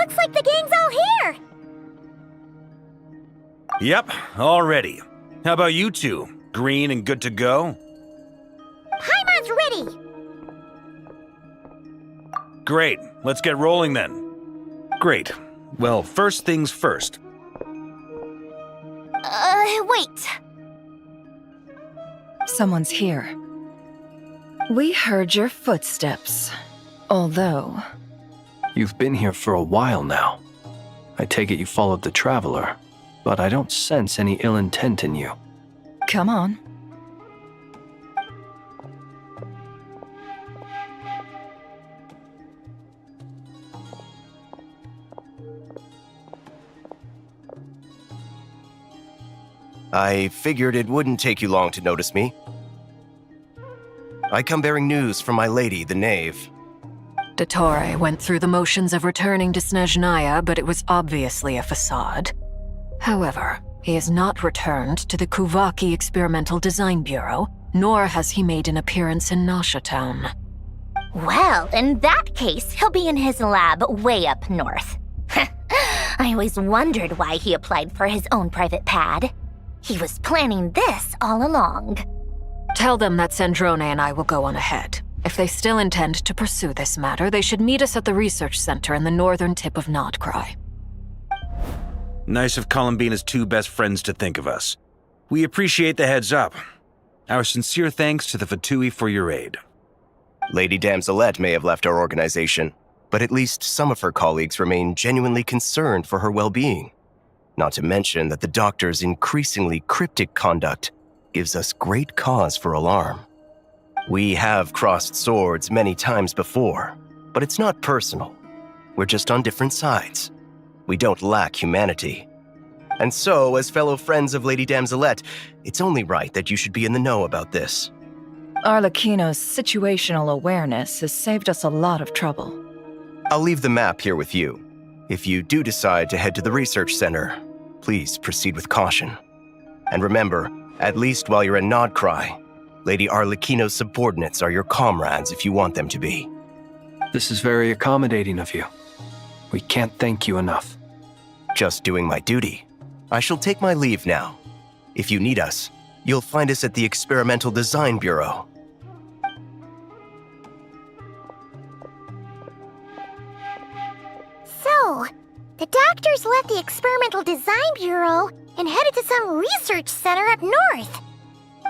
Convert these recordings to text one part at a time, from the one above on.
Looks like the gang's all here! Yep, all ready. How about you two? Green and good to go? Paimon's ready! Great, let's get rolling then. Great. Well, first things first. Wait. Someone's here. We heard your footsteps. Although... You've been here for a while now. I take it you followed the Traveler, but I don't sense any ill intent in you. Come on. I figured it wouldn't take you long to notice me. I come bearing news from my lady, the Knave. Dottore went through the motions of returning to Snezhnaya, but it was obviously a facade. However, he has not returned to the Kuvaki Experimental Design Bureau, nor has he made an appearance in Nasha Town. Well, in that case, he'll be in his lab way up north. I always wondered why he applied for his own private pad. He was planning this all along. Tell them that Sandrone and I will go on ahead. If they still intend to pursue this matter, they should meet us at the research center in the northern tip of Notcry. Nice of Columbina's two best friends to think of us. We appreciate the heads up. Our sincere thanks to the Fatui for your aid. Lady Damselette may have left our organization, but at least some of her colleagues remain genuinely concerned for her well-being. Not to mention that the Doctor's increasingly cryptic conduct gives us great cause for alarm. We have crossed swords many times before, but it's not personal. We're just on different sides. We don't lack humanity. And so, as fellow friends of Lady Damselette, it's only right that you should be in the know about this. Arlecchino's situational awareness has saved us a lot of trouble. I'll leave the map here with you. If you do decide to head to the research center, please proceed with caution. And remember, at least while you're in Nodcry, Lady Arlecchino's subordinates are your comrades if you want them to be. This is very accommodating of you. We can't thank you enough. Just doing my duty. I shall take my leave now. If you need us, you'll find us at the Experimental Design Bureau. So, the Doctors left the Experimental Design Bureau and headed to some research center up north.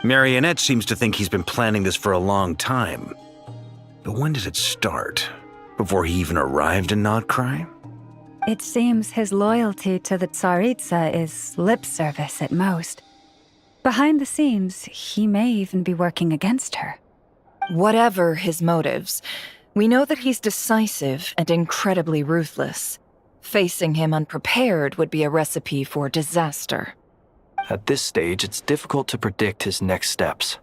Marionette seems to think he's been planning this for a long time. But when did it start? Before he even arrived in Notcry? It seems his loyalty to the Tsaritsa is lip service at most. Behind the scenes, he may even be working against her. Whatever his motives, we know that he's decisive and incredibly ruthless. Facing him unprepared would be a recipe for disaster. At this stage, it's difficult to predict his next steps.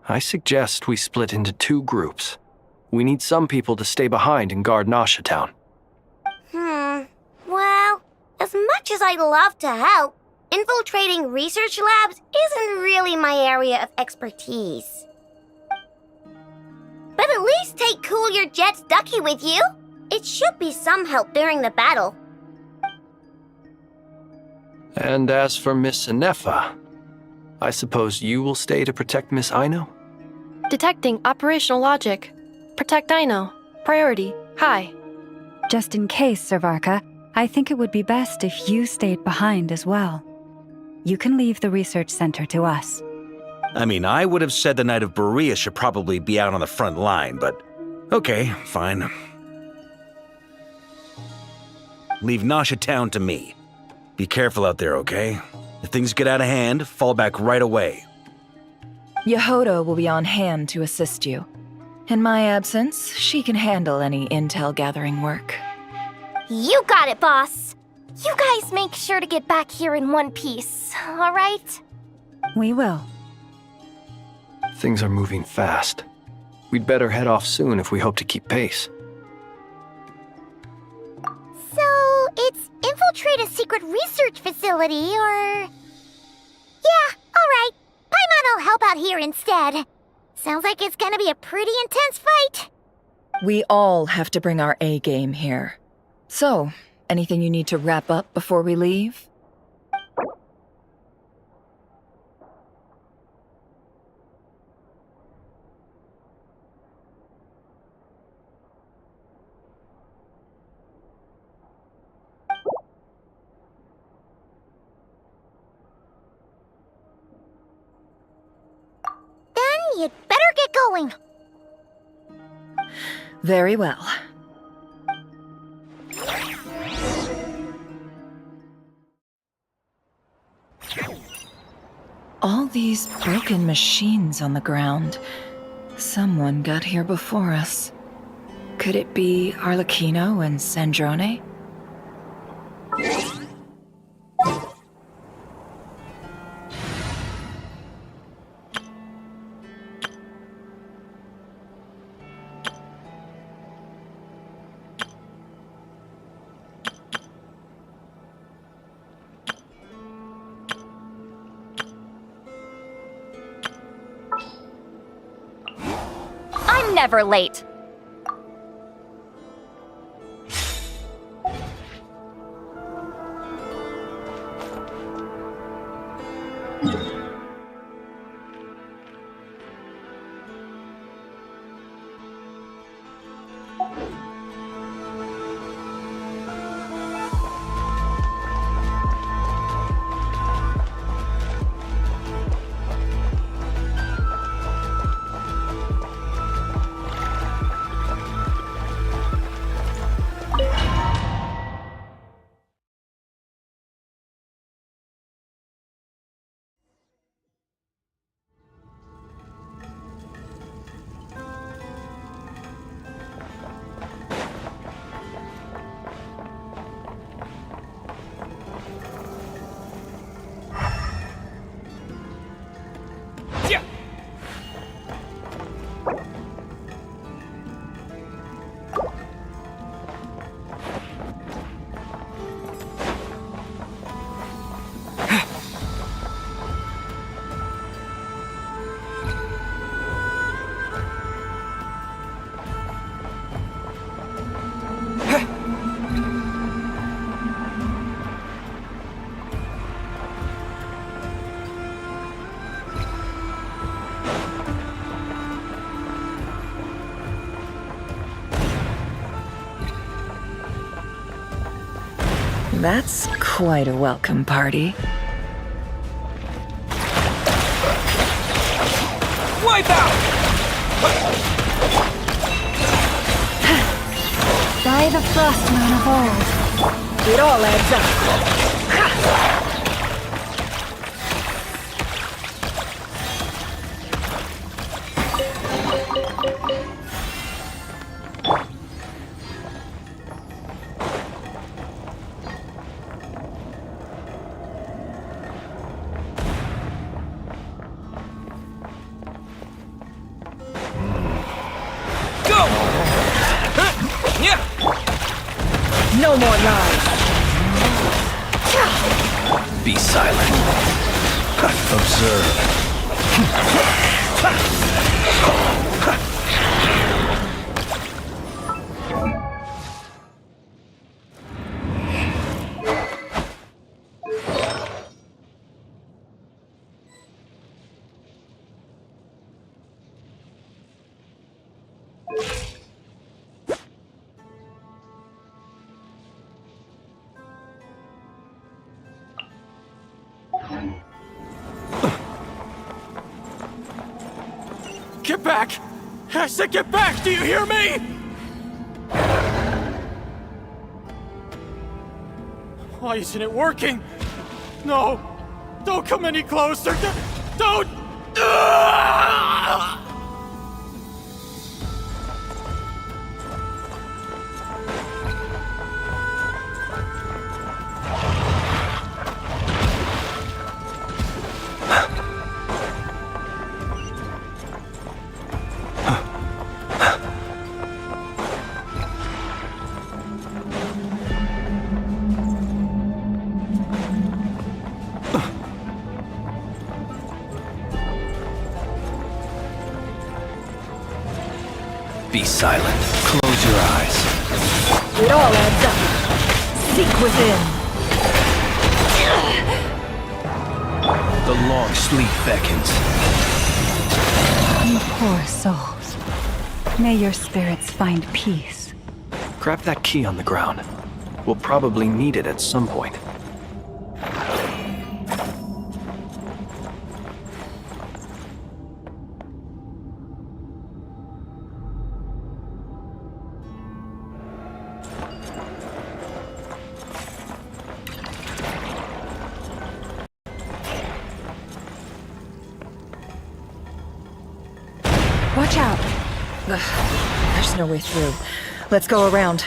I suggest we split into two groups. We need some people to stay behind and guard Nasha Town. Well, as much as I'd love to help, infiltrating research labs isn't really my area of expertise. But at least take Cool Your Jet's Ducky with you. It should be some help during the battle. And as for Miss Inefa, I suppose you will stay to protect Miss Aino? Detecting operational logic. Protect Aino. Priority. High. Just in case, Servarka, I think it would be best if you stayed behind as well. You can leave the research center to us. I mean, I would have said the Knight of Berea should probably be out on the front line, but okay, fine. Leave Nasha Town to me. Be careful out there, okay? If things get out of hand, fall back right away. Yehoto will be on hand to assist you. In my absence, she can handle any intel gathering work. You got it, boss. You guys make sure to get back here in one piece, all right? We will. Things are moving fast. We'd better head off soon if we hope to keep pace. So, it's infiltrate a secret research facility, or... Yeah, all right. Paimon will help out here instead. Sounds like it's gonna be a pretty intense fight. We all have to bring our A game here. So, anything you need to wrap up before we leave? You'd better get going. Very well. All these broken machines on the ground. Someone got here before us. Could it be Arlecchino and Sandrone? I'm never late. That's quite a welcome party. Wipe out! By the Frostmoon of old. It all adds up. No more lies. Be silent. Observe. Get back! I said get back! Do you hear me? Why isn't it working? No! Don't come any closer! Don't! Be silent. Close your eyes. It all adds up. Seek within. The long sleep beckons. You poor souls. May your spirits find peace. Grab that key on the ground. We'll probably need it at some point. Watch out. Ugh, there's no way through. Let's go around.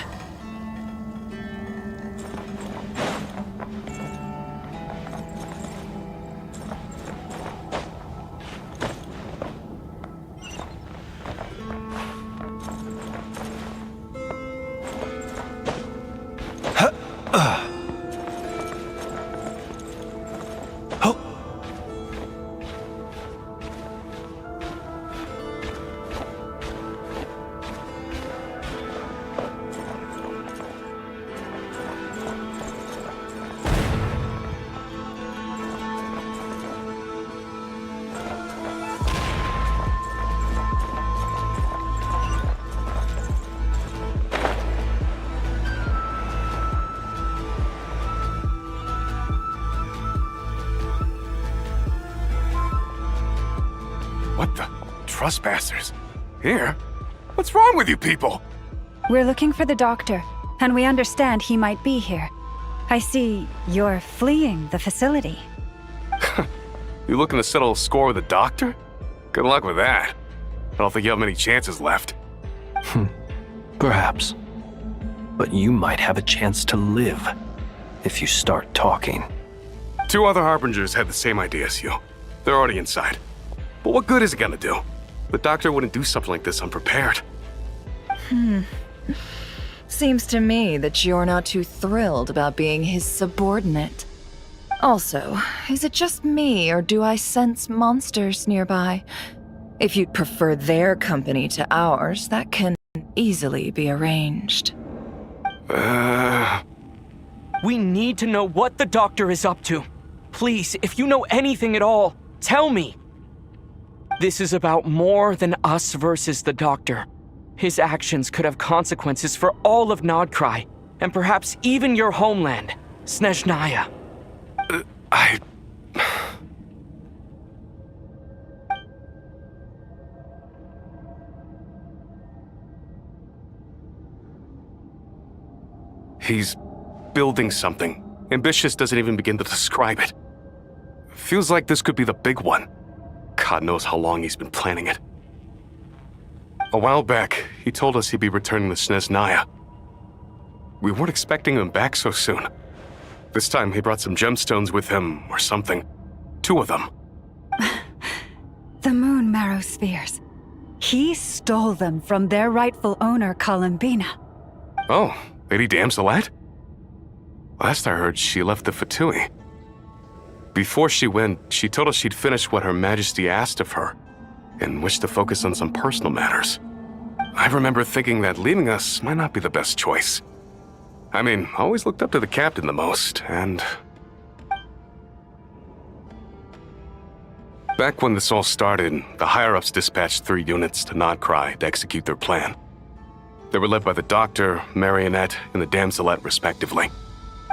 What the? Trespassers? Here? What's wrong with you people? We're looking for the doctor, and we understand he might be here. I see you're fleeing the facility. You looking to settle a score with the doctor? Good luck with that. I don't think you have many chances left. Perhaps. But you might have a chance to live if you start talking. 2 other Harbingers had the same idea as you. They're already inside. But what good is it gonna do? The doctor wouldn't do something like this unprepared. Seems to me that you're not too thrilled about being his subordinate. Also, is it just me, or do I sense monsters nearby? If you'd prefer their company to ours, that can easily be arranged. We need to know what the doctor is up to. Please, if you know anything at all, tell me. This is about more than us versus the doctor. His actions could have consequences for all of Nodcry, and perhaps even your homeland, Snezhnaya. He's building something. Ambitious doesn't even begin to describe it. Feels like this could be the big one. God knows how long he's been planning it. A while back, he told us he'd be returning to Snezhnaya. We weren't expecting him back so soon. This time he brought some gemstones with him, or something. 2 of them. The moon marrow spheres. He stole them from their rightful owner, Columbina. Oh, Lady Damselet? Last I heard, she left the Fatui. Before she went, she told us she'd finish what Her Majesty asked of her, and wished to focus on some personal matters. I remember thinking that leaving us might not be the best choice. I mean, I always looked up to the captain the most, and... Back when this all started, the higher-ups dispatched 3 units to Nodcry to execute their plan. They were led by the Doctor, Marionette, and the Damselet, respectively.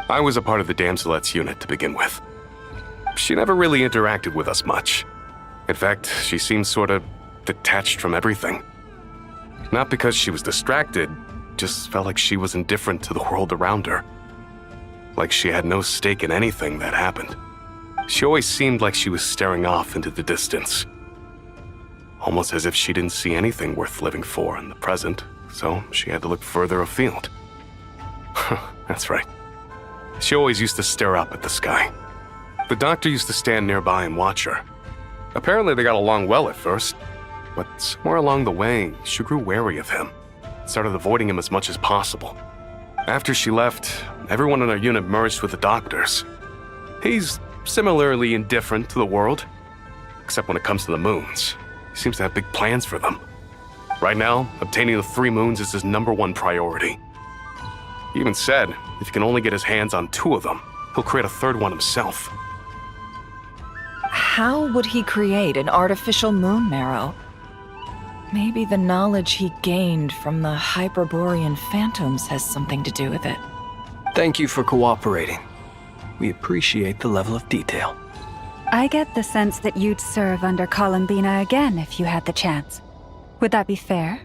I was a part of the Damselet's unit to begin with. She never really interacted with us much. In fact, she seemed sort of detached from everything. Not because she was distracted, just felt like she was indifferent to the world around her. Like she had no stake in anything that happened. She always seemed like she was staring off into the distance. Almost as if she didn't see anything worth living for in the present, so she had to look further afield. That's right. She always used to stare up at the sky. The Doctor used to stand nearby and watch her. Apparently they got along well at first, but somewhere along the way, she grew wary of him, started avoiding him as much as possible. After she left, everyone in our unit merged with the Doctor's. He's similarly indifferent to the world, except when it comes to the moons. He seems to have big plans for them. Right now, obtaining the 3 moons is his #1 priority. He even said if he can only get his hands on 2 of them, he'll create a 3rd one himself. How would he create an artificial moon marrow? Maybe the knowledge he gained from the Hyperborean phantoms has something to do with it. Thank you for cooperating. We appreciate the level of detail. I get the sense that you'd serve under Columbina again if you had the chance. Would that be fair?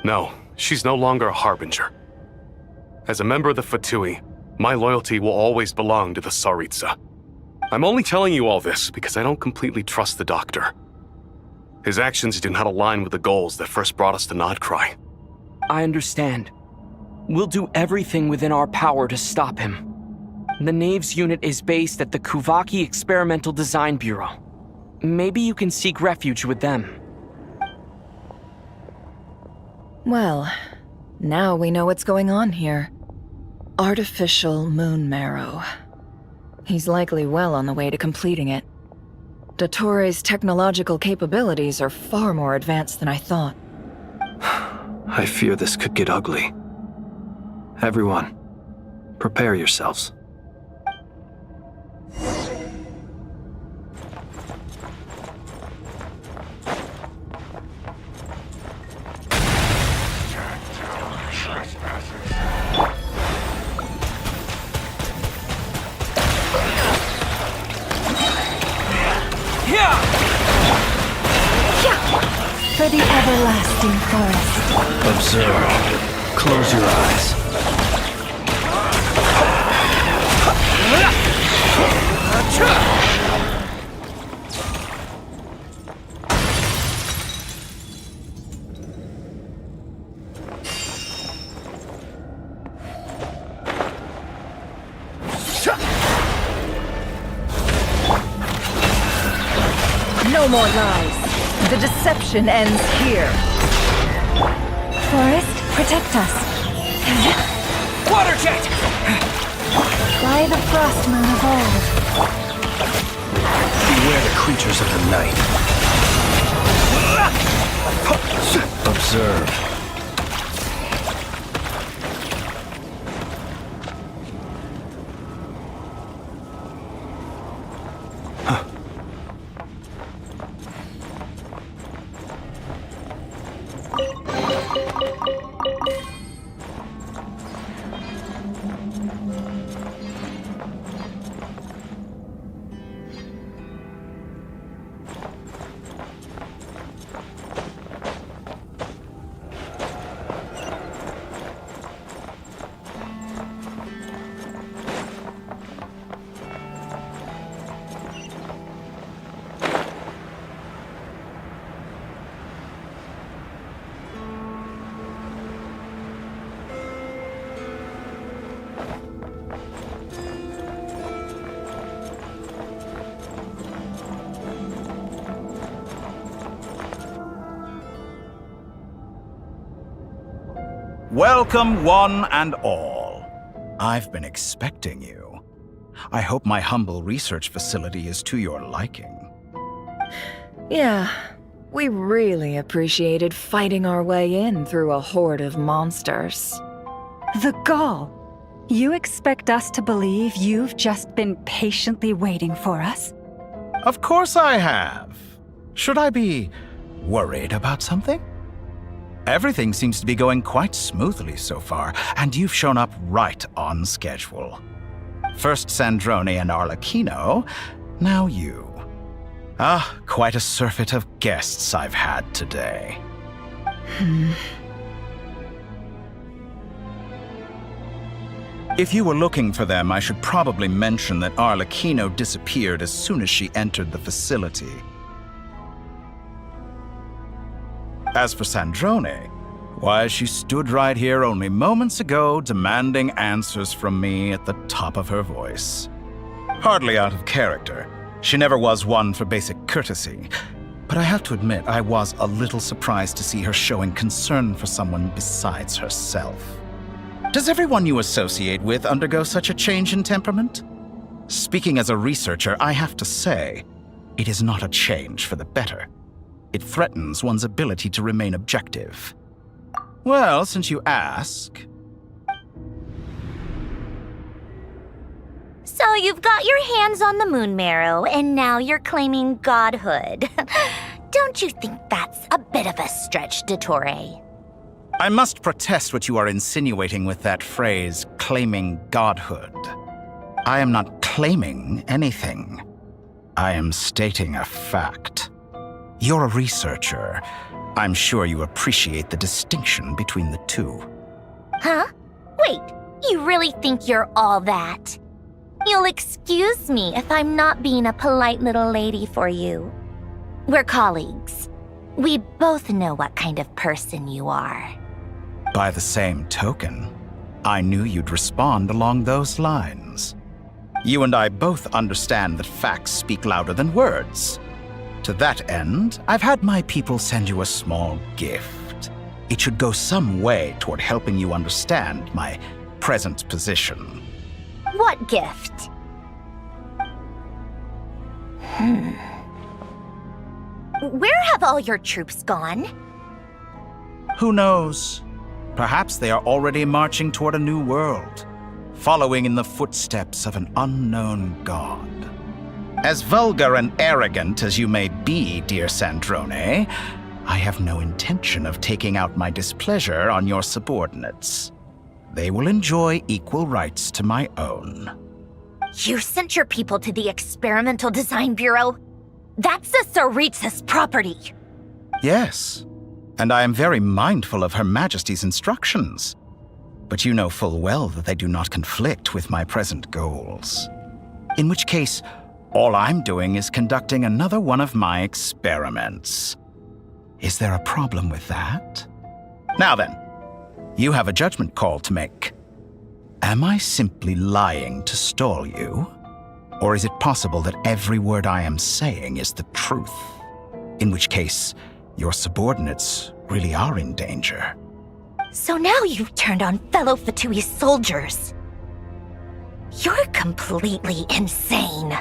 No, she's no longer a harbinger. As a member of the Fatui, my loyalty will always belong to the Tsaritsa. I'm only telling you all this because I don't completely trust the Doctor. His actions do not align with the goals that first brought us to Nodcry. I understand. We'll do everything within our power to stop him. The Knaves unit is based at the Kuvaki Experimental Design Bureau. Maybe you can seek refuge with them. Well, now we know what's going on here. Artificial moon marrow. He's likely well on the way to completing it. Dottore's technological capabilities are far more advanced than I thought. I fear this could get ugly. Everyone, prepare yourselves. For the everlasting forest. Observe. Close your eyes. No more lies. The deception ends here. Forest, protect us. Water jet! By the frost moon of old. Beware the creatures of the night. Observe. Welcome, one and all. I've been expecting you. I hope my humble research facility is to your liking. Yeah, we really appreciated fighting our way in through a horde of monsters. The gall. You expect us to believe you've just been patiently waiting for us? Of course I have. Should I be worried about something? Everything seems to be going quite smoothly so far, and you've shown up right on schedule. First Sandrone and Arlecchino, now you. Quite a surfeit of guests I've had today. If you were looking for them, I should probably mention that Arlecchino disappeared as soon as she entered the facility. As for Sandrone, why, she stood right here only moments ago demanding answers from me at the top of her voice. Hardly out of character. She never was one for basic courtesy. But I have to admit, I was a little surprised to see her showing concern for someone besides herself. Does everyone you associate with undergo such a change in temperament? Speaking as a researcher, I have to say, it is not a change for the better. It threatens one's ability to remain objective. Well, since you ask... So you've got your hands on the moon marrow, and now you're claiming godhood. Don't you think that's a bit of a stretch, Dottore? I must protest what you are insinuating with that phrase, claiming godhood. I am not claiming anything. I am stating a fact. You're a researcher. I'm sure you appreciate the distinction between the two. Huh? Wait, you really think you're all that? You'll excuse me if I'm not being a polite little lady for you. We're colleagues. We both know what kind of person you are. By the same token, I knew you'd respond along those lines. You and I both understand that facts speak louder than words. To that end, I've had my people send you a small gift. It should go some way toward helping you understand my present position. What gift? Where have all your troops gone? Who knows? Perhaps they are already marching toward a new world, following in the footsteps of an unknown god. As vulgar and arrogant as you may be, dear Sandrone, I have no intention of taking out my displeasure on your subordinates. They will enjoy equal rights to my own. You sent your people to the Experimental Design Bureau? That's the Tsaritsa's property. Yes, and I am very mindful of Her Majesty's instructions. But you know full well that they do not conflict with my present goals. In which case, all I'm doing is conducting another one of my experiments. Is there a problem with that? Now then, you have a judgment call to make. Am I simply lying to stall you? Or is it possible that every word I am saying is the truth? In which case, your subordinates really are in danger. So now you've turned on fellow Fatui soldiers. You're completely insane.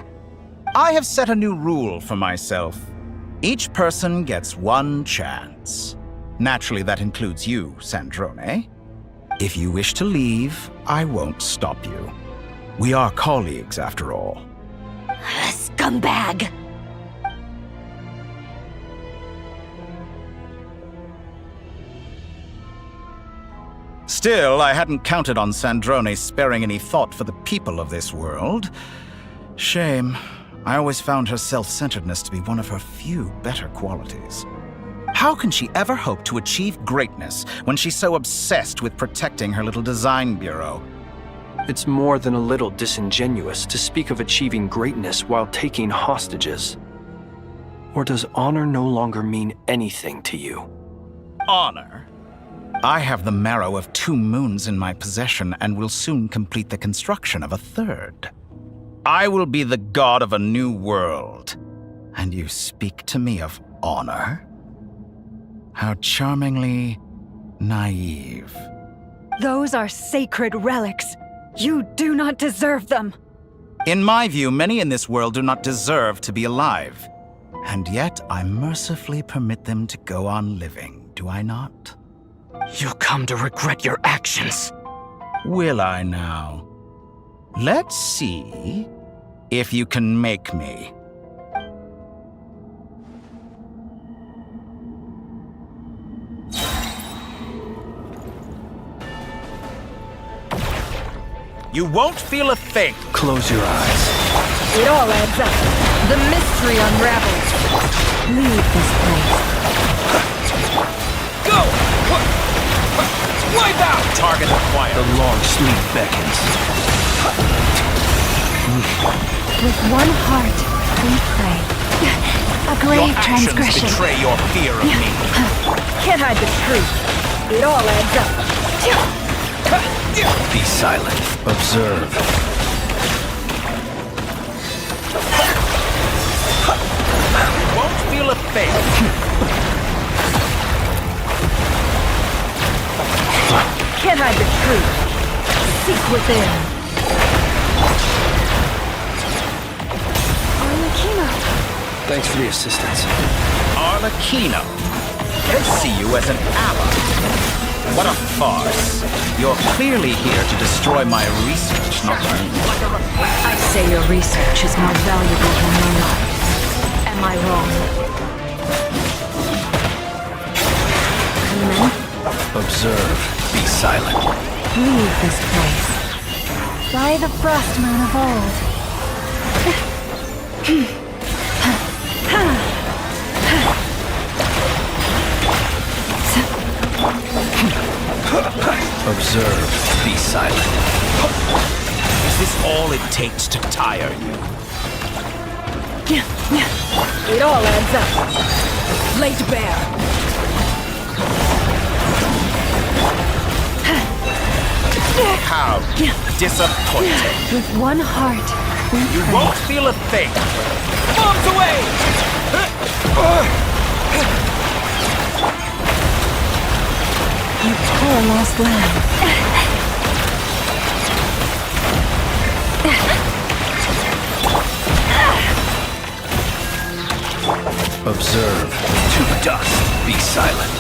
I have set a new rule for myself. Each person gets one chance. Naturally, that includes you, Sandrone. If you wish to leave, I won't stop you. We are colleagues, after all. Scumbag! Still, I hadn't counted on Sandrone sparing any thought for the people of this world. Shame. I always found her self-centeredness to be one of her few better qualities. How can she ever hope to achieve greatness when she's so obsessed with protecting her little design bureau? It's more than a little disingenuous to speak of achieving greatness while taking hostages. Or does honor no longer mean anything to you? Honor? I have the marrow of 2 moons in my possession and will soon complete the construction of a 3rd. I will be the god of a new world. And you speak to me of honor? How charmingly naive. Those are sacred relics. You do not deserve them. In my view, many in this world do not deserve to be alive. And yet, I mercifully permit them to go on living, do I not? You'll come to regret your actions. Will I now? Let's see if you can make me. You won't feel a thing. Close your eyes. It all adds up. The mystery unravels. Leave this place. Go! Wipe out! Target acquired. The long sleep beckons. With one heart, we pray. A grave Your actions transgression. betray your fear of me. Can't hide the truth. It all adds up. Be silent. Observe. Won't feel a thing. Can't hide the truth. Seek within. Arlecchino. Thanks for the assistance. Arlecchino. They see you as an ally. What a farce. You're clearly here to destroy my research, not me. I say your research is more valuable than your life. Am I wrong? And then? Observe. Be silent. Leave this place. By the frost moon of old. Observe. Be silent. Is this all it takes to tire you? It all adds up. Laid bare. How disappointing. With one heart, we You pray. won't feel a thing. Bombs away! You poor lost lamb. Observe. To dust. Be silent.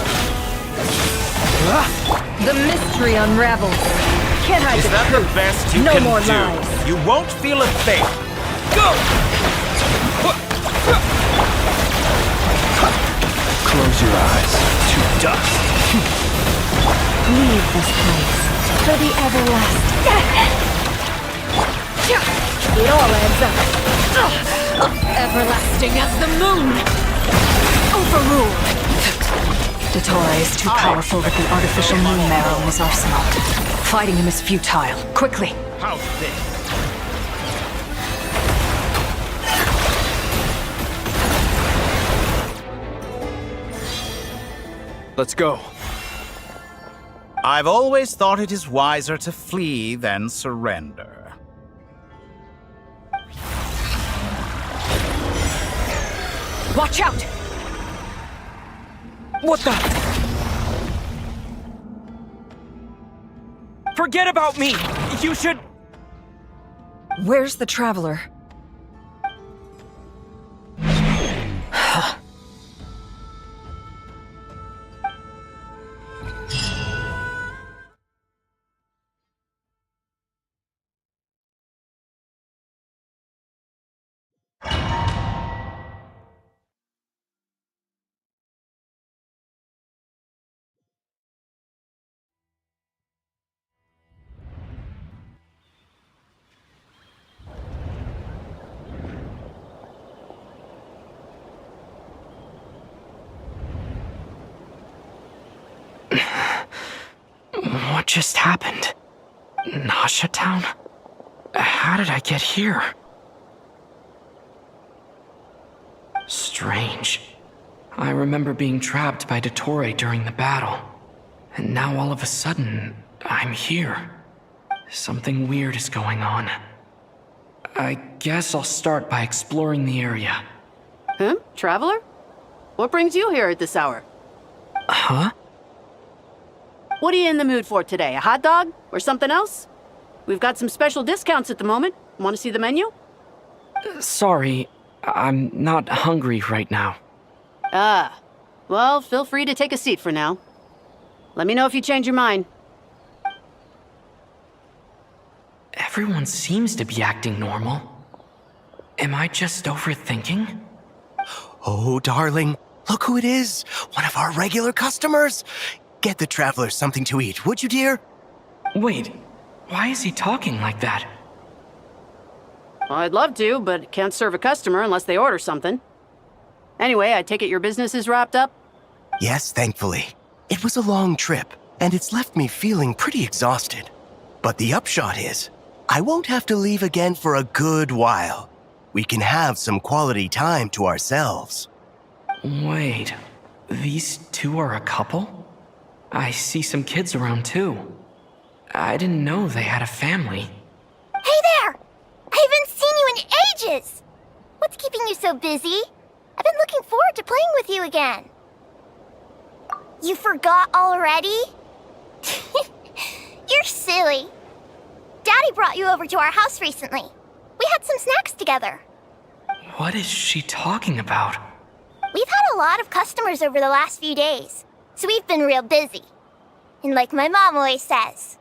The mystery unravels. Can't hide Is the that truth. the best you No can more do? lies. You won't feel a thing. Go! Close your eyes. To dust. Leave this place for the everlasting. It all adds up. Everlasting as the moon. Overruled. Dottore is too powerful with the artificial moon marrow in his arsenal. Fighting him is futile. Quickly. How's this? Let's go. I've always thought it is wiser to flee than surrender. Watch out! What the? Forget about me! You should... Where's the traveler? What just happened? Nasha Town? How did I get here? Strange. I remember being trapped by Dottore during the battle. And now all of a sudden, I'm here. Something weird is going on. I guess I'll start by exploring the area. Huh? Traveler? What brings you here at this hour? Huh? What are you in the mood for today? A hot dog? Or something else? We've got some special discounts at the moment. Want to see the menu? Sorry, I'm not hungry right now. Ah. Well, feel free to take a seat for now. Let me know if you change your mind. Everyone seems to be acting normal. Am I just overthinking? Oh, darling, look who it is. One of our regular customers. Get the traveler something to eat, would you, dear? Wait, why is he talking like that? Well, I'd love to, but can't serve a customer unless they order something. Anyway, I take it your business is wrapped up? Yes, thankfully. It was a long trip, and it's left me feeling pretty exhausted. But the upshot is, I won't have to leave again for a good while. We can have some quality time to ourselves. Wait, these two are a couple? I see some kids around too. I didn't know they had a family. Hey there! I haven't seen you in ages! What's keeping you so busy? I've been looking forward to playing with you again. You forgot already? You're silly. Daddy brought you over to our house recently. We had some snacks together. What is she talking about? We've had a lot of customers over the last few days, so we've been real busy. And like my mom always says,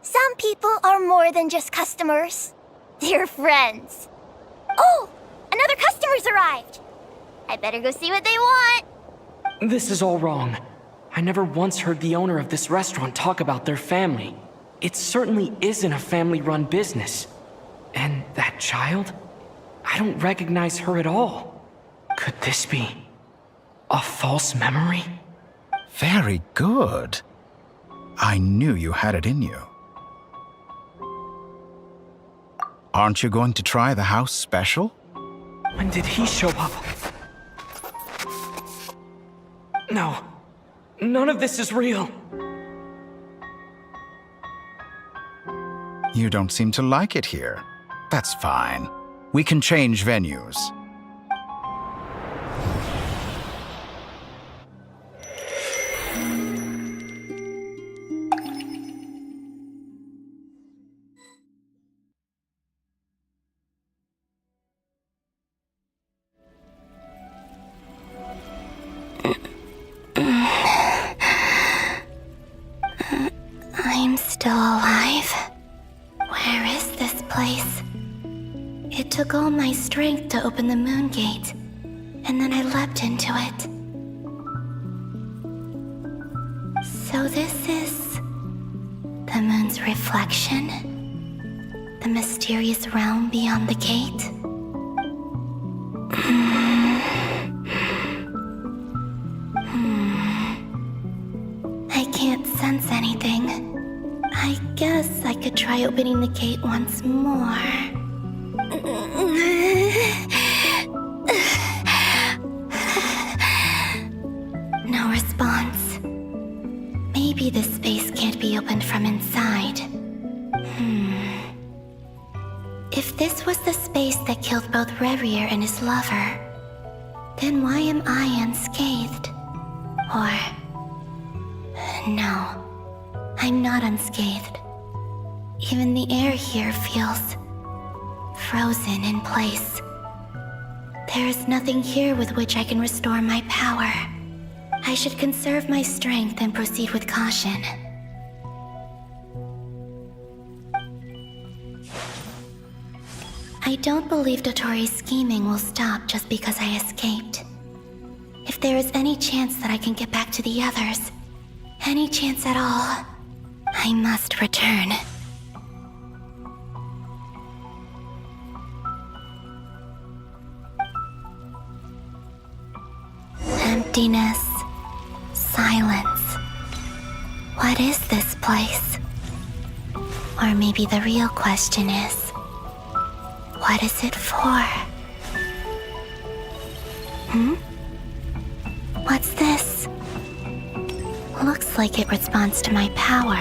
Some people are more than just customers. They're friends. Oh, another customer's arrived. I better go see what they want. This is all wrong. I never once heard the owner of this restaurant talk about their family. It certainly isn't a family-run business. And that child? I don't recognize her at all. Could this be a false memory? Very good. I knew you had it in you. Aren't you going to try the house special? When did he show up? No. None of this is real. You don't seem to like it here. That's fine. We can change venues. I'm still alive. Where is this place? It took all my strength to open the moon gate, and then I leapt into it. So this is the moon's reflection? The mysterious realm beyond the gate? I can't sense anything. I guess I could try opening the gate once more. No response. Maybe this space can't be opened from inside. If this was the space that killed both Revier and his lover, then why am I unscathed? Or... no. I'm not unscathed. Even the air here feels frozen in place. There is nothing here with which I can restore my power. I should conserve my strength and proceed with caution. I don't believe Dotori's scheming will stop just because I escaped. If there is any chance that I can get back to the others, any chance at all, I must return. Emptiness. Silence. What is this place? Or maybe the real question is, what is it for? What's this? Looks like it responds to my power.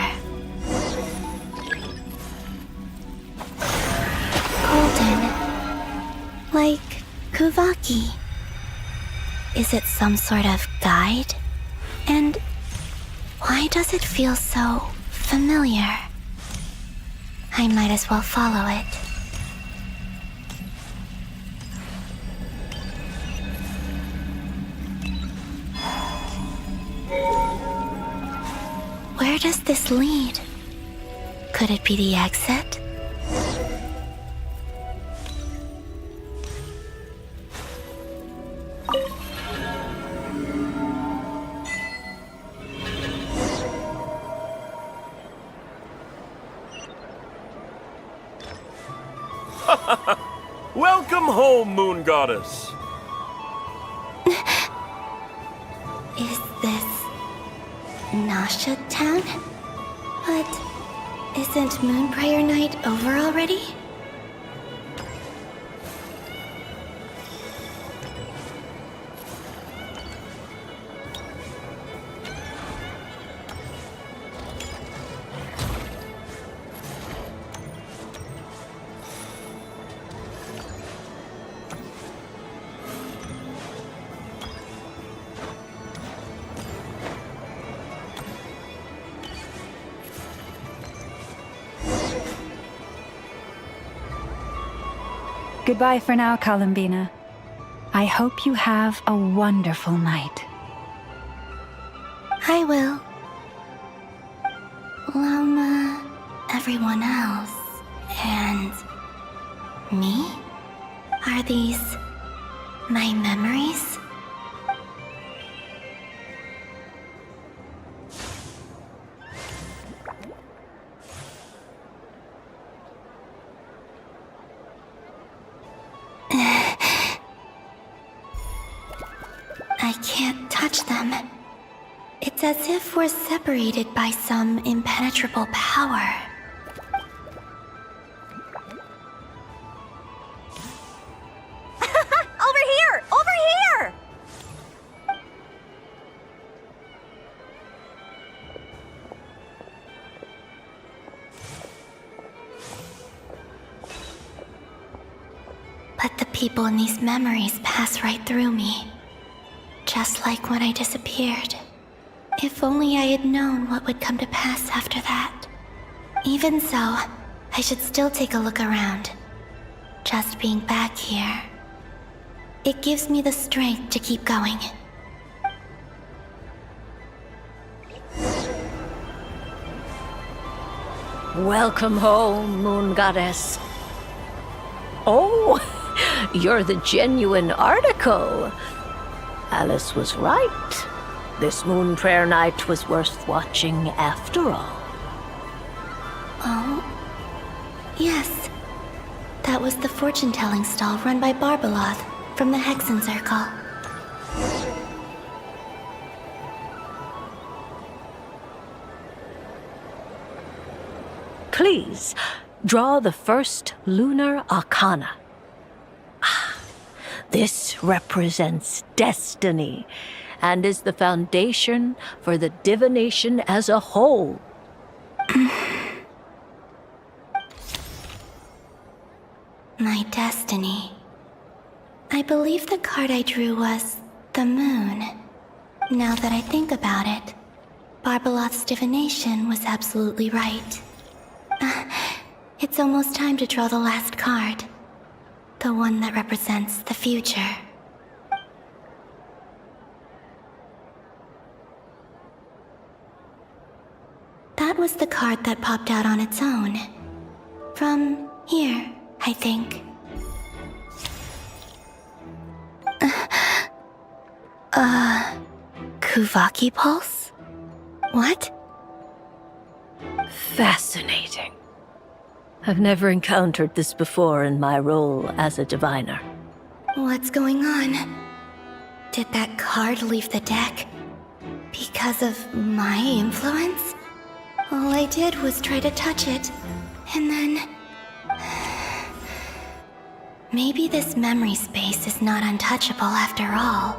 Golden. Like Kuvaki. Is it some sort of guide? And why does it feel so familiar? I might as well follow it. Where does this lead? Could it be the exit? Welcome home, Moon Goddess. Is this Nasha Town? But isn't Moon Prayer Night over already? Goodbye for now, Columbina. I hope you have a wonderful night. I will. Lama, a everyone else and me? Are these my memories? I can't touch them. It's as if we're separated by some impenetrable power. Over here! Over here! But the people in these memories pass right through me. Just like when I disappeared. If only I had known what would come to pass after that. Even so, I should still take a look around. Just being back here. It gives me the strength to keep going. Welcome home, Moon Goddess. Oh, you're the genuine article. Alice was right. This moon prayer night was worth watching after all. Oh, yes. That was the fortune-telling stall run by Barbeloth from the Hexen Circle. Please, draw the first lunar arcana. This represents destiny and is the foundation for the divination as a whole. My destiny. I believe the card I drew was the moon. Now that I think about it, Barbeloth's divination was absolutely right. It's almost time to draw the last card. The one that represents the future. That was the card that popped out on its own. From here, I think. Kuvaki Pulse? What? Fascinating. I've never encountered this before in my role as a diviner. What's going on? Did that card leave the deck? Because of my influence? All I did was try to touch it, and then... Maybe this memory space is not untouchable after all.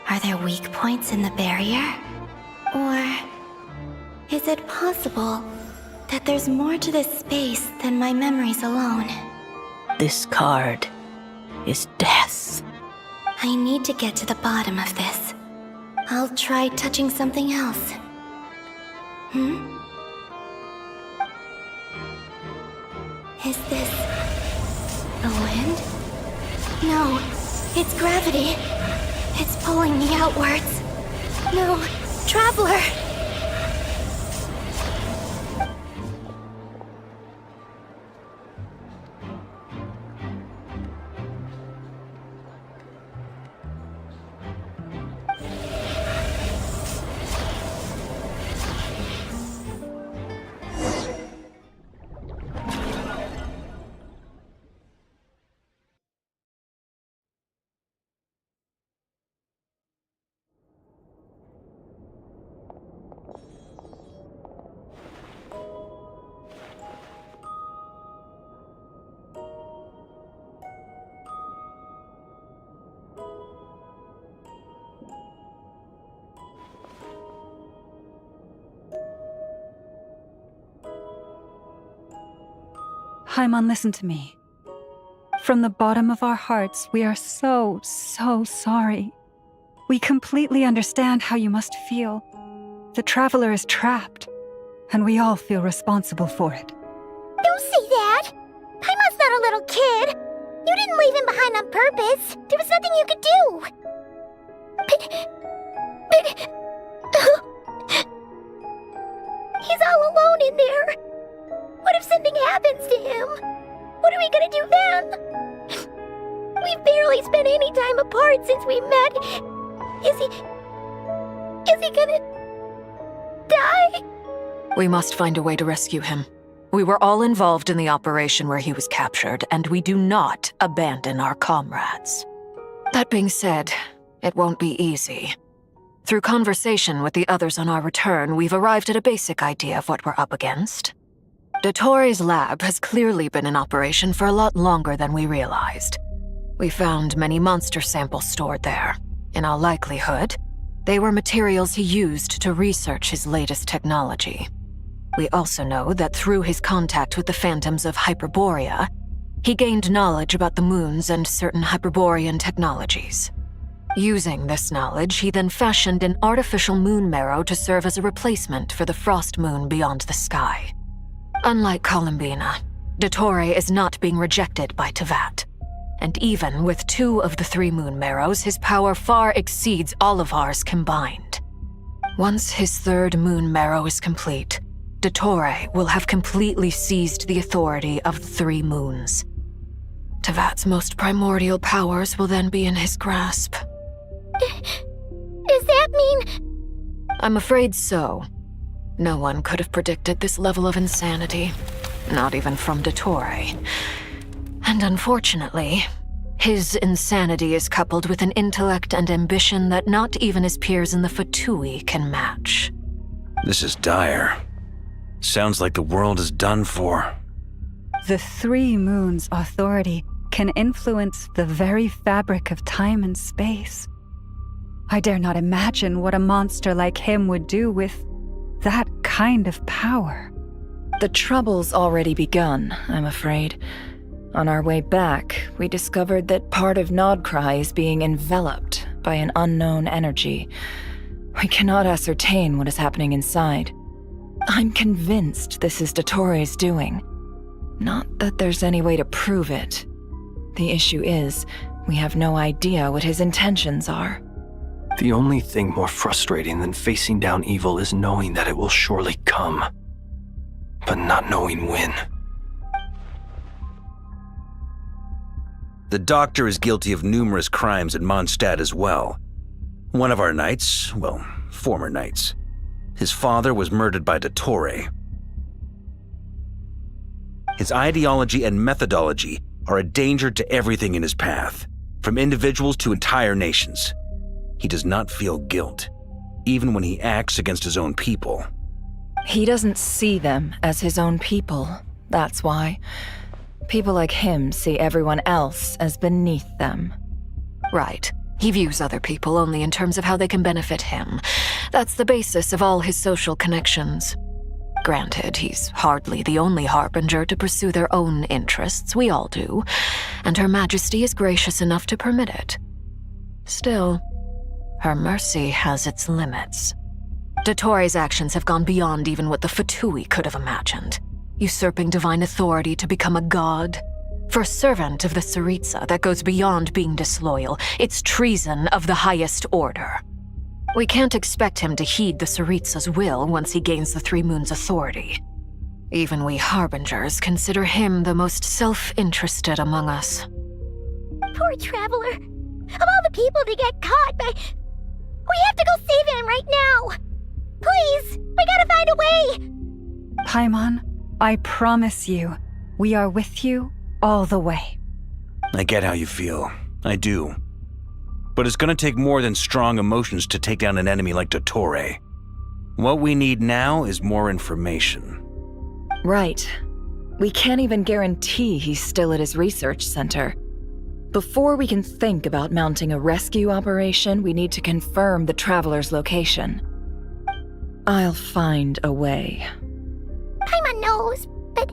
Are there weak points in the barrier? Or is it possible that there's more to this space than my memories alone? This card is death. I need to get to the bottom of this. I'll try touching something else. Is this the wind? No, it's gravity. It's pulling me outwards. No, Traveler! Haimon, listen to me. From the bottom of our hearts, we are so sorry. We completely understand how you must feel. The Traveler is trapped, and we all feel responsible for it. Don't say that! Paimon's not a little kid! You didn't leave him behind on purpose! There was nothing you could do! But... He's all alone in there! if something happens to him? What are we gonna do then? We've barely spent any time apart since we met. Is he gonna die? We must find a way to rescue him. We were all involved in the operation where he was captured, and we do not abandon our comrades. That being said, it won't be easy. Through conversation with the others on our return, we've arrived at a basic idea of what we're up against. Dottore's lab has clearly been in operation for a lot longer than we realized. We found many monster samples stored there. In all likelihood, they were materials he used to research his latest technology. We also know that through his contact with the phantoms of Hyperborea, he gained knowledge about the moons and certain Hyperborean technologies. Using this knowledge, he then fashioned an artificial moon marrow to serve as a replacement for the frost moon beyond the sky. Unlike Columbina, Dottore is not being rejected by Tevat. And even with 2 of the 3 moon marrows, his power far exceeds all of ours combined. Once his 3rd moon marrow is complete, Dottore will have completely seized the authority of the 3 moons. Tevat's most primordial powers will then be in his grasp. Does that mean... I'm afraid so. No one could have predicted this level of insanity. Not even from Dottore. And unfortunately, his insanity is coupled with an intellect and ambition that not even his peers in the Fatui can match. This is dire. Sounds like the world is done for. The 3 moons' authority can influence the very fabric of time and space. I dare not imagine what a monster like him would do with that kind of power. The trouble's already begun, I'm afraid. On our way back, we discovered that part of Nodcry is being enveloped by an unknown energy. We cannot ascertain what is happening inside. I'm convinced this is Dottore's doing. Not that there's any way to prove it. The issue is, we have no idea what his intentions are. The only thing more frustrating than facing down evil is knowing that it will surely come, but not knowing when. The Doctor is guilty of numerous crimes at Mondstadt as well. One of our knights, well, former knights, his father was murdered by Dottore. His ideology and methodology are a danger to everything in his path, from individuals to entire nations. He does not feel guilt, even when he acts against his own people. He doesn't see them as his own people, that's why. People like him see everyone else as beneath them. Right. He views other people only in terms of how they can benefit him. That's the basis of all his social connections. Granted, he's hardly the only harbinger to pursue their own interests. We all do. And Her Majesty is gracious enough to permit it. Still, her mercy has its limits. Dottore's actions have gone beyond even what the Fatui could have imagined. Usurping divine authority to become a god. For a servant of the Tsaritsa, that goes beyond being disloyal. It's treason of the highest order. We can't expect him to heed the Tsaritsa's will once he gains the 3 moons' authority. Even we harbingers consider him the most self-interested among us. Poor Traveler. Of all the people to get caught by... We have to go save him right now! Please! We gotta find a way! Paimon, I promise you, we are with you all the way. I get how you feel. I do. But it's gonna take more than strong emotions to take down an enemy like Dottore. What we need now is more information. Right. We can't even guarantee he's still at his research center. Before we can think about mounting a rescue operation, we need to confirm the Traveler's location. I'll find a way. Paimon knows, but...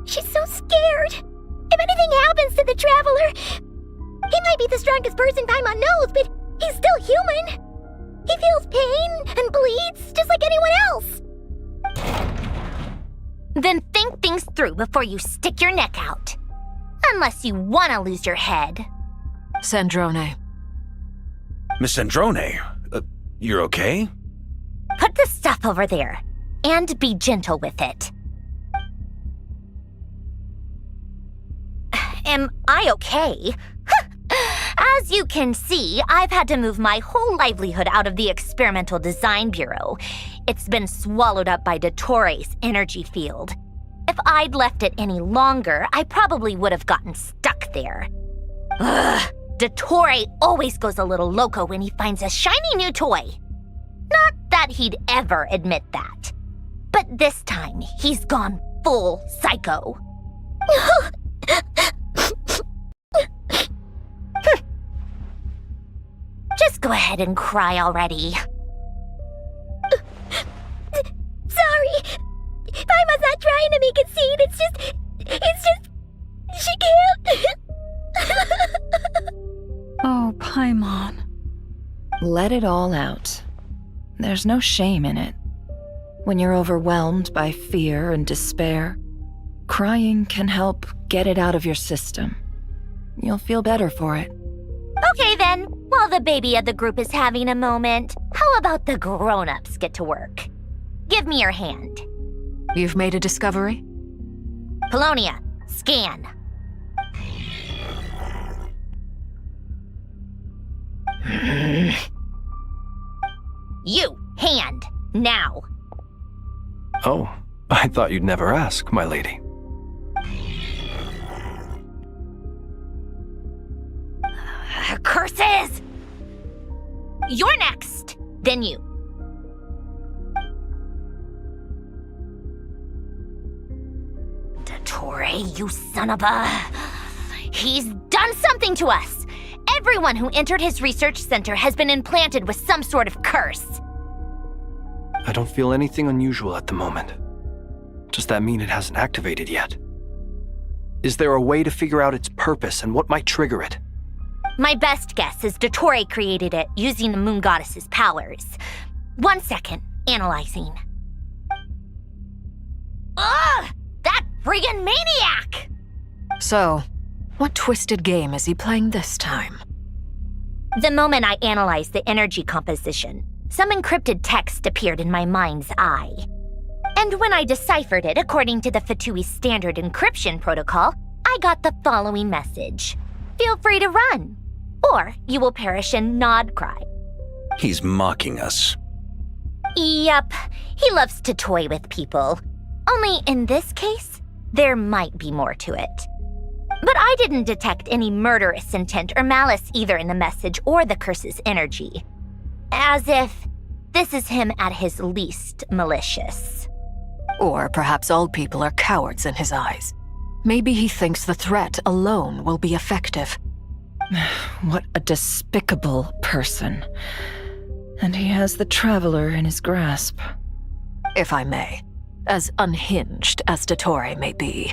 She's so scared. If anything happens to the Traveler... He might be the strongest person Paimon knows, but he's still human. He feels pain and bleeds just like anyone else. Then think things through before you stick your neck out. Unless you want to lose your head. Sandrone. Miss Sandrone, you're okay? Put the stuff over there. and be gentle with it. Am I okay? As you can see, I've had to move my whole livelihood out of the Experimental Design Bureau. It's been swallowed up by Dottore's energy field. If I'd left it any longer, I probably would have gotten stuck there. Ugh, Dottore always goes a little loco when he finds a shiny new toy. Not that he'd ever admit that. But this time, he's gone full psycho. Just go ahead and cry already. Sorry. Paimon's not trying to make a scene. It's just, she can't. Oh, Paimon. Let it all out. There's no shame in it. When you're overwhelmed by fear and despair, crying can help get it out of your system. You'll feel better for it. Okay then, while the baby of the group is having a moment, how about the grown-ups get to work? Give me your hand. You've made a discovery? Polonia, scan. You, hand, now. Oh, I thought you'd never ask, my lady. Curses! You're next, then you. Dottore, you son of a... He's done something to us! Everyone who entered his research center has been implanted with some sort of curse. I don't feel anything unusual at the moment. Does that mean it hasn't activated yet? Is there a way to figure out its purpose and what might trigger it? My best guess is Dottore created it using the moon goddess's powers. 1 second, analyzing. Ugh! That friggin' maniac! So, what twisted game is he playing this time? The moment I analyzed the energy composition, some encrypted text appeared in my mind's eye. And when I deciphered it according to the Fatui standard encryption protocol, I got the following message. Feel free to run, or you will perish in nod cry. He's mocking us. Yup, he loves to toy with people. Only in this case, there might be more to it. But I didn't detect any murderous intent or malice either in the message or the curse's energy. As if this is him at his least malicious. Or perhaps all people are cowards in his eyes. Maybe he thinks the threat alone will be effective. What a despicable person. And he has the Traveler in his grasp. If I may, as unhinged as Dottore may be,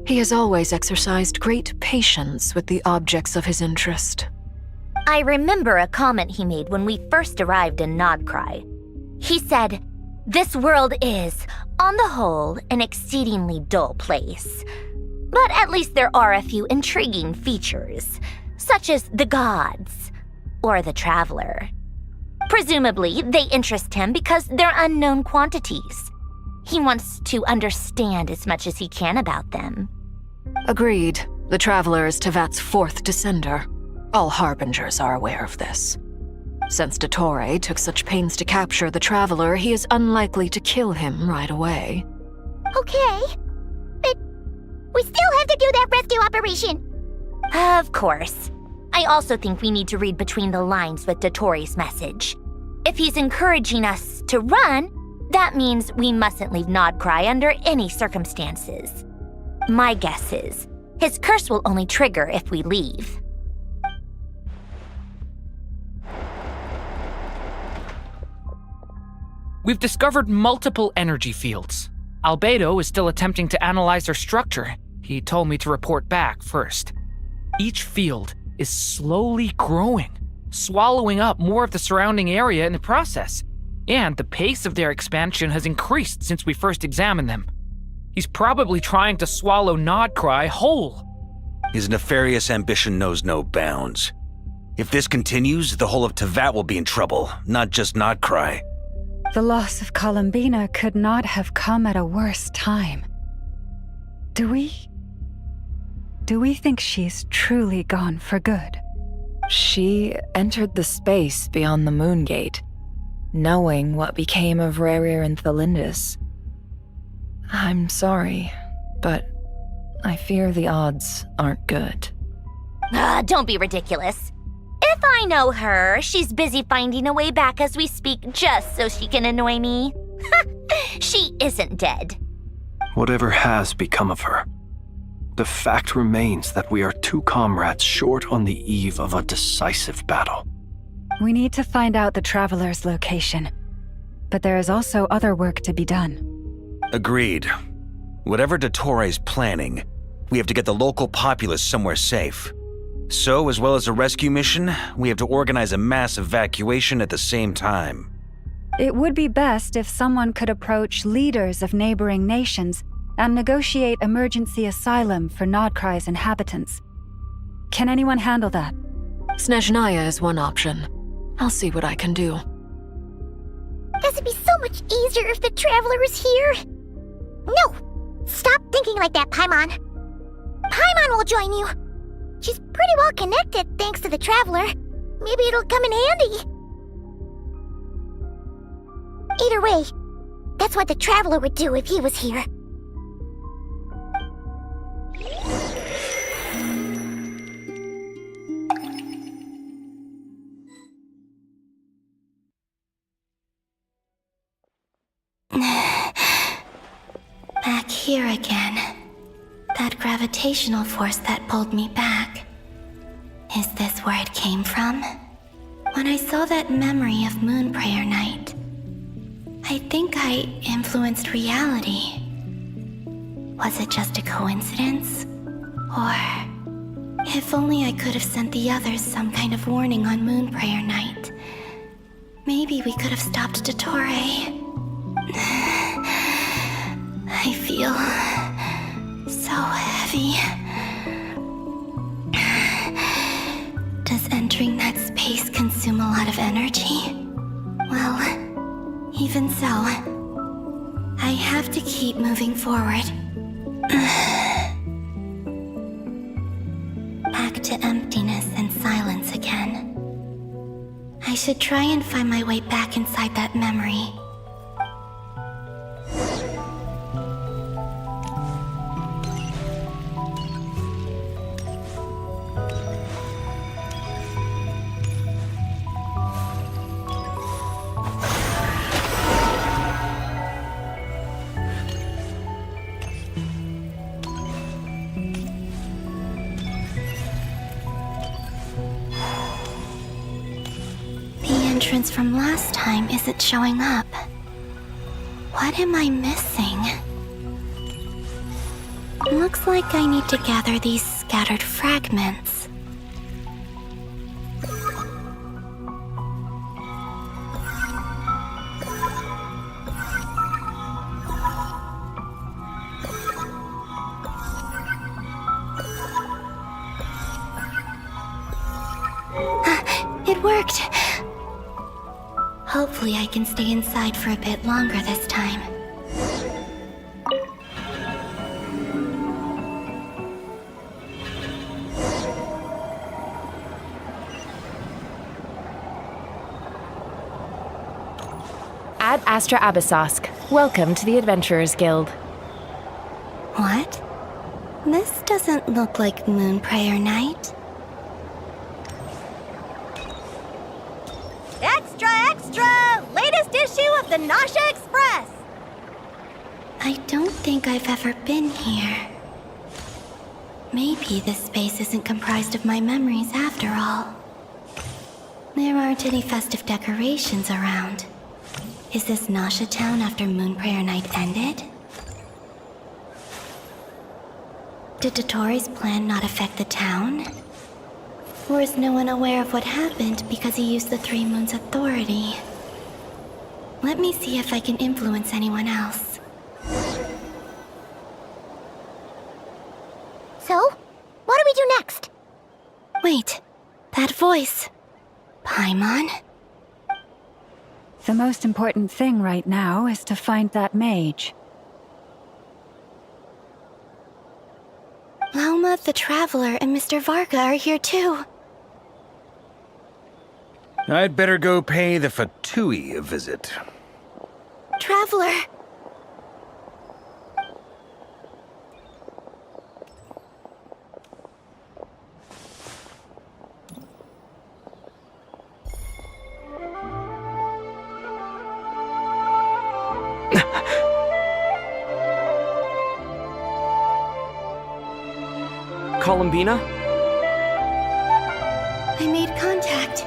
he has always exercised great patience with the objects of his interest. I remember a comment he made when we first arrived in Nodcry. He said, "This world is, on the whole, an exceedingly dull place. But at least there are a few intriguing features, such as the gods, or the Traveler. Presumably, they interest him because they're unknown quantities. He wants to understand as much as he can about them." Agreed. The Traveler is Tevat's fourth descender. All Harbingers are aware of this. Since Dottore took such pains to capture the Traveler, he is unlikely to kill him right away. Okay, but we still have to do that rescue operation. Of course. I also think we need to read between the lines with Dottore's message. If he's encouraging us to run, that means we mustn't leave Nodcry under any circumstances. My guess is, his curse will only trigger if we leave. We've discovered multiple energy fields. Albedo is still attempting to analyze their structure. He told me to report back first. Each field is slowly growing, swallowing up more of the surrounding area in the process. And the pace of their expansion has increased since we first examined them. He's probably trying to swallow Nodcry whole. His nefarious ambition knows no bounds. If this continues, the whole of Tevat will be in trouble, not just Nodcry. The loss of Columbina could not have come at a worse time. Do we think she's truly gone for good? She entered the space beyond the Moon Gate, knowing what became of Rerir and Thalindus. I'm sorry, but I fear the odds aren't good. Don't be ridiculous. If I know her, she's busy finding a way back as we speak just so she can annoy me. She isn't dead. Whatever has become of her, the fact remains that we are two comrades short on the eve of a decisive battle. We need to find out the Traveler's location, but there is also other work to be done. Agreed. Whatever Dottore planning, we have to get the local populace somewhere safe. So, as well as a rescue mission, we have to organize a mass evacuation at the same time. It would be best if someone could approach leaders of neighboring nations and negotiate emergency asylum for Nodcry's inhabitants. Can anyone handle that? Snezhnaya is one option. I'll see what I can do. This would be so much easier if the Traveler was here. No! Stop thinking like that, Paimon. Paimon will join you. She's pretty well connected thanks to the Traveler. Maybe it'll come in handy. Either way, that's what the Traveler would do if he was here. Back here again. That gravitational force that pulled me back. Is this where it came from? When I saw that memory of Moon Prayer Night, I think I influenced reality. Was it just a coincidence? Or if only I could have sent the others some kind of warning on Moon Prayer Night. Maybe we could have stopped Dottore. I feel so heavy. Does entering that space consume a lot of energy? Well, even so, I have to keep moving forward. Back to emptiness and silence again. I should try and find my way back inside that memory. From last time isn't showing up. What am I missing? Looks like I need to gather these scattered fragments. It worked! Hopefully I can stay inside for a bit longer this time. Ad Astra Abyssosk. Welcome to the Adventurers Guild. What? This doesn't look like Moon Prayer Night. Extra, extra! Latest issue of the Nasha Express! I don't think I've ever been here. Maybe this space isn't comprised of my memories after all. There aren't any festive decorations around. Is this Nasha town after Moon Prayer Night ended? Did Dottore's plan not affect the town? Or is no one aware of what happened because he used the Three Moons' authority? Let me see if I can influence anyone else. So, what do we do next? Wait, that voice. Paimon? The most important thing right now is to find that mage. Lauma the Traveler and Mr. Varga are here too. I'd better go pay the Fatui a visit. Traveler! Columbina? I made contact.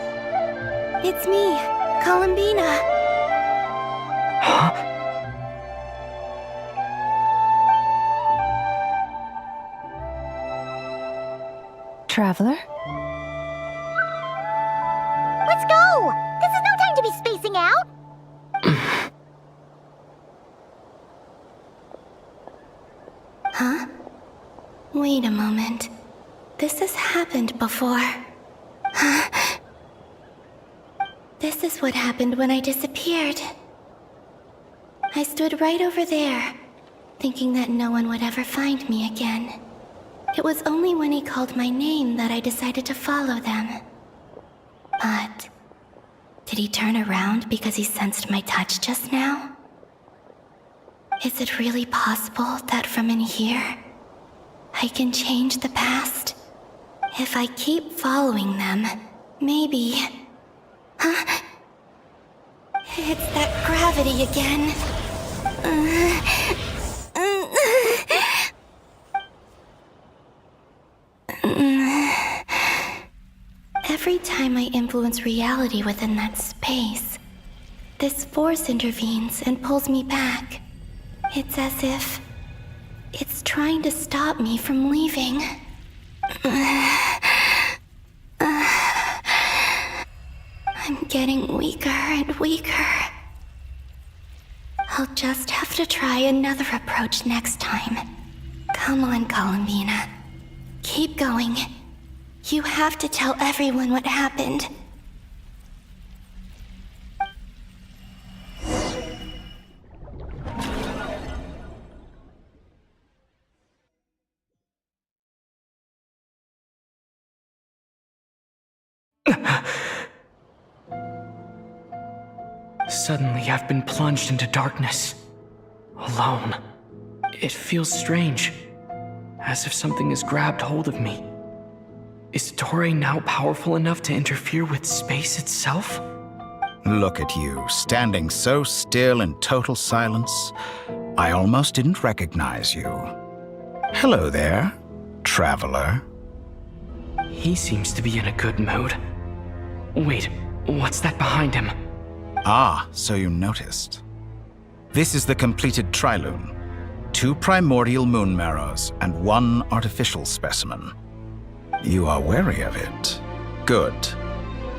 It's me, Columbina. Huh? Traveler? Let's go! This is no time to be spacing out! Huh? Wait a moment. This has happened before. Huh? This is what happened when I disappeared. I stood right over there, thinking that no one would ever find me again. It was only when he called my name that I decided to follow them. But did he turn around because he sensed my touch just now? Is it really possible that from in here, I can change the past? If I keep following them, maybe... Huh? It's that gravity again. Every time I influence reality within that space, this force intervenes and pulls me back. It's as if it's trying to stop me from leaving. I'm getting weaker and weaker. I'll just have to try another approach next time. Come on, Columbina. Keep going. You have to tell everyone what happened. Suddenly, I've been plunged into darkness. Alone. It feels strange. As if something has grabbed hold of me. Is Torre now powerful enough to interfere with space itself? Look at you, standing so still in total silence. I almost didn't recognize you. Hello there, traveler. He seems to be in a good mood. Wait, what's that behind him? Ah, so you noticed. This is the completed trilune. 2 primordial moon marrows and 1 artificial specimen. You are wary of it. Good.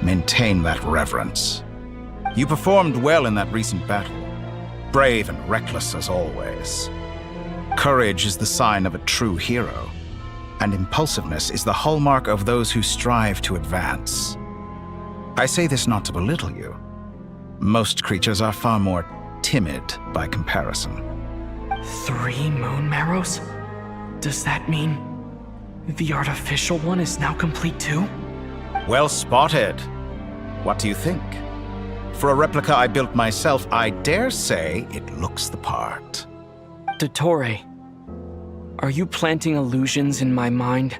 Maintain that reverence. You performed well in that recent battle. Brave and reckless as always. Courage is the sign of a true hero, and impulsiveness is the hallmark of those who strive to advance. I say this not to belittle you. Most creatures are far more timid by comparison. 3 moon marrows? Does that mean the artificial one is now complete too? Well spotted. What do you think? For a replica I built myself, I dare say it looks the part. Torre, are you planting illusions in my mind?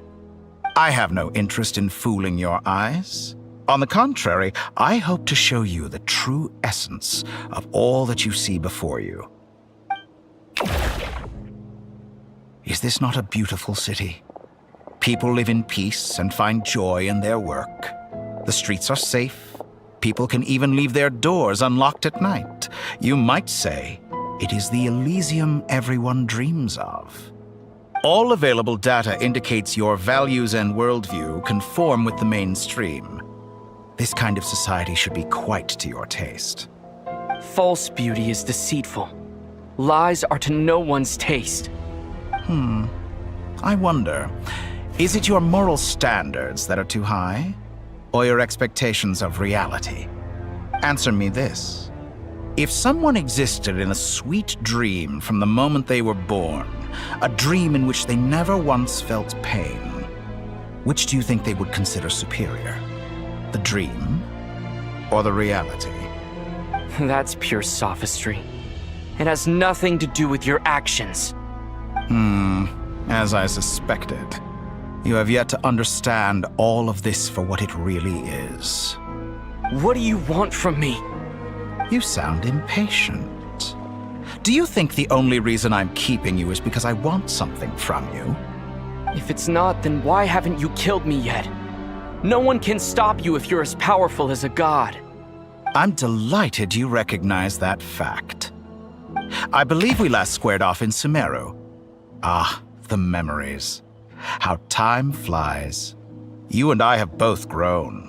I have no interest in fooling your eyes. On the contrary, I hope to show you the true essence of all that you see before you. Is this not a beautiful city? People live in peace and find joy in their work. The streets are safe. People can even leave their doors unlocked at night. You might say it is the Elysium everyone dreams of. All available data indicates your values and worldview conform with the mainstream. This kind of society should be quite to your taste. False beauty is deceitful. Lies are to no one's taste. I wonder, is it your moral standards that are too high? Or your expectations of reality? Answer me this. If someone existed in a sweet dream from the moment they were born, a dream in which they never once felt pain, which do you think they would consider superior? The dream or the reality? That's pure sophistry. It has nothing to do with your actions. As I suspected. You have yet to understand all of this for what it really is. What do you want from me? You sound impatient. Do you think the only reason I'm keeping you is because I want something from you? If it's not, then why haven't you killed me yet? No one can stop you if you're as powerful as a god. I'm delighted you recognize that fact. I believe we last squared off in Sumeru. Ah, the memories. How time flies. You and I have both grown.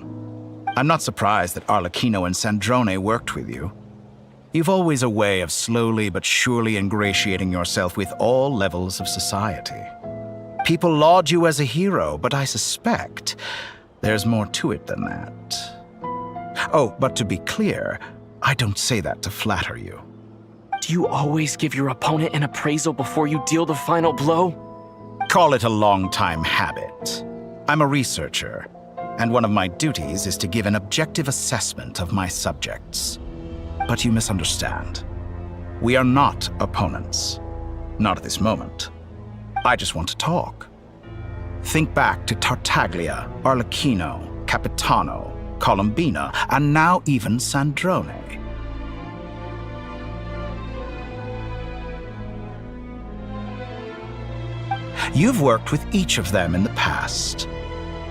I'm not surprised that Arlecchino and Sandrone worked with you. You've always a way of slowly but surely ingratiating yourself with all levels of society. People laud you as a hero, but I suspect there's more to it than that. Oh, but to be clear, I don't say that to flatter you. Do you always give your opponent an appraisal before you deal the final blow? Call it a long-time habit. I'm a researcher, and one of my duties is to give an objective assessment of my subjects. But you misunderstand. We are not opponents. Not at this moment. I just want to talk. Think back to Tartaglia, Arlecchino, Capitano, Colombina, and now even Sandrone. You've worked with each of them in the past.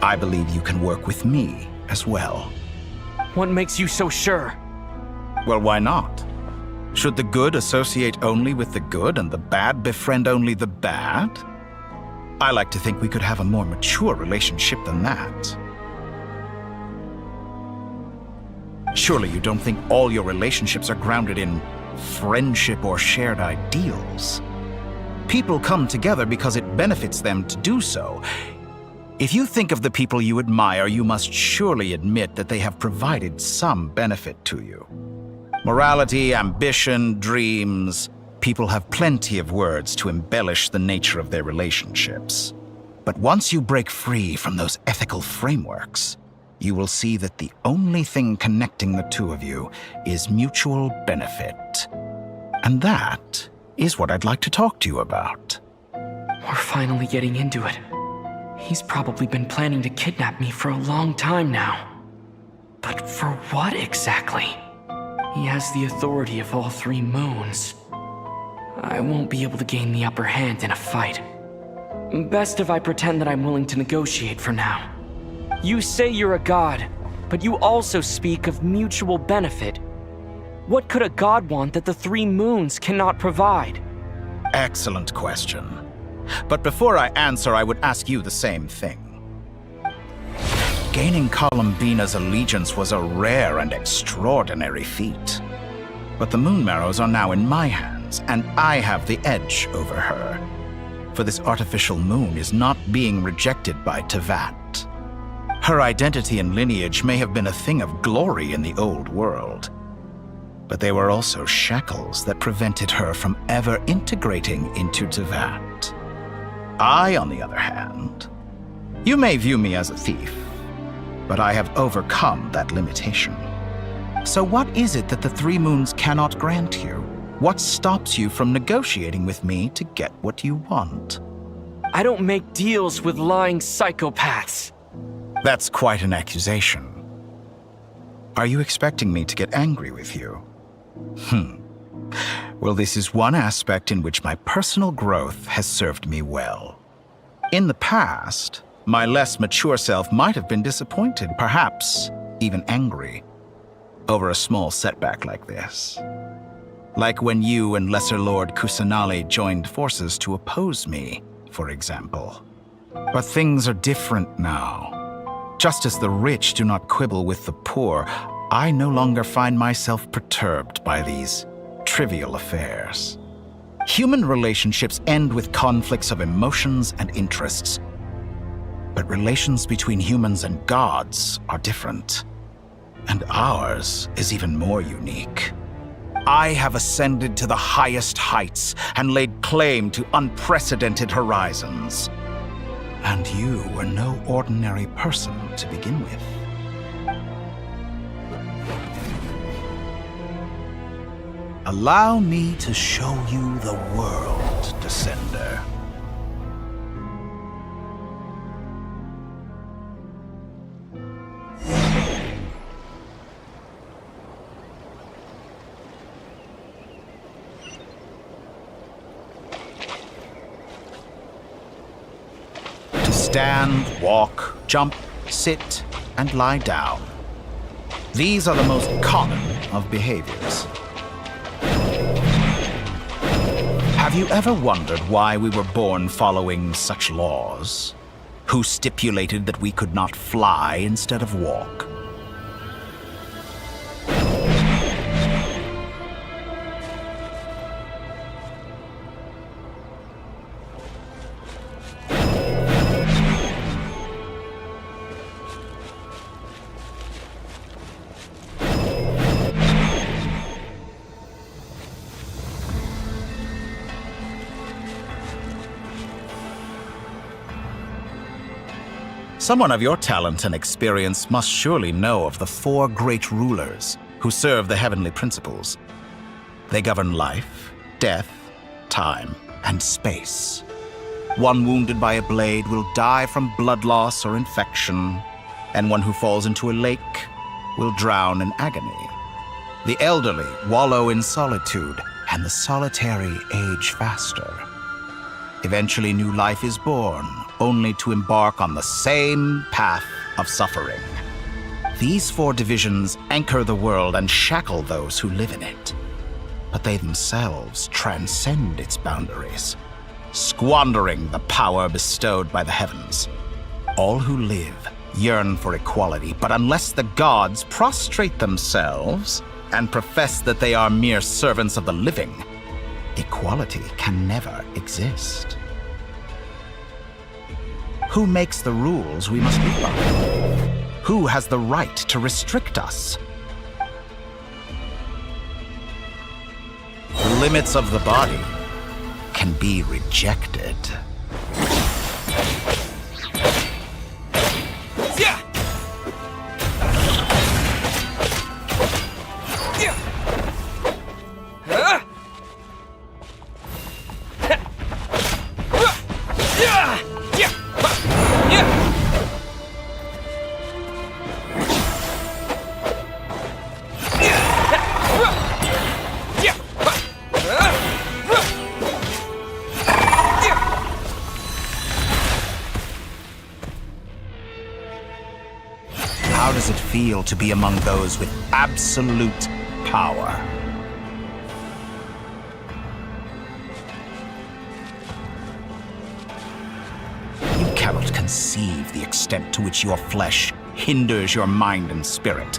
I believe you can work with me as well. What makes you so sure? Well, why not? Should the good associate only with the good and the bad befriend only the bad? I like to think we could have a more mature relationship than that. Surely you don't think all your relationships are grounded in friendship or shared ideals. People come together because it benefits them to do so. If you think of the people you admire, you must surely admit that they have provided some benefit to you. Morality, ambition, dreams. People have plenty of words to embellish the nature of their relationships. But once you break free from those ethical frameworks, you will see that the only thing connecting the two of you is mutual benefit. And that is what I'd like to talk to you about. We're finally getting into it. He's probably been planning to kidnap me for a long time now. But for what exactly? He has the authority of all three moons. I won't be able to gain the upper hand in a fight. Best if I pretend that I'm willing to negotiate for now. You say you're a god, but you also speak of mutual benefit. What could a god want that the three moons cannot provide? Excellent question. But before I answer, I would ask you the same thing. Gaining Colombina's allegiance was a rare and extraordinary feat. But the Moon Marrows are now in my hands, and I have the edge over her. For this artificial moon is not being rejected by Tevat. Her identity and lineage may have been a thing of glory in the old world, but they were also shackles that prevented her from ever integrating into Tevat. I, on the other hand, you may view me as a thief, but I have overcome that limitation. So what is it that the three moons cannot grant you? What stops you from negotiating with me to get what you want? I don't make deals with lying psychopaths. That's quite an accusation. Are you expecting me to get angry with you? Well, this is one aspect in which my personal growth has served me well. In the past, my less mature self might have been disappointed, perhaps even angry, over a small setback like this. Like when you and Lesser Lord Kusanali joined forces to oppose me, for example. But things are different now. Just as the rich do not quibble with the poor, I no longer find myself perturbed by these trivial affairs. Human relationships end with conflicts of emotions and interests. But relations between humans and gods are different. And ours is even more unique. I have ascended to the highest heights and laid claim to unprecedented horizons. And you were no ordinary person to begin with. Allow me to show you the world, Descender. To stand, walk, jump, sit, and lie down. These are the most common of behaviors. Have you ever wondered why we were born following such laws? Who stipulated that we could not fly instead of walk? Someone of your talent and experience must surely know of the 4 great rulers who serve the heavenly principles. They govern life, death, time, and space. One wounded by a blade will die from blood loss or infection, and one who falls into a lake will drown in agony. The elderly wallow in solitude, and the solitary age faster. Eventually, new life is born, only to embark on the same path of suffering. These 4 divisions anchor the world and shackle those who live in it. But they themselves transcend its boundaries, squandering the power bestowed by the heavens. All who live yearn for equality, but unless the gods prostrate themselves and profess that they are mere servants of the living, equality can never exist. Who makes the rules we must live by? Who has the right to restrict us? The limits of the body can be rejected. How does it feel to be among those with absolute power? You cannot conceive the extent to which your flesh hinders your mind and spirit.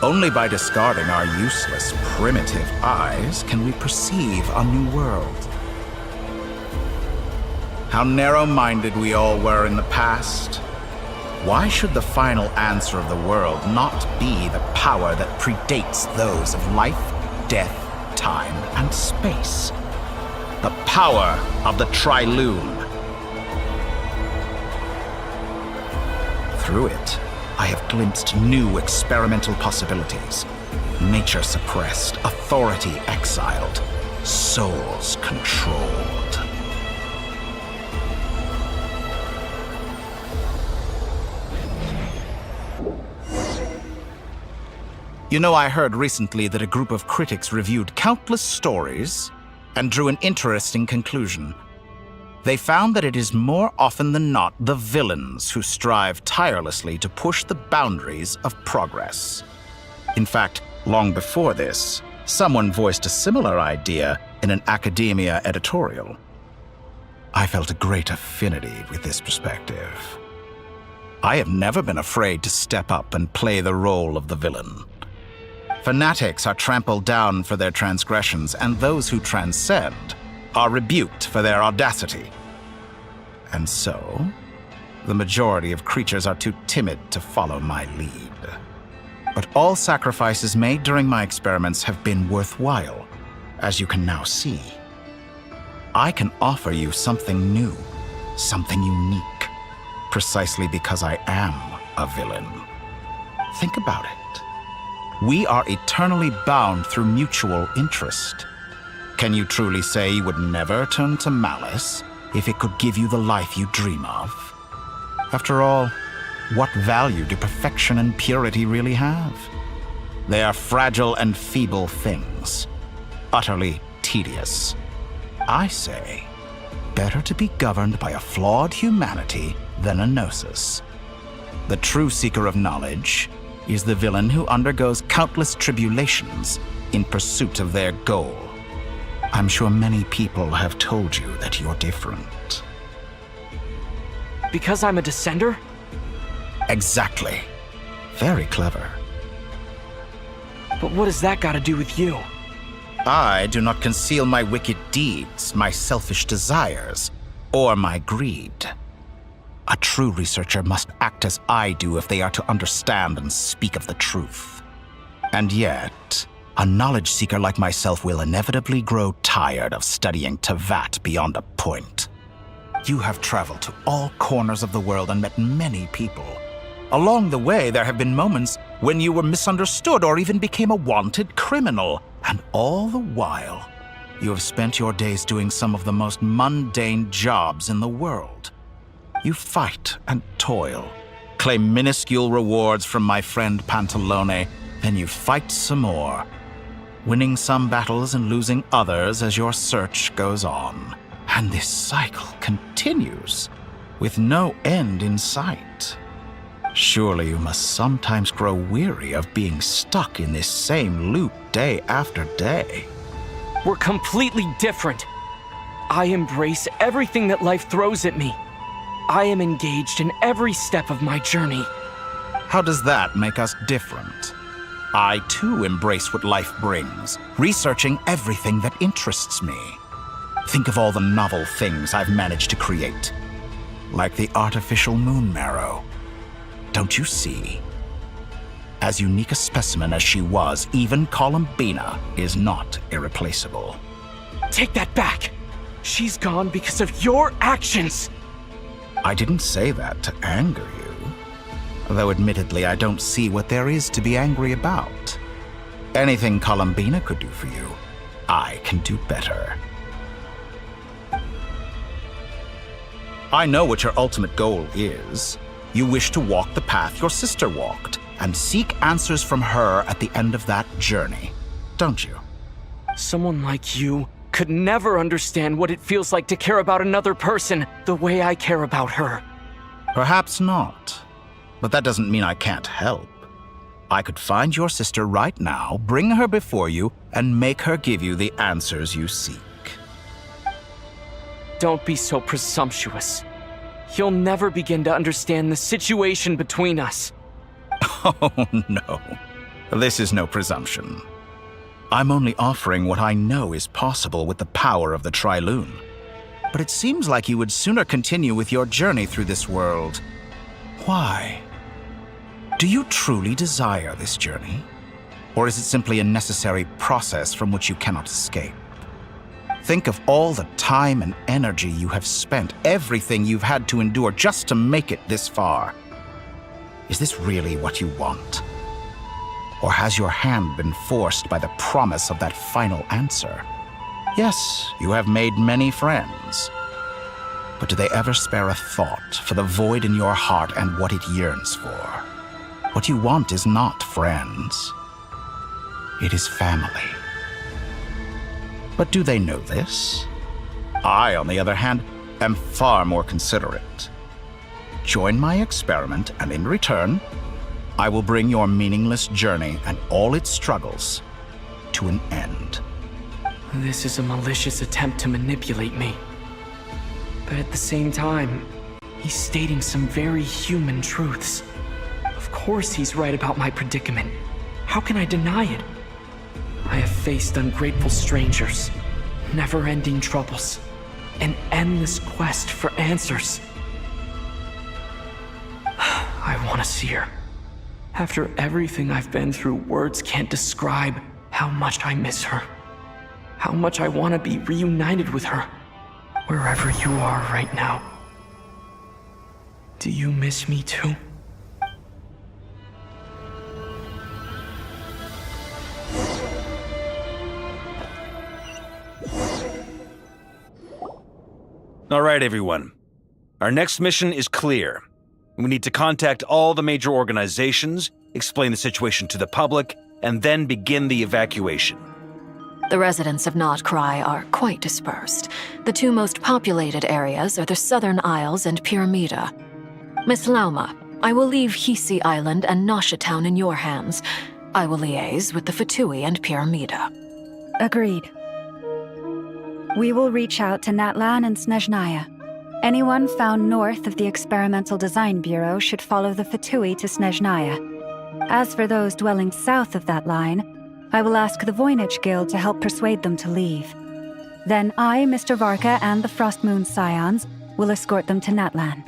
Only by discarding our useless, primitive eyes can we perceive a new world. How narrow-minded we all were in the past. Why should the final answer of the world not be the power that predates those of life, death, time, and space? The power of the Trilune. Through it, I have glimpsed new experimental possibilities. Nature suppressed, authority exiled, souls controlled. You know, I heard recently that a group of critics reviewed countless stories and drew an interesting conclusion. They found that it is more often than not the villains who strive tirelessly to push the boundaries of progress. In fact, long before this, someone voiced a similar idea in an academia editorial. I felt a great affinity with this perspective. I have never been afraid to step up and play the role of the villain. Fanatics are trampled down for their transgressions, and those who transcend are rebuked for their audacity. And so, the majority of creatures are too timid to follow my lead. But all sacrifices made during my experiments have been worthwhile, as you can now see. I can offer you something new, something unique, precisely because I am a villain. Think about it. We are eternally bound through mutual interest. Can you truly say you would never turn to malice if it could give you the life you dream of? After all, what value do perfection and purity really have? They are fragile and feeble things, utterly tedious. I say, better to be governed by a flawed humanity than a gnosis. The true seeker of knowledge is the villain who undergoes countless tribulations in pursuit of their goal. I'm sure many people have told you that you're different. Because I'm a descender? Exactly. Very clever. But what has that got to do with you? I do not conceal my wicked deeds, my selfish desires, or my greed. A true researcher must act as I do if they are to understand and speak of the truth. And yet, a knowledge seeker like myself will inevitably grow tired of studying Tevat beyond a point. You have traveled to all corners of the world and met many people. Along the way, there have been moments when you were misunderstood or even became a wanted criminal. And all the while, you have spent your days doing some of the most mundane jobs in the world. You fight and toil, claim minuscule rewards from my friend Pantalone, then you fight some more, winning some battles and losing others as your search goes on. And this cycle continues, with no end in sight. Surely you must sometimes grow weary of being stuck in this same loop day after day. We're completely different. I embrace everything that life throws at me. I am engaged in every step of my journey. How does that make us different? I too embrace what life brings, researching everything that interests me. Think of all the novel things I've managed to create, like the artificial moon marrow. Don't you see? As unique a specimen as she was, even Columbina is not irreplaceable. Take that back! She's gone because of your actions! I didn't say that to anger you. Though admittedly, I don't see what there is to be angry about. Anything Columbina could do for you, I can do better. I know what your ultimate goal is. You wish to walk the path your sister walked, and seek answers from her at the end of that journey, don't you? Someone like you could never understand what it feels like to care about another person the way I care about her. Perhaps not, but that doesn't mean I can't help. I could find your sister right now, bring her before you, and make her give you the answers you seek. Don't be so presumptuous. You'll never begin to understand the situation between us. Oh, no. This is no presumption. I'm only offering what I know is possible with the power of the Trilune. But it seems like you would sooner continue with your journey through this world. Why? Do you truly desire this journey? Or is it simply a necessary process from which you cannot escape? Think of all the time and energy you have spent, everything you've had to endure just to make it this far. Is this really what you want? Or has your hand been forced by the promise of that final answer? Yes, you have made many friends. But do they ever spare a thought for the void in your heart and what it yearns for? What you want is not friends. It is family. But do they know this? I, on the other hand, am far more considerate. Join my experiment, and in return, I will bring your meaningless journey and all its struggles to an end. This is a malicious attempt to manipulate me. But at the same time, He's stating some very human truths. Of course he's right about my predicament. How can I deny it? I have faced ungrateful strangers, never-ending troubles, an endless quest for answers. I want to see her. After everything I've been through, words can't describe how much I miss her. How much I want to be reunited with her, wherever you are right now. Do you miss me too? All right, everyone. Our next mission is clear. We need to contact all the major organizations, explain the situation to the public, and then begin the evacuation. The residents of Notcry are quite dispersed. The two most populated areas are the Southern Isles and Pyramida. Miss Lauma, I will leave Hisi Island and Nasha Town in your hands. I will liaise with the Fatui and Pyramida. Agreed. We will reach out to Natlan and Snezhnaya. Anyone found north of the Experimental Design Bureau should follow the Fatui to Snezhnaya. As for those dwelling south of that line, I will ask the Voynich Guild to help persuade them to leave. Then I, Mr. Varka, and the Frostmoon Scions will escort them to Natlan.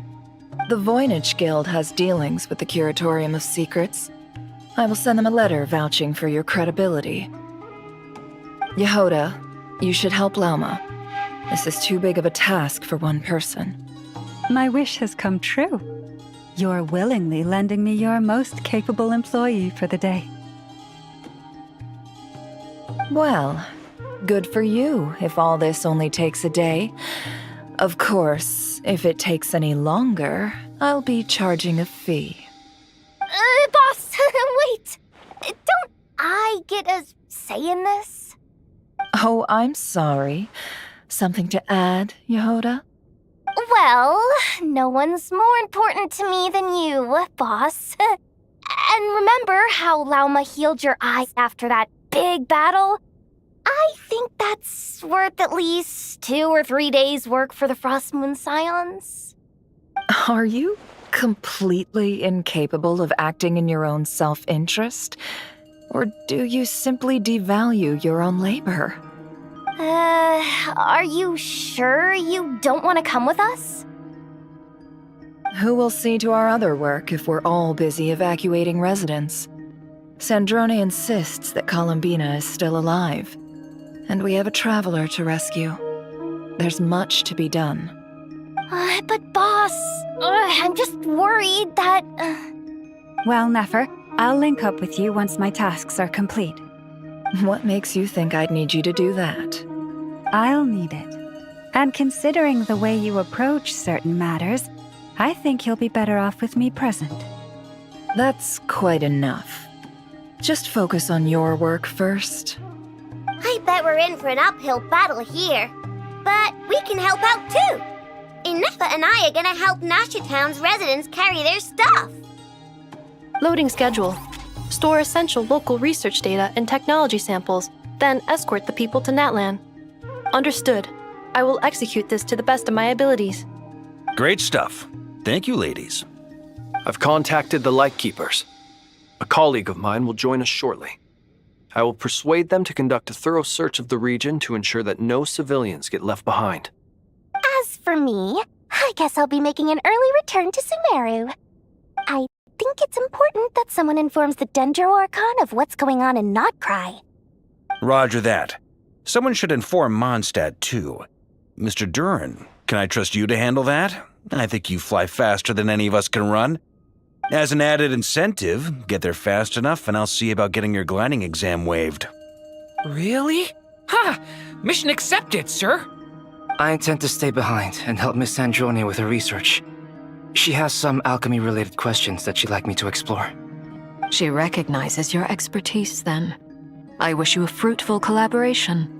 The Voynich Guild has dealings with the Curatorium of Secrets. I will send them a letter vouching for your credibility. Yehoda, you should help Lauma. This is too big of a task for one person. My wish has come true. You're willingly lending me your most capable employee for the day. Well, good for you if all this only takes a day. Of course, if it takes any longer, I'll be charging a fee. Boss, wait! Don't I get a say in this? Oh, I'm sorry. Something to add, Yehoda? Well, no one's more important to me than you, boss. And remember how Lauma healed your eyes after that big battle? I think that's worth at least 2 or 3 days' work for the Frostmoon Scions. Are you completely incapable of acting in your own self-interest? Or do you simply devalue your own labor? Are you sure you don't want to come with us? Who will see to our other work if we're all busy evacuating residents? Sandrone insists that Columbina is still alive, and we have a traveler to rescue. There's much to be done. But boss, I'm just worried that... Well, Nefer, I'll link up with you once my tasks are complete. What makes you think I'd need you to do that? I'll need it. And considering the way you approach certain matters, I think you'll be better off with me present. That's quite enough. Just focus on your work first. I bet we're in for an uphill battle here. But we can help out too. Inefa and I are gonna help Nasha Town's residents carry their stuff. Loading schedule. Store essential local research data and technology samples, then escort the people to Natlan. Understood. I will execute this to the best of my abilities. Great stuff. Thank you, ladies. I've contacted the Lightkeepers. A colleague of mine will join us shortly. I will persuade them to conduct a thorough search of the region to ensure that no civilians get left behind. As for me, I guess I'll be making an early return to Sumeru. I think it's important that someone informs the Dendro Archon of what's going on in Notcry. Roger that. Someone should inform Mondstadt, too. Mr. Duran, can I trust you to handle that? I think you fly faster than any of us can run. As an added incentive, get there fast enough and I'll see about getting your gliding exam waived. Really? Ha! Mission accepted, sir. I intend to stay behind and help Miss Sandrone with her research. She has some alchemy-related questions that she'd like me to explore. She recognizes your expertise, then. I wish you a fruitful collaboration.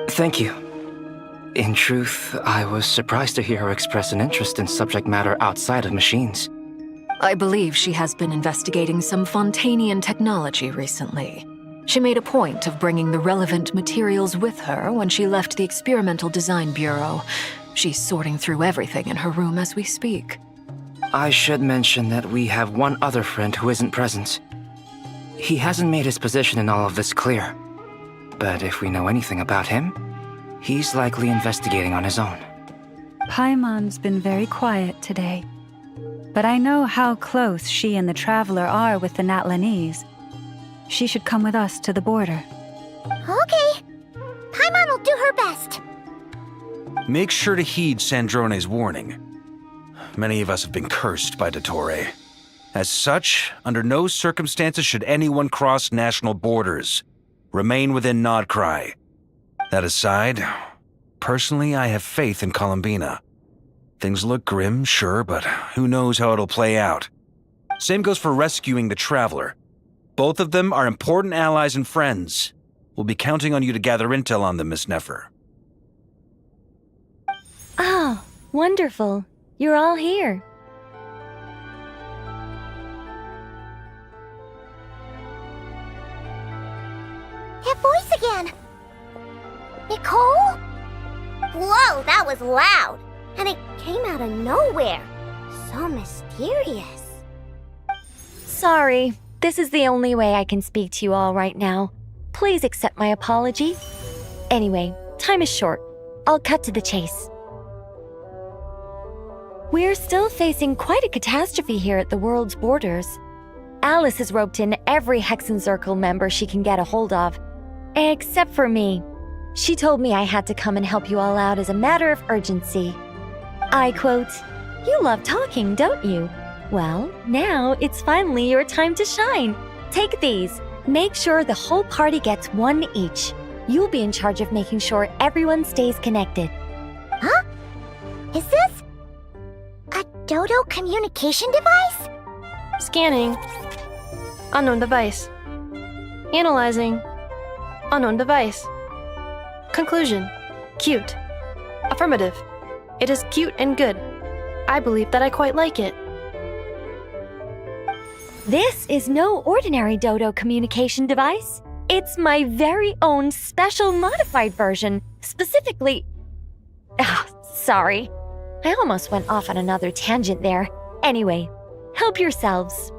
Thank you. In truth, I was surprised to hear her express an interest in subject matter outside of machines. I believe she has been investigating some Fontanian technology recently. She made a point of bringing the relevant materials with her when she left the Experimental Design Bureau. She's sorting through everything in her room as we speak. I should mention that we have one other friend who isn't present. He hasn't made his position in all of this clear. But if we know anything about him, he's likely investigating on his own. Paimon's been very quiet today. But I know how close she and the Traveler are with the Natlanese. She should come with us to the border. Okay. Paimon will do her best. Make sure to heed Sandrone's warning. Many of us have been cursed by Dottore. As such, under no circumstances should anyone cross national borders. Remain within Nodcry. That aside, personally, I have faith in Columbina. Things look grim, sure, but who knows how it'll play out. Same goes for rescuing the Traveler. Both of them are important allies and friends. We'll be counting on you to gather intel on them, Miss Nefer. Oh, wonderful. You're all here. That voice again! Nicole? Whoa, that was loud! And it came out of nowhere. So mysterious. Sorry, this is the only way I can speak to you all right now. Please accept my apology. Anyway, time is short. I'll cut to the chase. We're still facing quite a catastrophe here at the world's borders. Alice has roped in every Hexenzirkel member she can get a hold of, except for me. She told me I had to come and help you all out as a matter of urgency. I quote, "You love talking, don't you? Well, now it's finally your time to shine. Take these. Make sure the whole party gets one each. You'll be in charge of making sure everyone stays connected." Huh? Is this a Dodo communication device? Scanning. Unknown device. Analyzing. Unknown device. Conclusion. Cute. Affirmative. It is cute and good. I believe that I quite like it. This is no ordinary Dodo communication device. It's my very own special modified version, specifically... sorry. I almost went off on another tangent there. Anyway, help yourselves.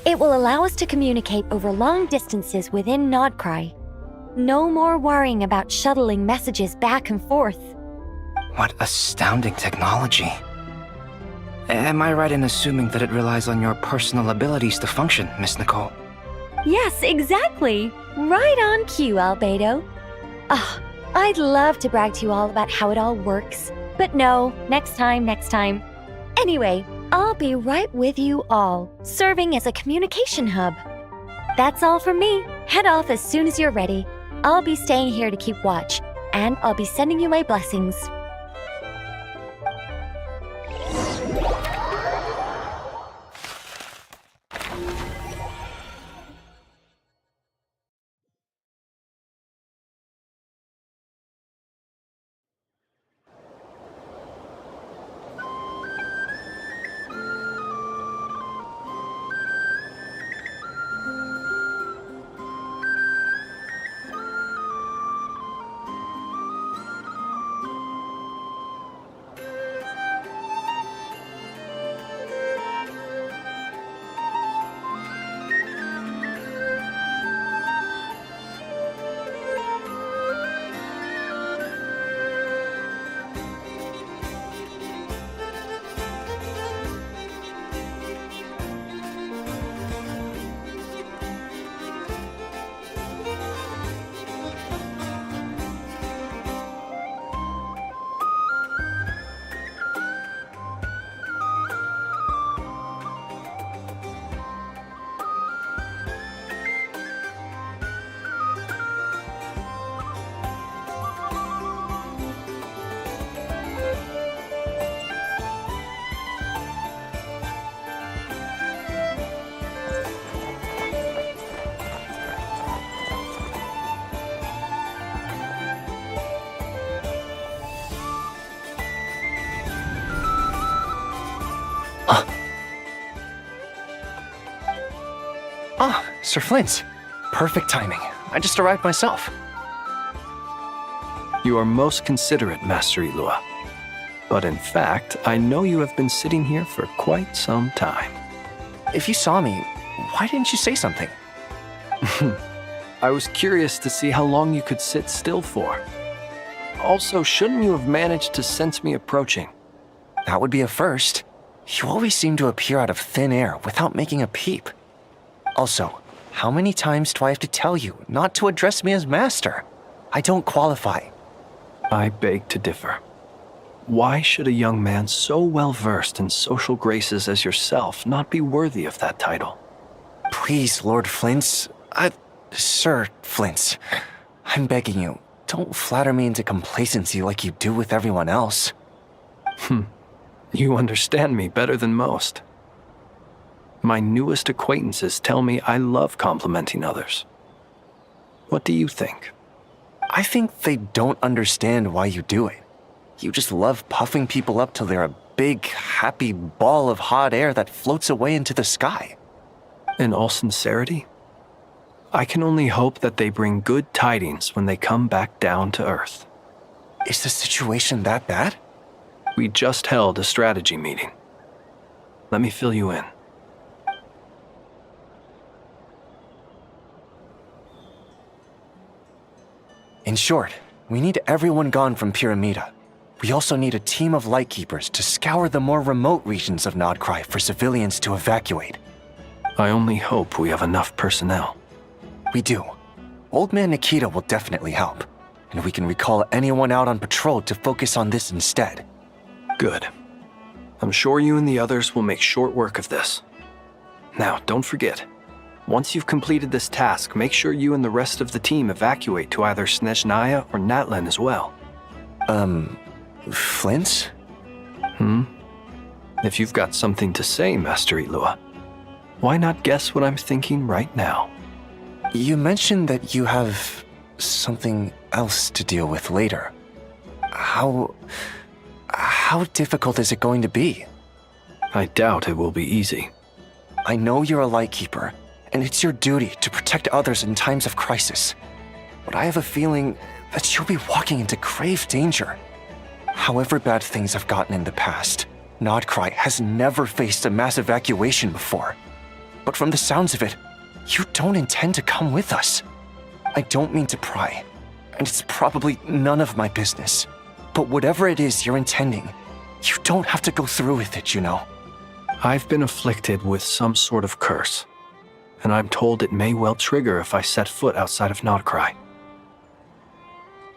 It will allow us to communicate over long distances within Nodcry. No more worrying about shuttling messages back and forth. What astounding technology. Am I right in assuming that it relies on your personal abilities to function, Miss Nicole? Yes, exactly. Right on cue, Albedo. I'd love to brag to you all about how it all works. But no, next time. Anyway, I'll be right with you all, serving as a communication hub. That's all from me. Head off as soon as you're ready. I'll be staying here to keep watch, and I'll be sending you my blessings. Sir Flint. Perfect timing. I just arrived myself. You are most considerate, Master Lua. But in fact, I know you have been sitting here for quite some time. If you saw me, why didn't you say something? I was curious to see how long you could sit still for. Also, shouldn't you have managed to sense me approaching? That would be a first. You always seem to appear out of thin air without making a peep. Also, how many times do I have to tell you not to address me as master? I don't qualify. I beg to differ. Why should a young man so well versed in social graces as yourself not be worthy of that title? Please, Lord Flint's... Sir Flint's. I'm begging you, don't flatter me into complacency like you do with everyone else. You understand me better than most. My newest acquaintances tell me I love complimenting others. What do you think? I think they don't understand why you do it. You just love puffing people up till they're a big, happy ball of hot air that floats away into the sky. In all sincerity, I can only hope that they bring good tidings when they come back down to Earth. Is the situation that bad? We just held a strategy meeting. Let me fill you in. In short, we need everyone gone from Pyramida. We also need a team of Lightkeepers to scour the more remote regions of Nodcry for civilians to evacuate. I only hope we have enough personnel. We do. Old Man Nikita will definitely help, and we can recall anyone out on patrol to focus on this instead. Good. I'm sure you and the others will make short work of this. Now, don't forget, once you've completed this task, make sure you and the rest of the team evacuate to either Snezhnaya or Natlan as well. Flint? If you've got something to say, Master Lua, why not guess what I'm thinking right now? You mentioned that you have something else to deal with later. How difficult is it going to be? I doubt it will be easy. I know you're a Lightkeeper, and it's your duty to protect others in times of crisis. But I have a feeling that you'll be walking into grave danger. However bad things have gotten in the past, Nodcry has never faced a mass evacuation before. But from the sounds of it, you don't intend to come with us. I don't mean to pry, and it's probably none of my business. But whatever it is you're intending, you don't have to go through with it, you know. I've been afflicted with some sort of curse, and I'm told it may well trigger if I set foot outside of Nodcry.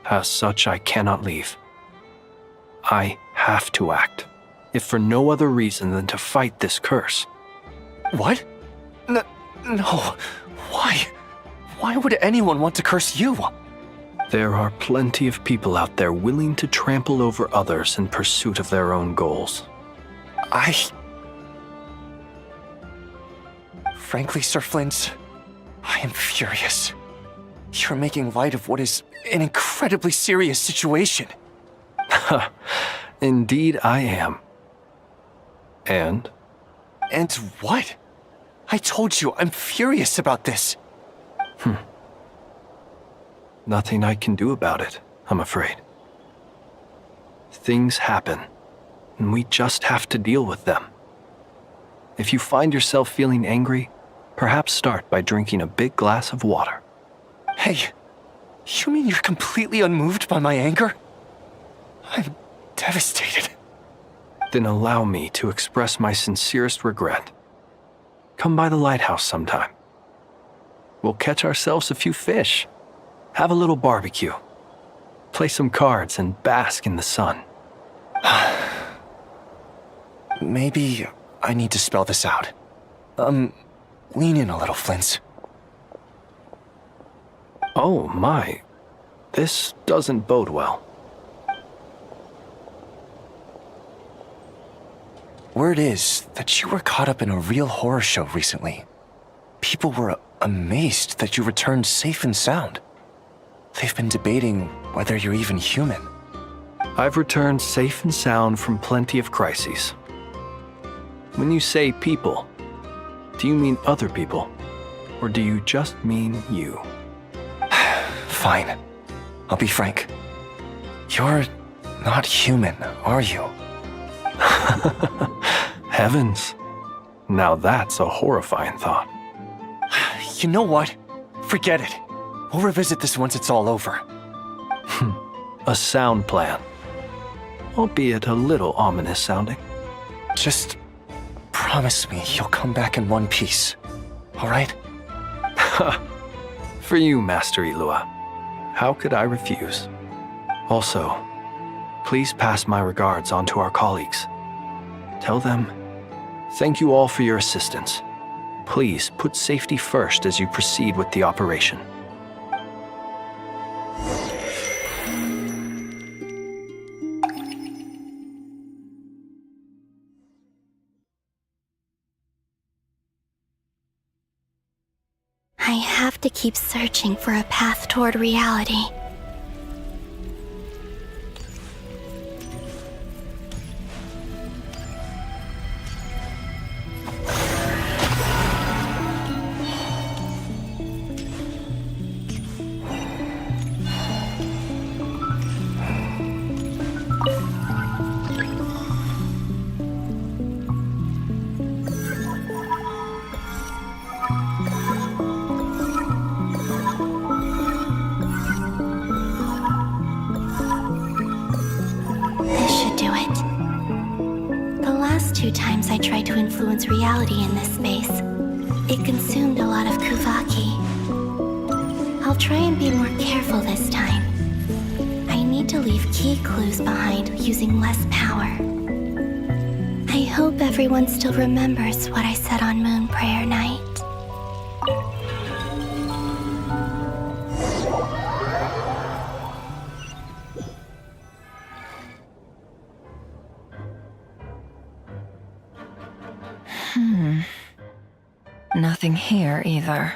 As such, I cannot leave. I have to act, if for no other reason than to fight this curse. What? No. Why? Why would anyone want to curse you? There are plenty of people out there willing to trample over others in pursuit of their own goals. Frankly, Sir Flint, I am furious. You're making light of what is an incredibly serious situation. Indeed I am. And? And what? I told you, I'm furious about this. Nothing I can do about it, I'm afraid. Things happen, and we just have to deal with them. If you find yourself feeling angry, perhaps start by drinking a big glass of water. Hey, you mean you're completely unmoved by my anger? I'm devastated. Then allow me to express my sincerest regret. Come by the lighthouse sometime. We'll catch ourselves a few fish, have a little barbecue, play some cards, and bask in the sun. Maybe I need to spell this out. Lean in a little, Flint. Oh my, this doesn't bode well. Word is that you were caught up in a real horror show recently. People were amazed that you returned safe and sound. They've been debating whether you're even human. I've returned safe and sound from plenty of crises. When you say people, do you mean other people? Or do you just mean you? Fine. I'll be frank. You're not human, are you? Heavens. Now that's a horrifying thought. You know what? Forget it. We'll revisit this once it's all over. A sound plan. Albeit a little ominous sounding. Just promise me you'll come back in one piece, all right? For you, Master Ilua. How could I refuse? Also, please pass my regards on to our colleagues. Tell them, thank you all for your assistance. Please put safety first as you proceed with the operation. I have to keep searching for a path toward reality. Two times I tried to influence reality in this space, it consumed a lot of Kuvaki. I'll try and be more careful this time. I need to leave key clues behind using less power. I hope everyone still remembers what I said on Moon Prayer Night. Nothing here either.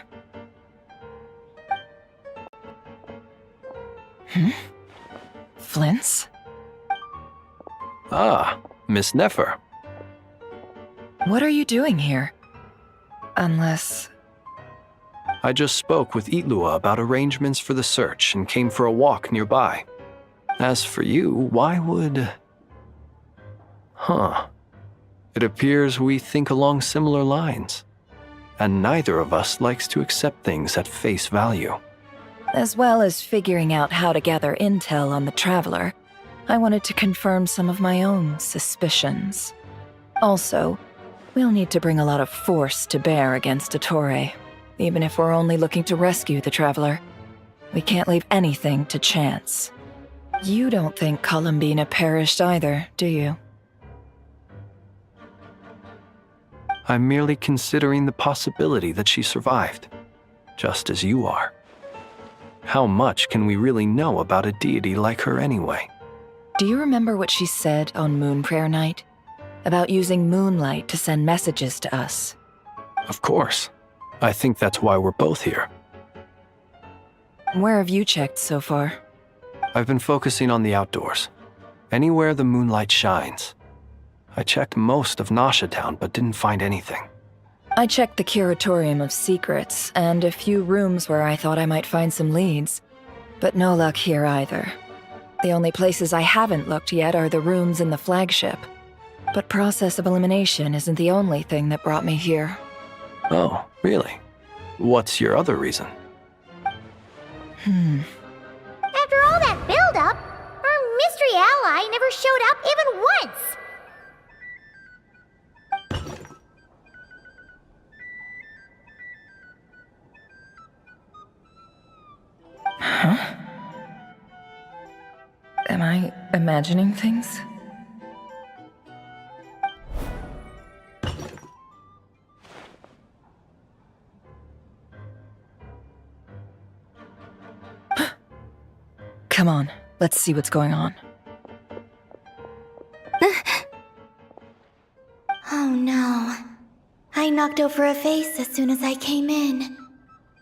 Flints? Ah, Miss Nefer. What are you doing here? Unless... I just spoke with Ilua about arrangements for the search and came for a walk nearby. As for you, why would... It appears we think along similar lines. And neither of us likes to accept things at face value. As well as figuring out how to gather intel on the Traveler, I wanted to confirm some of my own suspicions. Also, we'll need to bring a lot of force to bear against Ettore, even if we're only looking to rescue the Traveler. We can't leave anything to chance. You don't think Columbina perished either, do you? I'm merely considering the possibility that she survived, just as you are. How much can we really know about a deity like her anyway? Do you remember what she said on Moon Prayer Night? About using moonlight to send messages to us? Of course. I think that's why we're both here. Where have you checked so far? I've been focusing on the outdoors. Anywhere the moonlight shines. I checked most of Nasha Town, but didn't find anything. I checked the Curatorium of Secrets, and a few rooms where I thought I might find some leads. But no luck here either. The only places I haven't looked yet are the rooms in the flagship. But process of elimination isn't the only thing that brought me here. Oh, really? What's your other reason? After all that build-up, our mystery ally never showed up even once! Huh? Am I imagining things? Come on, let's see what's going on. Oh no. I knocked over a vase as soon as I came in.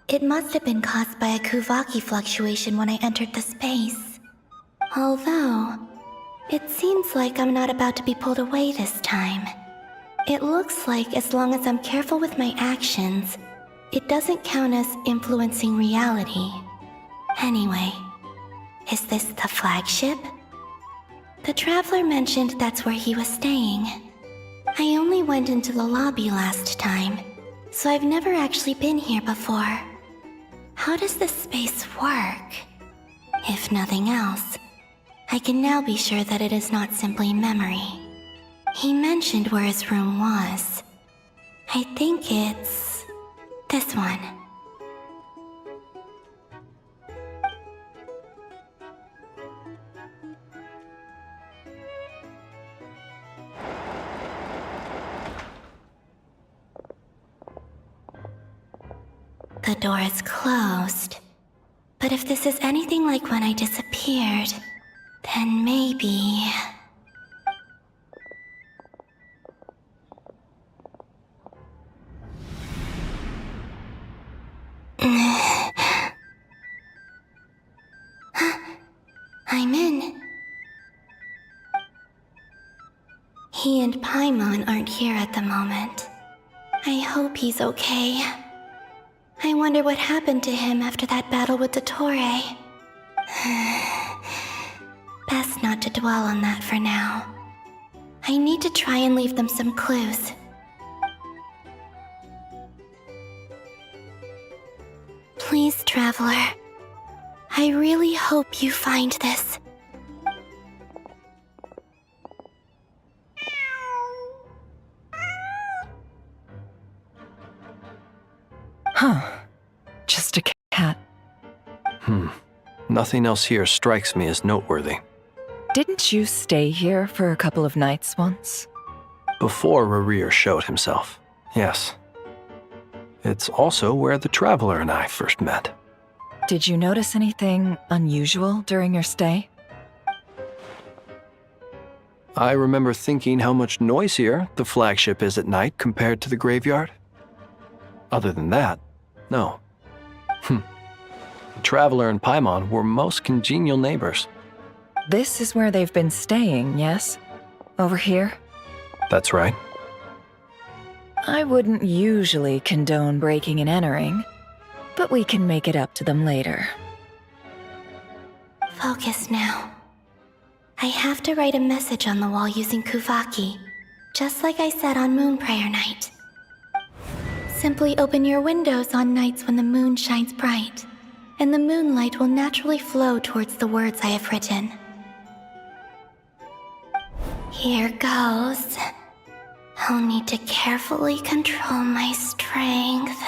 It must have been caused by a Kuvaki fluctuation when I entered the space. Although, it seems like I'm not about to be pulled away this time. It looks like as long as I'm careful with my actions, it doesn't count as influencing reality. Anyway, is this the flagship? The traveler mentioned that's where he was staying. I only went into the lobby last time, so I've never actually been here before. How does this space work? If nothing else, I can now be sure that it is not simply memory. He mentioned where his room was. I think it's this one. The door is closed. But if this is anything like when I disappeared, then maybe... I'm in. He and Paimon aren't here at the moment. I hope he's okay. I wonder what happened to him after that battle with Dottore. Best not to dwell on that for now. I need to try and leave them some clues. Please, Traveler. I really hope you find this. Huh. Just a cat. Nothing else here strikes me as noteworthy. Didn't you stay here for a couple of nights once? Before Rerir showed himself, yes. It's also where the Traveler and I first met. Did you notice anything unusual during your stay? I remember thinking how much noisier the flagship is at night compared to the graveyard. Other than that, no. The Traveler and Paimon were most congenial neighbors. This is where they've been staying, yes? Over here? That's right. I wouldn't usually condone breaking and entering, but we can make it up to them later. Focus now. I have to write a message on the wall using Kuvaki, just like I said on Moon Prayer Night. Simply open your windows on nights when the moon shines bright, and the moonlight will naturally flow towards the words I have written. Here goes. I'll need to carefully control my strength.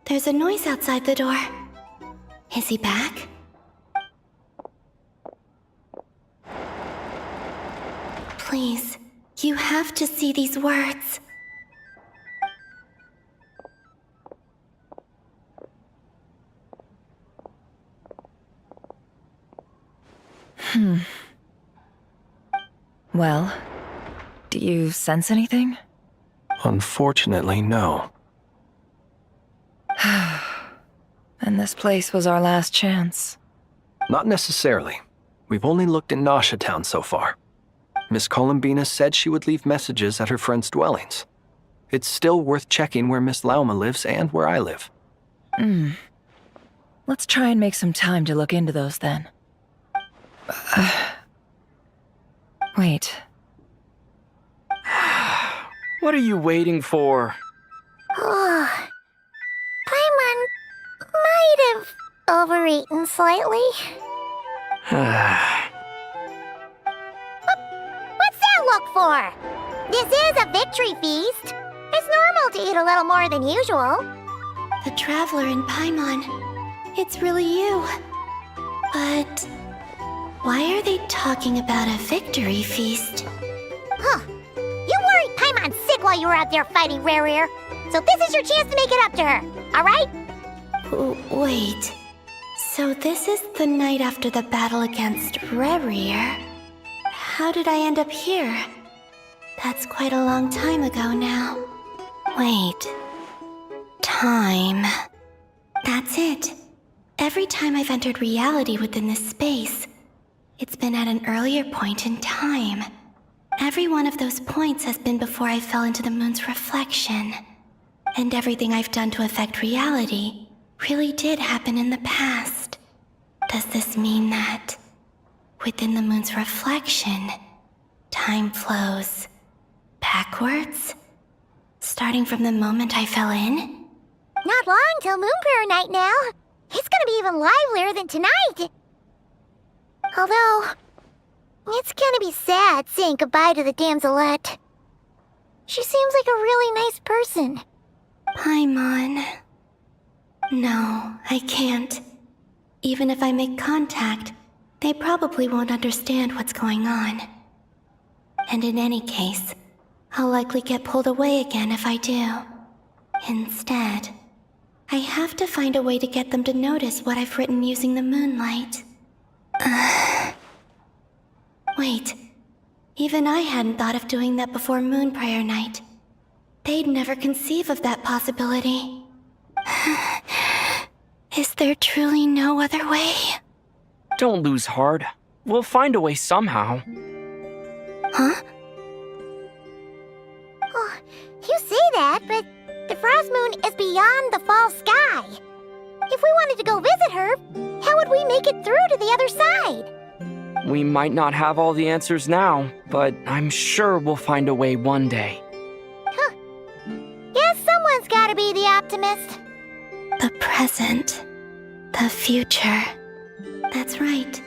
There's a noise outside the door. Is he back? Please, you have to see these words. Well, do you sense anything? Unfortunately, no. And this place was our last chance. Not necessarily. We've only looked in Nasha Town so far. Miss Columbina said she would leave messages at her friends' dwellings. It's still worth checking where Miss Lauma lives and where I live. Let's try and make some time to look into those then. Wait. What are you waiting for? Paimon might have overeaten slightly. What's that look for? This is a victory feast. It's normal to eat a little more than usual. The Traveler and Paimon. It's really you. But why are they talking about a victory feast? Huh. You worried Paimon sick while you were out there fighting Rare, so this is your chance to make it up to her, alright? Wait. So this is the night after the battle against Rare. How did I end up here? That's quite a long time ago now. Wait. Time. That's it. Every time I've entered reality within this space, it's been at an earlier point in time. Every one of those points has been before I fell into the moon's reflection. And everything I've done to affect reality really did happen in the past. Does this mean that within the moon's reflection, time flows backwards? Starting from the moment I fell in? Not long till Moon Prayer Night now. It's gonna be even livelier than tonight. Although, it's gonna be sad saying goodbye to the damselette. She seems like a really nice person. Paimon. No, I can't. Even if I make contact, they probably won't understand what's going on. And in any case, I'll likely get pulled away again if I do. Instead, I have to find a way to get them to notice what I've written using the moonlight. Wait, even I hadn't thought of doing that before Moon Prayer Night. They'd never conceive of that possibility. Is there truly no other way? Don't lose heart. We'll find a way somehow. Huh? Oh, you say that, but the Frost Moon is beyond the fall sky. If we wanted to go visit her, how would we make it through to the other side? We might not have all the answers now, but I'm sure we'll find a way one day. Huh. Guess someone's gotta be the optimist. The present. The future. That's right.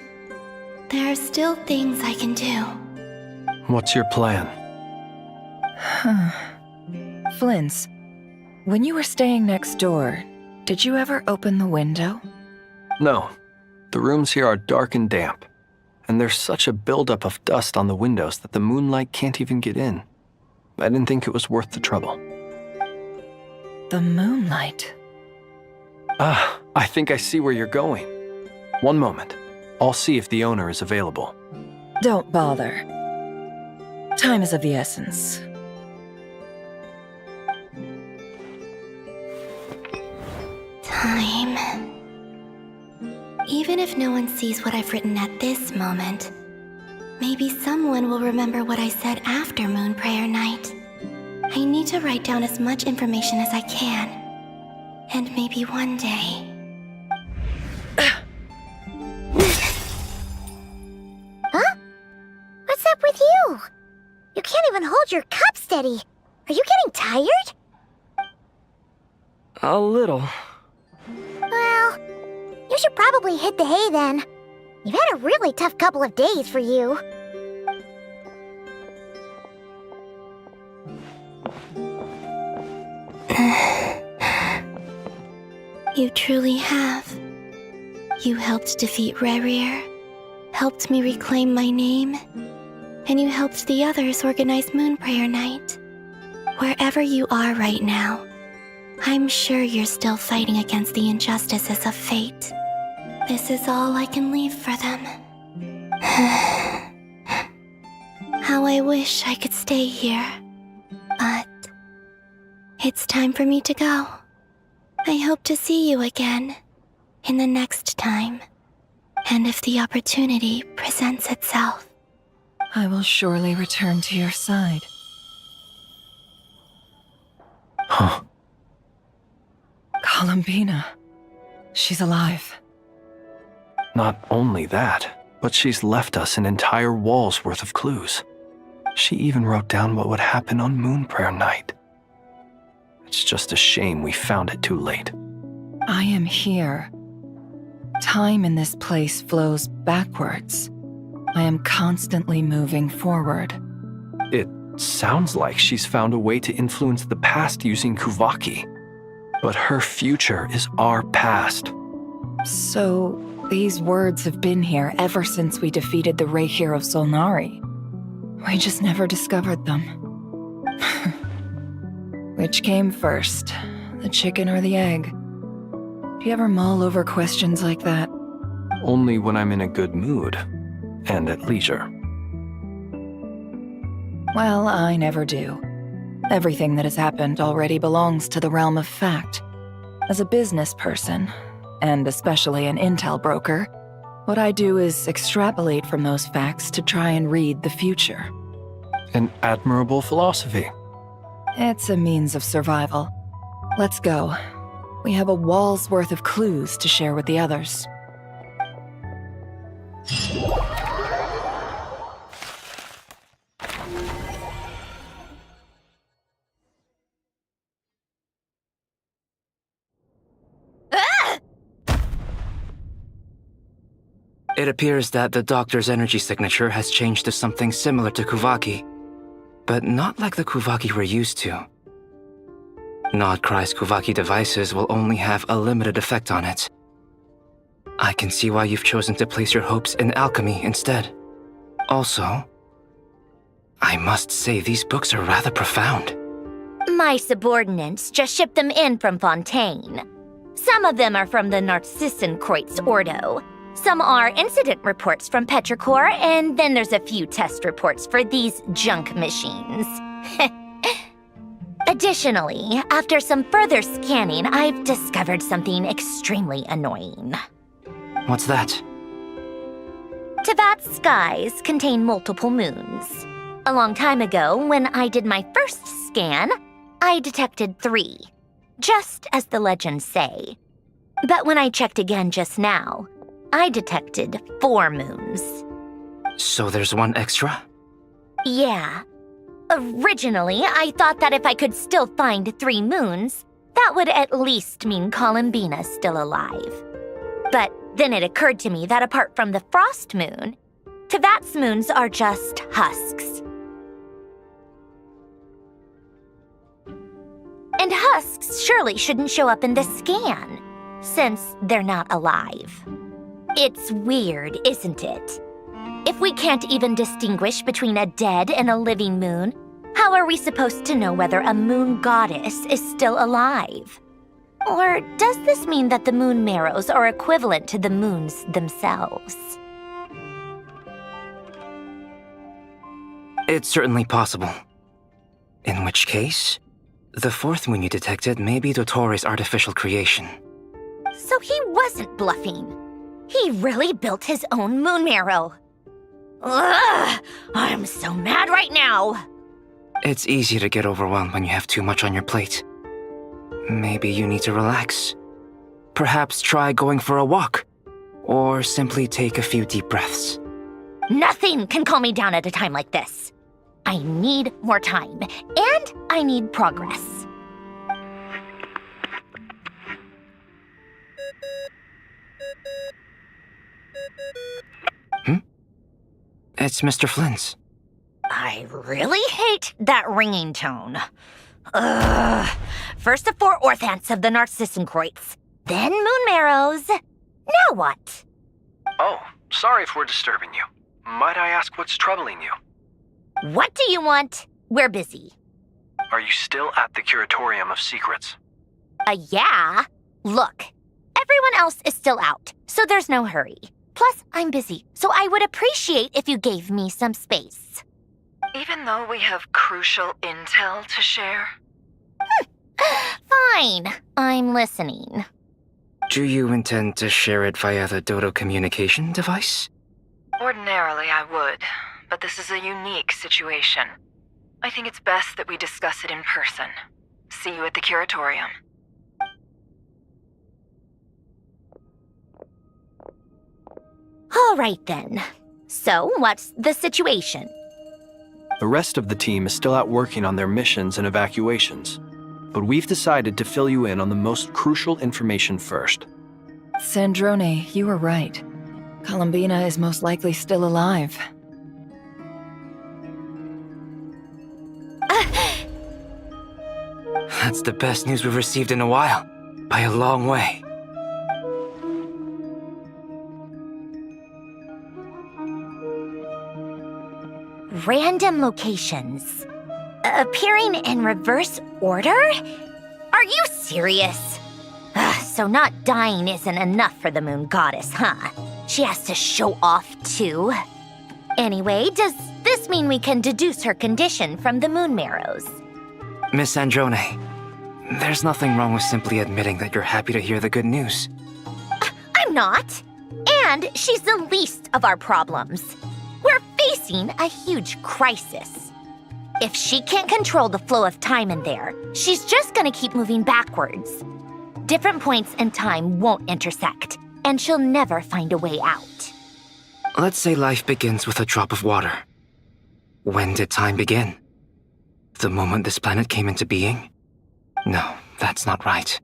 There are still things I can do. What's your plan? Flins, when you were staying next door, did you ever open the window? No. The rooms here are dark and damp, and there's such a buildup of dust on the windows that the moonlight can't even get in. I didn't think it was worth the trouble. The moonlight? I think I see where you're going. One moment. I'll see if the owner is available. Don't bother. Time is of the essence. Time. Even if no one sees what I've written at this moment, maybe someone will remember what I said after Moon Prayer Night. I need to write down as much information as I can. And maybe one day... Huh? What's up with you? You can't even hold your cup steady. Are you getting tired? A little. Well, you should probably hit the hay then. You've had a really tough couple of days for you. You truly have. You helped defeat Rare, helped me reclaim my name, and you helped the others organize Moon Prayer Night. Wherever you are right now, I'm sure you're still fighting against the injustices of fate. This is all I can leave for them. How I wish I could stay here. But it's time for me to go. I hope to see you again in the next time. And if the opportunity presents itself. I will surely return to your side. Huh. Columbina. She's alive. Not only that, but she's left us an entire wall's worth of clues. She even wrote down what would happen on Moon Prayer Night. It's just a shame we found it too late. I am here. Time in this place flows backwards. I am constantly moving forward. It sounds like she's found a way to influence the past using Kuvaki. But her future is our past. So, these words have been here ever since we defeated the Ray Hero Solnari. We just never discovered them. Which came first, the chicken or the egg? Do you ever mull over questions like that? Only when I'm in a good mood and at leisure. Well, I never do. Everything that has happened already belongs to the realm of fact. As a business person, and especially an intel broker, what I do is extrapolate from those facts to try and read the future. An admirable philosophy. It's a means of survival. Let's go. We have a wall's worth of clues to share with the others. It appears that the doctor's energy signature has changed to something similar to Kuvaki, but not like the Kuvaki we're used to. Nodcry's Kuvaki devices will only have a limited effect on it. I can see why you've chosen to place your hopes in alchemy instead. Also, I must say these books are rather profound. My subordinates just shipped them in from Fontaine. Some of them are from the Narcissenkreuz Ordo. Some are incident reports from Petrichor, and then there's a few test reports for these junk machines. Additionally, after some further scanning, I've discovered something extremely annoying. What's that? Tevat's skies contain multiple moons. A long time ago, when I did my first scan, I detected 3, just as the legends say. But when I checked again just now, I detected 4 moons. So there's one extra? Yeah. Originally, I thought that if I could still find 3 moons, that would at least mean Columbina's still alive. But then it occurred to me that apart from the frost moon, Tevat's moons are just husks. And husks surely shouldn't show up in the scan, since they're not alive. It's weird, isn't it? If we can't even distinguish between a dead and a living moon, how are we supposed to know whether a moon goddess is still alive? Or does this mean that the moon marrows are equivalent to the moons themselves? It's certainly possible. In which case, the 4th moon you detected may be Dottore's artificial creation. So he wasn't bluffing. He really built his own moon marrow. Ugh! I'm so mad right now! It's easy to get overwhelmed when you have too much on your plate. Maybe you need to relax. Perhaps try going for a walk, or simply take a few deep breaths. Nothing can calm me down at a time like this. I need more time, and I need progress. It's Mr. Flynn's. I really hate that ringing tone. Ugh. First the 4 orthants of the Narcissenkreuz, then moon marrows. Now what? Oh, sorry if we're disturbing you. Might I ask what's troubling you? What do you want? We're busy. Are you still at the Curatorium of Secrets? Yeah. Look, everyone else is still out, so there's no hurry. Plus, I'm busy, so I would appreciate if you gave me some space. Even though we have crucial intel to share? Fine, I'm listening. Do you intend to share it via the Dodo communication device? Ordinarily, I would, but this is a unique situation. I think it's best that we discuss it in person. See you at the Curatorium. All right then. So, what's the situation? The rest of the team is still out working on their missions and evacuations. but we've decided to fill you in on the most crucial information first. Sandrone, you were right. Columbina is most likely still alive. That's the best news we've received in a while, by a long way. Random locations. Appearing in reverse order? Are you serious? So not dying isn't enough for the moon goddess, huh? She has to show off too. Anyway, does this mean we can deduce her condition from the moon marrows? Miss Androne, there's nothing wrong with simply admitting that you're happy to hear the good news. I'm not. And she's the least of our problems. We're facing a huge crisis. If she can't control the flow of time in there, she's just gonna keep moving backwards. Different points in time won't intersect, and she'll never find a way out. Let's say life begins with a drop of water. When did time begin? The moment this planet came into being? No, that's not right.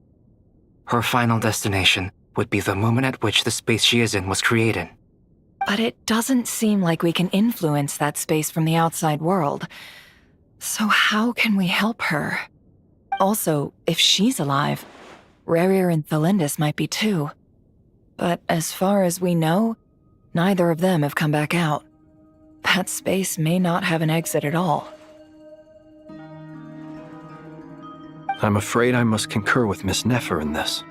Her final destination would be the moment at which the space she is in was created. But it doesn't seem like we can influence that space from the outside world. So how can we help her? Also, if she's alive, Rerir and Thalindus might be too. But as far as we know, neither of them have come back out. That space may not have an exit at all. I'm afraid I must concur with Miss Nefer in this.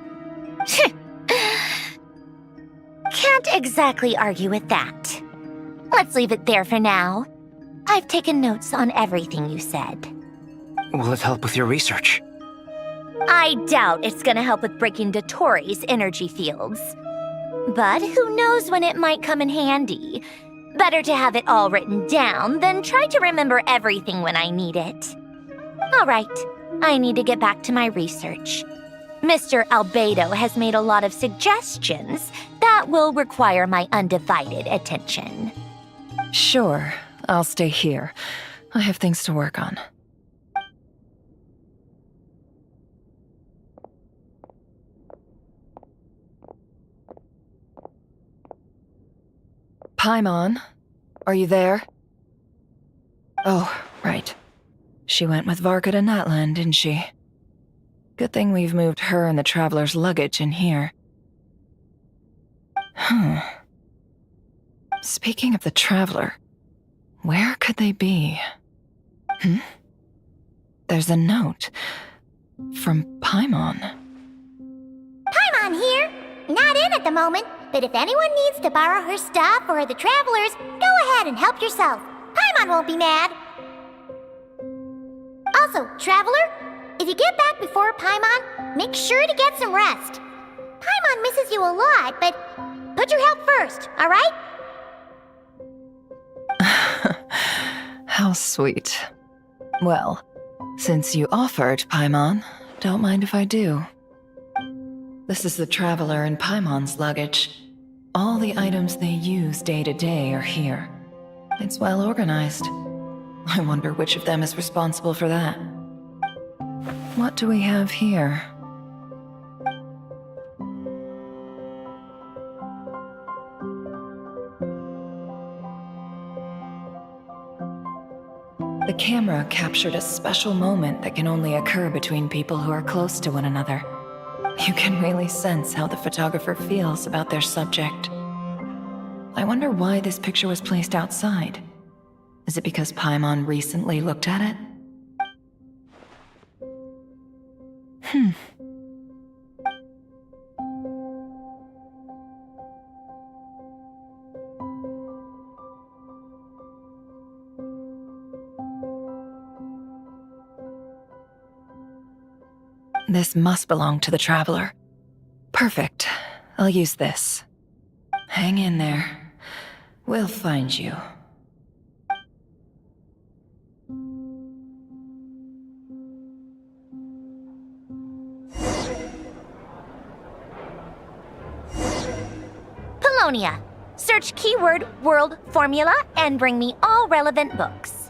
Can't exactly argue with that. Let's leave it there for now. I've taken notes on everything you said. Will it help with your research? I doubt it's gonna help with breaking Dotori's energy fields. But who knows when it might come in handy. Better to have it all written down than try to remember everything when I need it. All right, I need to get back to my research. Mr. Albedo has made a lot of suggestions that will require my undivided attention. Sure, I'll stay here. I have things to work on. Paimon, are you there? Oh, right. She went with Varka to Natlan, didn't she? Good thing we've moved her and the Traveler's luggage in here. Speaking of the Traveler, where could they be? There's a note from Paimon. Paimon here. Not in at the moment, but if anyone needs to borrow her stuff or the Travelers, go ahead and help yourself. Paimon won't be mad. Also, Traveler, if you get back before Paimon, make sure to get some rest. Paimon misses you a lot, but put your health first, all right? How sweet. Well, since you offered, Paimon, don't mind if I do. This is the Traveler and Paimon's luggage. All the items they use day to day are here. It's well organized. I wonder which of them is responsible for that. What do we have here? The camera captured a special moment that can only occur between people who are close to one another. You can really sense how the photographer feels about their subject. I wonder why this picture was placed outside. Is it because Paimon recently looked at it? This must belong to the Traveler. Perfect. I'll use this. Hang in there. We'll find you. Polonia. Search keyword world formula and bring me all relevant books.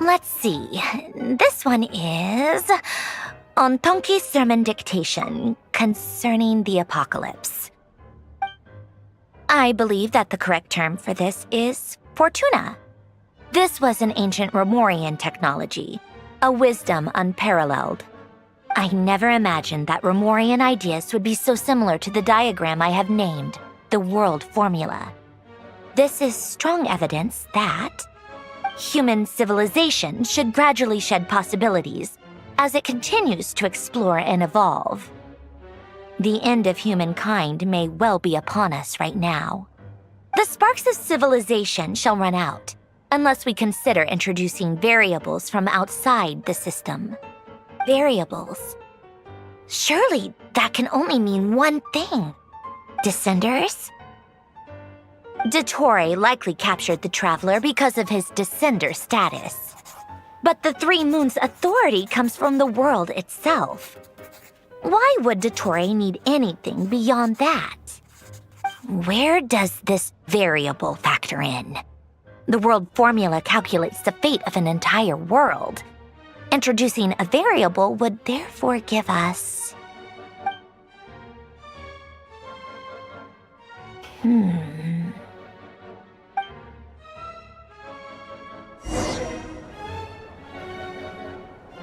Let's see. This one is Ontonki's sermon dictation concerning the apocalypse. I believe that the correct term for this is Fortuna. This was an ancient Romorian technology, a wisdom unparalleled. I never imagined that Romorian ideas would be so similar to the diagram I have named, the World Formula. This is strong evidence that human civilization should gradually shed possibilities as it continues to explore and evolve. The end of humankind may well be upon us right now. The sparks of civilization shall run out, unless we consider introducing variables from outside the system. Variables. Surely that can only mean one thing. Descenders? Dottore likely captured the Traveler because of his descender status. But the Three Moons' authority comes from the world itself. Why would Dottore need anything beyond that? Where does this variable factor in? The world formula calculates the fate of an entire world. Introducing a variable would therefore give us...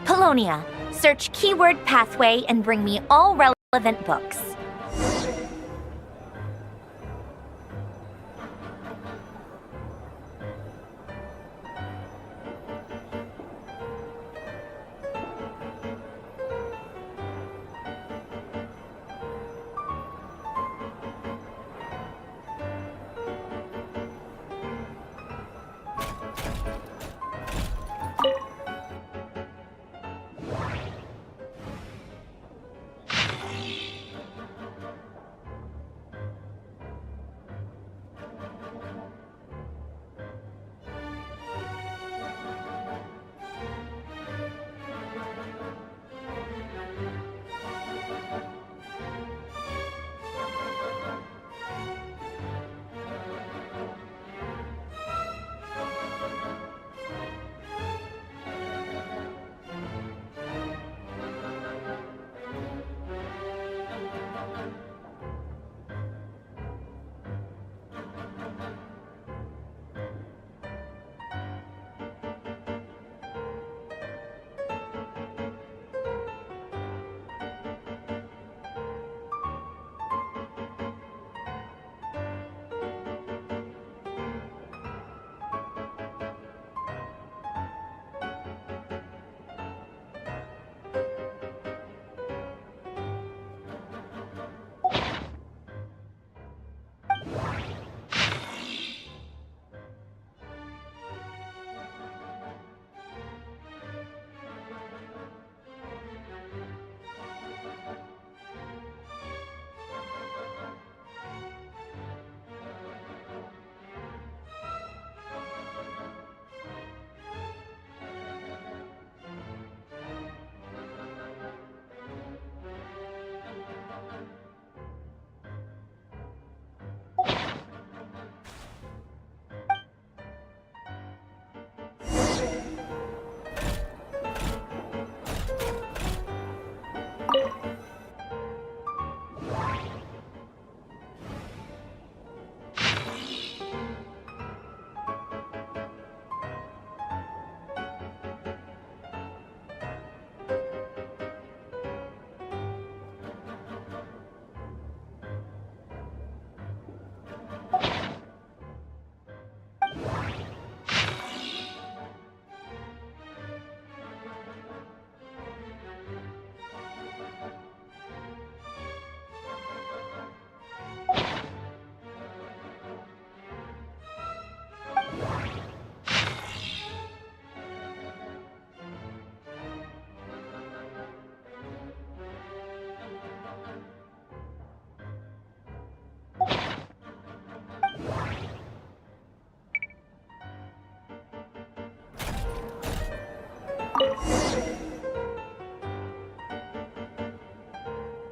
Polonia, search keyword pathway and bring me all relevant books.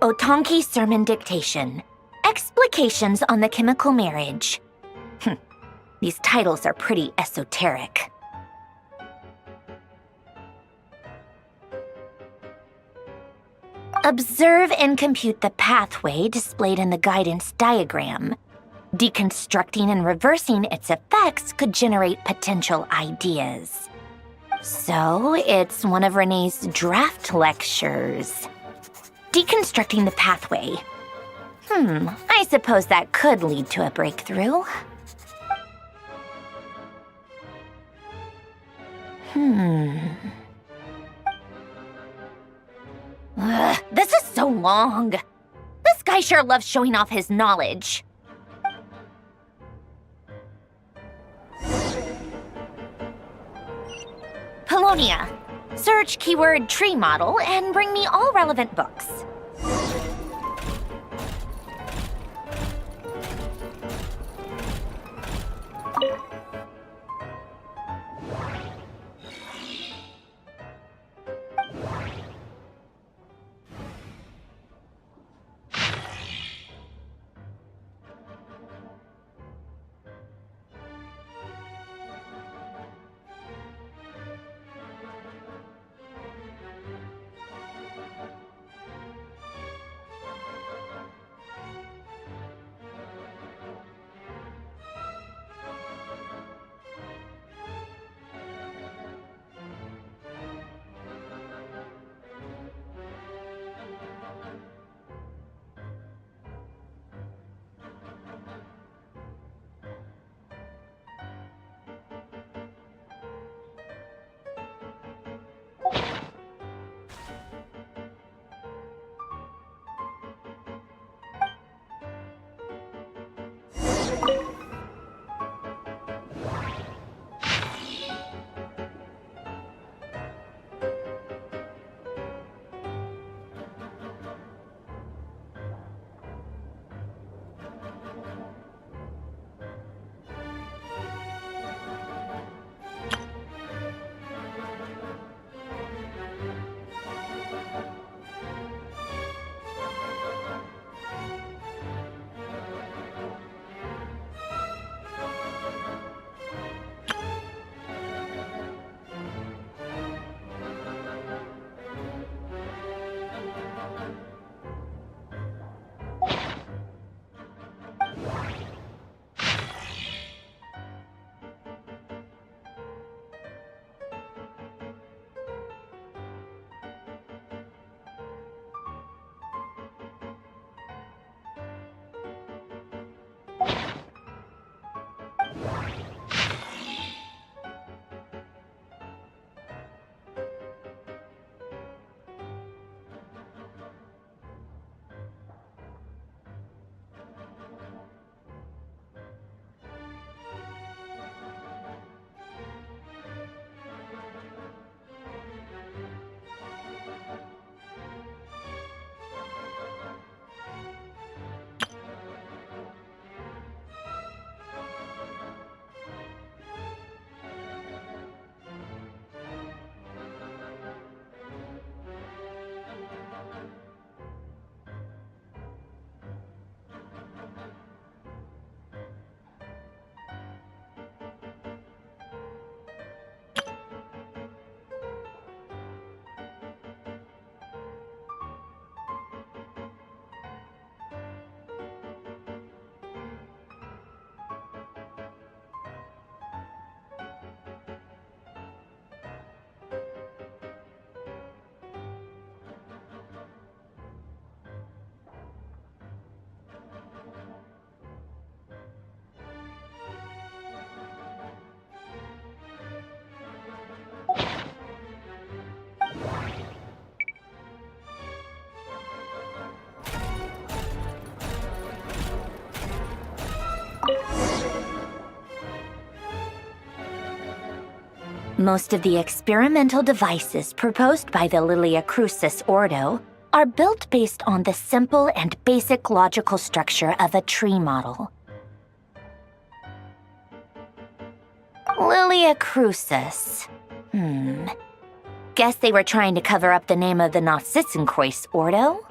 Otonki Sermon Dictation. Explications on the Chemical Marriage. These titles are pretty esoteric. Observe and compute the pathway displayed in the guidance diagram. Deconstructing and reversing its effects could generate potential ideas. So, it's one of Renee's draft lectures. Deconstructing the pathway. I suppose that could lead to a breakthrough. Ugh, this is so long. This guy sure loves showing off his knowledge. Polonia. Search keyword tree model and bring me all relevant books. Most of the experimental devices proposed by the Lilia Crucis Ordo are built based on the simple and basic logical structure of a tree model. Lilia Crucis. Guess they were trying to cover up the name of the Nautitzenkreuz Ordo?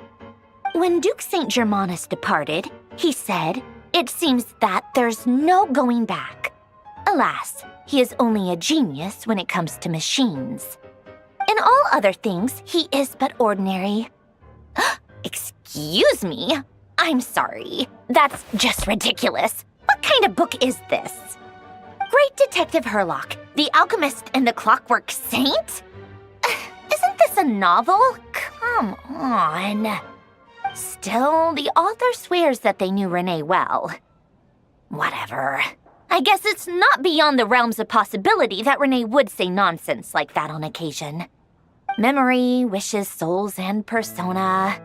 When Duke St. Germanus departed, he said, "It seems that there's no going back." Alas, he is only a genius when it comes to machines. In all other things, he is but ordinary. Excuse me? I'm sorry. That's just ridiculous. What kind of book is this? Great Detective Herlock, the Alchemist and the Clockwork Saint? Isn't this a novel? Come on. Still, the author swears that they knew Renee well. Whatever. I guess it's not beyond the realms of possibility that Renee would say nonsense like that on occasion. Memory, wishes, souls, and persona.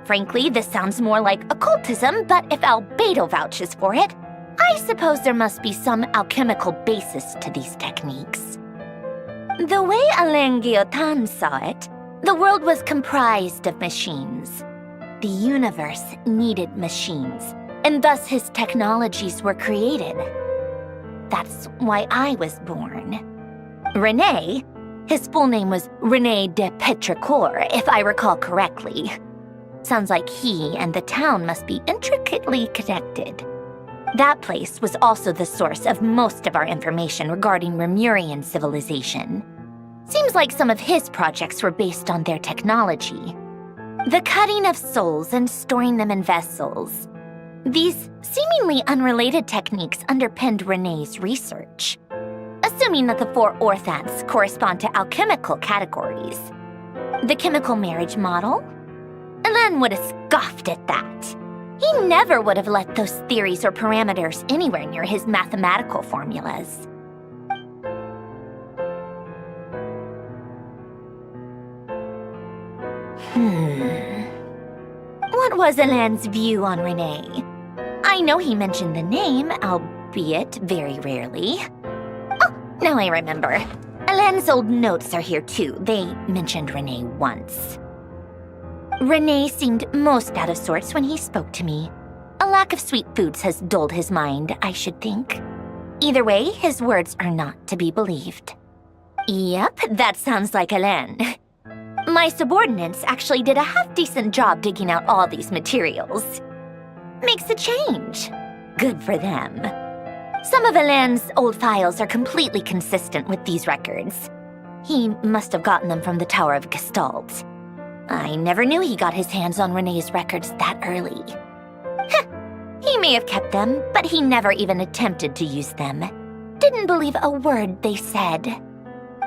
Frankly, this sounds more like occultism, but if Albedo vouches for it, I suppose there must be some alchemical basis to these techniques. The way Alain Guillotin saw it, the world was comprised of machines. The universe needed machines, and thus his technologies were created. That's why I was born. René, his full name was René de Petrichor, if I recall correctly. Sounds like he and the town must be intricately connected. That place was also the source of most of our information regarding Remurian civilization. Seems like some of his projects were based on their technology. The cutting of souls and storing them in vessels. These seemingly unrelated techniques underpinned René's research. Assuming that the 4 orthants correspond to alchemical categories. The chemical marriage model? Alain would have scoffed at that. He never would have let those theories or parameters anywhere near his mathematical formulas. What was Alain's view on Renee? I know he mentioned the name, albeit very rarely. Oh, now I remember. Alain's old notes are here too. They mentioned Renee once. Renee seemed most out of sorts when he spoke to me. A lack of sweet foods has dulled his mind, I should think. Either way, his words are not to be believed. Yep, that sounds like Alain. My subordinates actually did a half-decent job digging out all these materials. Makes a change. Good for them. Some of Alain's old files are completely consistent with these records. He must have gotten them from the Tower of Gestalt. I never knew he got his hands on Renee's records that early. He may have kept them, but he never even attempted to use them. Didn't believe a word they said.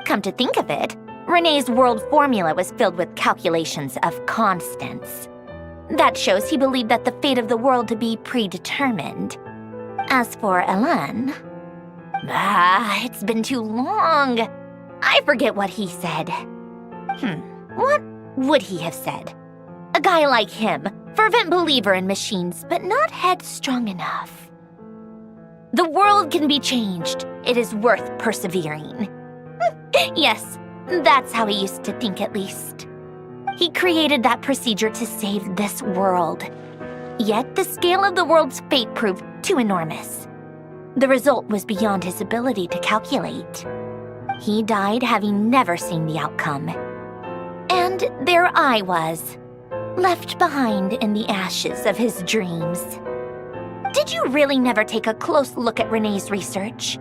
Come to think of it, Renee's world formula was filled with calculations of constants. That shows he believed that the fate of the world to be predetermined. As for Alain... it's been too long. I forget what he said. What would he have said? A guy like him, fervent believer in machines, but not headstrong enough. The world can be changed. It is worth persevering. Yes, that's how he used to think at least. He created that procedure to save this world. Yet the scale of the world's fate proved too enormous. The result was beyond his ability to calculate. He died having never seen the outcome. And there I was, left behind in the ashes of his dreams. Did you really never take a close look at Renee's research?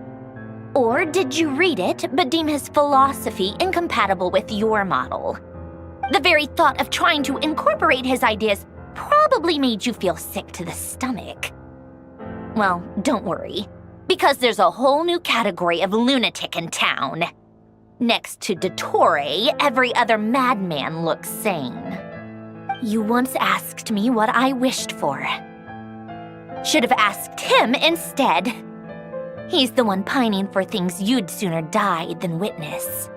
Or did you read it but deem his philosophy incompatible with your model? The very thought of trying to incorporate his ideas probably made you feel sick to the stomach. Well, don't worry, because there's a whole new category of lunatic in town. Next to Dottore, every other madman looks sane. You once asked me what I wished for. Should have asked him instead. He's the one pining for things you'd sooner die than witness.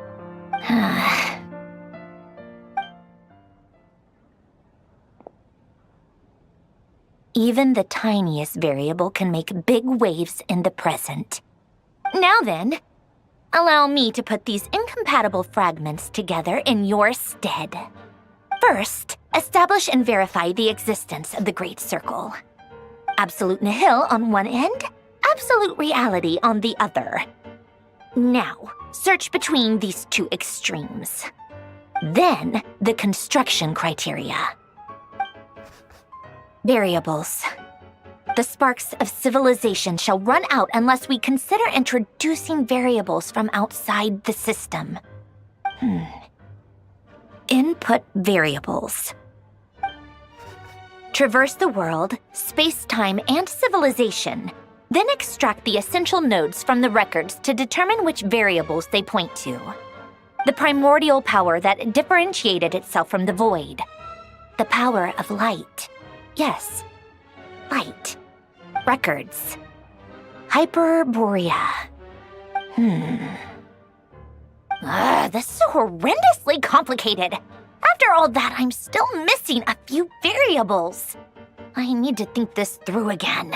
Even the tiniest variable can make big waves in the present. Now then, allow me to put these incompatible fragments together in your stead. First, establish and verify the existence of the Great Circle. Absolute nihil on one end, absolute reality on the other. Now, search between these two extremes. Then, the construction criteria. Variables. The sparks of civilization shall run out unless we consider introducing variables from outside the system. Input variables. traverse the world, space-time, and civilization, then extract the essential nodes from the records to determine which variables they point to. The primordial power that differentiated itself from the void. The power of light. Yes, light. Records. Hyperborea. This is so horrendously complicated. After all that, I'm still missing a few variables. I need to think this through again.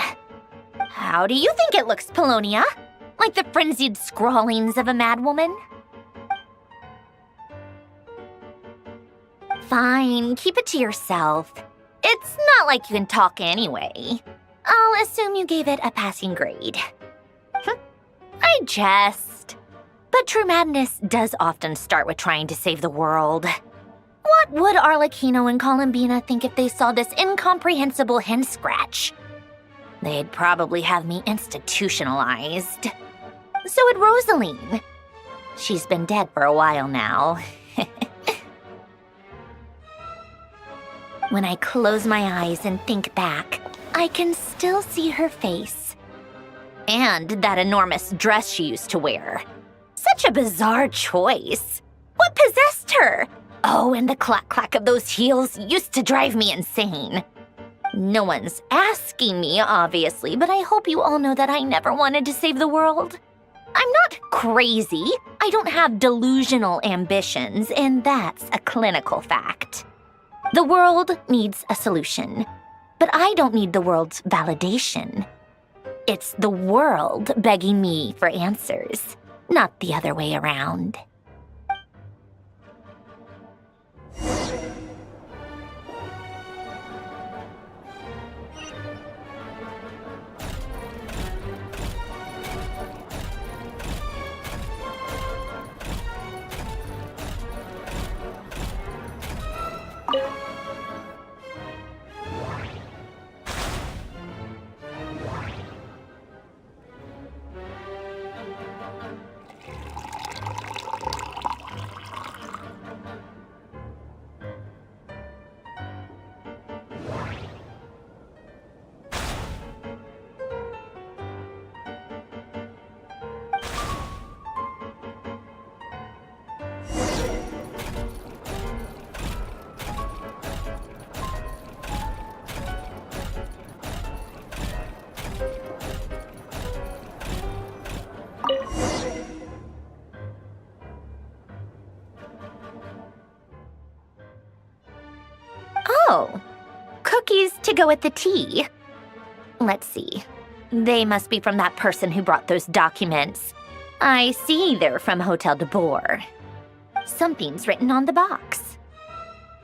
How do you think it looks, Polonia? Like the frenzied scrawlings of a madwoman? Fine, keep it to yourself. It's not like you can talk anyway. I'll assume you gave it a passing grade. I jest. But true madness does often start with trying to save the world. What would Arlecchino and Columbina think if they saw this incomprehensible hen scratch? They'd probably have me institutionalized. So would Rosaline. She's been dead for a while now. When I close my eyes and think back, I can still see her face. And that enormous dress she used to wear. Such a bizarre choice. What possessed her? Oh, and the clack-clack of those heels used to drive me insane. No one's asking me, obviously, but I hope you all know that I never wanted to save the world. I'm not crazy. I don't have delusional ambitions, and that's a clinical fact. The world needs a solution, but I don't need the world's validation. It's the world begging me for answers, not the other way around. Oh, cookies to go with the tea. Let's see. They must be from that person who brought those documents. I see they're from Hotel de Boer. Something's written on the box.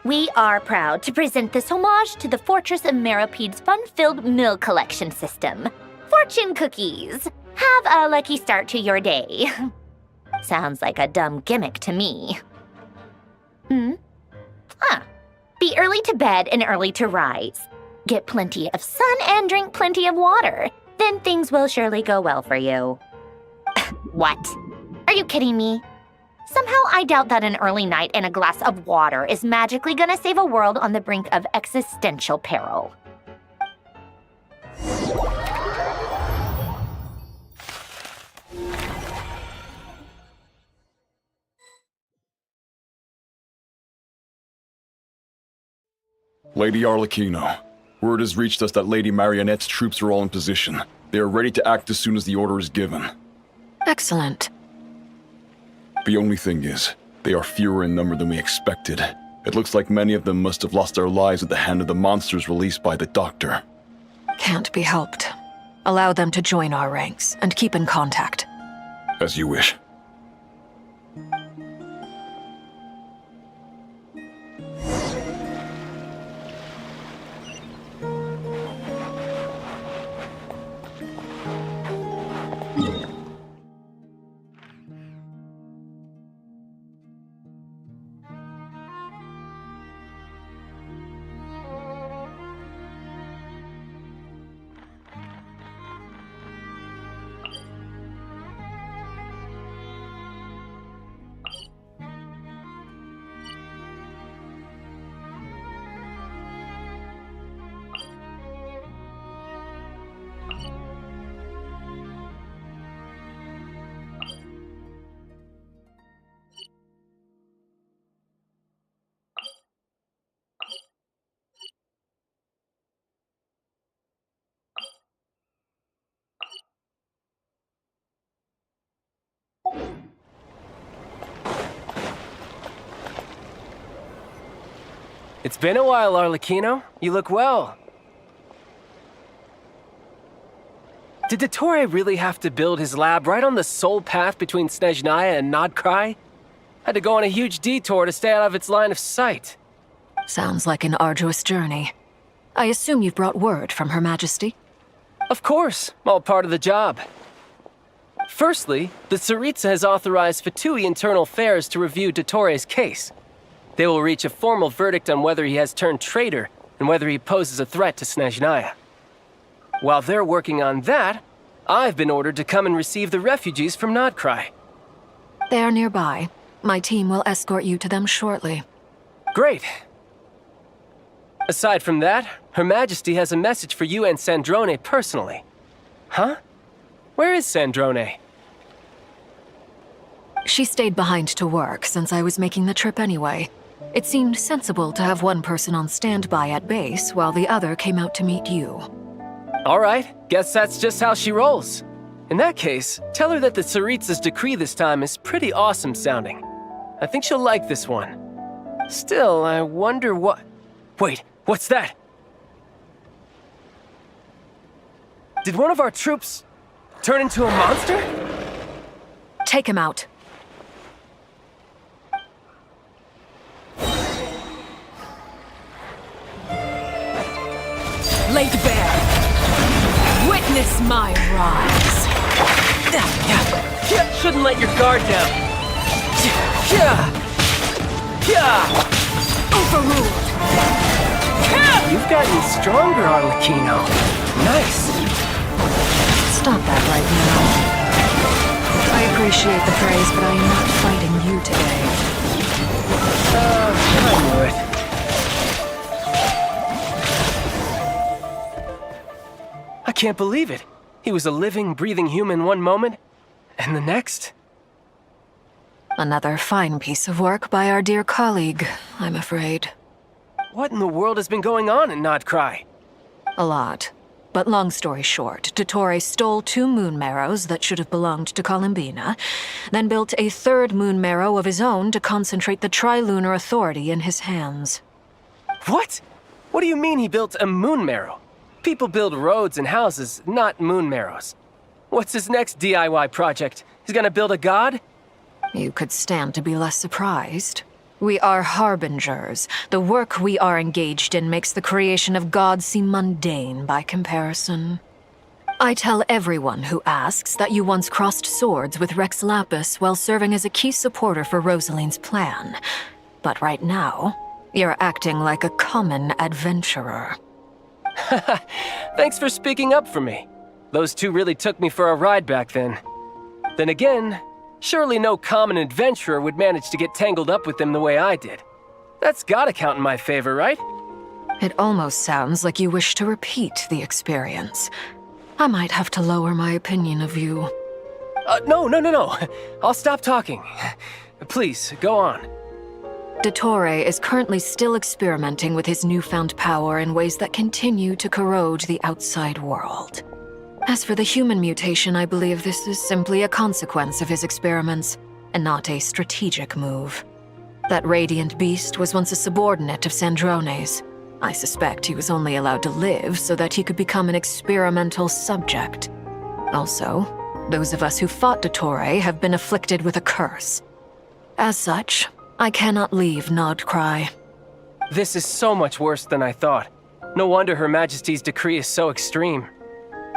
We are proud to present this homage to the Fortress of Maripede's fun-filled mill collection system. Fortune cookies. Have a lucky start to your day. Sounds like a dumb gimmick to me. Be early to bed and early to rise. Get plenty of sun and drink plenty of water. Then things will surely go well for you. What? Are you kidding me? Somehow I doubt that an early night and a glass of water is magically gonna save a world on the brink of existential peril. Lady Arlecchino, word has reached us that Lady Marionette's troops are all in position. They are ready to act as soon as the order is given. Excellent. The only thing is, they are fewer in number than we expected. It looks like many of them must have lost their lives at the hand of the monsters released by the Doctor. Can't be helped. Allow them to join our ranks and keep in contact. As you wish. It's been a while, Arlecchino. You look well. Did Dottore really have to build his lab right on the sole path between Snezhnaya and Nodkrai? Had to go on a huge detour to stay out of its line of sight. Sounds like an arduous journey. I assume you've brought word from Her Majesty? Of course, all part of the job. Firstly, the Tsaritsa has authorized Fatui Internal Affairs to review Dottore's case. They will reach a formal verdict on whether he has turned traitor and whether he poses a threat to Snezhnaya. While they're working on that, I've been ordered to come and receive the refugees from Nodkrai. They are nearby. My team will escort you to them shortly. Great. Aside from that, Her Majesty has a message for you and Sandrone personally. Huh? Where is Sandrone? She stayed behind to work since I was making the trip anyway. It seemed sensible to have one person on standby at base while the other came out to meet you. All right, guess that's just how she rolls. In that case, tell her that the Tsaritsa's decree this time is pretty awesome sounding. I think she'll like this one. Still, I wonder what... Wait, what's that? Did one of our troops turn into a monster? Take him out. Laid bare. Witness my rise. Shouldn't let your guard down. Overruled. You've gotten stronger, Arlecchino. Nice. Stop that right now. I appreciate the praise, but I am not fighting you today. I knew it. I can't believe it. He was a living, breathing human one moment, and the next... Another fine piece of work by our dear colleague, I'm afraid. What in the world has been going on in Nodkrai? A lot. But long story short, Dottore stole 2 moon marrows that should have belonged to Columbina, then built a 3rd moon marrow of his own to concentrate the Trilunar Authority in his hands. What? What do you mean he built a moon marrow? People build roads and houses, not moon marrows. What's his next DIY project? He's gonna build a god? You could stand to be less surprised. We are harbingers. The work we are engaged in makes the creation of gods seem mundane by comparison. I tell everyone who asks that you once crossed swords with Rex Lapis while serving as a key supporter for Rosaline's plan. But right now, you're acting like a common adventurer. Thanks for speaking up for me. Those 2 really took me for a ride back then. Then again, surely no common adventurer would manage to get tangled up with them the way I did. That's gotta count in my favor, right? It almost sounds like you wish to repeat the experience. I might have to lower my opinion of you. No. I'll stop talking. Please, go on. Dottore is currently still experimenting with his newfound power in ways that continue to corrode the outside world. As for the human mutation, I believe this is simply a consequence of his experiments, and not a strategic move. That radiant beast was once a subordinate of Sandrone's. I suspect he was only allowed to live so that he could become an experimental subject. Also, those of us who fought Dottore have been afflicted with a curse. As such, I cannot leave Nodkrai. This is so much worse than I thought. No wonder Her Majesty's decree is so extreme.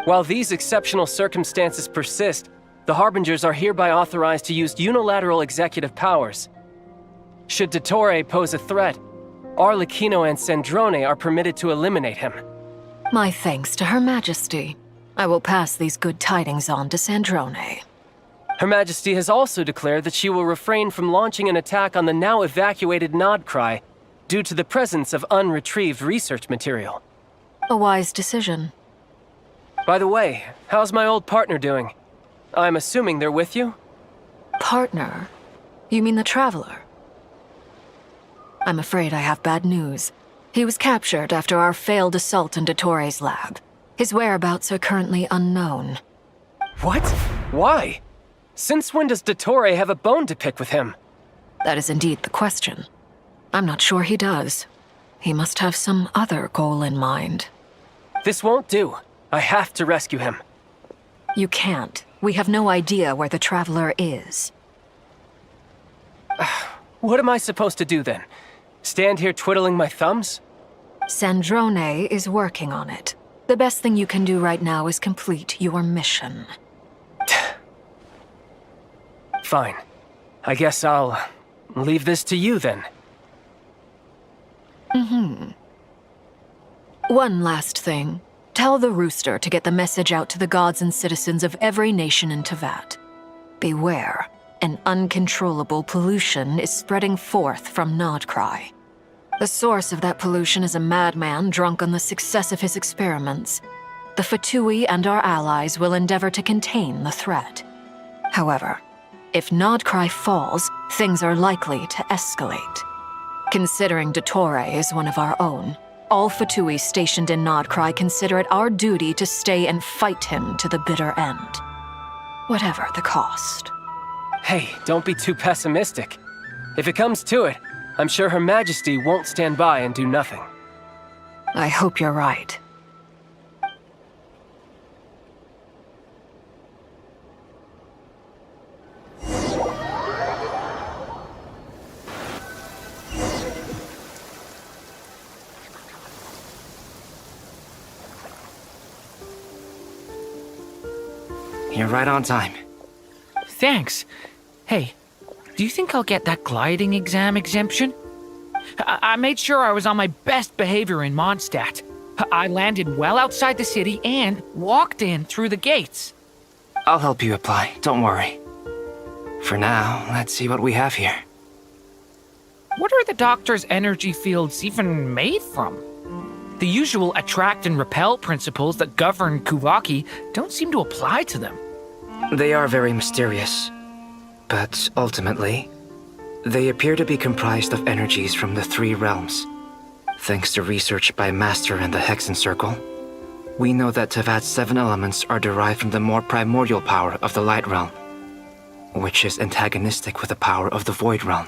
While these exceptional circumstances persist, the Harbingers are hereby authorized to use unilateral executive powers. Should Dottore pose a threat, Arlecchino and Sandrone are permitted to eliminate him. My thanks to Her Majesty. I will pass these good tidings on to Sandrone. Her Majesty has also declared that she will refrain from launching an attack on the now evacuated Nodkrai due to the presence of unretrieved research material. A wise decision. By the way, how's my old partner doing? I'm assuming they're with you? Partner? You mean the Traveler? I'm afraid I have bad news. He was captured after our failed assault on Dottore's lab. His whereabouts are currently unknown. What? Why? Since when does Dottore have a bone to pick with him? That is indeed the question. I'm not sure he does. He must have some other goal in mind. This won't do. I have to rescue him. You can't. We have no idea where the Traveler is. What am I supposed to do then? Stand here twiddling my thumbs? Sandrone is working on it. The best thing you can do right now is complete your mission. Fine. I guess I'll leave this to you then. One last thing. Tell the rooster to get the message out to the gods and citizens of every nation in Tevat. Beware. An uncontrollable pollution is spreading forth from Nodcry. The source of that pollution is a madman drunk on the success of his experiments. The Fatui and our allies will endeavor to contain the threat. However, if Nodcry falls, things are likely to escalate. Considering Dottore is one of our own, all Fatui stationed in Nodcry consider it our duty to stay and fight him to the bitter end. Whatever the cost. Hey, don't be too pessimistic. If it comes to it, I'm sure Her Majesty won't stand by and do nothing. I hope you're right. You're right on time. Thanks. Hey, do you think I'll get that gliding exam exemption? I made sure I was on my best behavior in Mondstadt. I landed well outside the city and walked in through the gates. I'll help you apply, don't worry. For now, let's see what we have here. What are the doctor's energy fields even made from? The usual attract and repel principles that govern Kuvaki don't seem to apply to them. They are very mysterious, but ultimately, they appear to be comprised of energies from the three realms. Thanks to research by Master in the Hexen Circle, we know that Tevat's 7 elements are derived from the more primordial power of the Light Realm, which is antagonistic with the power of the Void Realm.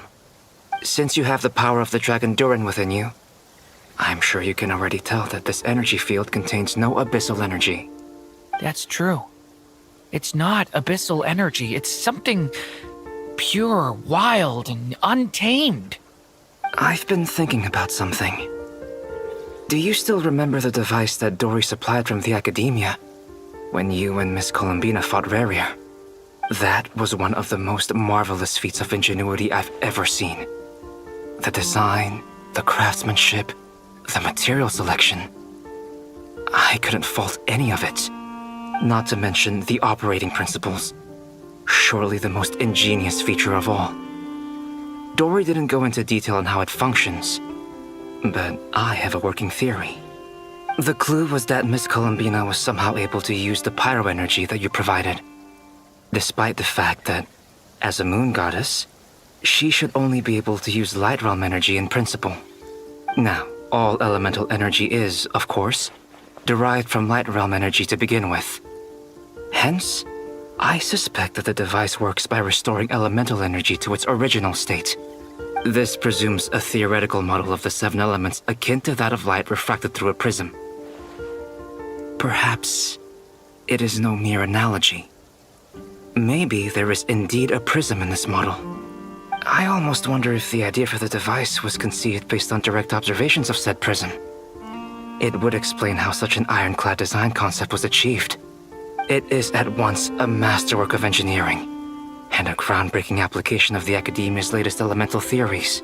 Since you have the power of the Dragon Durin within you, I'm sure you can already tell that this energy field contains no abyssal energy. That's true. It's not abyssal energy. It's something pure, wild, and untamed. I've been thinking about something. Do you still remember the device that Dory supplied from the Academia when you and Miss Columbina fought Rarier? That was one of the most marvelous feats of ingenuity I've ever seen. The design, the craftsmanship, the material selection. I couldn't fault any of it. Not to mention the operating principles. Surely the most ingenious feature of all. Dory didn't go into detail on how it functions, but I have a working theory. The clue was that Miss Columbina was somehow able to use the pyro energy that you provided, despite the fact that, as a moon goddess, she should only be able to use Light Realm energy in principle. Now, all elemental energy is, of course, derived from Light Realm energy to begin with. Hence, I suspect that the device works by restoring elemental energy to its original state. This presumes a theoretical model of the 7 elements akin to that of light refracted through a prism. Perhaps it is no mere analogy. Maybe there is indeed a prism in this model. I almost wonder if the idea for the device was conceived based on direct observations of said prism. It would explain how such an ironclad design concept was achieved. It is at once a masterwork of engineering and a groundbreaking application of the Academia's latest elemental theories.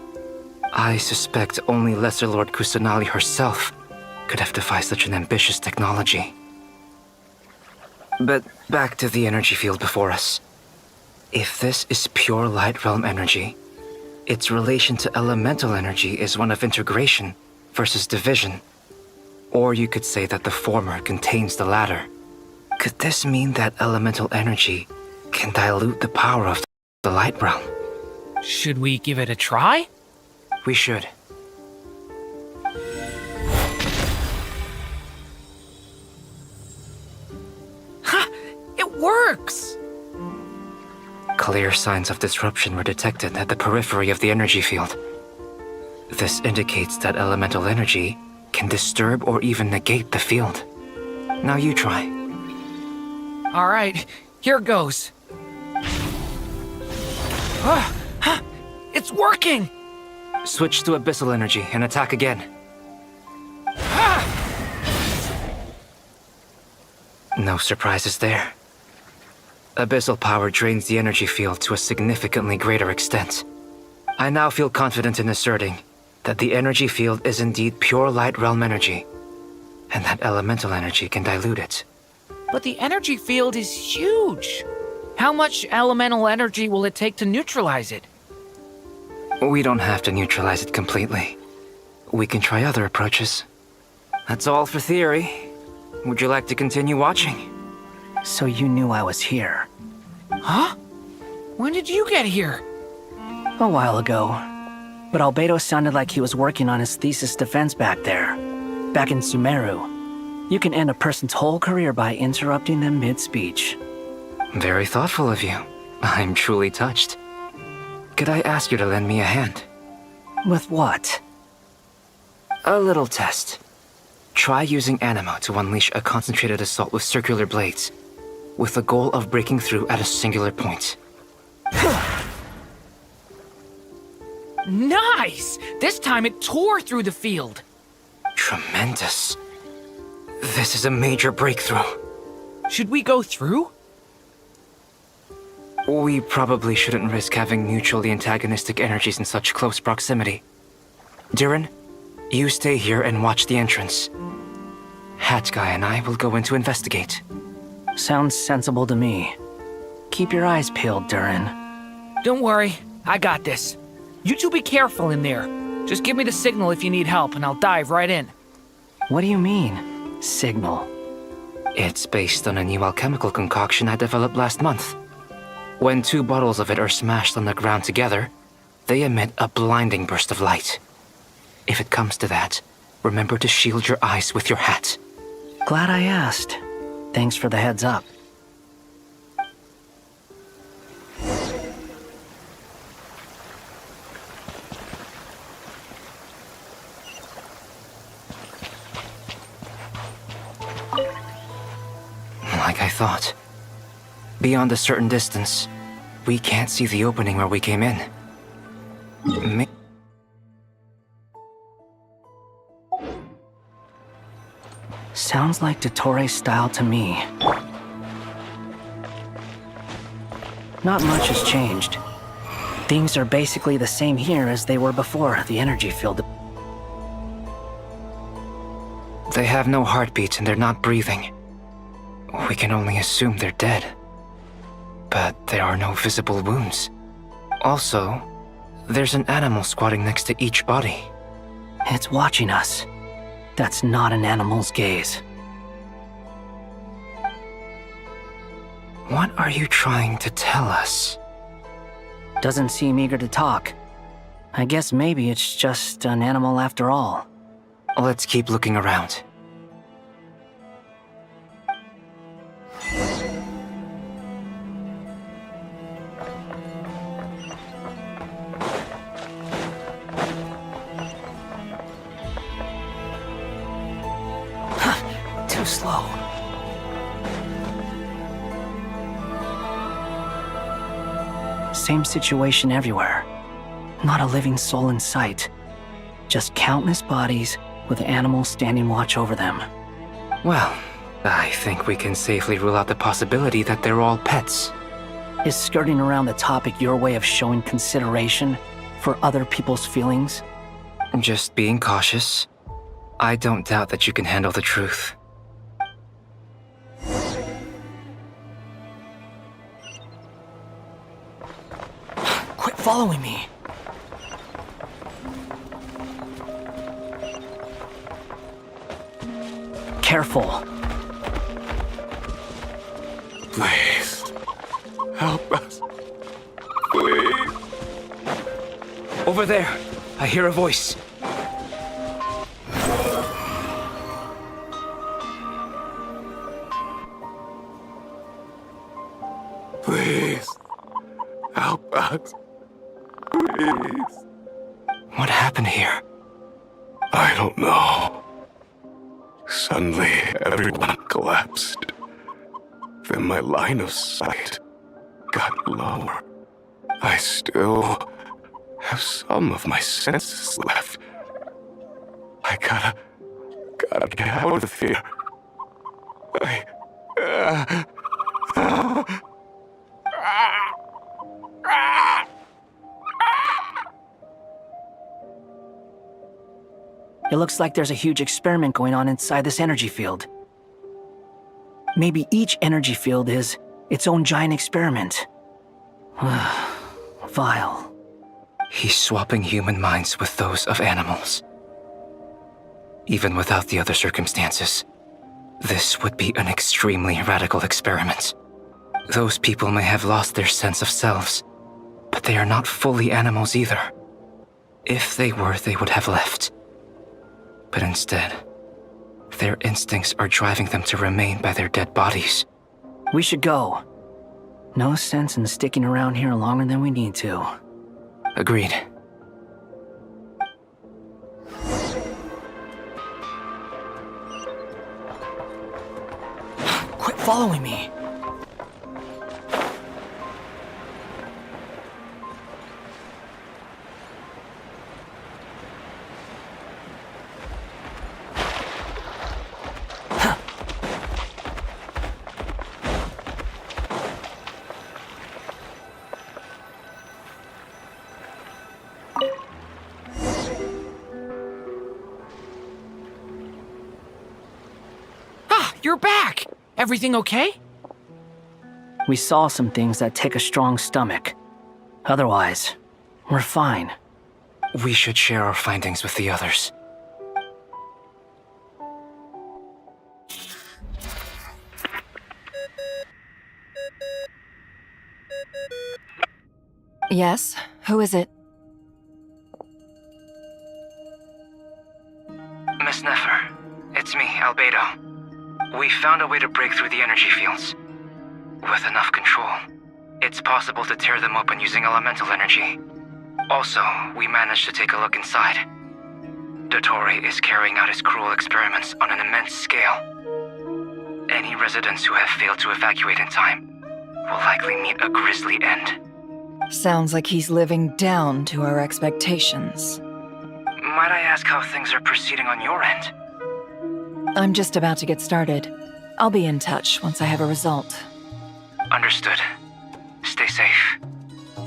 I suspect only Lesser Lord Kusanali herself could have devised such an ambitious technology. But back to the energy field before us. If this is pure Light Realm energy, its relation to elemental energy is one of integration versus division. Or you could say that the former contains the latter. Could this mean that elemental energy can dilute the power of the Light Realm? Should we give it a try? We should. Ha! It works! Clear signs of disruption were detected at the periphery of the energy field. This indicates that elemental energy can disturb or even negate the field. Now you try. All right, here goes. It's working! Switch to abyssal energy and attack again. No surprises there. Abyssal power drains the energy field to a significantly greater extent. I now feel confident in asserting that the energy field is indeed pure light realm energy, and that elemental energy can dilute it. But the energy field is huge. How much elemental energy will it take to neutralize it? We don't have to neutralize it completely. We can try other approaches. That's all for theory. Would you like to continue watching? So you knew I was here. Huh? When did you get here? A while ago. But Albedo sounded like he was working on his thesis defense back there. Back in Sumeru. You can end a person's whole career by interrupting them mid-speech. Very thoughtful of you. I'm truly touched. Could I ask you to lend me a hand? With what? A little test. Try using Animo to unleash a concentrated assault with circular blades, with the goal of breaking through at a singular point. Nice! This time it tore through the field. Tremendous. This is a major breakthrough. Should we go through? We probably shouldn't risk having mutually antagonistic energies in such close proximity. Durin, you stay here and watch the entrance. Hat Guy and I will go in to investigate. Sounds sensible to me. Keep your eyes peeled, Durin. Don't worry, I got this. You two be careful in there. Just give me the signal if you need help and I'll dive right in. What do you mean, signal? It's based on a new alchemical concoction I developed last month. When 2 bottles of it are smashed on the ground together, they emit a blinding burst of light. If it comes to that, remember to shield your eyes with your hat. Glad I asked. Thanks for the heads up. Like I thought. Beyond a certain distance, we can't see the opening where we came in. Sounds like Dottore's style to me. Not much has changed. Things are basically the same here as they were before the energy field. They have no heartbeat and they're not breathing. We can only assume they're dead. But there are no visible wounds. Also, there's an animal squatting next to each body. It's watching us. That's not an animal's gaze. What are you trying to tell us? Doesn't seem eager to talk. I guess maybe it's just an animal after all. Let's keep looking around. Too slow. Same situation everywhere. Not a living soul in sight. Just countless bodies with animals standing watch over them. Well, I think we can safely rule out the possibility that they're all pets. Is skirting around the topic your way of showing consideration for other people's feelings? Just being cautious. I don't doubt that you can handle the truth. Quit following me. Careful. Please. Help us. Please. Over there. I hear a voice. Please. Help us. Please. What happened here? I don't know. Suddenly, everyone collapsed. Then my line of sight got lower. I still have some of my senses left. I gotta get out of here. It looks like there's a huge experiment going on inside this energy field. Maybe each energy field is its own giant experiment. Vile. He's swapping human minds with those of animals. Even without the other circumstances, this would be an extremely radical experiment. Those people may have lost their sense of selves, but they are not fully animals either. If they were, they would have left. But instead, their instincts are driving them to remain by their dead bodies. We should go. No sense in sticking around here longer than we need to. Agreed. Quit following me. You're back! Everything okay? We saw some things that take a strong stomach. Otherwise, we're fine. We should share our findings with the others. Yes? Who is it? Miss Nefer, it's me, Albedo. We found a way to break through the energy fields. With enough control, it's possible to tear them open using elemental energy. Also, we managed to take a look inside. Dottore is carrying out his cruel experiments on an immense scale. Any residents who have failed to evacuate in time will likely meet a grisly end. Sounds like he's living down to our expectations. Might I ask how things are proceeding on your end? I'm just about to get started. I'll be in touch once I have a result. Understood. Stay safe.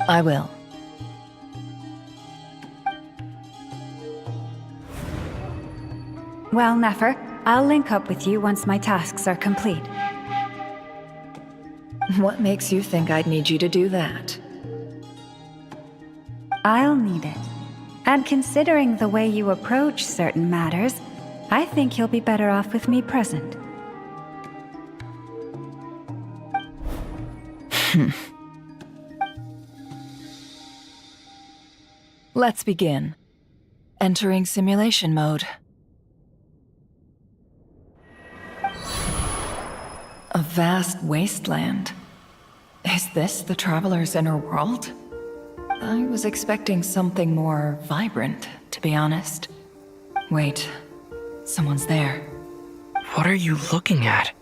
I will. Well, Nefer, I'll link up with you once my tasks are complete. What makes you think I'd need you to do that? I'll need it. And considering the way you approach certain matters, I think you'll be better off with me present. Let's begin. Entering simulation mode. A vast wasteland. Is this the Traveler's inner world? I was expecting something more vibrant, to be honest. Wait, someone's there. What are you looking at?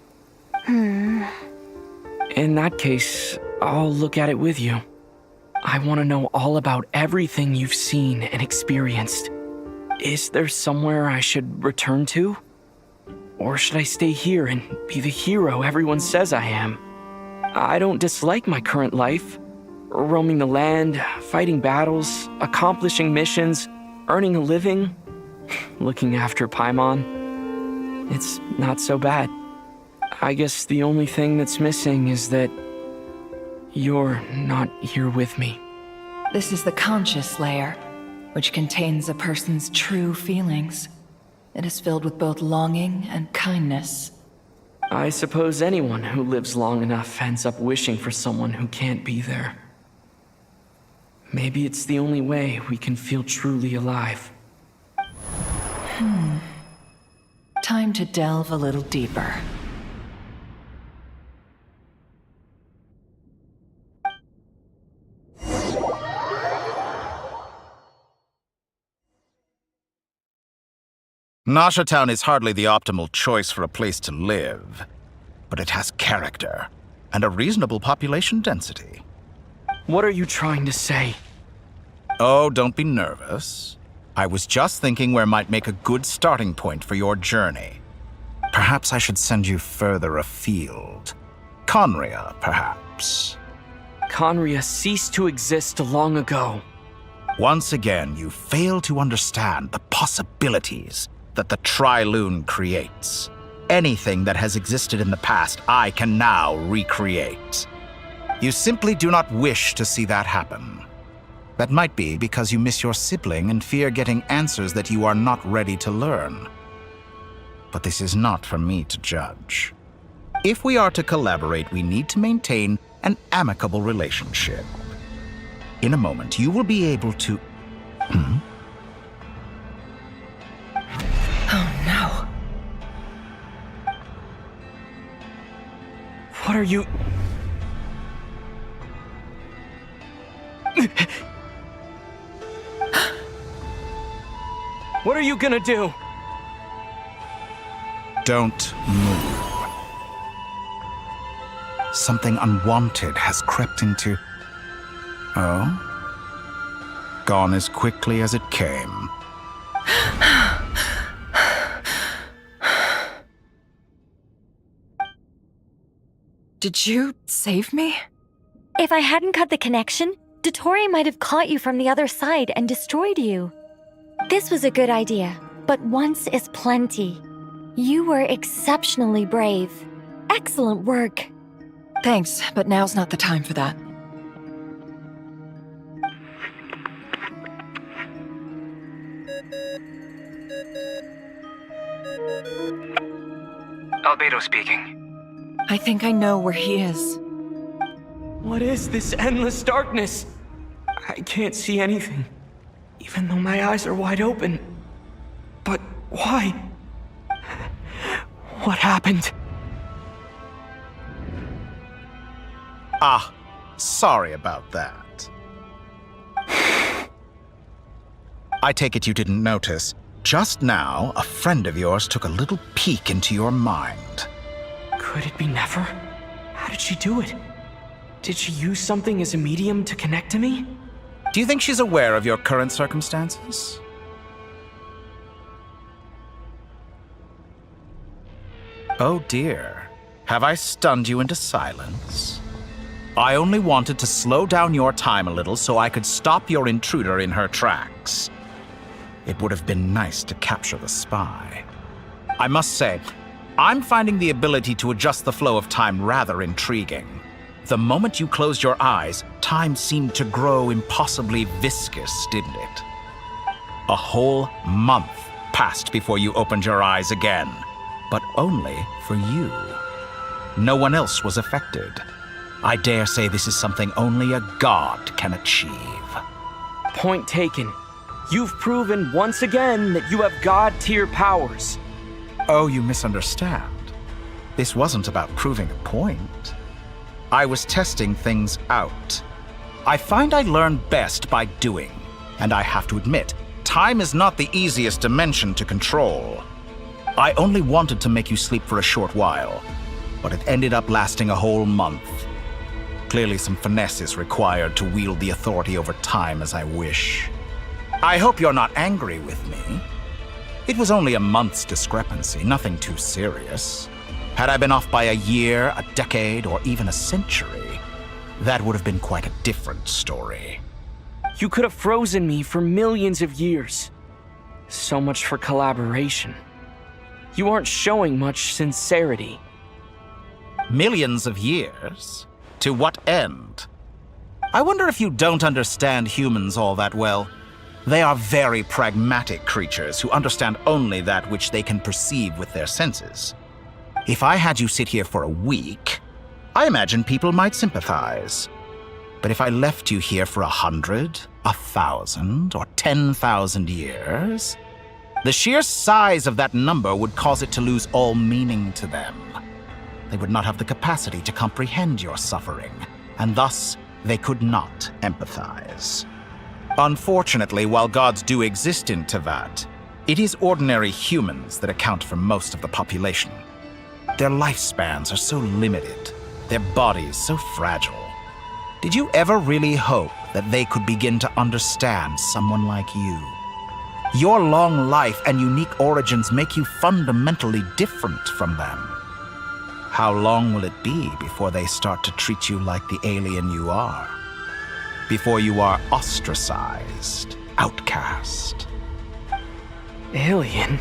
In that case, I'll look at it with you. I want to know all about everything you've seen and experienced. Is there somewhere I should return to? Or should I stay here and be the hero everyone says I am? I don't dislike my current life. Roaming the land, fighting battles, accomplishing missions, earning a living, looking after Paimon. It's not so bad. I guess the only thing that's missing is that you're not here with me. This is the conscious layer, which contains a person's true feelings. It is filled with both longing and kindness. I suppose anyone who lives long enough ends up wishing for someone who can't be there. Maybe it's the only way we can feel truly alive. Time to delve a little deeper. Nasha Town is hardly the optimal choice for a place to live, but it has character and a reasonable population density. What are you trying to say? Oh, don't be nervous. I was just thinking where might make a good starting point for your journey. Perhaps I should send you further afield. Conria, perhaps. Conria ceased to exist long ago. Once again, you fail to understand the possibilities that the Tri-Lune creates. Anything that has existed in the past, I can now recreate. You simply do not wish to see that happen. That might be because you miss your sibling and fear getting answers that you are not ready to learn. But this is not for me to judge. If we are to collaborate, we need to maintain an amicable relationship. In a moment, you will be able to... Oh no. What are you... What are you gonna do? Don't move. Something unwanted has crept into... Oh? Gone as quickly as it came. Did you save me? If I hadn't cut the connection, Dottore might have caught you from the other side and destroyed you. This was a good idea, but once is plenty. You were exceptionally brave. Excellent work. Thanks, but now's not the time for that. Albedo speaking. I think I know where he is. What is this endless darkness? I can't see anything, even though my eyes are wide open. But why? What happened? Ah, sorry about that. I take it you didn't notice. Just now, a friend of yours took a little peek into your mind. Could it be Nefer? How did she do it? Did she use something as a medium to connect to me? Do you think she's aware of your current circumstances? Oh dear. Have I stunned you into silence? I only wanted to slow down your time a little so I could stop your intruder in her tracks. It would have been nice to capture the spy. I must say, I'm finding the ability to adjust the flow of time rather intriguing. The moment you closed your eyes, time seemed to grow impossibly viscous, didn't it? A whole month passed before you opened your eyes again, but only for you. No one else was affected. I dare say this is something only a god can achieve. Point taken. You've proven once again that you have god-tier powers. Oh, you misunderstand. This wasn't about proving a point. I was testing things out. I find I learn best by doing, and I have to admit, time is not the easiest dimension to control. I only wanted to make you sleep for a short while, but it ended up lasting a whole month. Clearly some finesse is required to wield the authority over time as I wish. I hope you're not angry with me. It was only a month's discrepancy, nothing too serious. Had I been off by a year, a decade, or even a century, that would have been quite a different story. You could have frozen me for millions of years. So much for collaboration. You aren't showing much sincerity. Millions of years? To what end? I wonder if you don't understand humans all that well. They are very pragmatic creatures who understand only that which they can perceive with their senses. If I had you sit here for a week, I imagine people might sympathize. But if I left you here for 100, 1,000, or 10,000 years, the sheer size of that number would cause it to lose all meaning to them. They would not have the capacity to comprehend your suffering, and thus they could not empathize. Unfortunately, while gods do exist in Tevat, It is ordinary humans that account for most of the population. Their lifespans are so limited, their bodies so fragile. Did you ever really hope that they could begin to understand someone like you? Your long life and unique origins make you fundamentally different from them. How long will it be before they start to treat you like the alien you are? Before you are ostracized, outcast? Alien?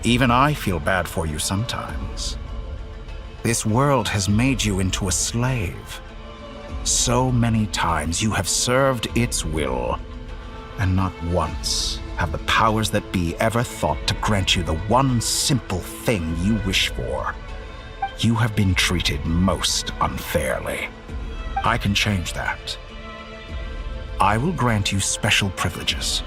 Even I feel bad for you sometimes. This world has made you into a slave. So many times you have served its will, and not once have the powers that be ever thought to grant you the one simple thing you wish for. You have been treated most unfairly. I can change that. I will grant you special privileges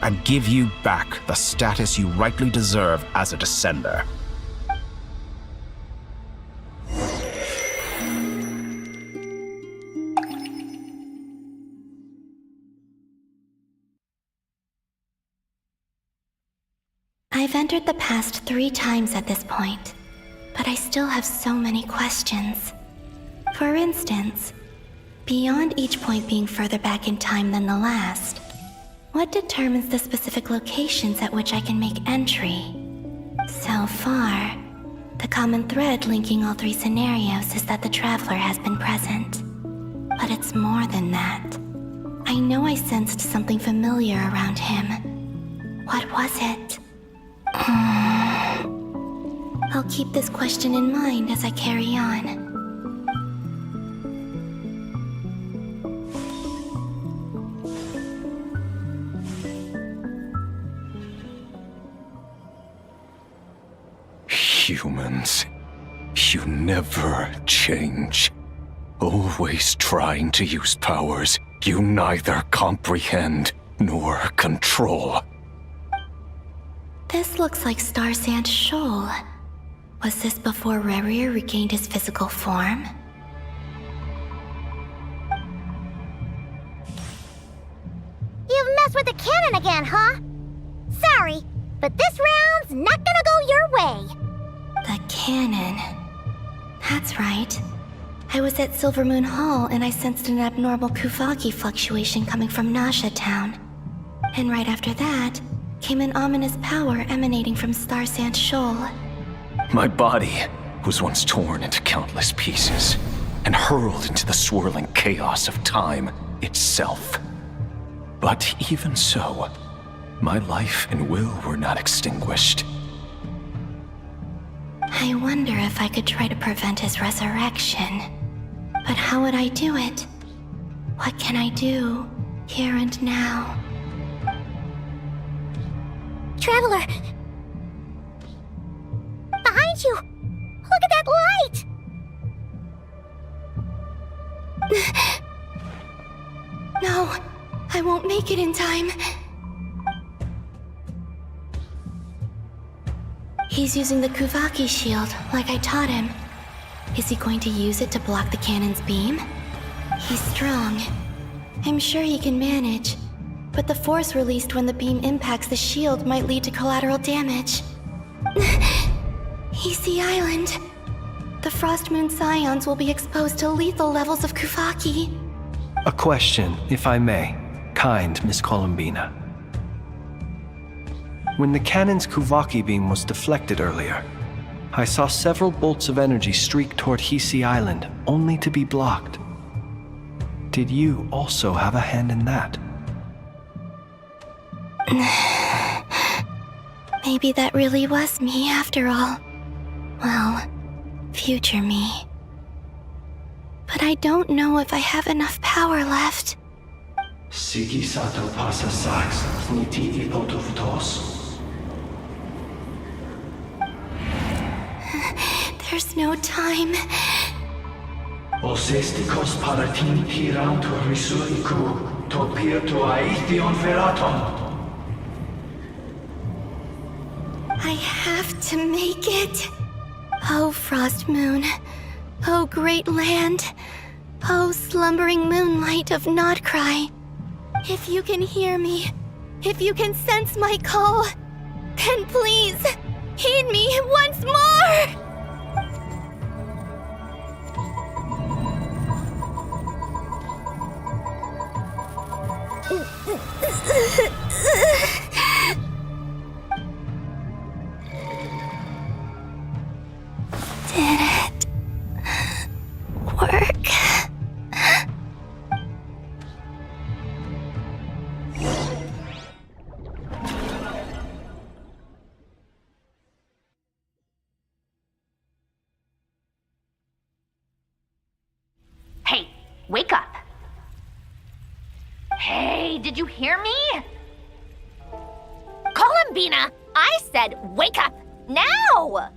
and give you back the status you rightly deserve as a descender. I've entered the past 3 times at this point, but I still have so many questions. For instance, beyond each point being further back in time than the last, what determines the specific locations at which I can make entry? So far, the common thread linking all 3 scenarios is that the Traveler has been present. But it's more than that. I know I sensed something familiar around him. What was it? I'll keep this question in mind as I carry on. Humans, you never change. Always trying to use powers you neither comprehend nor control. This looks like Star Sand Shoal. Was this before Rerir regained his physical form? You've messed with the cannon again, huh? Sorry, but this round's not gonna go your way. The cannon. That's right. I was at Silvermoon Hall and I sensed an abnormal Kuvaki fluctuation coming from Nasha Town. And right after that, came an ominous power emanating from Star Sand Shoal. My body was once torn into countless pieces and hurled into the swirling chaos of time itself. But even so, my life and will were not extinguished. I wonder if I could try to prevent his resurrection. But how would I do it? What can I do, here and now? Traveler! Behind you! Look at that light! No, I won't make it in time. He's using the Kuvaki shield, like I taught him. Is he going to use it to block the cannon's beam? He's strong. I'm sure he can manage. But the force released when the beam impacts the shield might lead to collateral damage. Easy Island. The Frost Moon Scions will be exposed to lethal levels of Kuvaki. A question, if I may, kind Miss Columbina. When the cannon's Kuvaki beam was deflected earlier, I saw several bolts of energy streak toward Hisi Island, only to be blocked. Did you also have a hand in that? Maybe that really was me after all. Well, future me. But I don't know if I have enough power left. Siki sato pasa sax, niti ipotofutos. There's no time. Osestikos palatini tiram to risuiku, to pirto aithion feraton. I have to make it. Oh, Frost Moon. Oh, great land. Oh, slumbering moonlight of Notcry. If you can hear me, If you can sense my call, then please, heed me once more! Did it work? Hey, wake up. Hey, did you hear me? Call him, Bina. I said wake up now!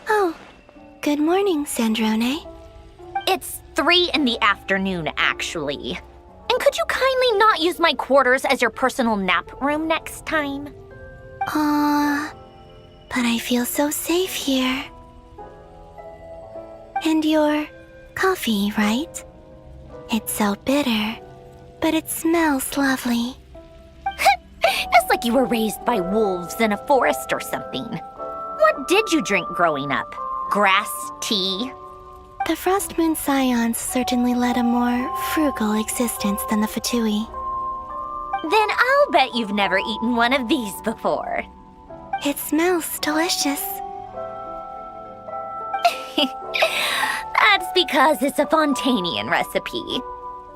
Oh, good morning, Sandrone. It's 3 in the afternoon, actually. And could you kindly not use my quarters as your personal nap room next time? But I feel so safe here. And your coffee, right? It's so bitter, but it smells lovely. It's like you were raised by wolves in a forest or something. What did you drink growing up? Grass tea? The Frost Moon Scions certainly led a more frugal existence than the Fatui. Then I'll bet you've never eaten one of these before. It smells delicious. That's because it's a Fontanian recipe.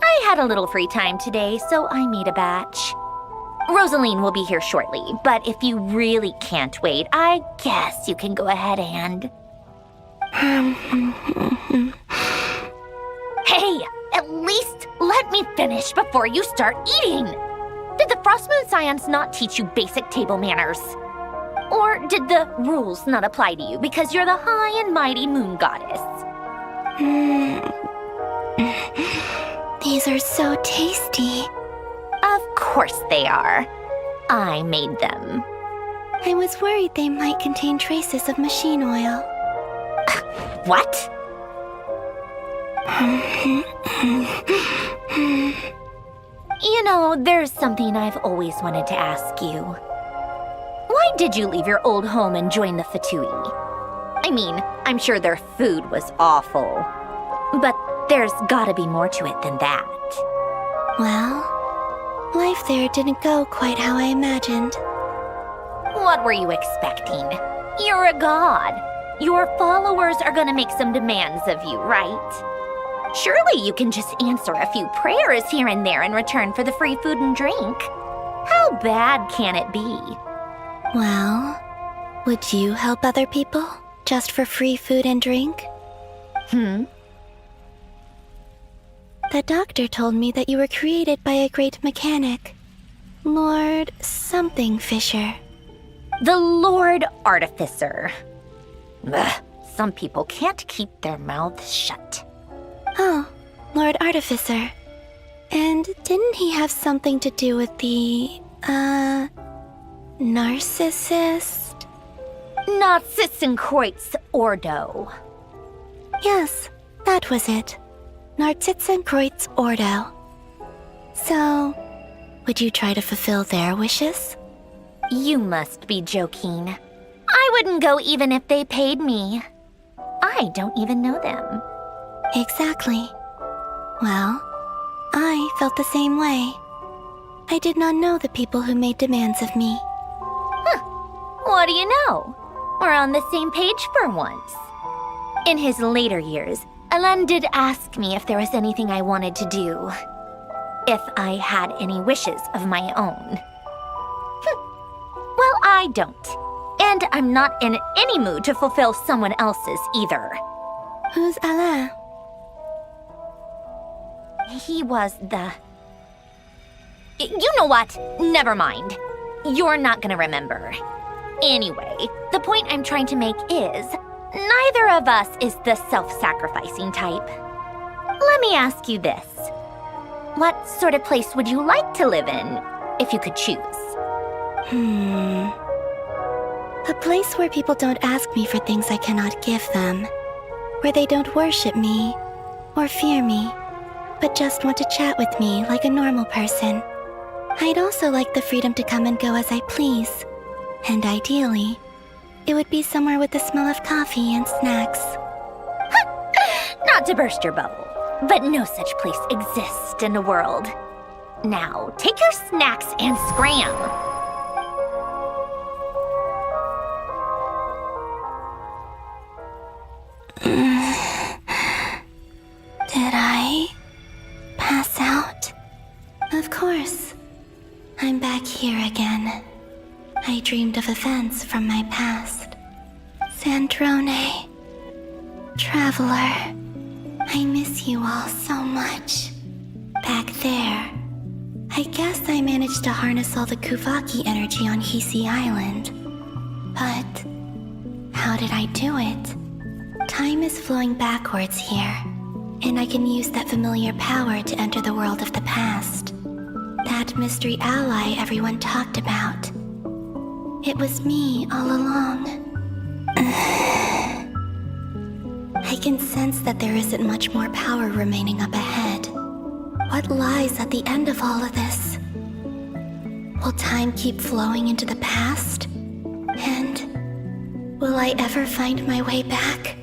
I had a little free time today, so I made a batch. Rosaline will be here shortly, but if you really can't wait, I guess you can go ahead and... Hey, at least let me finish before you start eating! Did the Frost Moon Scions not teach you basic table manners? Or did the rules not apply to you because you're the high and mighty moon goddess? These are so tasty. Of course they are. I made them. I was worried they might contain traces of machine oil. What? You know, there's something I've always wanted to ask you. Why did you leave your old home and join the Fatui? I mean, I'm sure their food was awful. But there's gotta be more to it than that. Well, life there didn't go quite how I imagined. What were you expecting? You're a god. Your followers are gonna make some demands of you, right? Surely you can just answer a few prayers here and there in return for the free food and drink. How bad can it be? Well, would you help other people just for free food and drink? The doctor told me that you were created by a great mechanic, Lord something Fisher. The Lord Artificer. Ugh, some people can't keep their mouths shut. Oh, Lord Artificer. And didn't he have something to do with the, narcissist? Narcissenkreuz Ordo. Yes, that was it. Narcissenkreuz Ordo. So, would you try to fulfill their wishes? You must be joking. I wouldn't go even if they paid me. I don't even know them. Exactly. Well, I felt the same way. I did not know the people who made demands of me. What do you know? We're on the same page for once. In his later years, Alan did ask me if there was anything I wanted to do. If I had any wishes of my own. Well, I don't. And I'm not in any mood to fulfill someone else's either. Who's Alain? He was the... You know what? Never mind. You're not gonna remember. Anyway, the point I'm trying to make is, neither of us is the self-sacrificing type. Let me ask you this. What sort of place would you like to live in, if you could choose? A place where people don't ask me for things I cannot give them. Where they don't worship me or fear me, but just want to chat with me like a normal person. I'd also like the freedom to come and go as I please. And ideally, it would be somewhere with the smell of coffee and snacks. Not to burst your bubble, but no such place exists in the world. Now, take your snacks and scram. Did I pass out? Of course. I'm back here again. I dreamed of events from my past. Sandrone. Traveler. I miss you all so much. Back there. I guess I managed to harness all the Kuvaki energy on Hisi Island. But how did I do it? Time is flowing backwards here, and I can use that familiar power to enter the world of the past. That mystery ally everyone talked about. It was me all along. I can sense that there isn't much more power remaining up ahead. What lies at the end of all of this? Will time keep flowing into the past? And will I ever find my way back?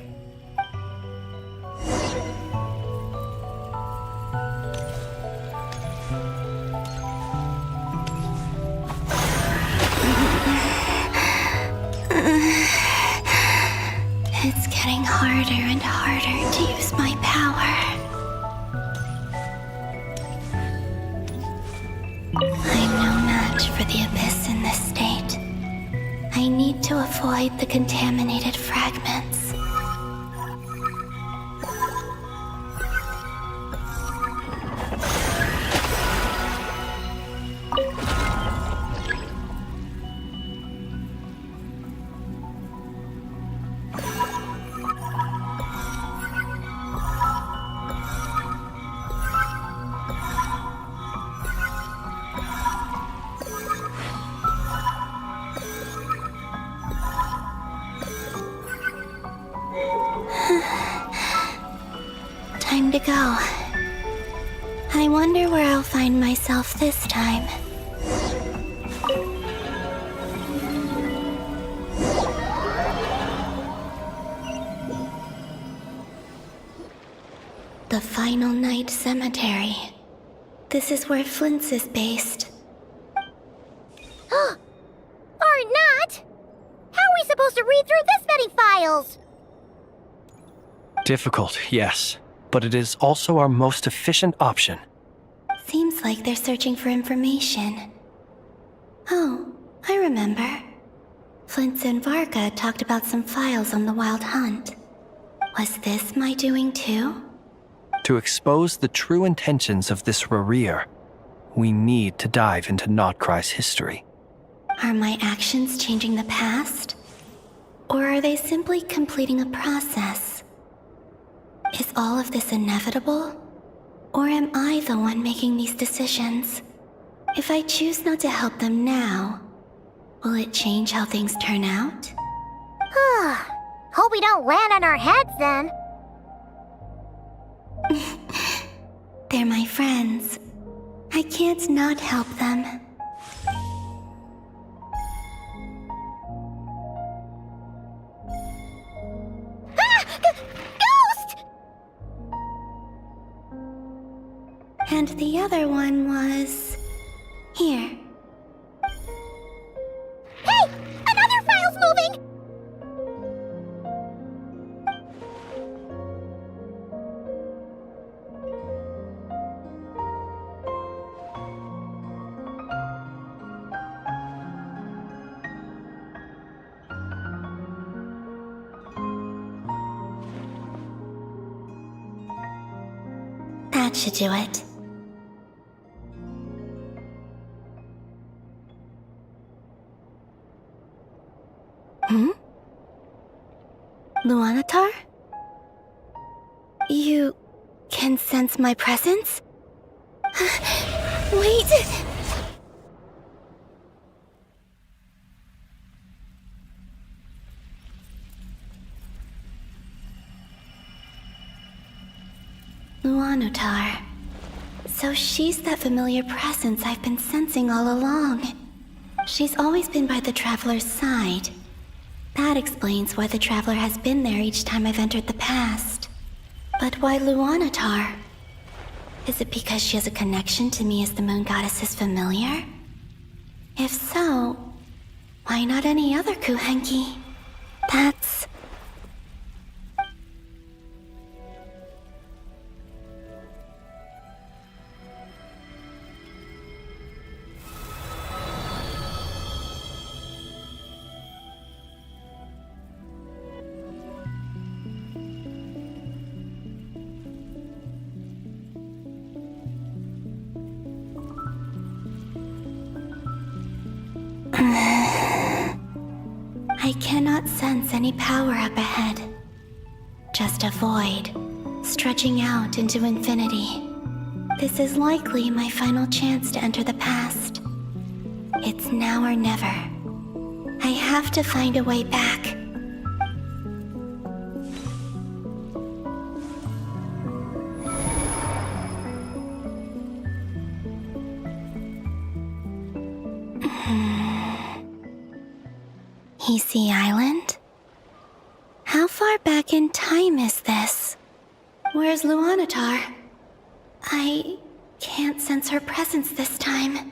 It's getting harder and harder to use my power. I'm no match for the abyss in this state. I need to avoid the contaminated fragments. Time to go. I wonder where I'll find myself this time. The Final Night Cemetery. This is where Flint's is based. Or not! How are we supposed to read through this many files? Difficult, yes, but it is also our most efficient option. Seems like they're searching for information. Oh, I remember. Flint's and Varga talked about some files on the Wild Hunt. Was this my doing too? To expose the true intentions of this Rarir, we need to dive into Notcry's history. Are my actions changing the past? Or are they simply completing a process? Is all of this inevitable? Or am I the one making these decisions? If I choose not to help them now, will it change how things turn out? Hope we don't land on our heads then. They're my friends. I can't not help them. Ghost! And the other one was... here. Hey! Another file's moving! That should do it. Luanatar? You can sense my presence? Wait! Luanatar, So she's that familiar presence I've been sensing all along. She's always been by the Traveler's side. That explains why the Traveler has been there each time I've entered the past. But why Luanatar? Is it because she has a connection to me as the Moon Goddess's familiar? If so, why not any other Kuhenki? That's... I cannot sense any power up ahead. Just a void, stretching out into infinity. This is likely my final chance to enter the past. It's now or never. I have to find a way back. Sea Island? How far back in time is this? Where's Luanatar? I can't sense her presence this time.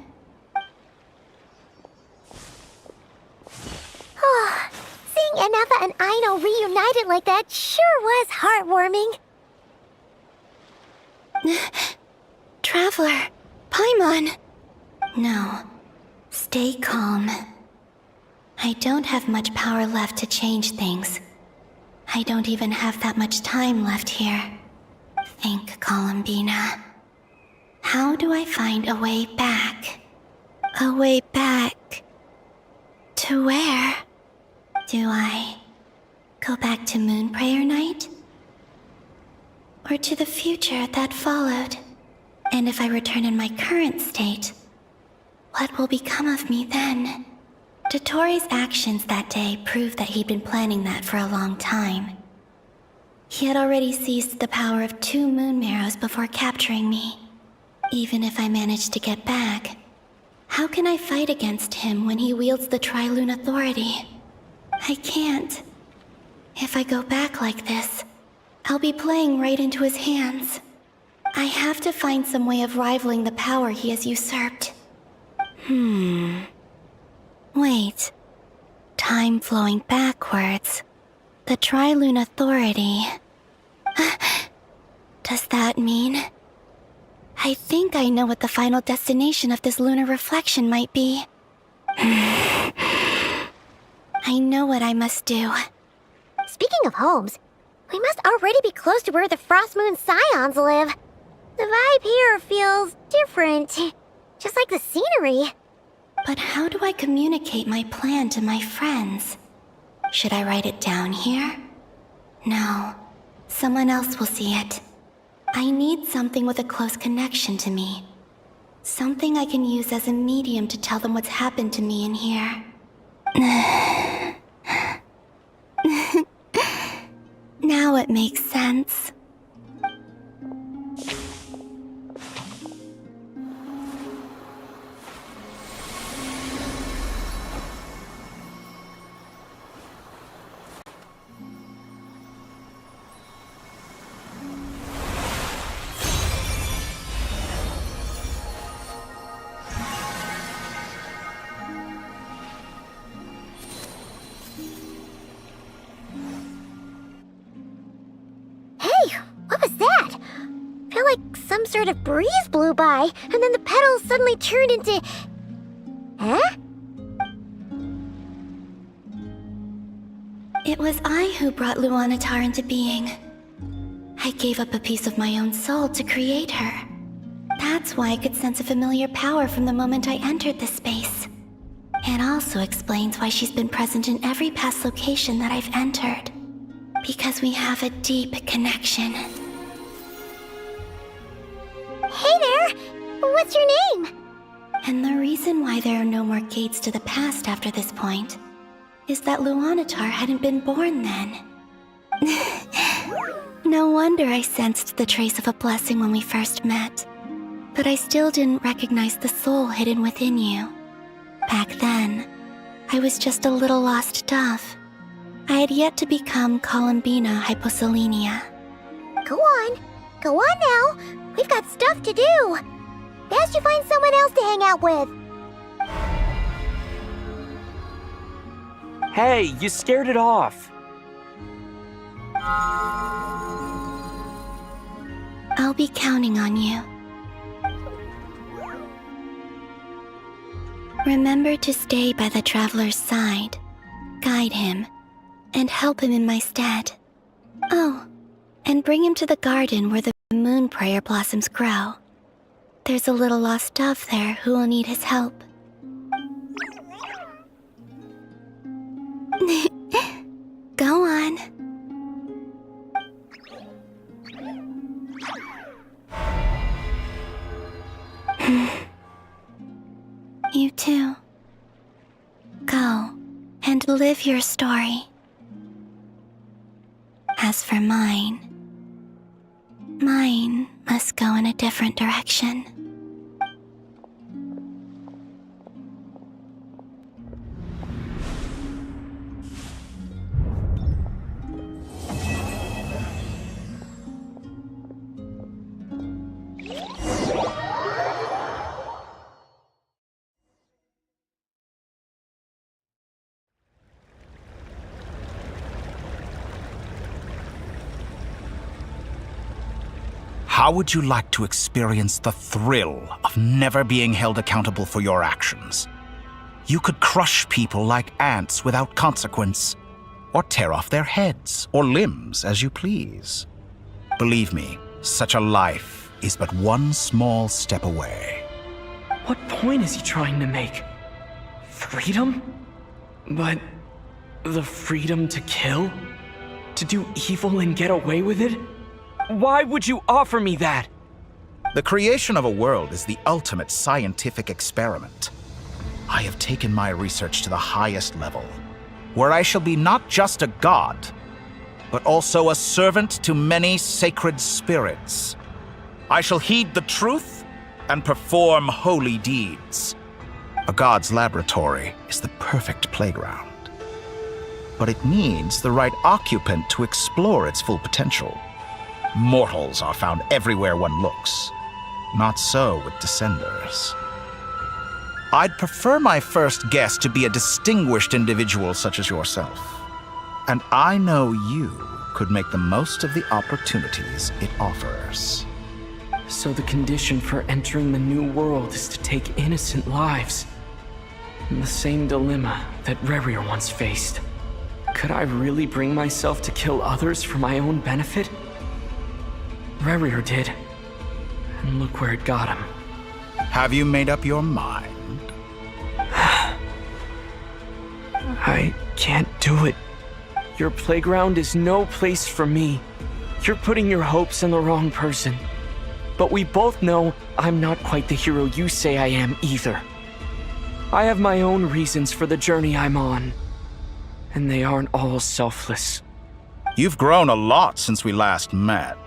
Oh, seeing Anafa and Aino reunited like that sure was heartwarming. Traveler, Paimon. No, stay calm. I don't have much power left to change things. I don't even have that much time left here. Think, Columbina. How do I find a way back? A way back... to where? Do I go back to Moon Prayer Night? Or to the future that followed? And if I return in my current state, what will become of me then? Dottoro's actions that day proved that he'd been planning that for a long time. He had already seized the power of 2 moon marrows before capturing me. Even if I managed to get back, how can I fight against him when he wields the Tri-Lune Authority? I can't. If I go back like this, I'll be playing right into his hands. I have to find some way of rivaling the power he has usurped. Wait. Time flowing backwards. The Tri-Lune Authority. Does that mean... I think I know what the final destination of this lunar reflection might be. I know what I must do. Speaking of homes, we must already be close to where the Frost Moon Scions live. The vibe here feels different, just like the scenery. But how do I communicate my plan to my friends? Should I write it down here? No. Someone else will see it. I need something with a close connection to me. Something I can use as a medium to tell them what's happened to me in here. Now it makes sense. Some sort of breeze blew by, and then the petals suddenly turned into... Huh? It was I who brought Luanatar into being. I gave up a piece of my own soul to create her. That's why I could sense a familiar power from the moment I entered this space. It also explains why she's been present in every past location that I've entered. Because we have a deep connection. Hey there! What's your name? And the reason why there are no more gates to the past after this point is that Luanatar hadn't been born then. No wonder I sensed the trace of a blessing when we first met. But I still didn't recognize the soul hidden within you. Back then, I was just a little lost dove. I had yet to become Columbina Hyposelenia. Go on now. We've got stuff to do. Best you find someone else to hang out with. Hey, you scared it off. I'll be counting on you. Remember to stay by the traveler's side, guide him, and help him in my stead. Oh, and bring him to the garden where the moon prayer blossoms grow. There's a little lost dove there who will need his help. Go on. You too. Go and live your story. As for mine must go in a different direction. How would you like to experience the thrill of never being held accountable for your actions? You could crush people like ants without consequence, or tear off their heads or limbs as you please. Believe me, such a life is but one small step away. What point is he trying to make? Freedom? But the freedom to kill? To do evil and get away with it? Why would you offer me that? The creation of a world is the ultimate scientific experiment. I have taken my research to the highest level, where I shall be not just a god, but also a servant to many sacred spirits. I shall heed the truth and perform holy deeds. A god's laboratory is the perfect playground, but it needs the right occupant to explore its full potential. Mortals are found everywhere one looks. Not so with Descenders. I'd prefer my first guest to be a distinguished individual such as yourself. And I know you could make the most of the opportunities it offers. So the condition for entering the new world is to take innocent lives. The same dilemma that Rerir once faced. Could I really bring myself to kill others for my own benefit? Rerir did. And look where it got him. Have you made up your mind? I can't do it. Your playground is no place for me. You're putting your hopes in the wrong person. But we both know I'm not quite the hero you say I am either. I have my own reasons for the journey I'm on. And they aren't all selfless. You've grown a lot since we last met.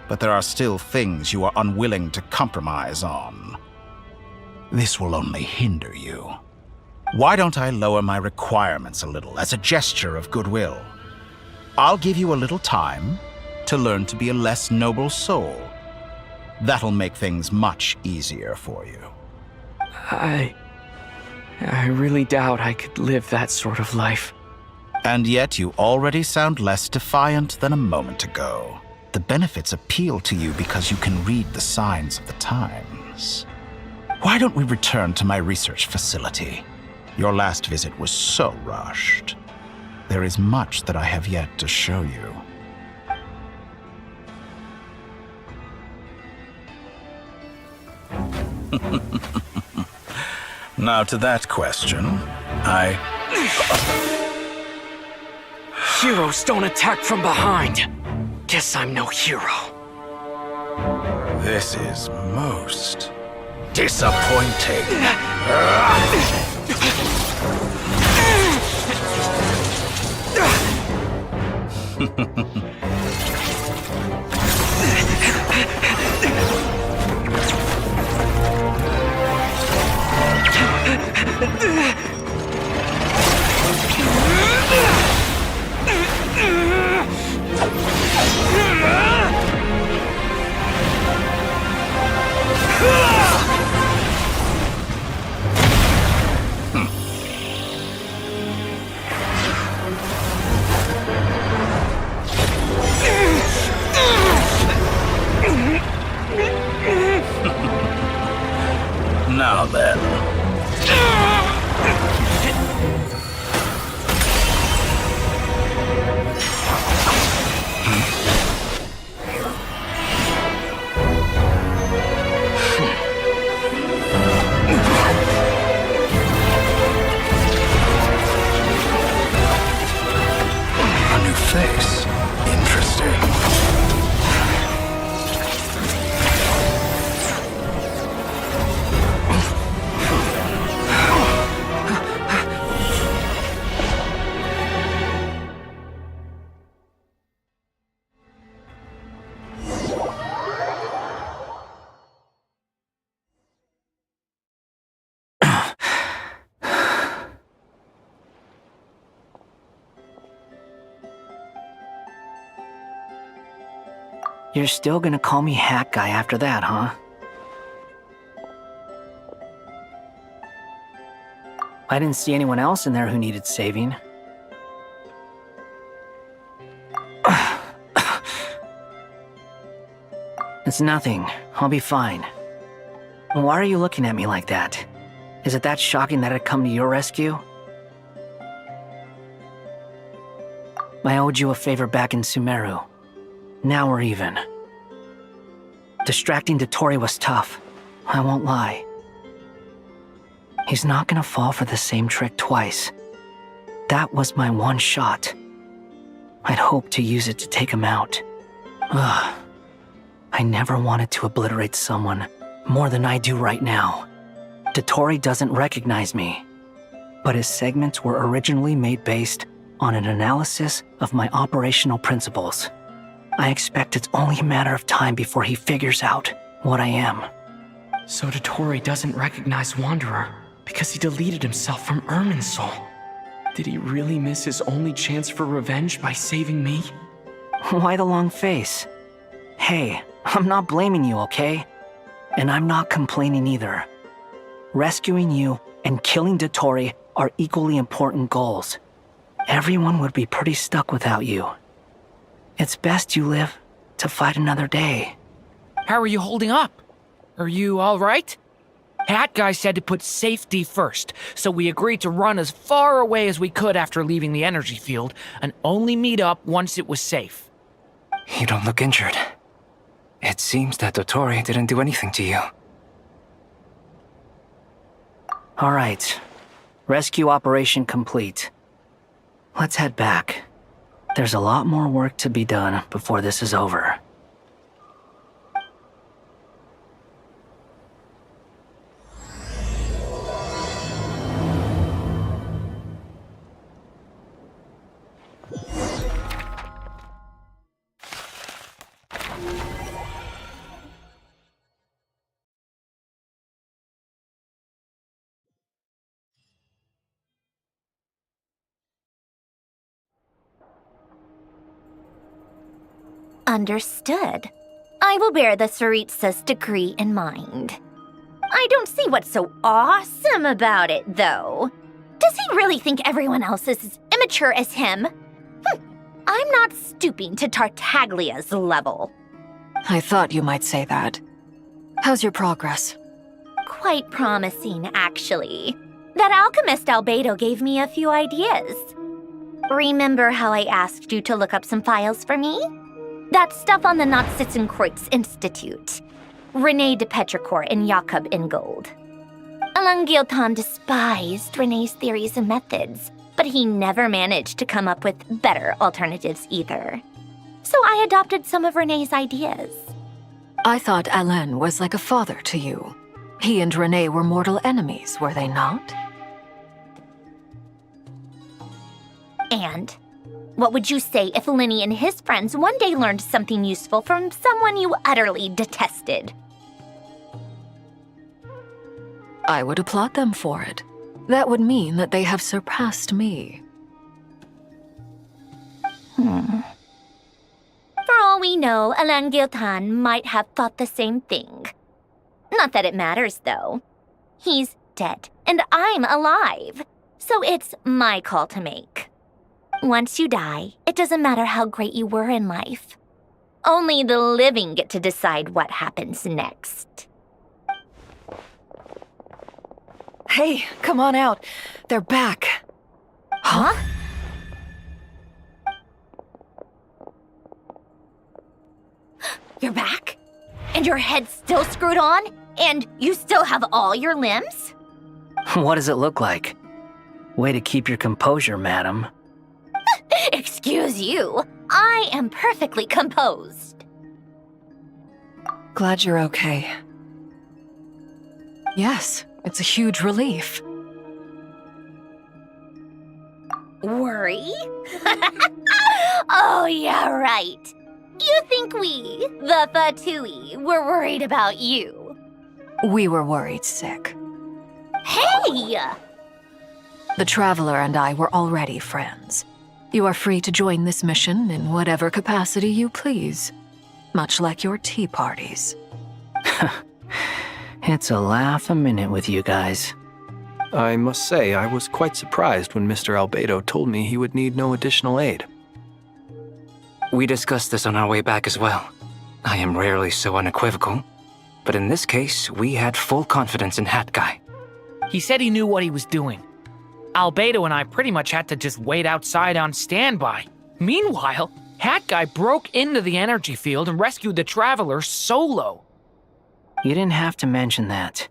But there are still things you are unwilling to compromise on. This will only hinder you. Why don't I lower my requirements a little as a gesture of goodwill? I'll give you a little time to learn to be a less noble soul. That'll make things much easier for you. I really doubt I could live that sort of life. And yet you already sound less defiant than a moment ago. The benefits appeal to you because you can read the signs of the times. Why don't we return to my research facility? Your last visit was so rushed. There is much that I have yet to show you. Now to that question, Heroes don't attack from behind. Guess I'm no hero. This is most disappointing. Now then. A new face. Interesting. You're still gonna call me Hat Guy after that, huh? I didn't see anyone else in there who needed saving. It's nothing. I'll be fine. Why are you looking at me like that? Is it that shocking that I'd come to your rescue? I owed you a favor back in Sumeru. Now we're even. Distracting Dotori was tough, I won't lie. He's not gonna fall for the same trick twice. That was my one shot. I'd hoped to use it to take him out. Ugh. I never wanted to obliterate someone more than I do right now. Dotori doesn't recognize me, but his segments were originally made based on an analysis of my operational principles. I expect it's only a matter of time before he figures out what I am. So Dotori doesn't recognize Wanderer because he deleted himself from Irminsul. Did he really miss his only chance for revenge by saving me? Why the long face? Hey, I'm not blaming you, okay? And I'm not complaining either. Rescuing you and killing Dotori are equally important goals. Everyone would be pretty stuck without you. It's best you live to fight another day. How are you holding up? Are you all right? Hat Guy said to put safety first, so we agreed to run as far away as we could after leaving the energy field and only meet up once it was safe. You don't look injured. It seems that Dotori didn't do anything to you. All right. Rescue operation complete. Let's head back. There's a lot more work to be done before this is over. Understood. I will bear the Tsaritsa's decree in mind. I don't see what's so awesome about it, though. Does he really think everyone else is as immature as him? I'm not stooping to Tartaglia's level. I thought you might say that. How's your progress? Quite promising, actually. That alchemist Albedo gave me a few ideas. Remember how I asked you to look up some files for me? That stuff on the Nazi-Kreuz Institute. René de Petrichor and Jakob Ingold. Alain Guillotin despised René's theories and methods, but he never managed to come up with better alternatives either. So I adopted some of René's ideas. I thought Alain was like a father to you. He and René were mortal enemies, were they not? And what would you say if Linny and his friends one day learned something useful from someone you utterly detested? I would applaud them for it. That would mean that they have surpassed me. For all we know, Alain Guillotin might have thought the same thing. Not that it matters, though. He's dead, and I'm alive. So it's my call to make. Once you die, it doesn't matter how great you were in life. Only the living get to decide what happens next. Hey, come on out. They're back. Huh? You're back? And your head's still screwed on? And you still have all your limbs? What does it look like? Way to keep your composure, madam. Excuse you. I am perfectly composed. Glad you're okay. Yes, it's a huge relief. Worry? Oh, yeah, right. You think we, the Fatui, were worried about you? We were worried sick. Hey! The Traveler and I were already friends. You are free to join this mission in whatever capacity you please, much like your tea parties. It's a laugh a minute with you guys. I must say, I was quite surprised when Mr. Albedo told me he would need no additional aid. We discussed this on our way back as well. I am rarely so unequivocal, but in this case, we had full confidence in Hat Guy. He said he knew what he was doing. Albedo and I pretty much had to just wait outside on standby. Meanwhile, Hat Guy broke into the energy field and rescued the Traveler solo. You didn't have to mention that.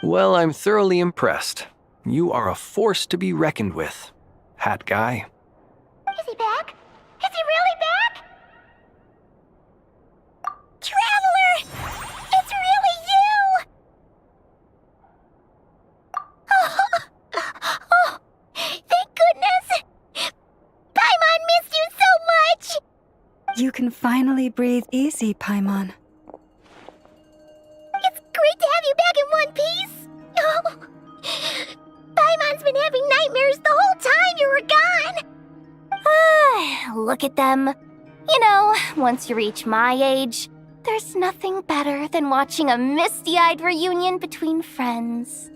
Well, I'm thoroughly impressed. You are a force to be reckoned with, Hat Guy. Is he back? Is he really back? Traveler! It's really you! Oh, thank goodness! Paimon missed you so much! You can finally breathe easy, Paimon. It's great to have you back in one piece! Oh, Paimon's been having nightmares the whole time you were gone! Look at them. You know, once you reach my age, there's nothing better than watching a misty-eyed reunion between friends.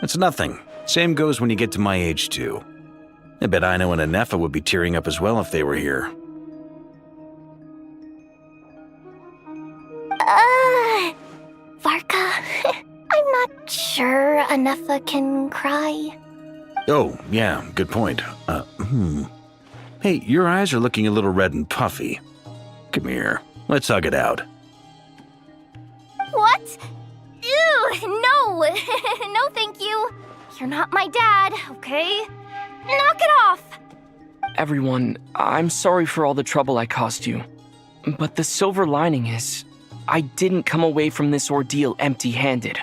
It's nothing. Same goes when you get to my age, too. I bet Ino and Anefa would be tearing up as well if they were here. Varka, I'm not sure Anefa can cry. Oh, yeah, good point. Hey, your eyes are looking a little red and puffy. Come here, let's hug it out. What? Ew, no. No, thank you. You're not my dad, okay? Knock it off. Everyone, I'm sorry for all the trouble I caused you. But the silver lining is, I didn't come away from this ordeal empty-handed.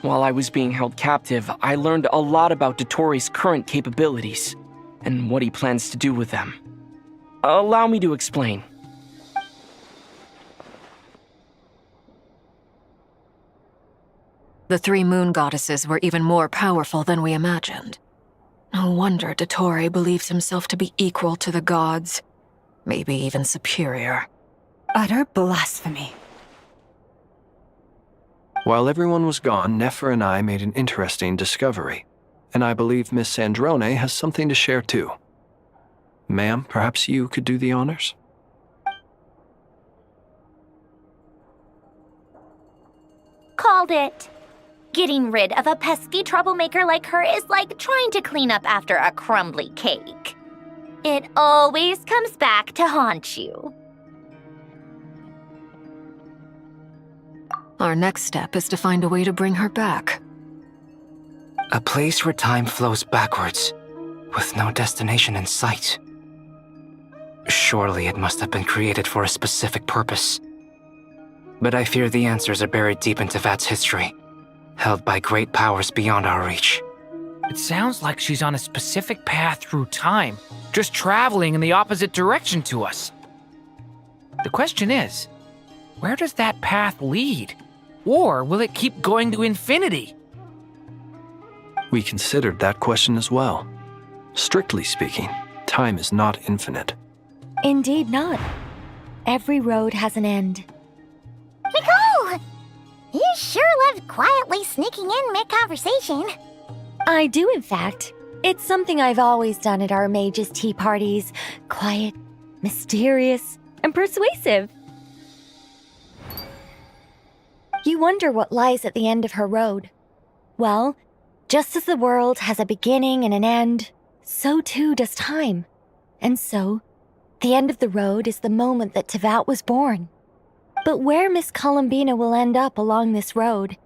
While I was being held captive, I learned a lot about Dottoro's current capabilities, and what he plans to do with them. Allow me to explain. The three moon goddesses were even more powerful than we imagined. No wonder Dottore believes himself to be equal to the gods, maybe even superior. Utter blasphemy. While everyone was gone, Nefer and I made an interesting discovery, and I believe Miss Sandrone has something to share too. Ma'am, perhaps you could do the honors? Called it. Getting rid of a pesky troublemaker like her is like trying to clean up after a crumbly cake. It always comes back to haunt you. Our next step is to find a way to bring her back. A place where time flows backwards, with no destination in sight. Surely it must have been created for a specific purpose. But I fear the answers are buried deep into Vat's history, held by great powers beyond our reach. It sounds like she's on a specific path through time, just traveling in the opposite direction to us. The question is, where does that path lead? Or will it keep going to infinity? We considered that question as well. Strictly speaking, time is not infinite. Indeed not. Every road has an end. Nicole! You sure loved quietly sneaking in mid-conversation. I do, in fact. It's something I've always done at our mages' tea parties. Quiet, mysterious, and persuasive. You wonder what lies at the end of her road. Well, Just as the world has a beginning and an end, so too does time. And so, the end of the road is the moment that Tevat was born. But where Miss Columbina will end up along this road,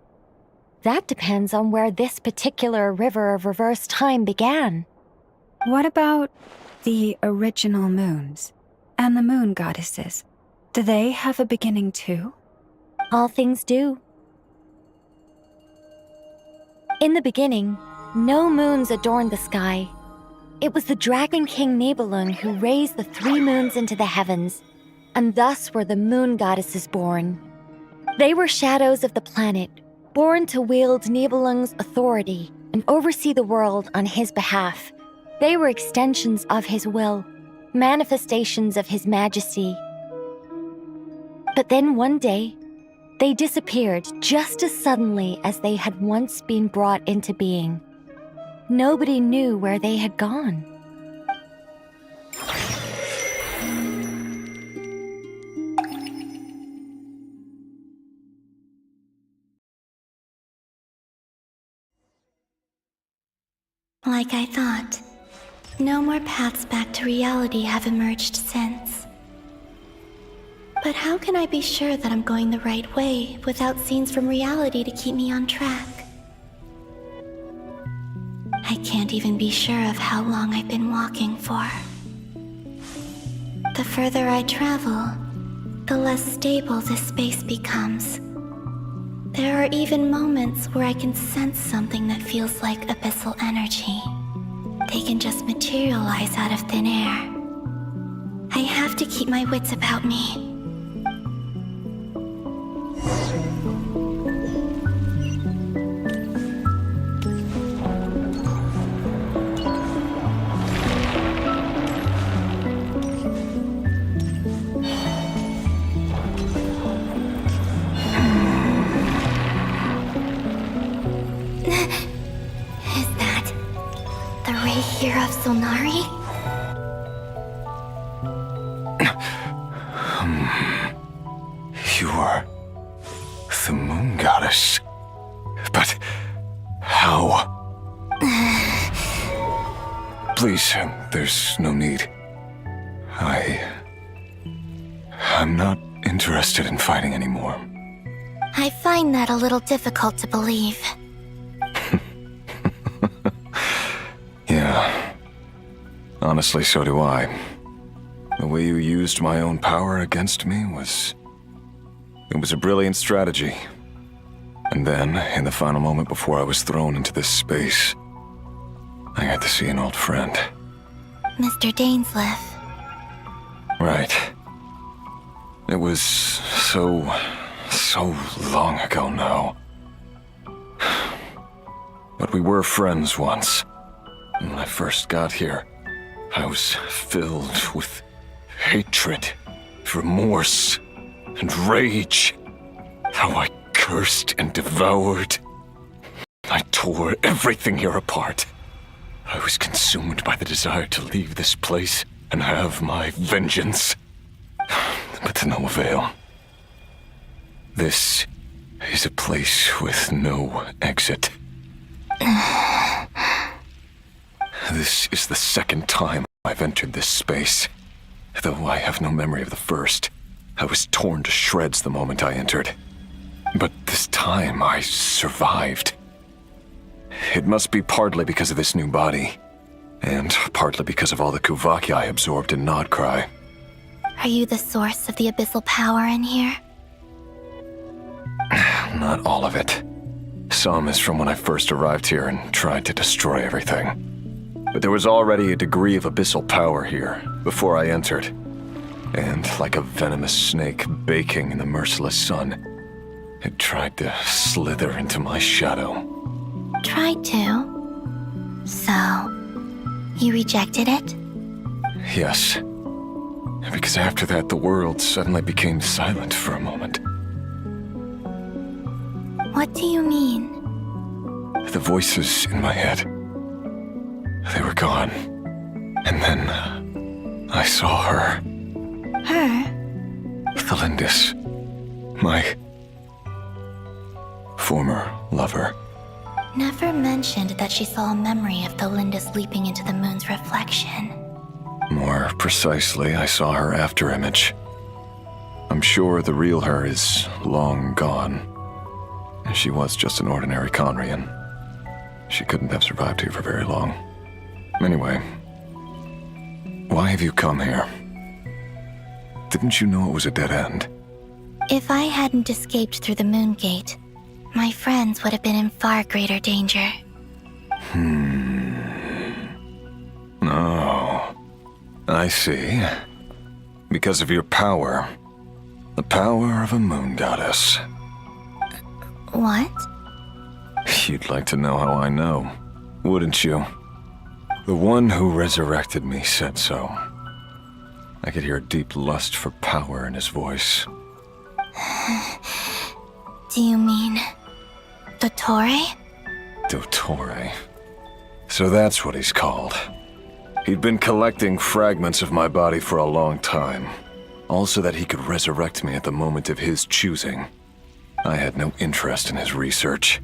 that depends on where this particular river of reverse time began. What about the original moons and the moon goddesses? Do they have a beginning too? All things do. In the beginning, no moons adorned the sky. It was the Dragon King Nibelung who raised the 3 moons into the heavens, and thus were the moon goddesses born. They were shadows of the planet, born to wield Nibelung's authority and oversee the world on his behalf. They were extensions of his will, manifestations of his majesty. But then one day, they disappeared just as suddenly as they had once been brought into being. Nobody knew where they had gone. Like I thought, no more paths back to reality have emerged since. But how can I be sure that I'm going the right way without scenes from reality to keep me on track? I can't even be sure of how long I've been walking for. The further I travel, the less stable this space becomes. There are even moments where I can sense something that feels like abyssal energy. They can just materialize out of thin air. I have to keep my wits about me. Here of Solnari? You are the moon goddess. But how? Please, there's no need. I'm not interested in fighting anymore. I find that a little difficult to believe. Yeah. Honestly, so do I. The way you used my own power against me was... It was a brilliant strategy. And then, in the final moment before I was thrown into this space, I got to see an old friend. Mr. Dainsleif. Right. It was so long ago now. But we were friends once. When I first got here, I was filled with hatred, remorse, and rage. How I cursed and devoured. I tore everything here apart. I was consumed by the desire to leave this place and have my vengeance. But to no avail. This is a place with no exit. This is the second time I've entered this space. Though I have no memory of the first. I was torn to shreds the moment I entered. But this time I survived. It must be partly because of this new body. And partly because of all the Kuvaki I absorbed in Nodcry. Are you the source of the abyssal power in here? Not all of it. Some is from when I first arrived here and tried to destroy everything. But there was already a degree of abyssal power here before I entered. And like a venomous snake baking in the merciless sun, it tried to slither into my shadow. Tried to? So, you rejected it? Yes. Because after that, the world suddenly became silent for a moment. What do you mean? The voices in my head, they were gone. And then, I saw her. Her? Thelindis. My former lover. never mentioned that she saw a memory of Tholindis leaping into the moon's reflection. More precisely, I saw her afterimage. I'm sure the real her is long gone. She was just an ordinary Conrian. She couldn't have survived here for very long. Anyway, why have you come here? Didn't you know it was a dead end? If I hadn't escaped through the moon gate, my friends would have been in far greater danger. Oh, I see. Because of your power. The power of a moon goddess. What? You'd like to know how I know, wouldn't you? The one who resurrected me said so. I could hear a deep lust for power in his voice. Do you mean... Dottore? Dottore. So that's what he's called. He'd been collecting fragments of my body for a long time, all so that he could resurrect me at the moment of his choosing. I had no interest in his research.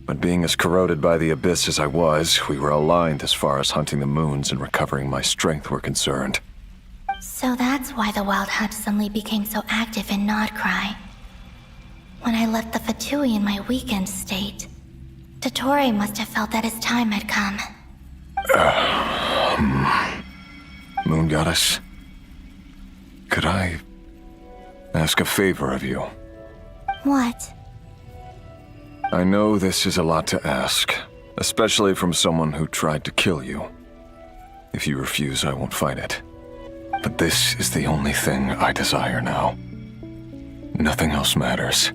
But being as corroded by the abyss as I was, we were aligned as far as hunting the moons and recovering my strength were concerned. So that's why the Wild Hunt suddenly became so active in Nodcry. When I left the Fatui in my weakened state, Dottore must have felt that his time had come. Moon Goddess, could I ask a favor of you? What? I know this is a lot to ask, especially from someone who tried to kill you. If you refuse, I won't fight it. But this is the only thing I desire now. Nothing else matters.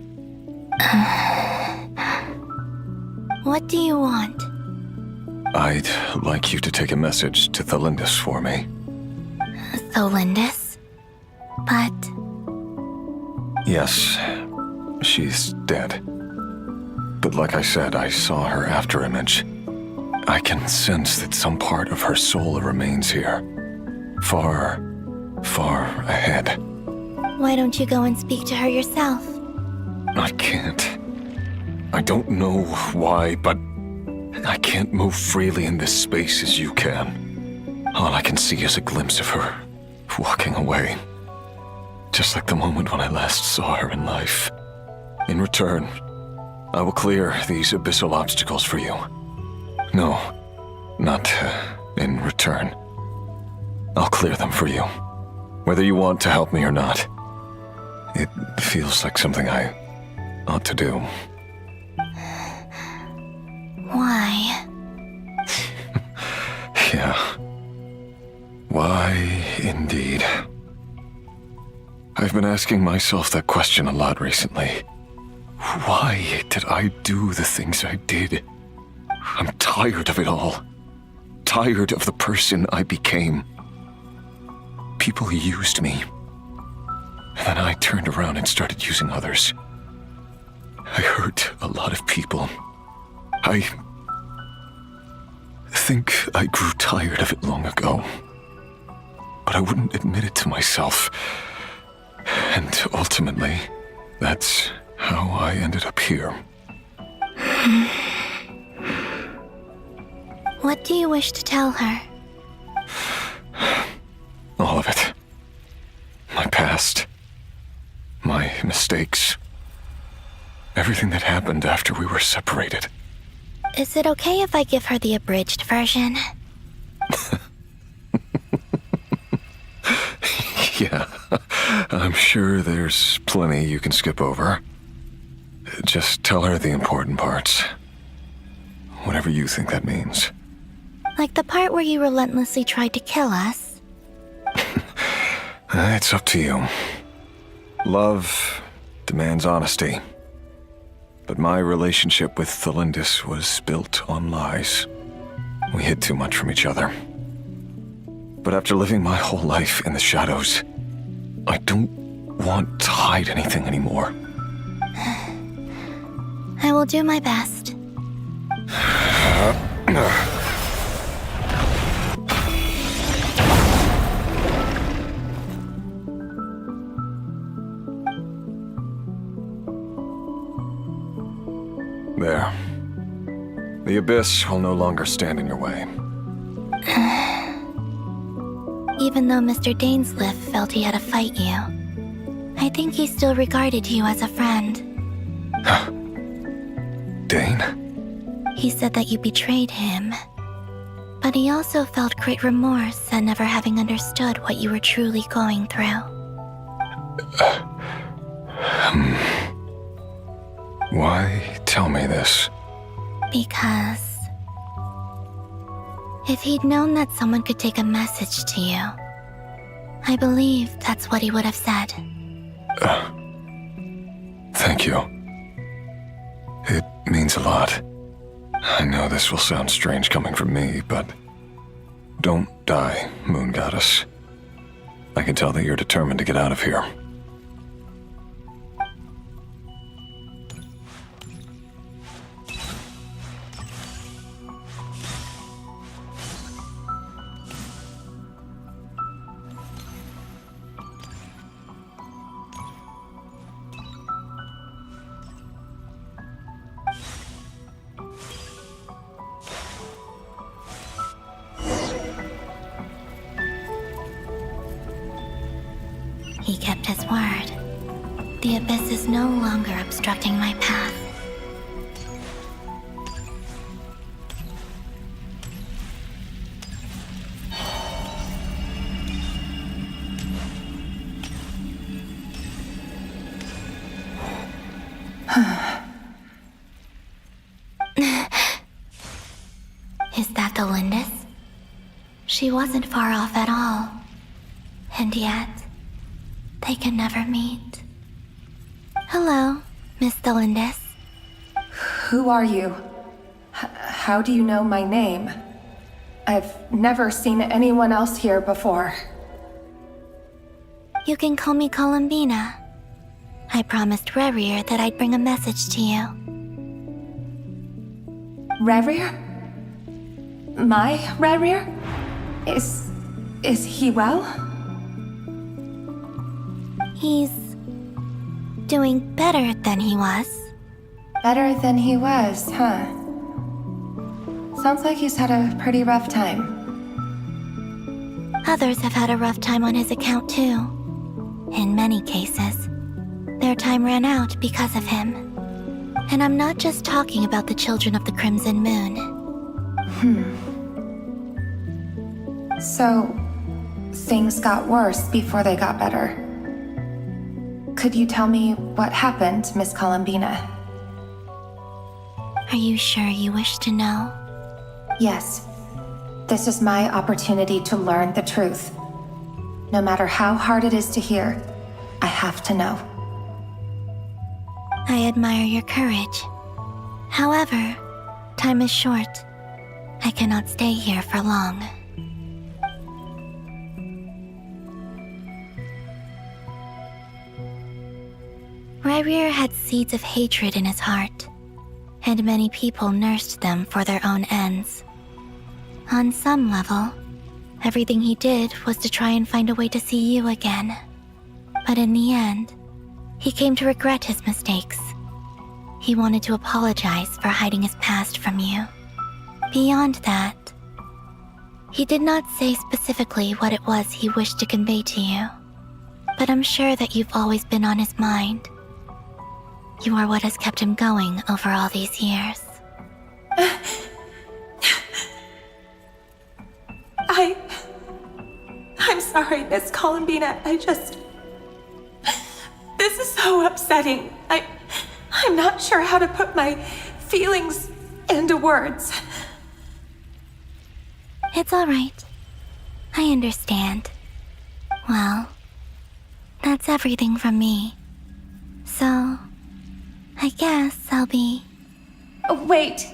What do you want? I'd like you to take a message to Tholindis for me. Tholindis? But... Yes, she's dead. But like I said, I saw her afterimage. I can sense that some part of her soul remains here. Far, far ahead. Why don't you go and speak to her yourself? I can't. I don't know why, but I can't move freely in this space as you can. All I can see is a glimpse of her, walking away. Just like the moment when I last saw her in life. In return, I will clear these abyssal obstacles for you. No, not in return. I'll clear them for you, whether you want to help me or not. It feels like something I ought to do. Why? Yeah. Why, indeed. I've been asking myself that question a lot recently. Why did I do the things I did? I'm tired of it all. Tired of the person I became. People used me. And then I turned around and started using others. I hurt a lot of people. I think I grew tired of it long ago. But I wouldn't admit it to myself. And ultimately, that's how I ended up here. What do you wish to tell her? All of it. My past. My mistakes. Everything that happened after we were separated. Is it okay if I give her the abridged version? Yeah, I'm sure there's plenty you can skip over. Just tell her the important parts. Whatever you think that means. Like the part where you relentlessly tried to kill us? It's up to you. Love demands honesty. But my relationship with Tholindis was built on lies. We hid too much from each other. But after living my whole life in the shadows, I don't want to hide anything anymore. I will do my best. There. The Abyss will no longer stand in your way. Even though Mr. Dainsliff felt he had to fight you, I think he still regarded you as a friend. Dane? He said that you betrayed him, but he also felt great remorse at never having understood what you were truly going through. Why tell me this? Because if he'd known that someone could take a message to you, I believe that's what he would have said. Thank you. It means a lot. I know this will sound strange coming from me, but don't die, Moon Goddess. I can tell that you're determined to get out of here. He kept his word. The Abyss is no longer obstructing my path. Is that the Lindis? She wasn't far off at all. And yet, they can never meet. Hello, Miss Delindis. Who are you? How do you know my name? I've never seen anyone else here before. You can call me Columbina. I promised Rerir that I'd bring a message to you. Rerir? My Rerir? Is he well? He's doing better than he was. Better than he was, huh? Sounds like he's had a pretty rough time. Others have had a rough time on his account too. In many cases, their time ran out because of him. And I'm not just talking about the children of the Crimson Moon. So, things got worse before they got better. Could you tell me what happened, Miss Columbina? Are you sure you wish to know? Yes. This is my opportunity to learn the truth. No matter how hard it is to hear, I have to know. I admire your courage. However, time is short. I cannot stay here for long. Rerir had seeds of hatred in his heart, and many people nursed them for their own ends. On some level, everything he did was to try and find a way to see you again. But in the end, he came to regret his mistakes. He wanted to apologize for hiding his past from you. Beyond that, he did not say specifically what it was he wished to convey to you, but I'm sure that you've always been on his mind. You are what has kept him going over all these years. I'm sorry, Miss Columbina. This is so upsetting. I'm not sure how to put my feelings into words. It's all right. I understand. Well, that's everything from me. So, I guess I'll be... Oh, wait.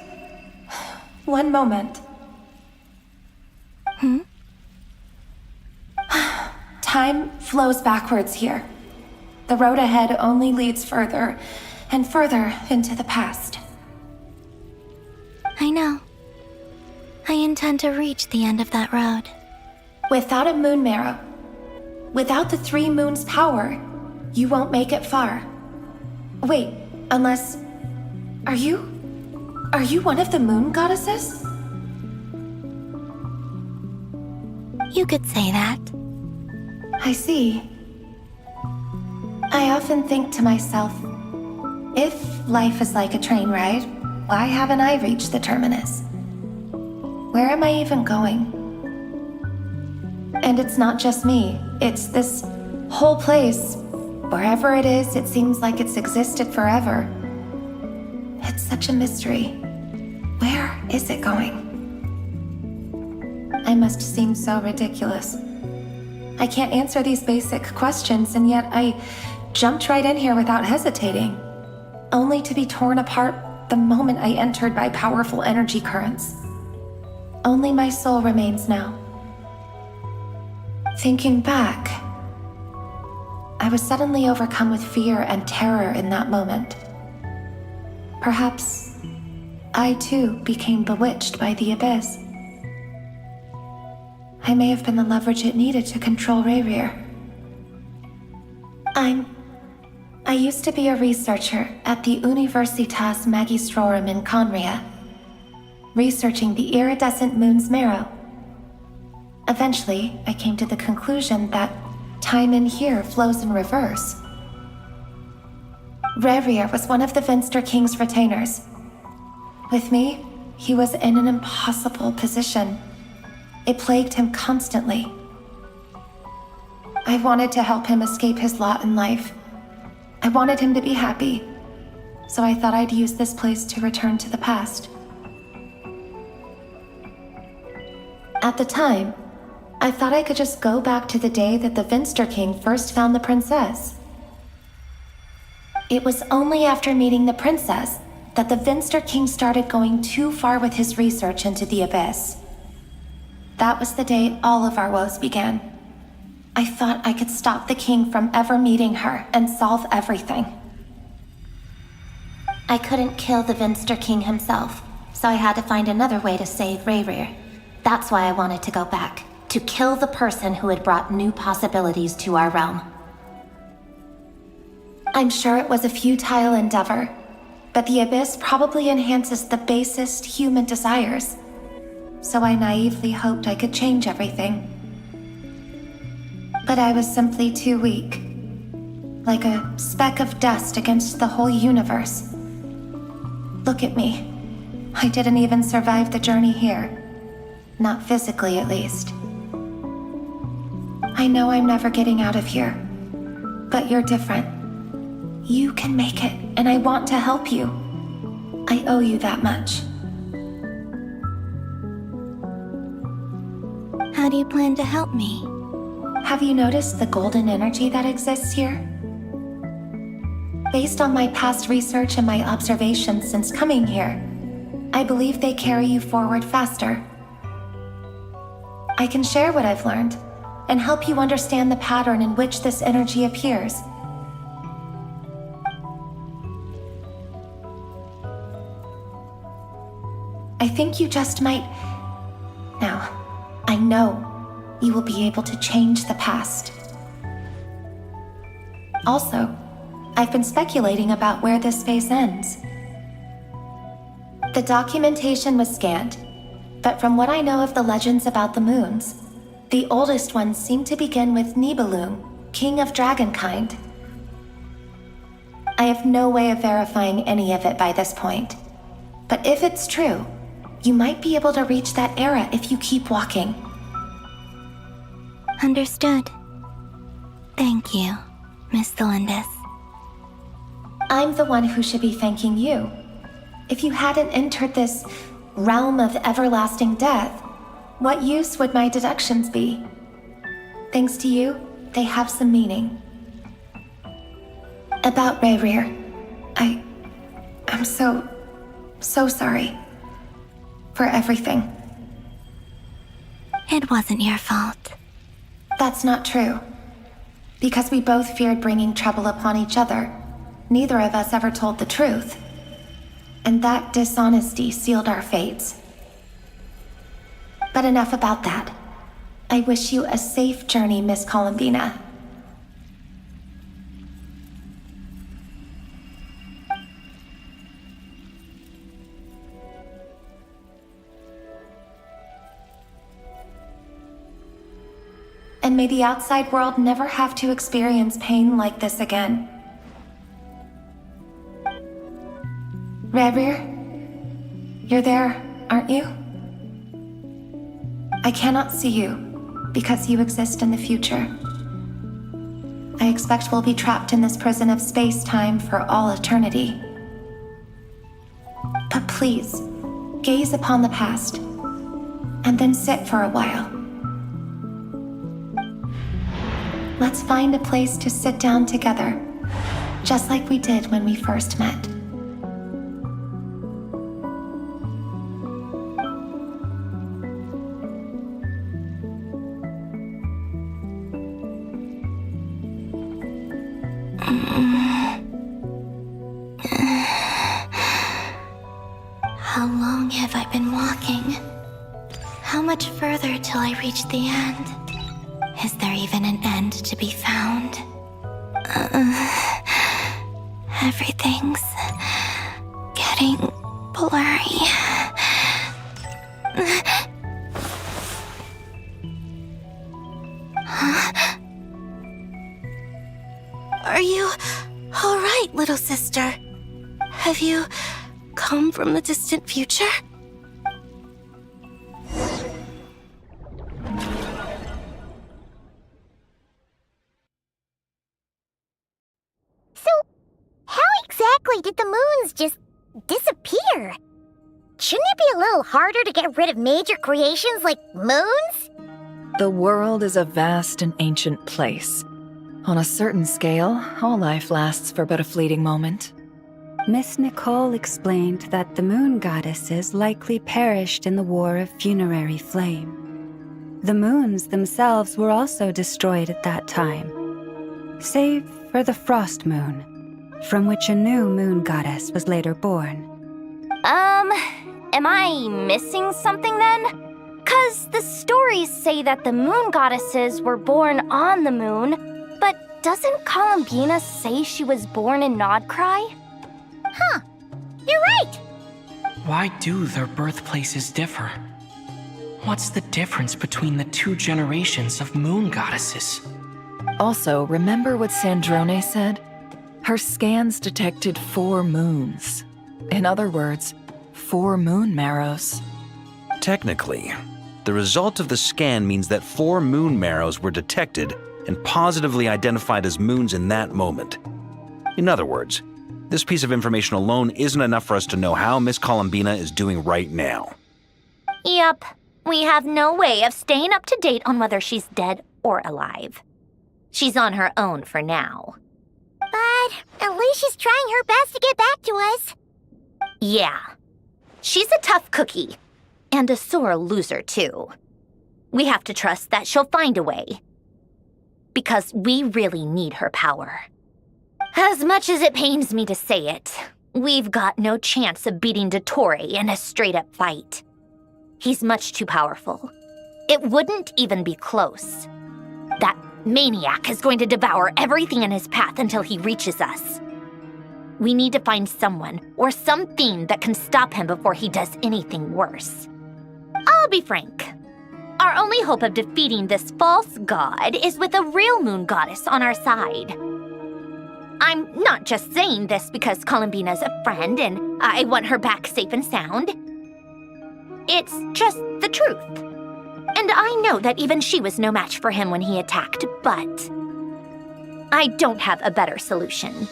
One moment. Time flows backwards here. The road ahead only leads further and further into the past. I know. I intend to reach the end of that road. Without a moon marrow, without the 3 moons' power, you won't make it far. Wait, unless... Are Are you one of the moon goddesses? You could say that. I see. I often think to myself, if life is like a train ride, why haven't I reached the terminus? Where am I even going? And it's not just me, it's this whole place. Wherever it is, it seems like it's existed forever. It's such a mystery. Where is it going? I must seem so ridiculous. I can't answer these basic questions, and yet I jumped right in here without hesitating, only to be torn apart the moment I entered by powerful energy currents. Only my soul remains now. Thinking back, I was suddenly overcome with fear and terror in that moment. Perhaps I too became bewitched by the abyss. I may have been the leverage it needed to control Rayrir. I used to be a researcher at the Universitas Magistrorum in Conria, researching the iridescent moon's marrow. Eventually, I came to the conclusion that time in here flows in reverse. Rayrir was one of the Vinster King's retainers. With me, he was in an impossible position. It plagued him constantly. I wanted to help him escape his lot in life. I wanted him to be happy, so I thought I'd use this place to return to the past. At the time, I thought I could just go back to the day that the Vinster King first found the princess. It was only after meeting the princess that the Vinster King started going too far with his research into the abyss. That was the day all of our woes began. I thought I could stop the king from ever meeting her and solve everything. I couldn't kill the Vinster King himself, so I had to find another way to save Rayrir. That's why I wanted to go back, to kill the person who had brought new possibilities to our realm. I'm sure it was a futile endeavor, but the abyss probably enhances the basest human desires. So I naively hoped I could change everything. But I was simply too weak. Like a speck of dust against the whole universe. Look at me. I didn't even survive the journey here. Not physically, at least. I know I'm never getting out of here. But you're different. You can make it, and I want to help you. I owe you that much. How do you plan to help me? Have you noticed the golden energy that exists here? Based on my past research and my observations since coming here, I believe they carry you forward faster. I can share what I've learned and help you understand the pattern in which this energy appears. I think you just might... Now, I know you will be able to change the past. Also, I've been speculating about where this phase ends. The documentation was scanned, but from what I know of the legends about the moons, the oldest ones seem to begin with Nibelung, king of dragonkind. I have no way of verifying any of it by this point, but if it's true, you might be able to reach that era if you keep walking. Understood. Thank you, Miss Thelindis. I'm the one who should be thanking you. If you hadn't entered this realm of everlasting death, what use would my deductions be? Thanks to you, they have some meaning. About Rayrir, I'm so sorry. For everything. It wasn't your fault. That's not true. Because we both feared bringing trouble upon each other, neither of us ever told the truth. And that dishonesty sealed our fates. But enough about that. I wish you a safe journey, Miss Columbina. and may the outside world never have to experience pain like this again. Rerir, you're there, aren't you? I cannot see you, because you exist in the future. I expect we'll be trapped in this prison of space-time for all eternity. But please, gaze upon the past, and then sit for a while. Let's find a place to sit down together, just like we did when we first met. How long have I been walking? How much further till I reach the end? Is there even an end to be found? Everything's getting blurry. Huh? Are you all right, little sister? Have you come from the distant future? So, how exactly did the moons just disappear? Shouldn't it be a little harder to get rid of major creations like moons? The world is a vast and ancient place. On a certain scale, all life lasts for but a fleeting moment. Miss Nicole explained that the moon goddesses likely perished in the War of Funerary Flame. The moons themselves were also destroyed at that time, save for the Frost Moon, from which a new moon goddess was later born. Am I missing something then? 'Cause the stories say that the moon goddesses were born on the moon, but doesn't Columbina say she was born in Nodcry? Huh, you're right! Why do their birthplaces differ? What's the difference between the two generations of moon goddesses? Also, remember what Sandrone said? Her scans detected 4 moons. In other words, 4 moon marrows. Technically, the result of the scan means that 4 moon marrows were detected and positively identified as moons in that moment. In other words, this piece of information alone isn't enough for us to know how Miss Columbina is doing right now. Yep, we have no way of staying up to date on whether she's dead or alive. She's on her own for now. But at least she's trying her best to get back to us. Yeah, she's a tough cookie, and a sore loser too. We have to trust that she'll find a way, because we really need her power. As much as it pains me to say it, we've got no chance of beating Dottore in a straight-up fight. He's much too powerful. It wouldn't even be close. That maniac is going to devour everything in his path until he reaches us. We need to find someone or something that can stop him before he does anything worse. I'll be frank. Our only hope of defeating this false god is with a real moon goddess on our side. I'm not just saying this because Columbina's a friend and I want her back safe and sound. It's just the truth. And I know that even she was no match for him when he attacked, but I don't have a better solution.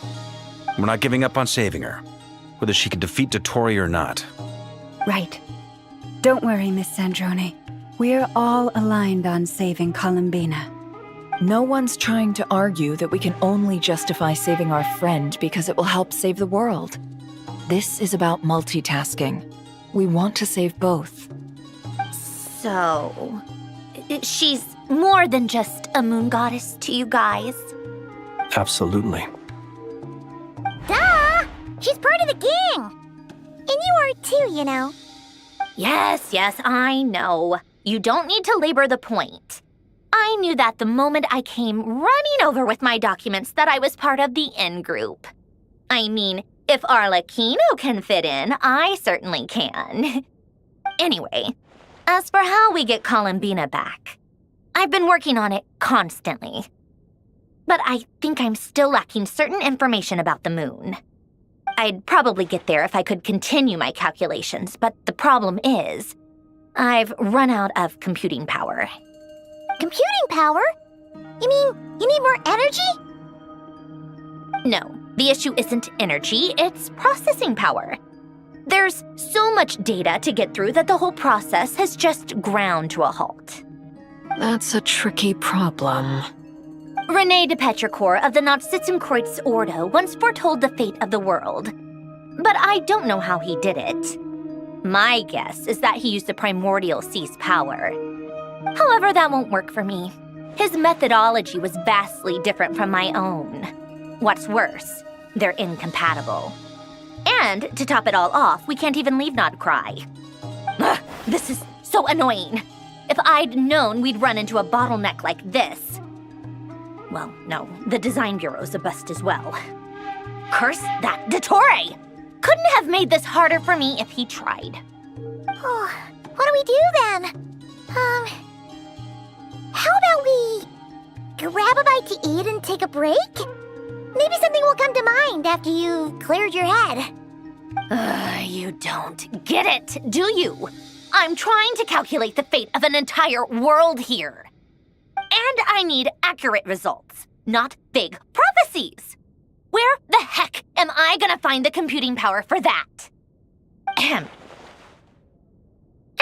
We're not giving up on saving her, whether she can defeat Dottore or not. Right. Don't worry, Miss Sandrone. We're all aligned on saving Columbina. No one's trying to argue that we can only justify saving our friend because it will help save the world. This is about multitasking. We want to save both. So, she's more than just a moon goddess to you guys? Absolutely. Duh! She's part of the gang! And you are too, you know. Yes, I know. You don't need to labor the point. I knew that the moment I came running over with my documents that I was part of the in-group. I mean, if Arlecchino can fit in, I certainly can. Anyway, as for how we get Columbina back, I've been working on it constantly. But I think I'm still lacking certain information about the moon. I'd probably get there if I could continue my calculations, but the problem is, I've run out of computing power. Computing power? You mean you need more energy? No, the issue isn't energy, it's processing power. There's so much data to get through that the whole process has just ground to a halt. That's a tricky problem. René de Petrichor of the Nazissenkreuz Ordo once foretold the fate of the world. But I don't know how he did it. My guess is that he used the primordial sea's power. However, that won't work for me. His methodology was vastly different from my own. What's worse, they're incompatible. And, to top it all off, we can't even leave Nodcry. Ugh, this is so annoying. If I'd known we'd run into a bottleneck like this. Well, no, the design bureau's a bust as well. Curse that Dottore! Couldn't have made this harder for me if he tried. Oh, what do we do then? How about we grab a bite to eat and take a break? Maybe something will come to mind after you've cleared your head. You don't get it, do you? I'm trying to calculate the fate of an entire world here. And I need accurate results, not big prophecies. Where the heck am I gonna find the computing power for that? Ahem.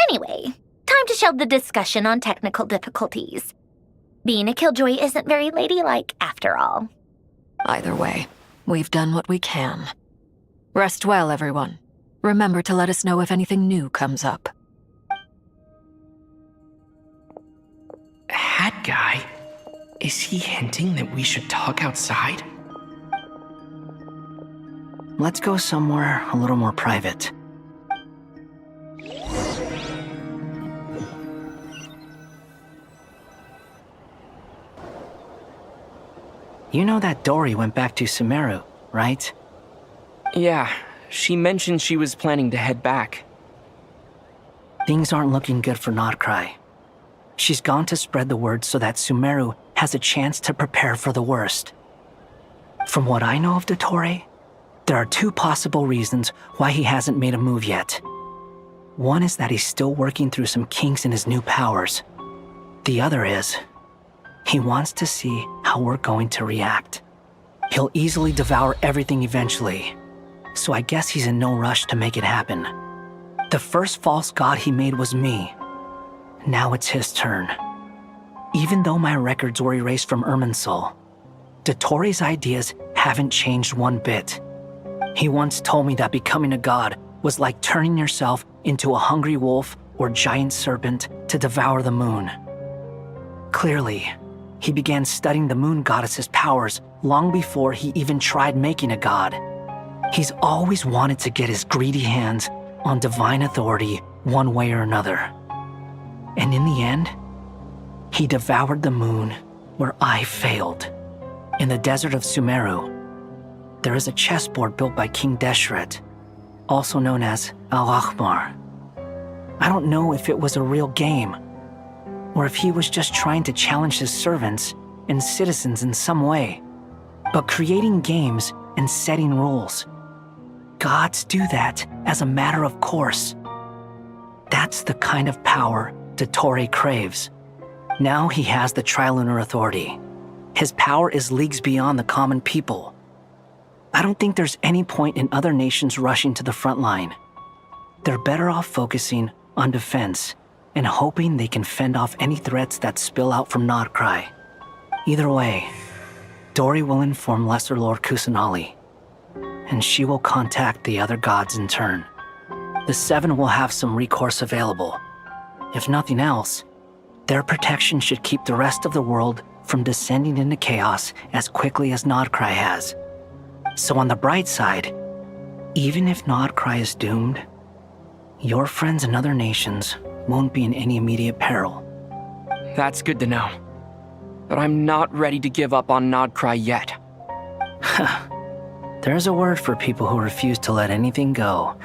Anyway, time to shelve the discussion on technical difficulties. Being a killjoy isn't very ladylike, after all. Either way, we've done what we can. Rest well, everyone. Remember to let us know if anything new comes up. Hat guy? Is he hinting that we should talk outside? Let's go somewhere a little more private. You know that Dory went back to Sumeru, right? Yeah, she mentioned she was planning to head back. Things aren't looking good for Nodcry. She's gone to spread the word so that Sumeru has a chance to prepare for the worst. From what I know of Dottore, there are two possible reasons why he hasn't made a move yet. One is that he's still working through some kinks in his new powers. The other is, he wants to see how we're going to react. He'll easily devour everything eventually, so I guess he's in no rush to make it happen. The first false god he made was me. Now it's his turn. Even though my records were erased from Irminsul, Dottore's ideas haven't changed one bit. He once told me that becoming a god was like turning yourself into a hungry wolf or giant serpent to devour the moon. Clearly, he began studying the moon goddess's powers long before he even tried making a god. He's always wanted to get his greedy hands on divine authority one way or another. And in the end, he devoured the moon where I failed. In the desert of Sumeru, there is a chessboard built by King Deshret, also known as Al-Ahmar. I don't know if it was a real game, or if he was just trying to challenge his servants and citizens in some way. But creating games and setting rules, gods do that as a matter of course. That's the kind of power Dottore craves. Now he has the Trilunar Authority. His power is leagues beyond the common people. I don't think there's any point in other nations rushing to the front line. They're better off focusing on defense and hoping they can fend off any threats that spill out from Nodcry. Either way, Dory will inform Lesser Lord Kusanali, and she will contact the other gods in turn. The Seven will have some recourse available. If nothing else, their protection should keep the rest of the world from descending into chaos as quickly as Nodcry has. So on the bright side, even if Nodcry is doomed, your friends in other nations won't be in any immediate peril. That's good to know. But I'm not ready to give up on Nodcry yet. There's a word for people who refuse to let anything go.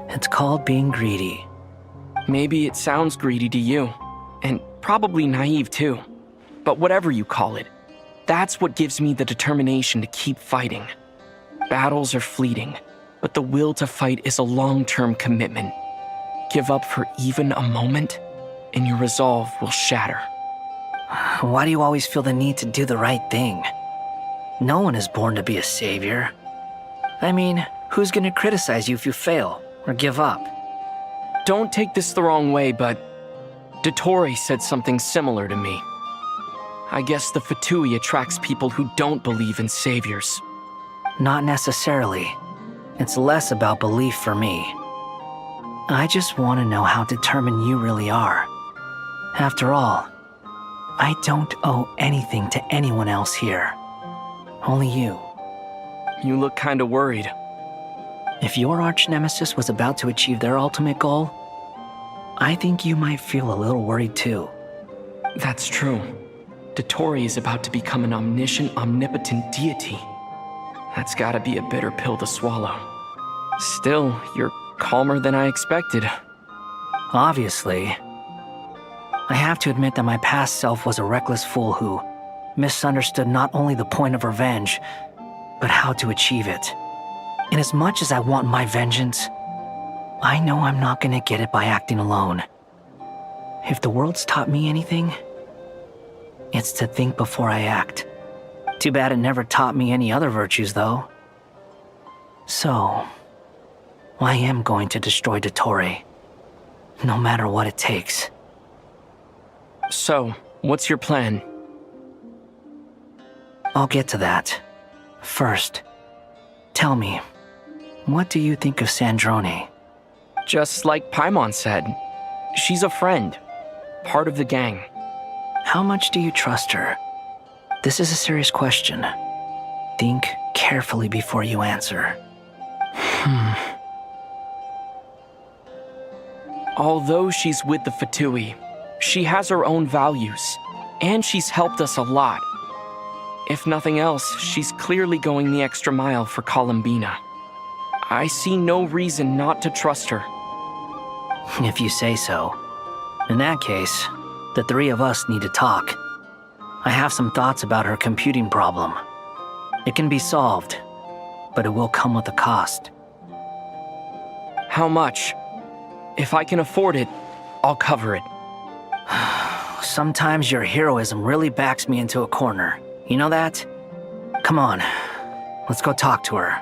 It's called being greedy. Maybe it sounds greedy to you. And probably naive too. But whatever you call it, that's what gives me the determination to keep fighting. Battles are fleeting, but the will to fight is a long-term commitment. Give up for even a moment, and your resolve will shatter. Why do you always feel the need to do the right thing? No one is born to be a savior. I mean, who's gonna criticize you if you fail or give up? Don't take this the wrong way, but Dottore said something similar to me. I guess the Fatui attracts people who don't believe in saviors. Not necessarily. It's less about belief for me. I just want to know how determined you really are. After all, I don't owe anything to anyone else here. Only you. You look kinda worried. If your arch-nemesis was about to achieve their ultimate goal, I think you might feel a little worried too. That's true. Dottore is about to become an omniscient, omnipotent deity. That's gotta be a bitter pill to swallow. Still, you're calmer than I expected. Obviously. I have to admit that my past self was a reckless fool who misunderstood not only the point of revenge, but how to achieve it. And as much as I want my vengeance, I know I'm not gonna get it by acting alone. If the world's taught me anything, it's to think before I act. Too bad it never taught me any other virtues, though. So, I am going to destroy Dottore, no matter what it takes. So, what's your plan? I'll get to that. First, tell me, what do you think of Sandrone? Just like Paimon said, she's a friend, part of the gang. How much do you trust her? This is a serious question. Think carefully before you answer. Although she's with the Fatui, she has her own values, and she's helped us a lot. If nothing else, she's clearly going the extra mile for Columbina. I see no reason not to trust her. If you say so. In that case, the three of us need to talk. I have some thoughts about her computing problem. It can be solved, but it will come with a cost. How much? If I can afford it, I'll cover it. Sometimes your heroism really backs me into a corner. You know that? Come on, let's go talk to her.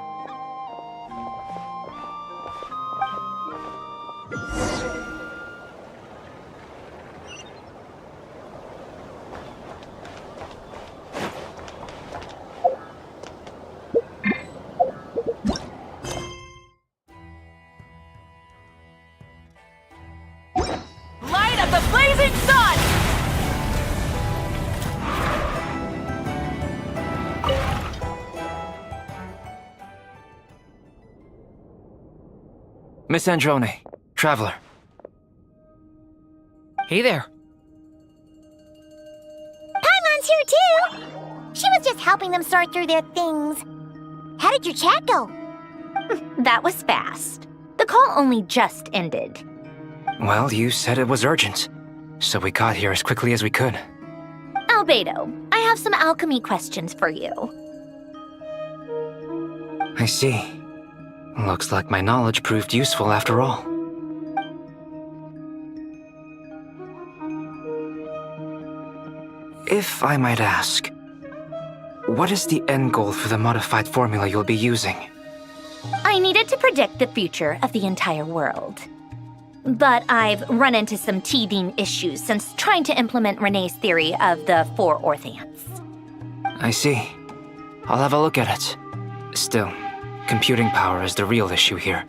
Light of the blazing sun! Miss Androne, traveler. Hey there. Paimon's here too! She was just helping them sort through their things. How did your chat go? That was fast. The call only just ended. Well, you said it was urgent, so we got here as quickly as we could. Albedo, I have some alchemy questions for you. I see. Looks like my knowledge proved useful after all. If I might ask, what is the end goal for the modified formula you'll be using? I needed to predict the future of the entire world. But I've run into some teething issues since trying to implement Renee's theory of the four Orthants. I see. I'll have a look at it. Still, computing power is the real issue here.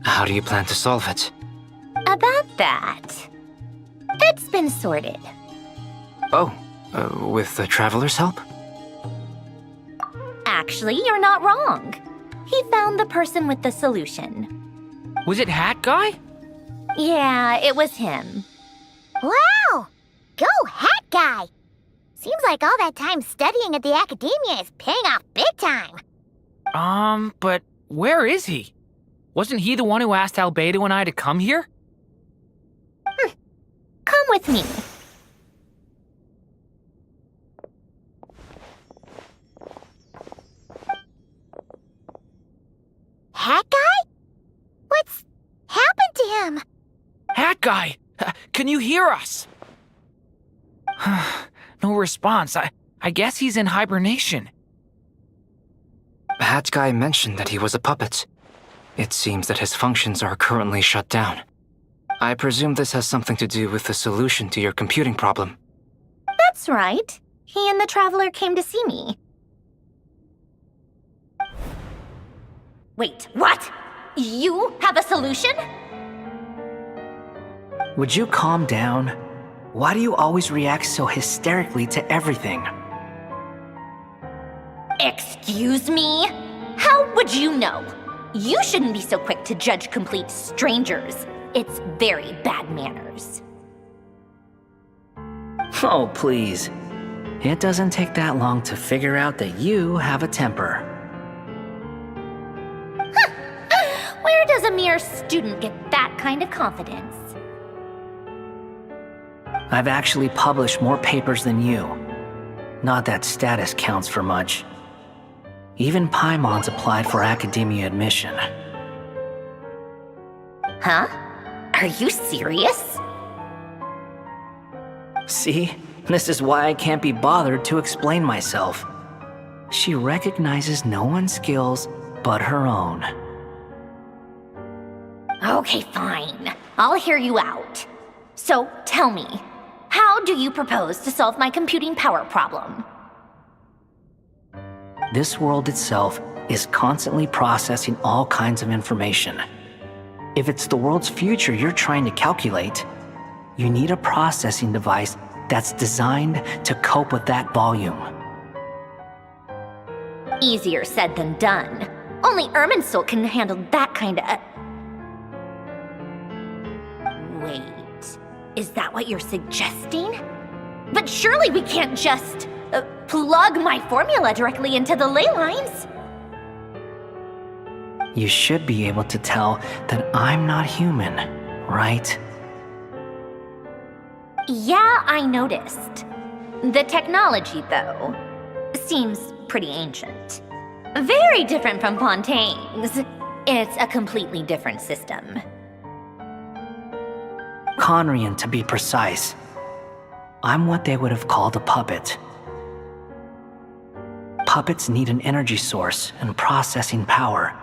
How do you plan to solve it? About that, it's been sorted. Oh, with the Traveler's help? Actually, you're not wrong. He found the person with the solution. Was it Hat Guy? Yeah, it was him. Wow! Go Hat Guy! Seems like all that time studying at the academia is paying off big time. But where is he? Wasn't he the one who asked Albedo and I to come here? Come with me. Hat Guy? What's happened to him? Hat Guy, can you hear us? No response. I guess he's in hibernation. Hat Guy mentioned that he was a puppet. It seems that his functions are currently shut down. I presume this has something to do with the solution to your computing problem. That's right. He and the Traveler came to see me. Wait, what? You have a solution? Would you calm down? Why do you always react so hysterically to everything? Excuse me? How would you know? You shouldn't be so quick to judge complete strangers. It's very bad manners. Oh, please. It doesn't take that long to figure out that you have a temper. Where does a mere student get that kind of confidence? I've actually published more papers than you. Not that status counts for much. Even Paimon's applied for academia admission. Huh? Are you serious? See? This is why I can't be bothered to explain myself. She recognizes no one's skills but her own. Okay, fine. I'll hear you out. So, tell me, how do you propose to solve my computing power problem? This world itself is constantly processing all kinds of information. If it's the world's future you're trying to calculate, you need a processing device that's designed to cope with that volume. Easier said than done. Only Irminsul can handle that kind of... Wait, is that what you're suggesting? But surely we can't just plug my formula directly into the ley lines. You should be able to tell that I'm not human, right? Yeah, I noticed. The technology, though, seems pretty ancient. Very different from Fontaine's. It's a completely different system. Conrian, to be precise. I'm what they would have called a puppet. Puppets need an energy source and processing power.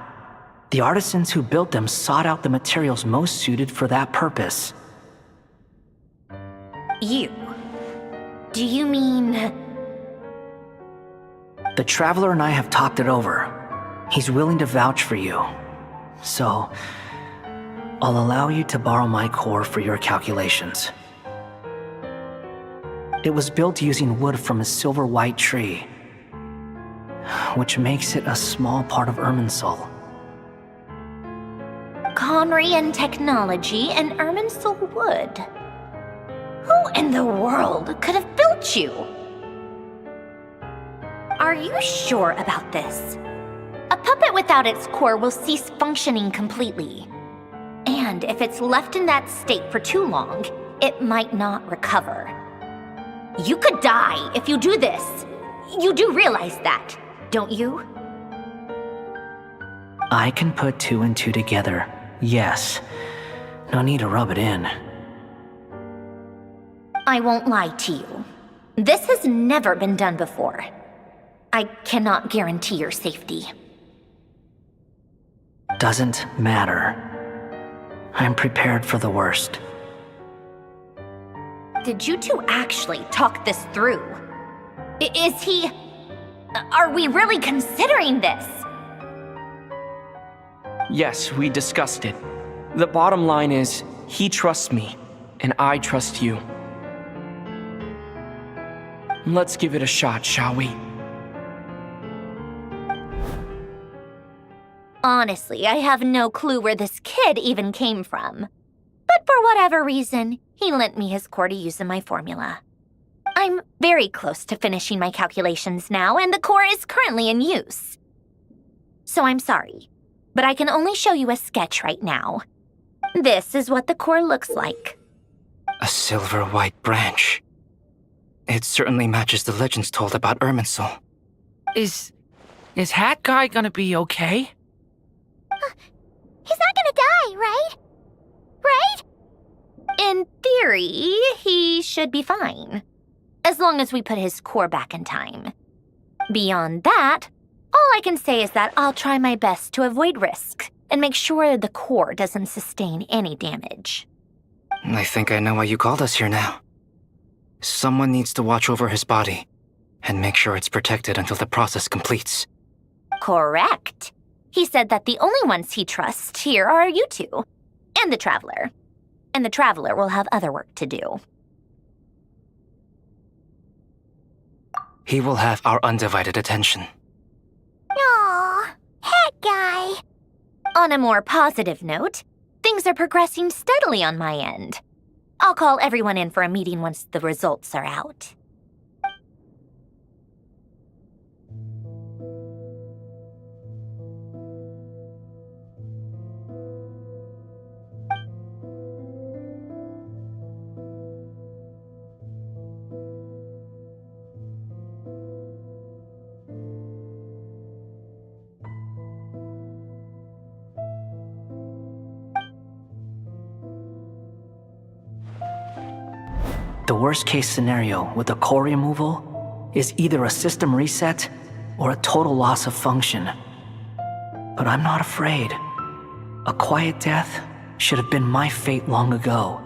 The artisans who built them sought out the materials most suited for that purpose. You? Do you mean... The Traveler and I have talked it over. He's willing to vouch for you. So, I'll allow you to borrow my core for your calculations. It was built using wood from a silver white tree, which makes it a small part of Irminsul. Conrian technology and Irminsul wood. Who in the world could have built you? Are you sure about this? A puppet without its core will cease functioning completely. And if it's left in that state for too long, it might not recover. You could die if you do this. You do realize that, don't you? I can put two and two together, yes. No need to rub it in. I won't lie to you. This has never been done before. I cannot guarantee your safety. Doesn't matter. I'm prepared for the worst. Did you two actually talk this through? Is he... Are we really considering this? Yes, we discussed it. The bottom line is, he trusts me, and I trust you. Let's give it a shot, shall we? Honestly, I have no clue where this kid even came from. But for whatever reason, he lent me his core to use in my formula. I'm very close to finishing my calculations now, and the core is currently in use. So I'm sorry, but I can only show you a sketch right now. This is what the core looks like. A silver white branch. It certainly matches the legends told about Irminsul. Is Hat Guy gonna be okay? okay, right? Right? In theory, he should be fine. As long as we put his core back in time. Beyond that, all I can say is that I'll try my best to avoid risks and make sure the core doesn't sustain any damage. I think I know why you called us here now. Someone needs to watch over his body and make sure it's protected until the process completes. Correct. He said that the only ones he trusts here are you two, and the Traveler. And the Traveler will have other work to do. He will have our undivided attention. Aw, head guy. On a more positive note, things are progressing steadily on my end. I'll call everyone in for a meeting once the results are out. The worst case scenario with the core removal is either a system reset or a total loss of function. But I'm not afraid. A quiet death should have been my fate long ago.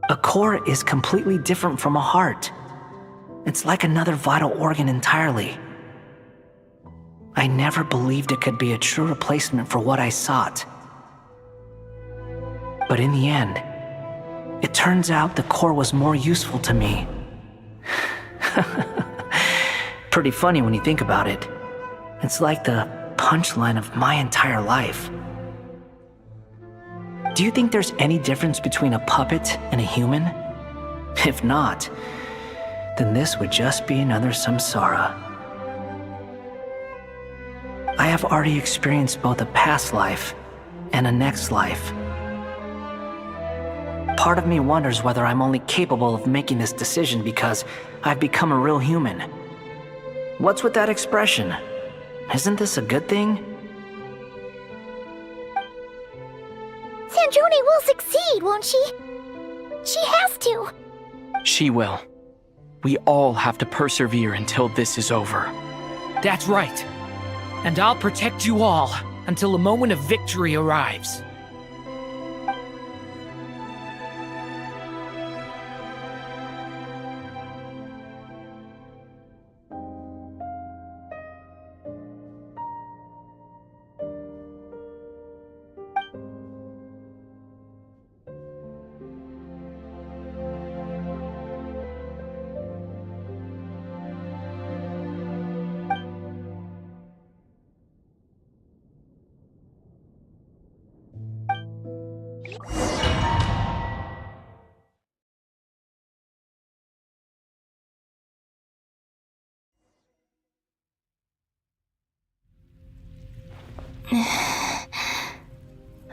A core is completely different from a heart. It's like another vital organ entirely. I never believed it could be a true replacement for what I sought. But in the end, it turns out the core was more useful to me. Pretty funny when you think about it. It's like the punchline of my entire life. Do you think there's any difference between a puppet and a human? If not, then this would just be another samsara. I have already experienced both a past life and a next life. Part of me wonders whether I'm only capable of making this decision because I've become a real human. What's with that expression? Isn't this a good thing? Sandrone will succeed, won't she? She has to. She will. We all have to persevere until this is over. That's right. And I'll protect you all until a moment of victory arrives.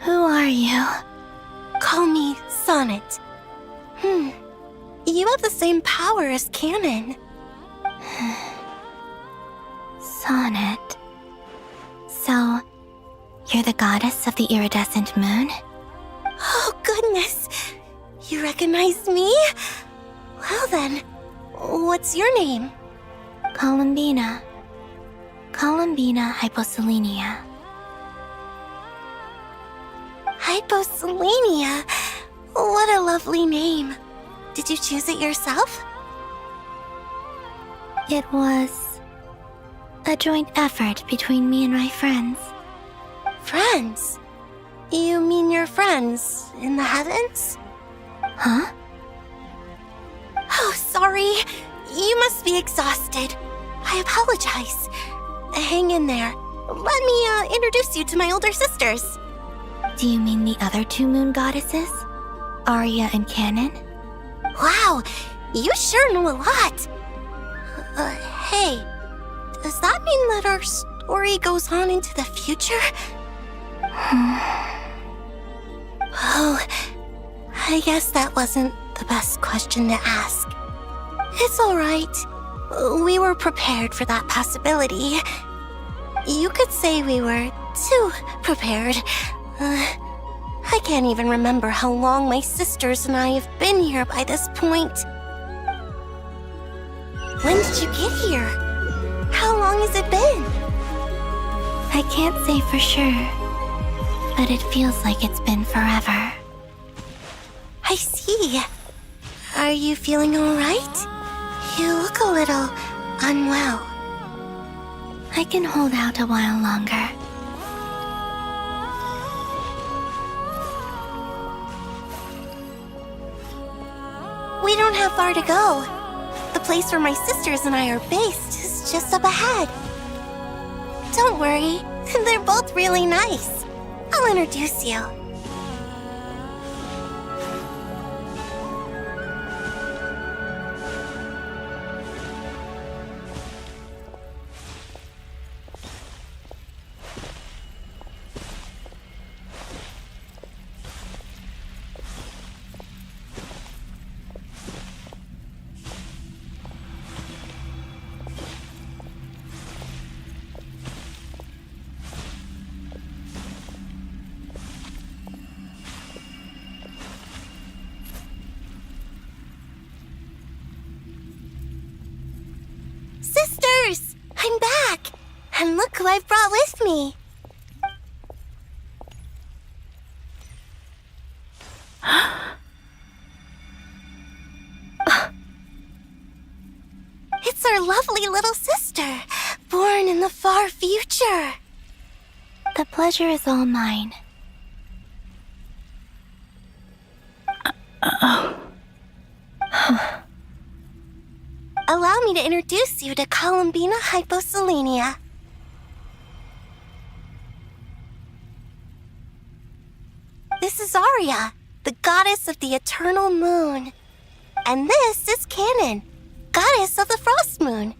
Who are you? Call me Sonnet. You have the same power as Canon. Sonnet. So, you're the goddess of the iridescent moon? Oh, goodness. You recognize me? Well then, what's your name? Columbina. Columbina Hyposelenia. Hyposelenia? What a lovely name. Did you choose it yourself? It was a joint effort between me and my friends. Friends? You mean your friends in the heavens? Huh? Oh, sorry. You must be exhausted. I apologize. Hang in there. Let me introduce you to my older sisters. Do you mean the other two moon goddesses? Arya and Canon? Wow, you sure know a lot. Hey, does that mean that our story goes on into the future? Oh, I guess that wasn't the best question to ask. It's alright. We were prepared for that possibility. You could say we were too prepared. I can't even remember how long my sisters and I have been here by this point. When did you get here? How long has it been? I can't say for sure, but it feels like it's been forever. I see. Are you feeling all right? You look a little unwell. I can hold out a while longer. We don't have far to go. The place where my sisters and I are based is just up ahead. Don't worry, they're both really nice. I'll introduce you. Sisters! I'm back! And look who I've brought with me! It's our lovely little sister, born in the far future. The pleasure is all mine. Allow me to introduce you to Columbina Hyposelenia. This is Arya, the goddess of the eternal moon. And this is Canon, goddess of the frost moon.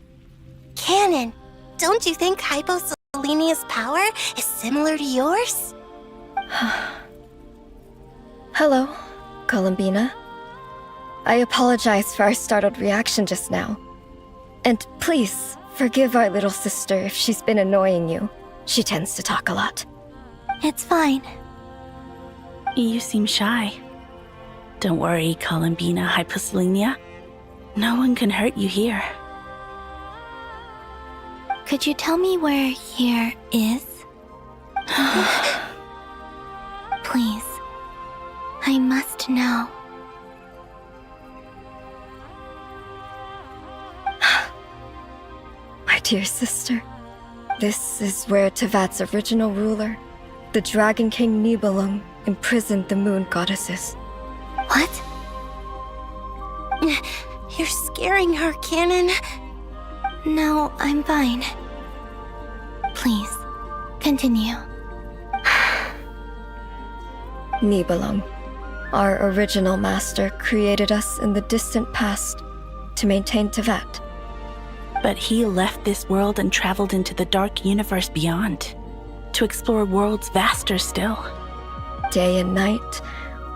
Canon, don't you think Hyposelenia's power is similar to yours? Hello, Columbina. I apologize for our startled reaction just now. And please, forgive our little sister if she's been annoying you. She tends to talk a lot. It's fine. You seem shy. Don't worry, Columbina Hyposelenia. No one can hurt you here. Could you tell me where here is? Please. I must know. My dear sister, this is where Tevat's original ruler, the Dragon King Nibelung, imprisoned the moon goddesses. What? You're scaring her, Canon. No, I'm fine. Please, continue. Nibelung, our original master, created us in the distant past to maintain Tevat. But he left this world and traveled into the dark universe beyond, to explore worlds vaster still. Day and night,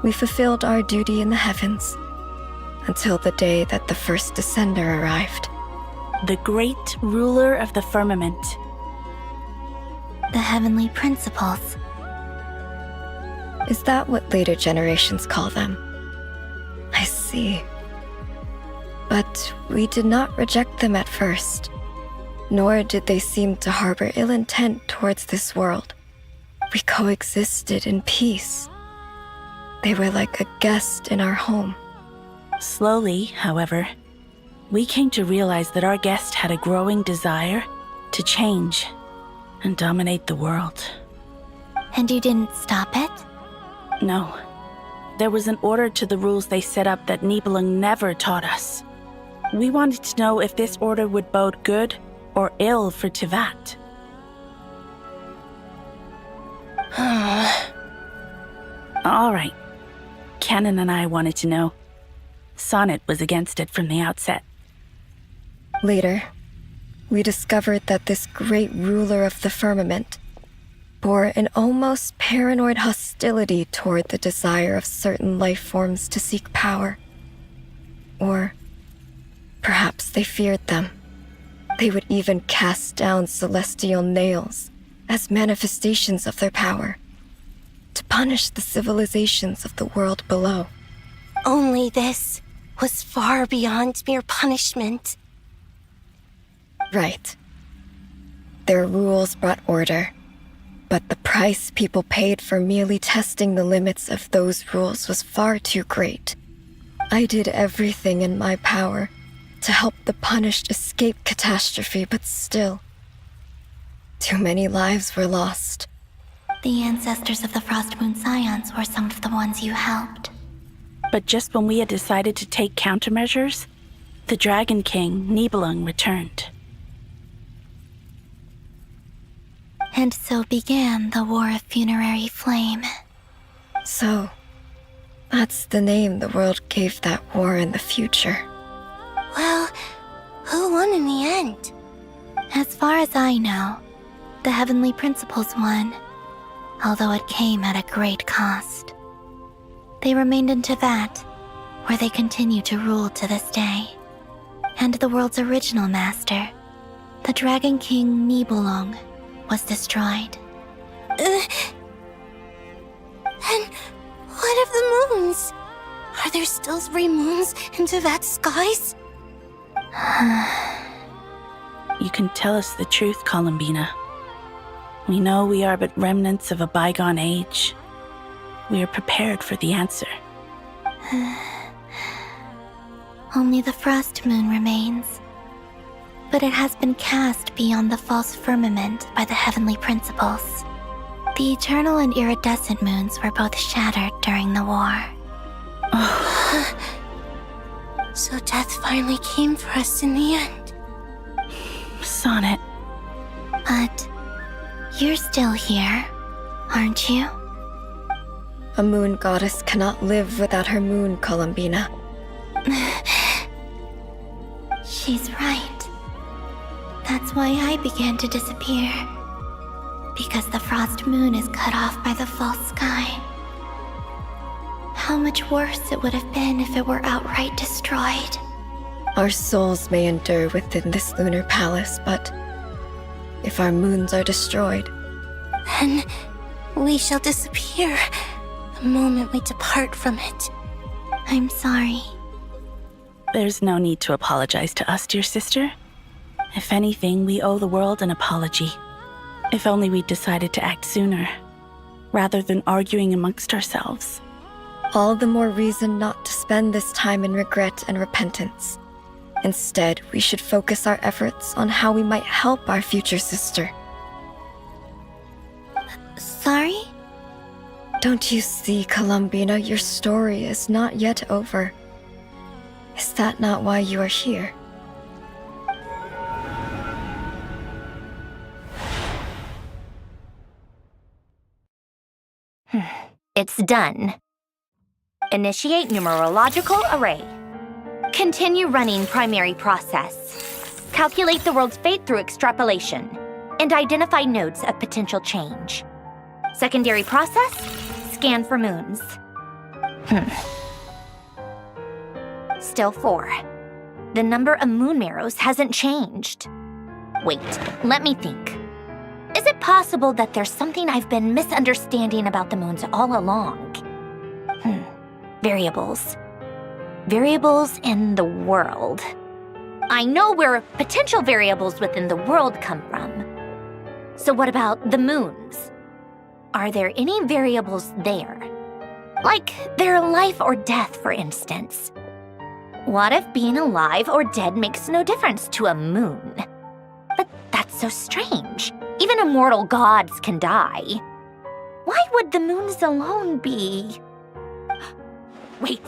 we fulfilled our duty in the heavens, until the day that the first descender arrived. The great ruler of the firmament. The heavenly principles. Is that what later generations call them? I see. But we did not reject them at first, nor did they seem to harbor ill intent towards this world. We coexisted in peace. They were like a guest in our home. Slowly, however, we came to realize that our guest had a growing desire to change and dominate the world. And you didn't stop it? No. There was an order to the rules they set up that Nibelung never taught us. We wanted to know if this order would bode good or ill for Tevat. All right. Canon and I wanted to know. Sonnet was against it from the outset. Later, we discovered that this great ruler of the firmament bore an almost paranoid hostility toward the desire of certain life forms to seek power. Or perhaps they feared them. They would even cast down celestial nails as manifestations of their power, to punish the civilizations of the world below. Only this was far beyond mere punishment. Right. Their rules brought order, but the price people paid for merely testing the limits of those rules was far too great. I did everything in my power to help the punished escape catastrophe, but still, too many lives were lost. The ancestors of the Frost Moon Scions were some of the ones you helped. But just when we had decided to take countermeasures, the Dragon King, Nibelung, returned. And so began the War of Funerary Flame. So, that's the name the world gave that war in the future. Well, who won in the end? As far as I know, the Heavenly Principles won, although it came at a great cost. They remained in Teyvat, where they continue to rule to this day. And the world's original master, the Dragon King Nibelung, was destroyed. And what of the moons? Are there still 3 moons in Teyvat's skies? You can tell us the truth, Columbina. We know we are but remnants of a bygone age. We are prepared for the answer. Only the Frost Moon remains. But it has been cast beyond the false firmament by the Heavenly Principles. The eternal and iridescent moons were both shattered during the war. So death finally came for us in the end. Sonnet. But you're still here, aren't you? A moon goddess cannot live without her moon, Columbina. She's right. That's why I began to disappear. Because the Frost Moon is cut off by the false sky. How much worse it would have been if it were outright destroyed. Our souls may endure within this lunar palace, but if our moons are destroyed, then we shall disappear the moment we depart from it. I'm sorry. There's no need to apologize to us, dear sister. If anything, we owe the world an apology. If only we'd decided to act sooner, rather than arguing amongst ourselves. all the more reason not to spend this time in regret and repentance. Instead, we should focus our efforts on how we might help our future sister. Sorry? Don't you see, Columbina, your story is not yet over. Is that not why you are here? It's done. Initiate numerological array. Continue running primary process. Calculate the world's fate through extrapolation. And identify nodes of potential change. Secondary process, scan for moons. Still 4. The number of moon marrows hasn't changed. Wait, let me think. Is it possible that there's something I've been misunderstanding about the moons all along? Variables. Variables in the world. I know where potential variables within the world come from. So what about the moons? Are there any variables there? Like their life or death, for instance. What if being alive or dead makes no difference to a moon? But that's so strange. Even immortal gods can die. Why would the moons alone be? Wait!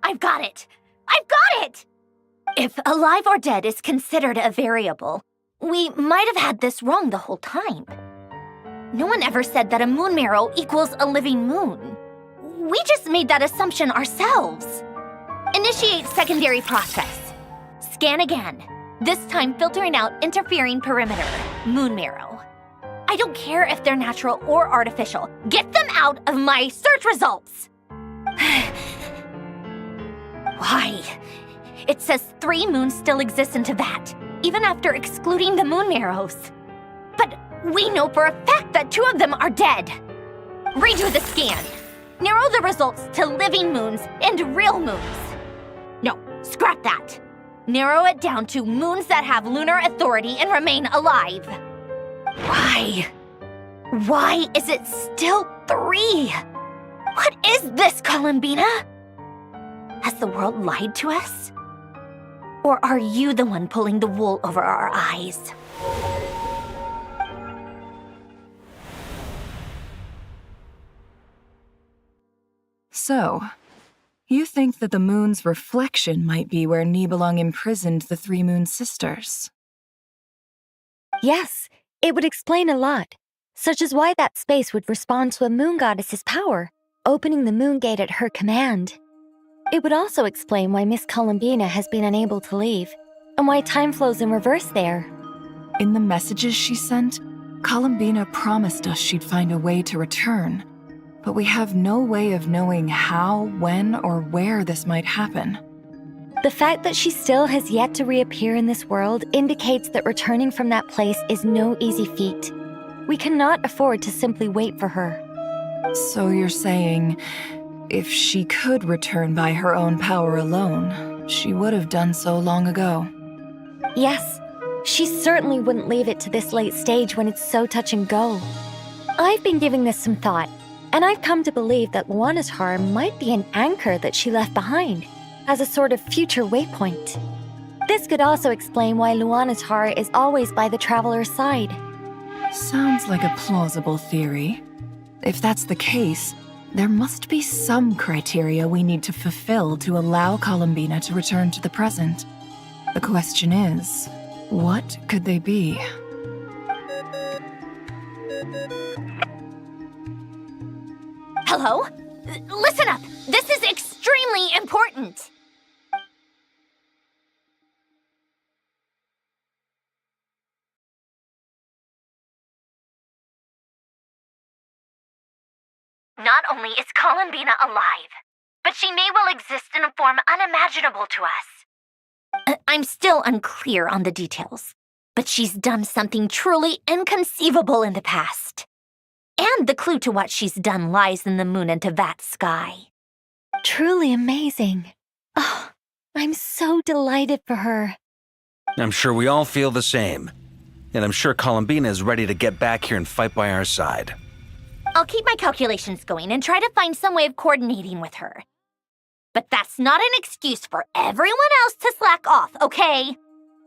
I've got it! If alive or dead is considered a variable, we might have had this wrong the whole time. No one ever said that a moon marrow equals a living moon. We just made that assumption ourselves. Initiate secondary process. Scan again. This time filtering out interfering perimeter, moon marrow. I don't care if they're natural or artificial. Get them out of my search results! Why? It says 3 moons still exist in Teyvat, even after excluding the moon marrows. But we know for a fact that 2 of them are dead. Redo the scan. Narrow the results to living moons and real moons. No, scrap that. Narrow it down to moons that have lunar authority and remain alive. Why? Why is it still 3? What is this, Columbina? Has the world lied to us? Or are you the one pulling the wool over our eyes? So, you think that the moon's reflection might be where Nibelung imprisoned the 3 moon sisters? Yes, it would explain a lot, such as why that space would respond to a moon goddess's power, opening the moon gate at her command. It would also explain why Miss Columbina has been unable to leave, and why time flows in reverse there. In the messages she sent, Columbina promised us she'd find a way to return, but we have no way of knowing how, when, or where this might happen. The fact that she still has yet to reappear in this world indicates that returning from that place is no easy feat. We cannot afford to simply wait for her. So you're saying, if she could return by her own power alone, she would have done so long ago? Yes, she certainly wouldn't leave it to this late stage when it's so touch and go. I've been giving this some thought, and I've come to believe that Luanatar might be an anchor that she left behind, as a sort of future waypoint. This could also explain why Luanatar is always by the traveler's side. Sounds like a plausible theory. If that's the case, there must be some criteria we need to fulfill to allow Columbina to return to the present. The question is, what could they be? Hello? Listen up! This is extremely important! Not only is Columbina alive, but she may well exist in a form unimaginable to us. I'm still unclear on the details, but she's done something truly inconceivable in the past. And the clue to what she's done lies in the moon and Tevat sky. Truly amazing. Oh, I'm so delighted for her. I'm sure we all feel the same. And I'm sure Columbina is ready to get back here and fight by our side. I'll keep my calculations going and try to find some way of coordinating with her. But that's not an excuse for everyone else to slack off, okay?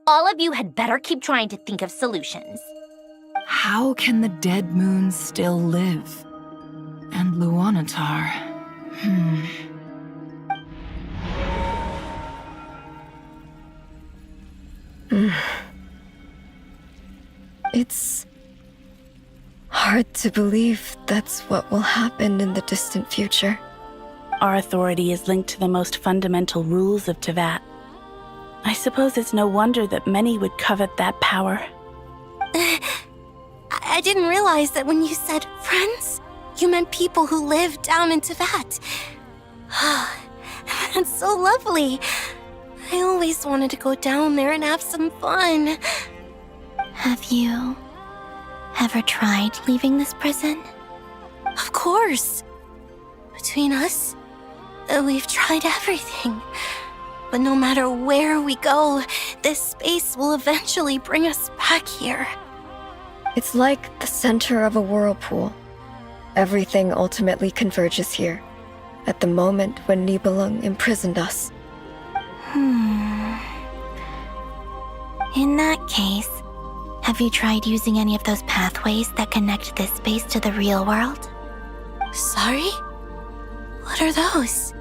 All of you had better keep trying to think of solutions. How can the dead moons still live? And Luanatar? It's hard to believe that's what will happen in the distant future. Our authority is linked to the most fundamental rules of Tevat. I suppose it's no wonder that many would covet that power. I didn't realize that when you said friends, you meant people who live down in Tevat. That's so lovely. I always wanted to go down there and have some fun. Have you ever tried leaving this prison? Of course. Between us, we've tried everything. But no matter where we go, this space will eventually bring us back here. It's like the center of a whirlpool. Everything ultimately converges here, at the moment when Nibelung imprisoned us. In that case, have you tried using any of those pathways that connect this space to the real world? Sorry? What are those?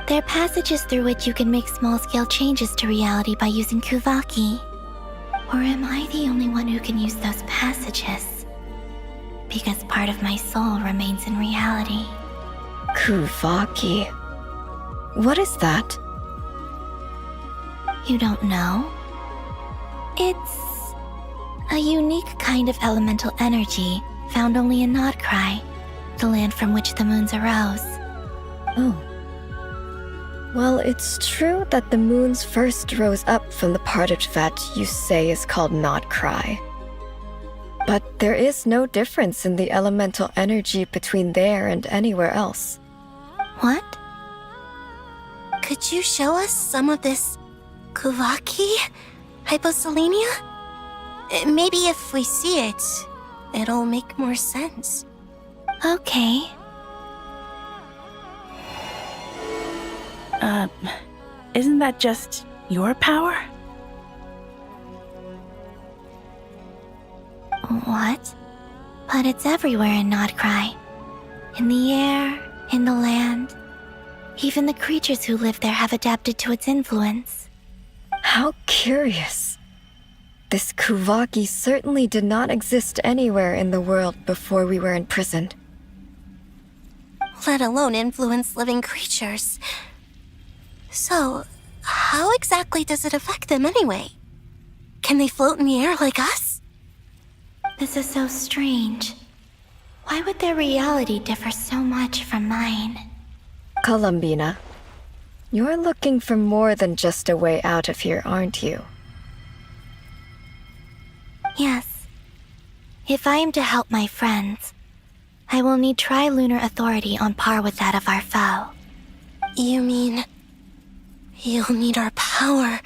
They're passages through which you can make small-scale changes to reality by using Kuvaki. Or am I the only one who can use those passages? Because part of my soul remains in reality. Kuvaki. What is that? You don't know? It's a unique kind of elemental energy found only in Nodkrai, the land from which the moons arose. Oh. Well, it's true that the moons first rose up from the part of that you say is called Not Cry. But there is no difference in the elemental energy between there and anywhere else. What? Could you show us some of this Kuvaki hyposelenia? Maybe if we see it, it'll make more sense. Okay. Isn't that just your power? What? But it's everywhere in Nodcry. In the air, in the land. Even the creatures who live there have adapted to its influence. How curious. This Kuvaki certainly did not exist anywhere in the world before we were imprisoned. Let alone influence living creatures. So, how exactly does it affect them anyway? Can they float in the air like us? This is so strange. Why would their reality differ so much from mine? Columbina, you're looking for more than just a way out of here, aren't you? Yes. If I am to help my friends, I will need trilunar authority on par with that of our foe. You mean... you'll need our power?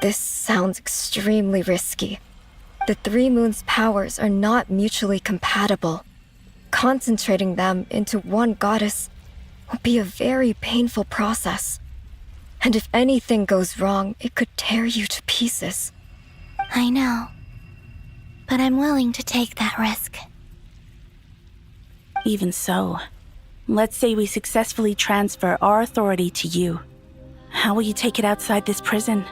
This sounds extremely risky. The Three Moons' powers are not mutually compatible. Concentrating them into one goddess will be a very painful process. And if anything goes wrong, it could tear you to pieces. I know. But I'm willing to take that risk. Even so, let's say we successfully transfer our authority to you. How will you take it outside this prison?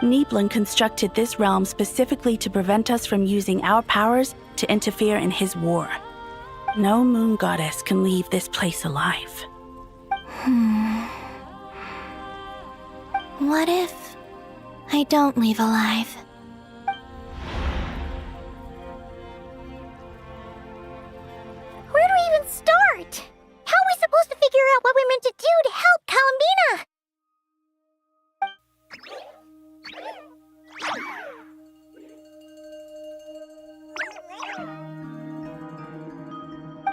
Niblin constructed this realm specifically to prevent us from using our powers to interfere in his war. No moon goddess can leave this place alive. What if I don't leave alive? Where do we even start? How are we supposed to figure out what we're meant to do to help Columbina?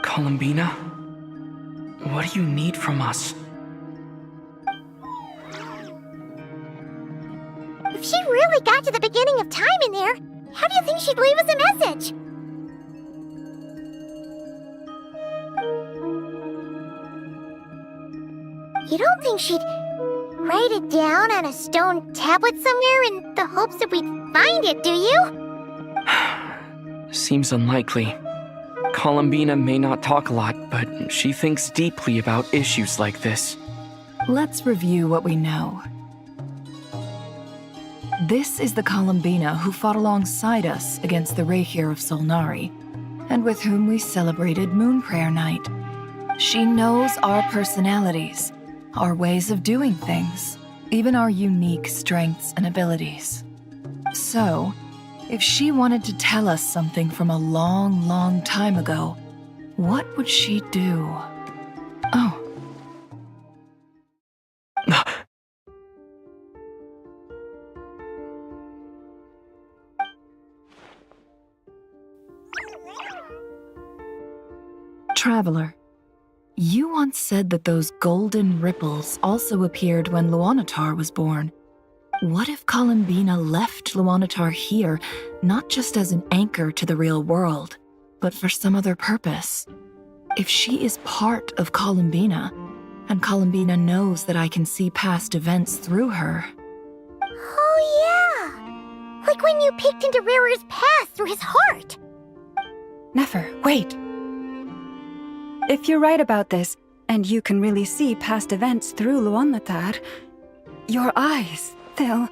Columbina? What do you need from us? If she really got to the beginning of time in there, how do you think she'd leave us a message? You don't think she'd write it down on a stone tablet somewhere in the hopes that we'd find it, do you? Seems unlikely. Columbina may not talk a lot, but she thinks deeply about issues like this. Let's review what we know. This is the Columbina who fought alongside us against the Rahir of Solnari, and with whom we celebrated Moon Prayer Night. She knows our personalities, our ways of doing things, even our unique strengths and abilities. So, if she wanted to tell us something from a long, long time ago, what would she do? Oh. Traveler, you once said that those golden ripples also appeared when Luanatar was born. What if Columbina left Luanatar here, not just as an anchor to the real world, but for some other purpose? If she is part of Columbina, and Columbina knows that I can see past events through her... Oh yeah! Like when you peeked into Rarer's past through his heart! Nefer, wait! If you're right about this, and you can really see past events through Luanatar, your eyes, they'll...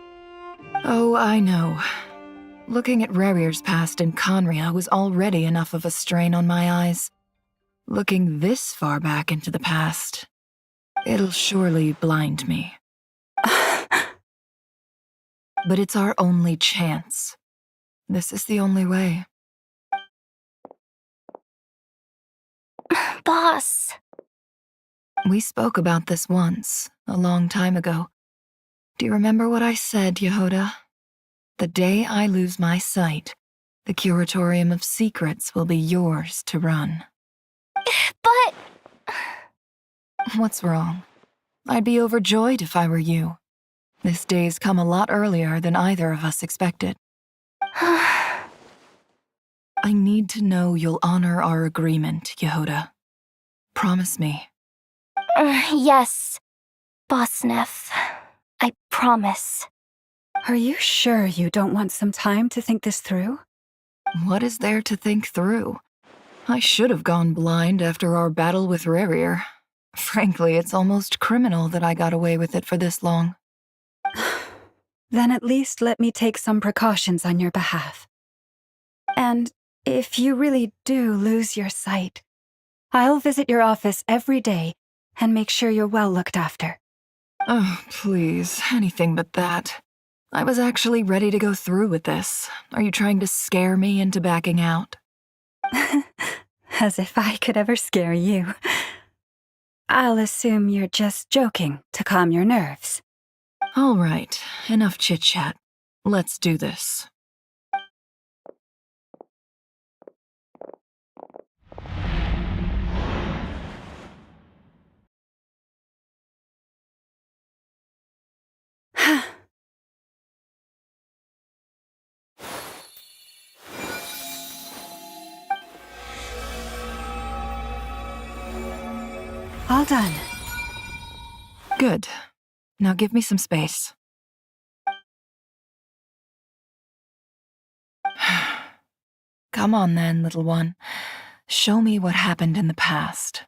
Oh, I know. Looking at Rarir's past in Conria was already enough of a strain on my eyes. Looking this far back into the past, it'll surely blind me. But it's our only chance. This is the only way. Boss. We spoke about this once, a long time ago. Do you remember what I said, Yehoda? The day I lose my sight, the Curatorium of Secrets will be yours to run. But... What's wrong? I'd be overjoyed if I were you. This day's come a lot earlier than either of us expected. I need to know you'll honor our agreement, Yehoda. Promise me. Yes, Boss Neff. I promise. Are you sure you don't want some time to think this through? What is there to think through? I should have gone blind after our battle with Rerir. Frankly, it's almost criminal that I got away with it for this long. Then at least let me take some precautions on your behalf. And if you really do lose your sight, I'll visit your office every day and make sure you're well looked after. Oh, please, anything but that. I was actually ready to go through with this. Are you trying to scare me into backing out? As if I could ever scare you. I'll assume you're just joking to calm your nerves. All right, enough chit-chat. Let's do this. All done. Good. Now give me some space. Come on then, little one. Show me what happened in the past.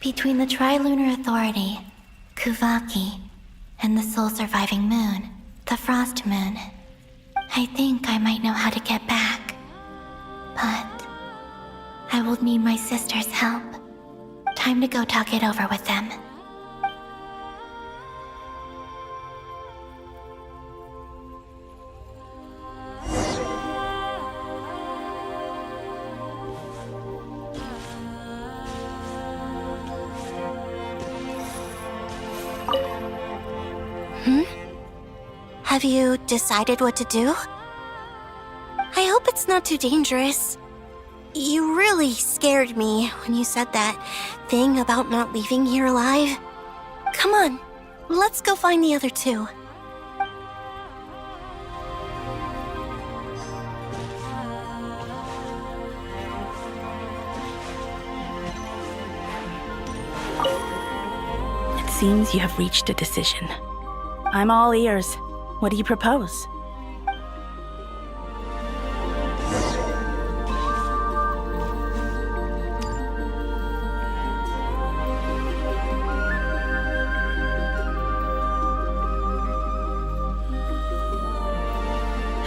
Between the Trilunar Authority, Kuvaki, and the sole-surviving moon, the Frost Moon, I think I might know how to get back. But I will need my sister's help. Time to go talk it over with them. Have you decided what to do? I hope it's not too dangerous. You really scared me when you said that thing about not leaving here alive. Come on, let's go find the other two. It seems you have reached a decision. I'm all ears. What do you propose?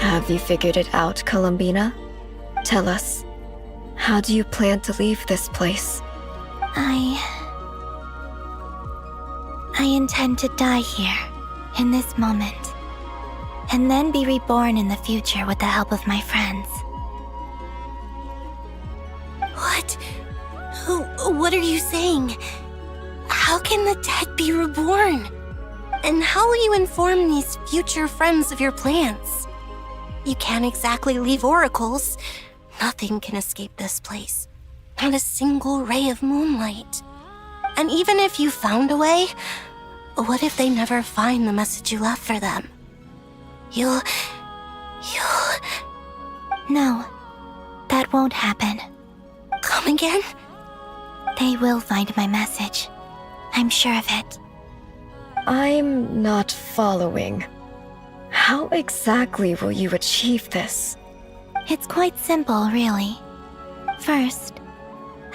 Have you figured it out, Columbina? Tell us, how do you plan to leave this place? I intend to die here, in this moment, and then be reborn in the future with the help of my friends. What? What are you saying? How can the dead be reborn? And how will you inform these future friends of your plans? You can't exactly leave oracles. Nothing can escape this place. Not a single ray of moonlight. And even if you found a way, what if they never find the message you left for them? You'll... No, that won't happen. Come again? They will find my message. I'm sure of it. I'm not following. How exactly will you achieve this? It's quite simple, really. First,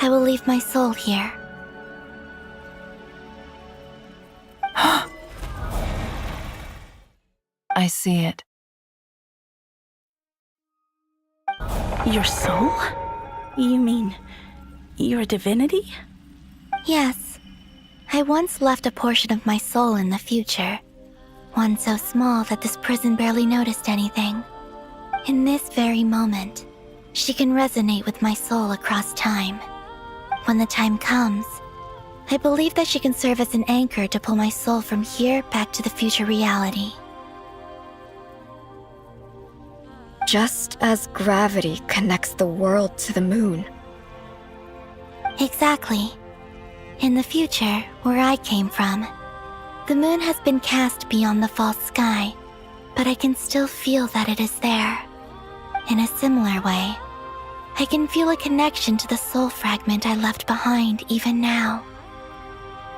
I will leave my soul here. I see it. Your soul? You mean you're a divinity? Yes. I once left a portion of my soul in the future. One so small that this prison barely noticed anything. In this very moment, she can resonate with my soul across time. When the time comes, I believe that she can serve as an anchor to pull my soul from here back to the future reality. Just as gravity connects the world to the moon. Exactly. In the future, where I came from, the moon has been cast beyond the false sky, but I can still feel that it is there. In a similar way, I can feel a connection to the soul fragment I left behind even now.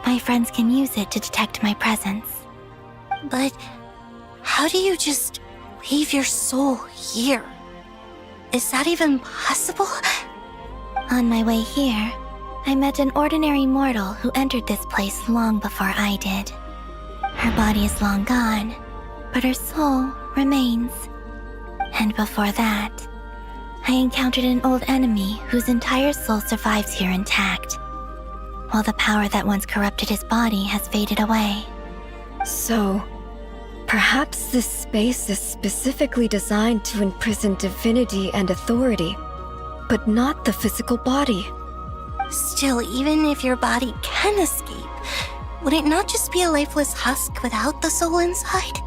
My friends can use it to detect my presence. But how do you just leave your soul here? Is that even possible? On my way here, I met an ordinary mortal who entered this place long before I did. Her body is long gone, but her soul remains. And before that, I encountered an old enemy whose entire soul survives here intact, while the power that once corrupted his body has faded away. So, perhaps this space is specifically designed to imprison divinity and authority, but not the physical body. Still, even if your body can escape, would it not just be a lifeless husk without the soul inside?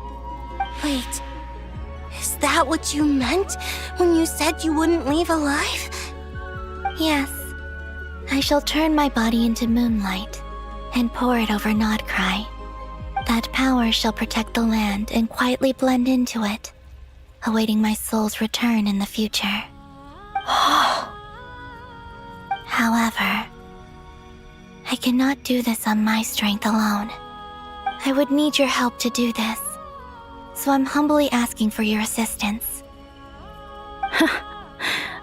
Wait, is that what you meant when you said you wouldn't leave alive? Yes. I shall turn my body into moonlight and pour it over Nodcry. That power shall protect the land and quietly blend into it, awaiting my soul's return in the future. However, I cannot do this on my strength alone. I would need your help to do this, so I'm humbly asking for your assistance.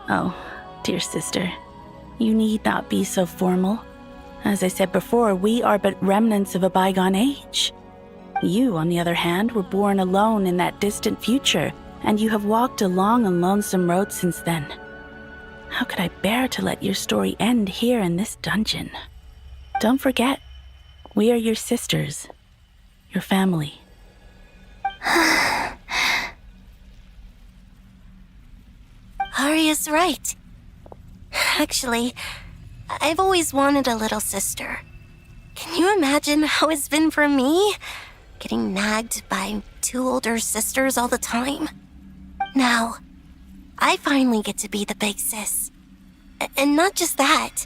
Oh, dear sister, you need not be so formal. As I said before, we are but remnants of a bygone age. You, on the other hand, were born alone in that distant future, and you have walked a long and lonesome road since then. How could I bear to let your story end here in this dungeon? Don't forget, we are your sisters, your family. Arya's right. Actually, I've always wanted a little sister. Can you imagine how it's been for me? Getting nagged by two older sisters all the time. Now, I finally get to be the big sis. And not just that,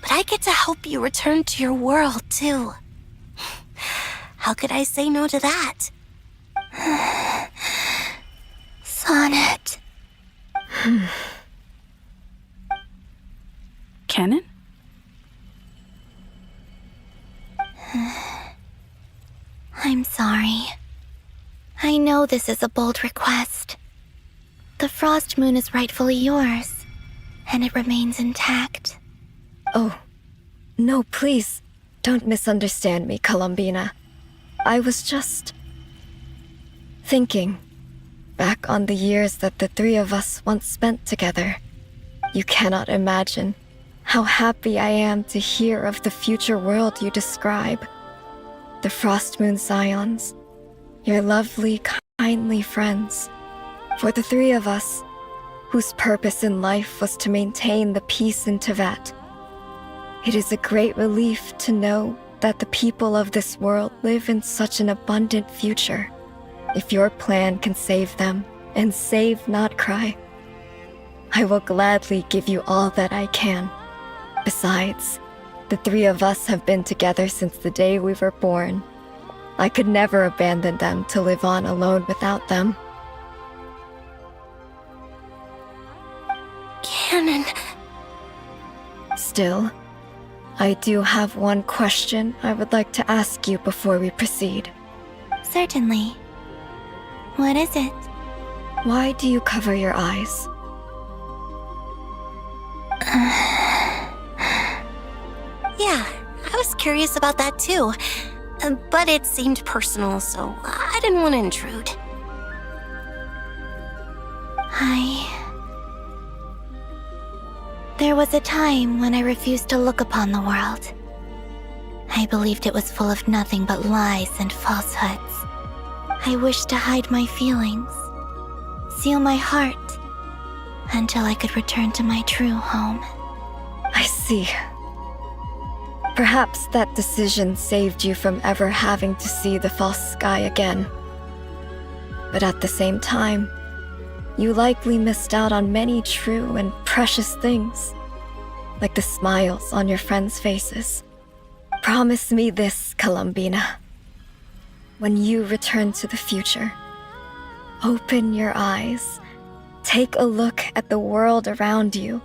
but I get to help you return to your world, too. How could I say no to that? Sonnet. Canon? I'm sorry. I know this is a bold request. The Frost Moon is rightfully yours, and it remains intact. Oh, no, please, don't misunderstand me, Columbina. I was just thinking back on the years that the three of us once spent together. You cannot imagine how happy I am to hear of the future world you describe. The Frost Moon Scions, your lovely, kindly friends. For the three of us, whose purpose in life was to maintain the peace in Teyvat. It is a great relief to know that the people of this world live in such an abundant future. If your plan can save them and save Nodcry, I will gladly give you all that I can. Besides, the three of us have been together since the day we were born. I could never abandon them to live on alone without them. Canon. Still, I do have one question I would like to ask you before we proceed. Certainly. What is it? Why do you cover your eyes? Yeah, I was curious about that too. But it seemed personal, so I didn't want to intrude. There was a time when I refused to look upon the world. I believed it was full of nothing but lies and falsehoods. I wished to hide my feelings, seal my heart, until I could return to my true home. I see. Perhaps that decision saved you from ever having to see the false sky again. But at the same time, you likely missed out on many true and precious things, like the smiles on your friends' faces. Promise me this, Columbina. When you return to the future, open your eyes, take a look at the world around you,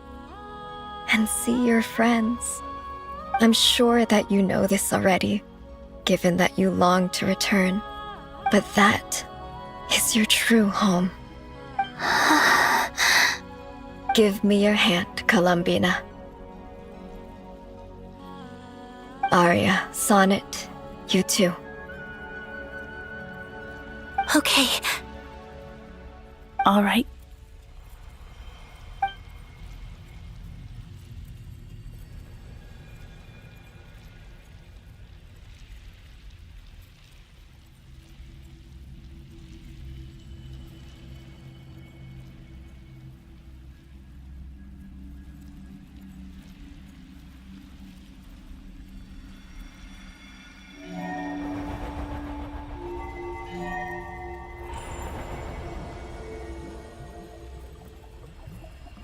and see your friends. I'm sure that you know this already, given that you long to return, but that is your true home. Give me your hand, Columbina. Aria, Sonnet, you too. Okay. All right.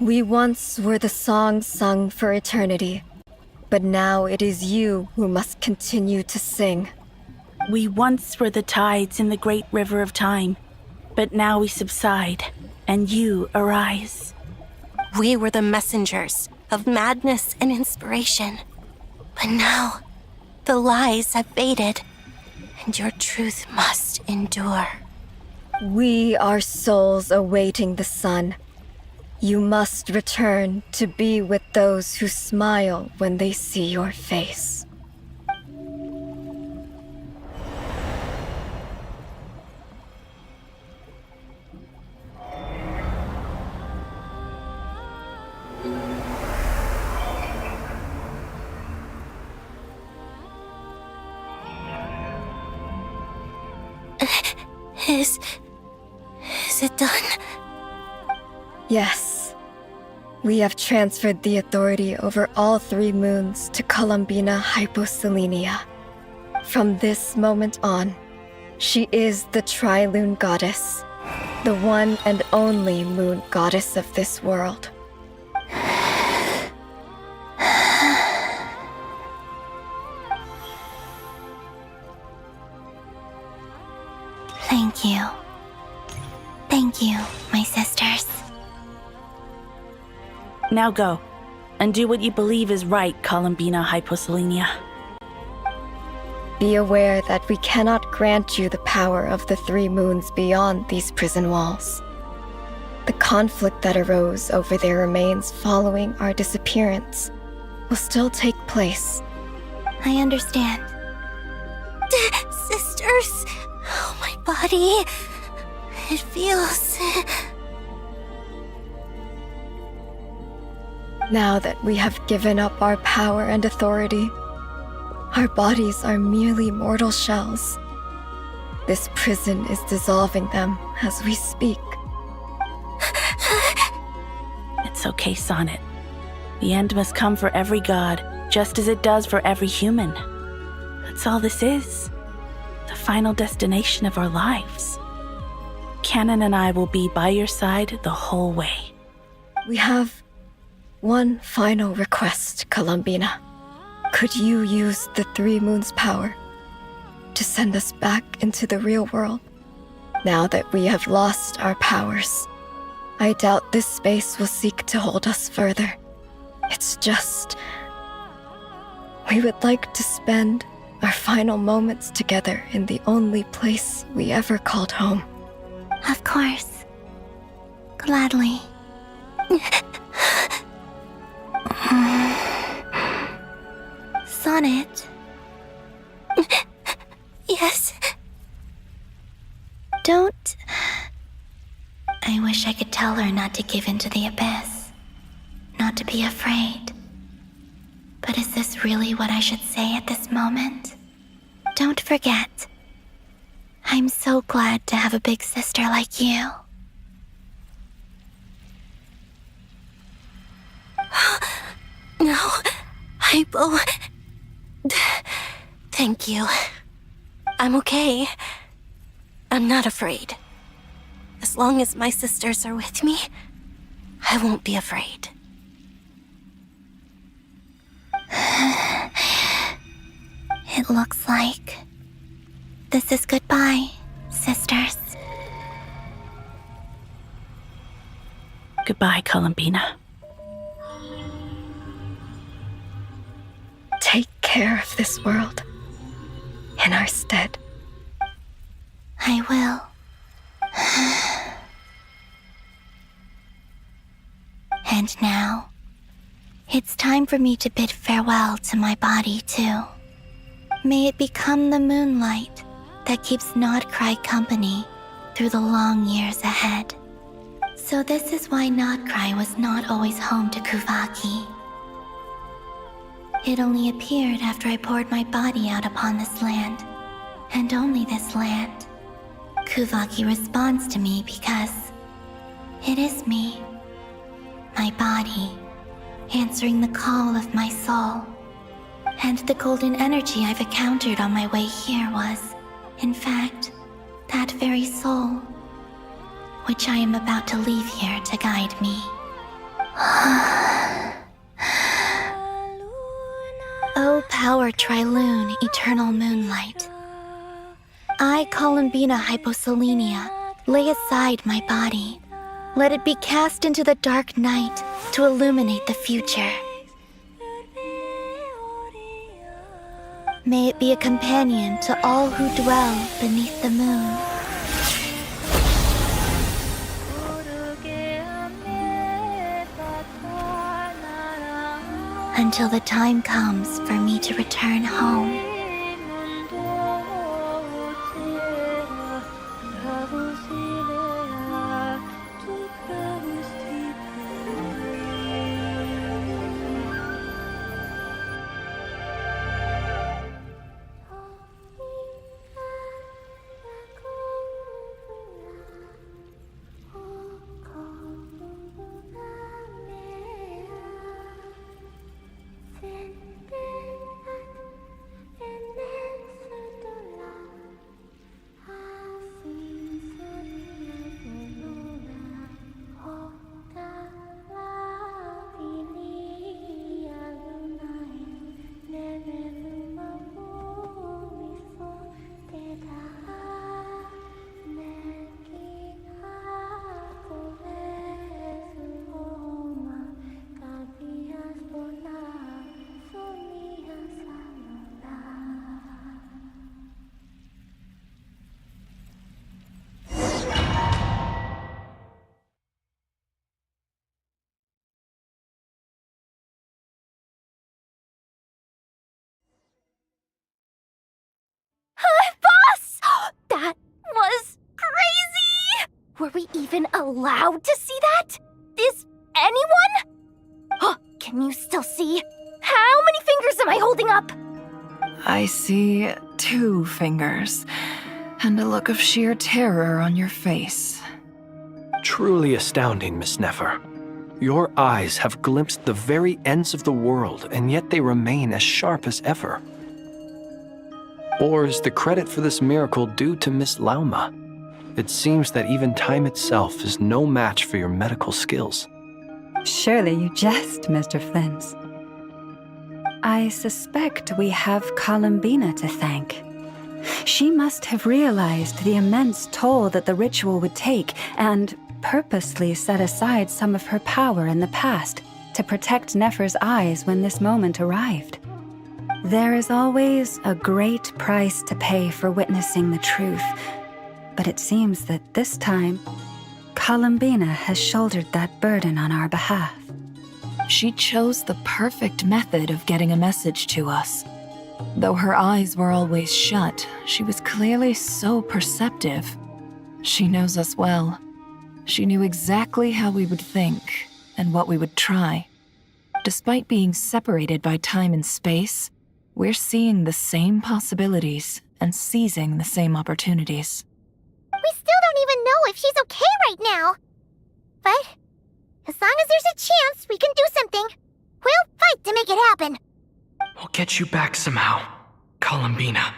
We once were the songs sung for eternity, but now it is you who must continue to sing. We once were the tides in the great river of time, but now we subside, and you arise. We were the messengers of madness and inspiration, but now the lies have faded, and your truth must endure. We are souls awaiting the sun. You must return to be with those who smile when they see your face. Is it done? Yes. We have transferred the authority over all 3 moons to Columbina Hyposelenia. From this moment on, she is the Tri-Lune Goddess, the one and only moon goddess of this world. Thank you. Thank you, my sisters. Now go, and do what you believe is right, Columbina Hyposelenia. Be aware that we cannot grant you the power of the 3 moons beyond these prison walls. The conflict that arose over their remains following our disappearance will still take place. I understand. Sisters, oh, my body. It feels... Now that we have given up our power and authority, our bodies are merely mortal shells. This prison is dissolving them as we speak. It's okay, Sonnet. The end must come for every god, just as it does for every human. That's all this is. The final destination of our lives. Canon and I will be by your side the whole way. We have one final request, Columbina. Could you use the 3 moons' power to send us back into the real world? Now that we have lost our powers, I doubt this space will seek to hold us further. It's just... we would like to spend our final moments together in the only place we ever called home. Of course. Gladly. Sonnet? Yes? Don't... I wish I could tell her not to give in to the abyss. Not to be afraid. But is this that really what I should say at this moment? Don't forget, I'm so glad to have a big sister like you. No, Hypo. Thank you. I'm okay. I'm not afraid. As long as my sisters are with me, I won't be afraid. It looks like this is goodbye, sisters. Goodbye, Columbina. Take care of this world in our stead. I will. And now, it's time for me to bid farewell to my body, too. May it become the moonlight that keeps Nodcry company through the long years ahead. So this is why Nodcry was not always home to Kuvaki. It only appeared after I poured my body out upon this land, and only this land. Kuvaki responds to me because it is me, my body, answering the call of my soul. And the golden energy I've encountered on my way here was, in fact, that very soul, which I am about to leave here to guide me. O power Trilune, eternal moonlight. I, Columbina Hyposelenia, lay aside my body. Let it be cast into the dark night to illuminate the future. May it be a companion to all who dwell beneath the moon. Until the time comes for me to return home. That was crazy! Were we even allowed to see that? Is anyone? Oh, can you still see? How many fingers am I holding up? I see 2 fingers, and a look of sheer terror on your face. Truly astounding, Miss Nefer. Your eyes have glimpsed the very ends of the world, and yet they remain as sharp as ever. Or is the credit for this miracle due to Miss Lauma? It seems that even time itself is no match for your medical skills. Surely you jest, Mr. Flint. I suspect we have Columbina to thank. She must have realized the immense toll that the ritual would take and purposely set aside some of her power in the past to protect Nefer's eyes when this moment arrived. There is always a great price to pay for witnessing the truth, but it seems that this time, Columbina has shouldered that burden on our behalf. She chose the perfect method of getting a message to us. Though her eyes were always shut, she was clearly so perceptive. She knows us well. She knew exactly how we would think and what we would try. Despite being separated by time and space, we're seeing the same possibilities and seizing the same opportunities. We still don't even know if she's okay right now. But as long as there's a chance we can do something, we'll fight to make it happen. We'll get you back somehow, Columbina.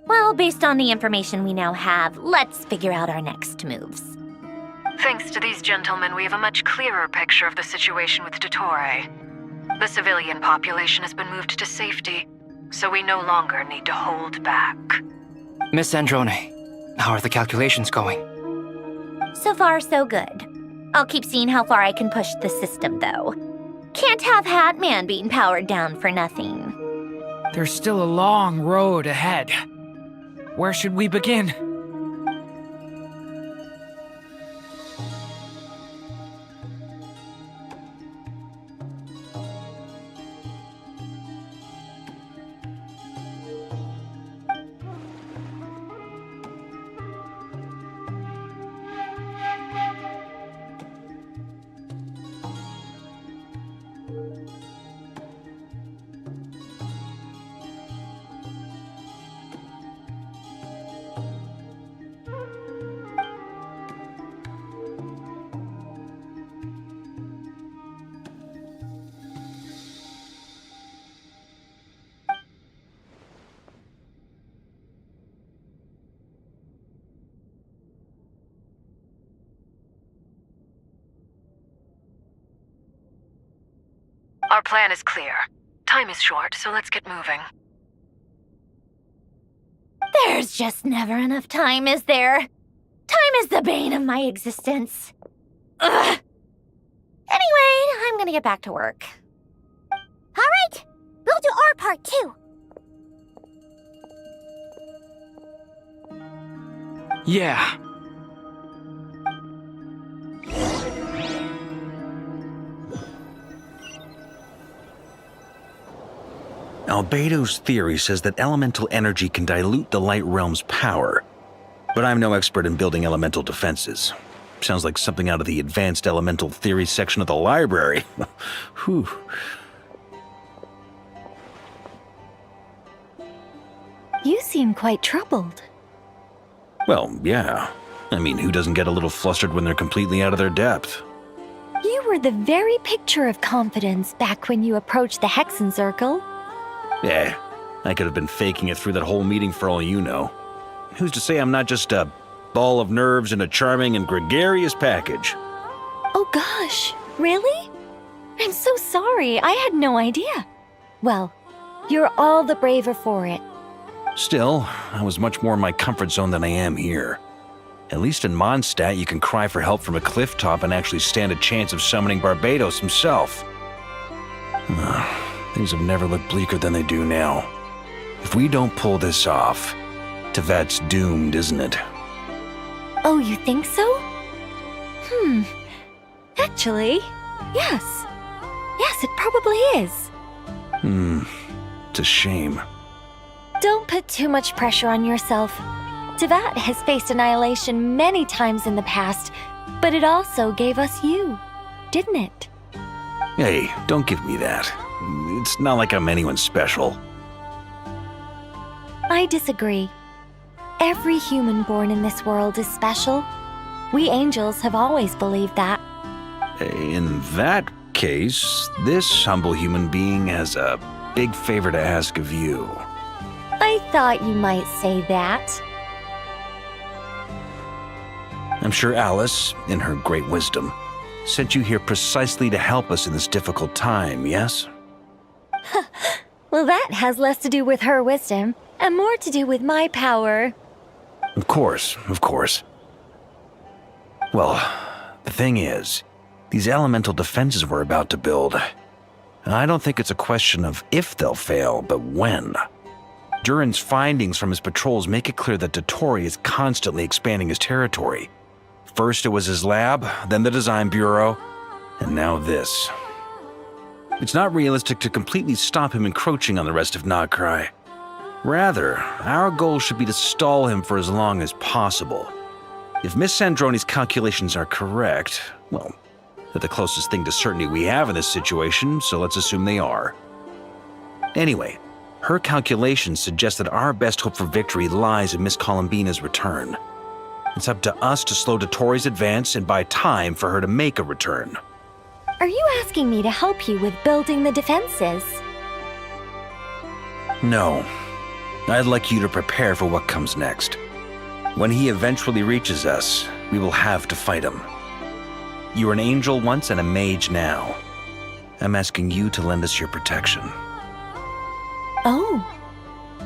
Well, based on the information we now have, let's figure out our next moves. Thanks to these gentlemen, we have a much clearer picture of the situation with Dottore. The civilian population has been moved to safety, so we no longer need to hold back. Miss Androne, how are the calculations going? So far, so good. I'll keep seeing how far I can push the system, though. Can't have Hatman being powered down for nothing. There's still a long road ahead. Where should we begin? Our plan is clear. Time is short, so let's get moving. There's just never enough time, is there? Time is the bane of my existence. Ugh. Anyway, I'm gonna get back to work. All right, we'll do our part too. Yeah. Albedo's theory says that elemental energy can dilute the light realm's power, but I'm no expert in building elemental defenses. Sounds like something out of the advanced elemental theory section of the library. Whew. You seem quite troubled. Well, yeah. I mean, who doesn't get a little flustered when they're completely out of their depth? You were the very picture of confidence back when you approached the Hexen Circle. Yeah, I could have been faking it through that whole meeting for all you know. Who's to say I'm not just a ball of nerves in a charming and gregarious package? Oh gosh, really? I'm so sorry, I had no idea. Well, you're all the braver for it. Still, I was much more in my comfort zone than I am here. At least in Mondstadt, you can cry for help from a cliff top and actually stand a chance of summoning Barbados himself. Things have never looked bleaker than they do now. If we don't pull this off, Tevat's doomed, isn't it? Oh, you think so? Actually, yes. Yes, it probably is. It's a shame. Don't put too much pressure on yourself. Tevat has faced annihilation many times in the past, but it also gave us you, didn't it? Hey, don't give me that. It's not like I'm anyone special. I disagree. Every human born in this world is special. We angels have always believed that. In that case, this humble human being has a big favor to ask of you. I thought you might say that. I'm sure Alice, in her great wisdom, sent you here precisely to help us in this difficult time, yes? Well, that has less to do with her wisdom and more to do with my power. Of course, of course. Well, the thing is, these elemental defenses we're about to build, I don't think it's a question of if they'll fail, but when. Durin's findings from his patrols make it clear that Dottore is constantly expanding his territory. First it was his lab, then the design bureau, and now this. It's not realistic to completely stop him encroaching on the rest of Nagcry. Rather, our goal should be to stall him for as long as possible. If Miss Sandroni's calculations are correct, well, they're the closest thing to certainty we have in this situation, so let's assume they are. Anyway, her calculations suggest that our best hope for victory lies in Miss Columbina's return. It's up to us to slow Dottoro's advance and buy time for her to make a return. Are you asking me to help you with building the defenses? No. I'd like you to prepare for what comes next. When he eventually reaches us, we will have to fight him. You were an angel once and a mage now. I'm asking you to lend us your protection. Oh.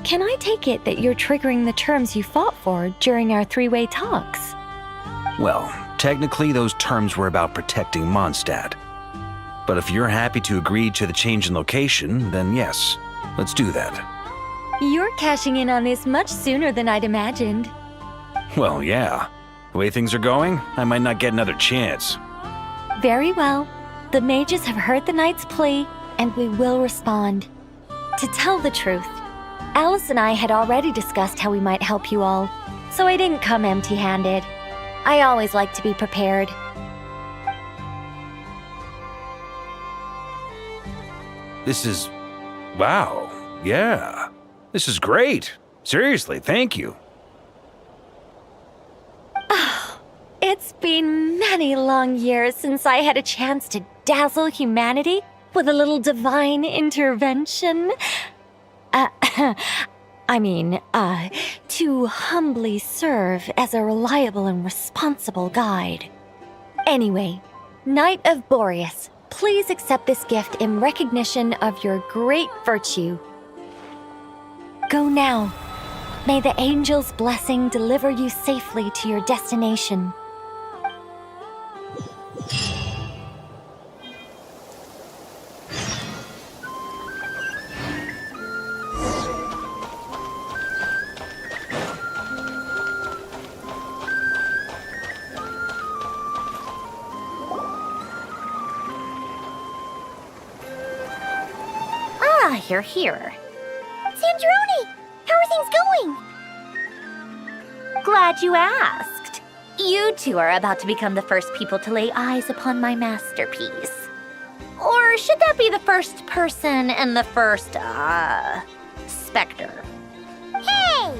Can I take it that you're triggering the terms you fought for during our three-way talks? Well, technically those terms were about protecting Mondstadt. But if you're happy to agree to the change in location, then yes, let's do that. You're cashing in on this much sooner than I'd imagined. Well, yeah. The way things are going, I might not get another chance. Very well. The mages have heard the knight's plea, and we will respond. To tell the truth, Alice and I had already discussed how we might help you all, so I didn't come empty-handed. I always like to be prepared. This is... wow. Yeah. This is great. Seriously, thank you. It's been many long years since I had a chance to dazzle humanity with a little divine intervention. To humbly serve as a reliable and responsible guide. Anyway, Knight of Boreas, please accept this gift in recognition of your great virtue. Go now. May the angel's blessing deliver you safely to your destination. Ah, you're here. Sandroni! How are things going? Glad you asked. You two are about to become the first people to lay eyes upon my masterpiece. Or should that be the first person and the first, specter? Hey!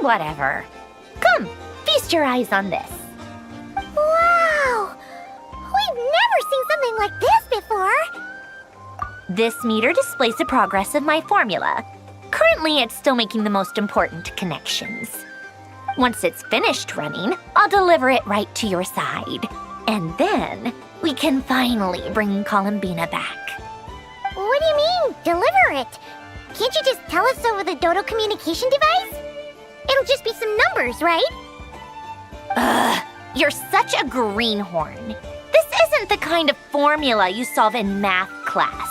Whatever. Come, feast your eyes on this. Wow! We've never seen something like this before! This meter displays the progress of my formula. Currently, it's still making the most important connections. Once it's finished running, I'll deliver it right to your side. And then, we can finally bring Columbina back. What do you mean, deliver it? Can't you just tell us over the Dodo communication device? It'll just be some numbers, right? Ugh, you're such a greenhorn. This isn't the kind of formula you solve in math class.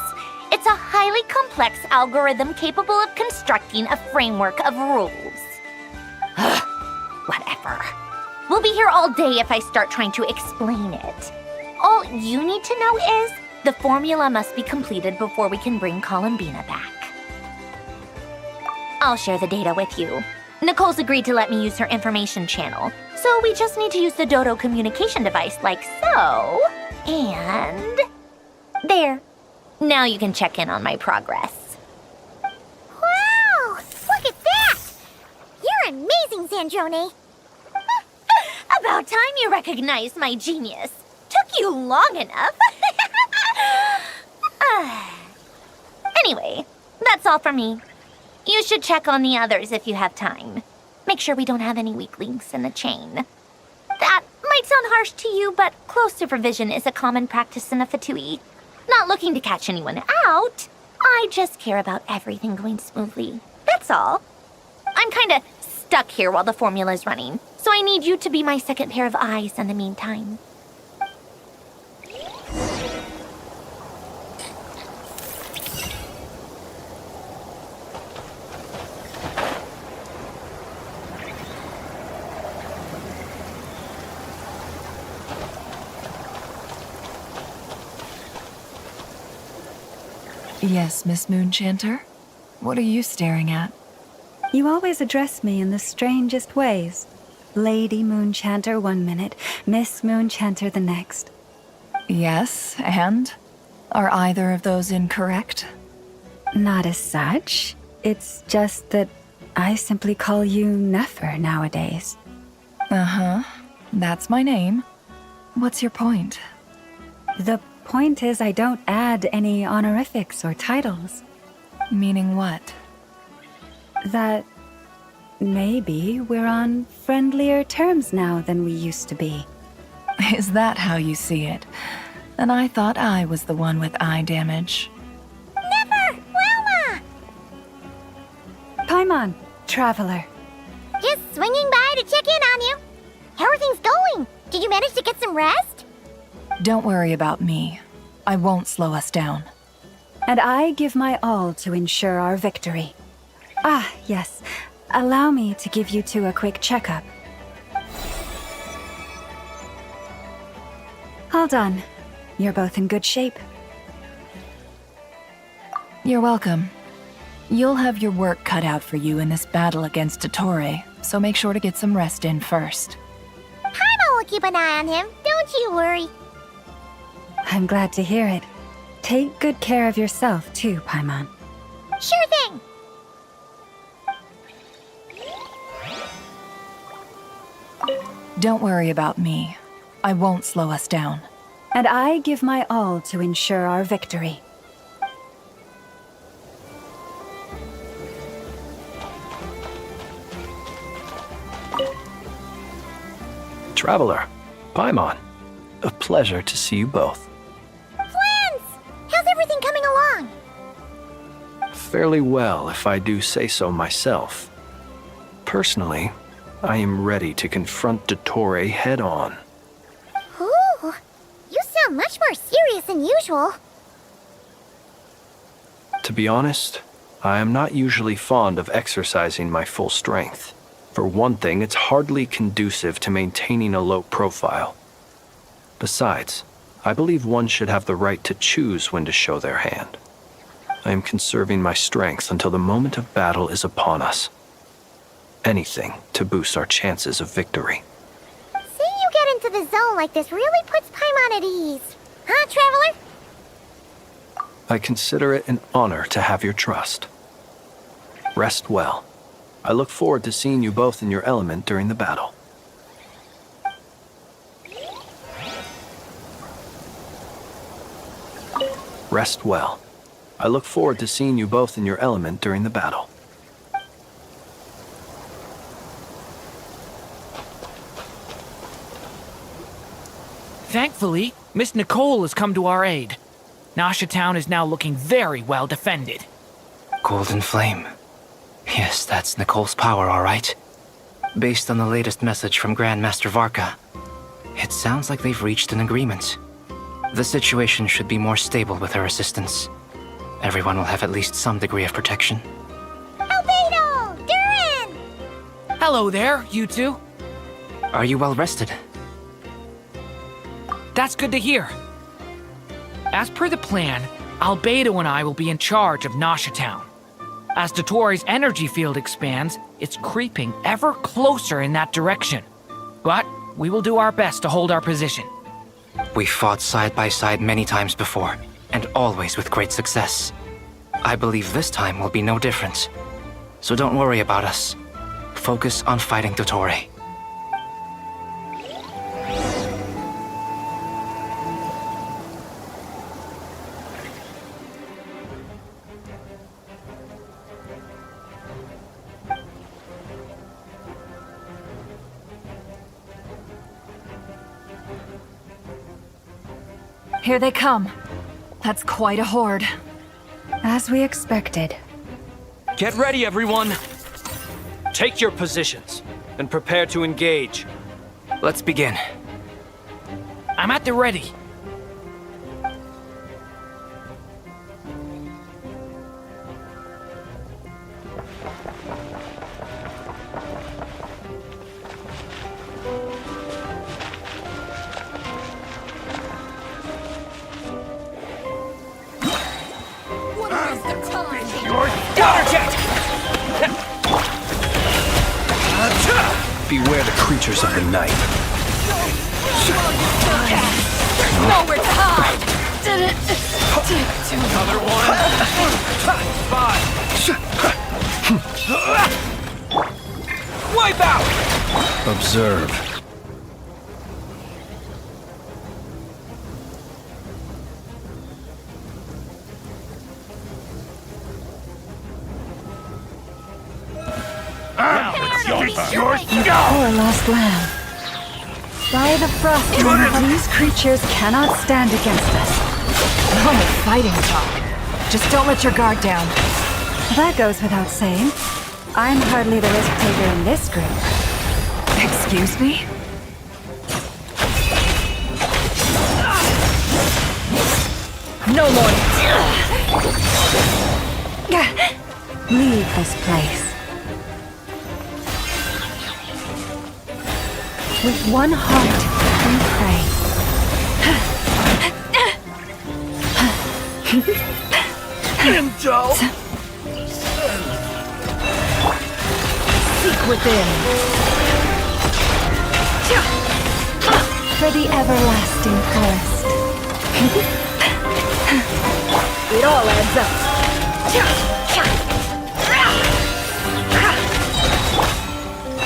It's a highly complex algorithm capable of constructing a framework of rules. Whatever. We'll be here all day if I start trying to explain it. All you need to know is the formula must be completed before we can bring Columbina back. I'll share the data with you. Nicole's agreed to let me use her information channel, so we just need to use the Dodo communication device like so. And... there. Now you can check in on my progress. Wow! Look at that! You're amazing, Sandroni! About time you recognized my genius. Took you long enough. Anyway, that's all for me. You should check on the others if you have time. Make sure we don't have any weak links in the chain. That might sound harsh to you, but close supervision is a common practice in a Fatui. Not looking to catch anyone out. I just care about everything going smoothly. That's all. I'm kinda stuck here while the formula's running, so I need you to be my second pair of eyes in the meantime. Yes, Miss Moonchanter? What are you staring at? You always address me in the strangest ways. Lady Moonchanter 1 minute, Miss Moonchanter the next. Yes, and? Are either of those incorrect? Not as such. It's just that I simply call you Nefer nowadays. Uh-huh. That's my name. What's your point? The point is I don't add any honorifics or titles. Meaning what? That maybe we're on friendlier terms now than we used to be. Is that how you see it? And I thought I was the one with eye damage. Never! Wilma! Paimon, traveler. Just swinging by to check in on you. How are things going? Did you manage to get some rest? Don't worry about me. I won't slow us down. And I give my all to ensure our victory. Ah, yes. Allow me to give you two a quick checkup. All done. You're both in good shape. You're welcome. You'll have your work cut out for you in this battle against Dottore, so make sure to get some rest in first. Paimon will keep an eye on him, don't you worry. I'm glad to hear it. Take good care of yourself, too, Paimon. Sure thing! Don't worry about me. I won't slow us down. And I give my all to ensure our victory. Traveler, Paimon, a pleasure to see you both. Flans! How's everything coming along? Fairly well, if I do say so myself. Personally, I am ready to confront Dottore head-on. Ooh, you sound much more serious than usual. To be honest, I am not usually fond of exercising my full strength. For one thing, it's hardly conducive to maintaining a low profile. Besides, I believe one should have the right to choose when to show their hand. I am conserving my strength until the moment of battle is upon us. Anything to boost our chances of victory. Seeing you get into the zone like this really puts Paimon at ease. Huh, Traveler? I consider it an honor to have your trust. Rest well. I look forward to seeing you both in your element during the battle. Rest well. I look forward to seeing you both in your element during the battle. Thankfully, Miss Nicole has come to our aid. Nasha Town is now looking very well defended. Golden Flame. Yes, that's Nicole's power, all right. Based on the latest message from Grandmaster Varka, it sounds like they've reached an agreement. The situation should be more stable with her assistance. Everyone will have at least some degree of protection. Albedo! Durin! Hello there, you two. Are you well rested? That's good to hear. As per the plan, Albedo and I will be in charge of Nasha Town. As Dottore's energy field expands, it's creeping ever closer in that direction. But we will do our best to hold our position. We fought side by side many times before, and always with great success. I believe this time will be no different. So don't worry about us. Focus on fighting Dottore. Here they come. That's quite a horde. As we expected. Get ready, everyone! Take your positions and prepare to engage. Let's begin. I'm at the ready. Water jet! Beware the creatures of the night. Nowhere to hide! Another one! Wipe out! Observe. You poor lost lamb. By the frost moon, these creatures cannot stand against us. No fighting talk. Just don't let your guard down. That goes without saying. I'm hardly the risk taker in this group. Excuse me? No more. Leave this place. With one heart, we pray. Indulge! Seek within. For the everlasting forest. It all adds up.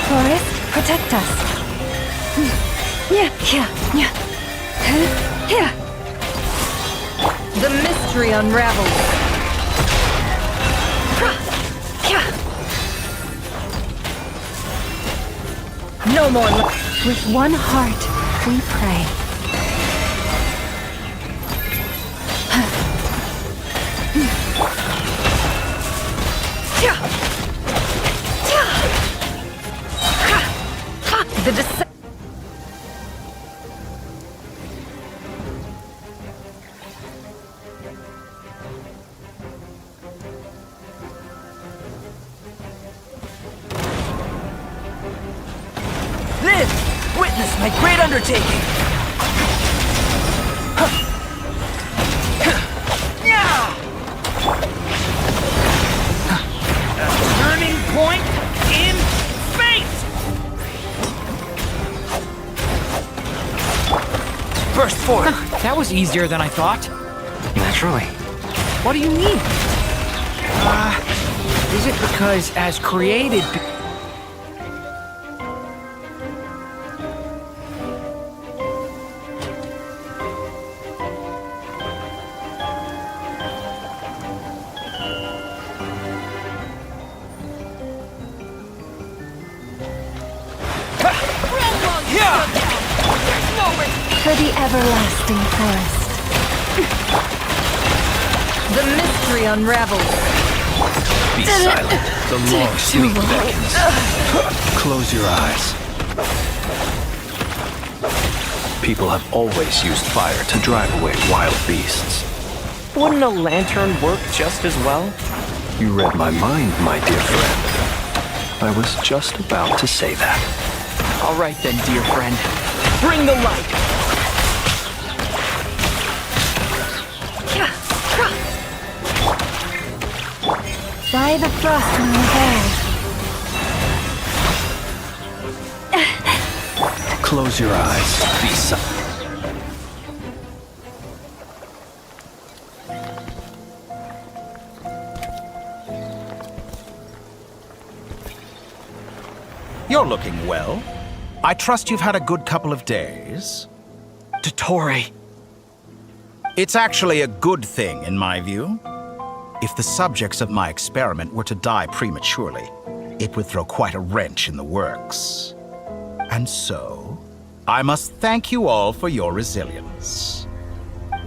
Forest, protect us. The mystery unravels. No more. With one heart, we pray. The descent. Witness my great undertaking! A turning point in space! Burst forth! That was easier than I thought. Naturally. What do you mean? Is it because as created... For the everlasting forest. The mystery unravels. Be silent. The long sleep beckons. Close your eyes. People have always used fire to drive away wild beasts. Wouldn't a lantern work just as well? You read my mind, my dear friend. I was just about to say that. All right then, dear friend. Bring the light! By the frost moon veiled. Close your eyes. Be silent. You're looking well. I trust you've had a good couple of days. Dottore. It's actually a good thing, in my view. If the subjects of my experiment were to die prematurely, it would throw quite a wrench in the works. And so, I must thank you all for your resilience.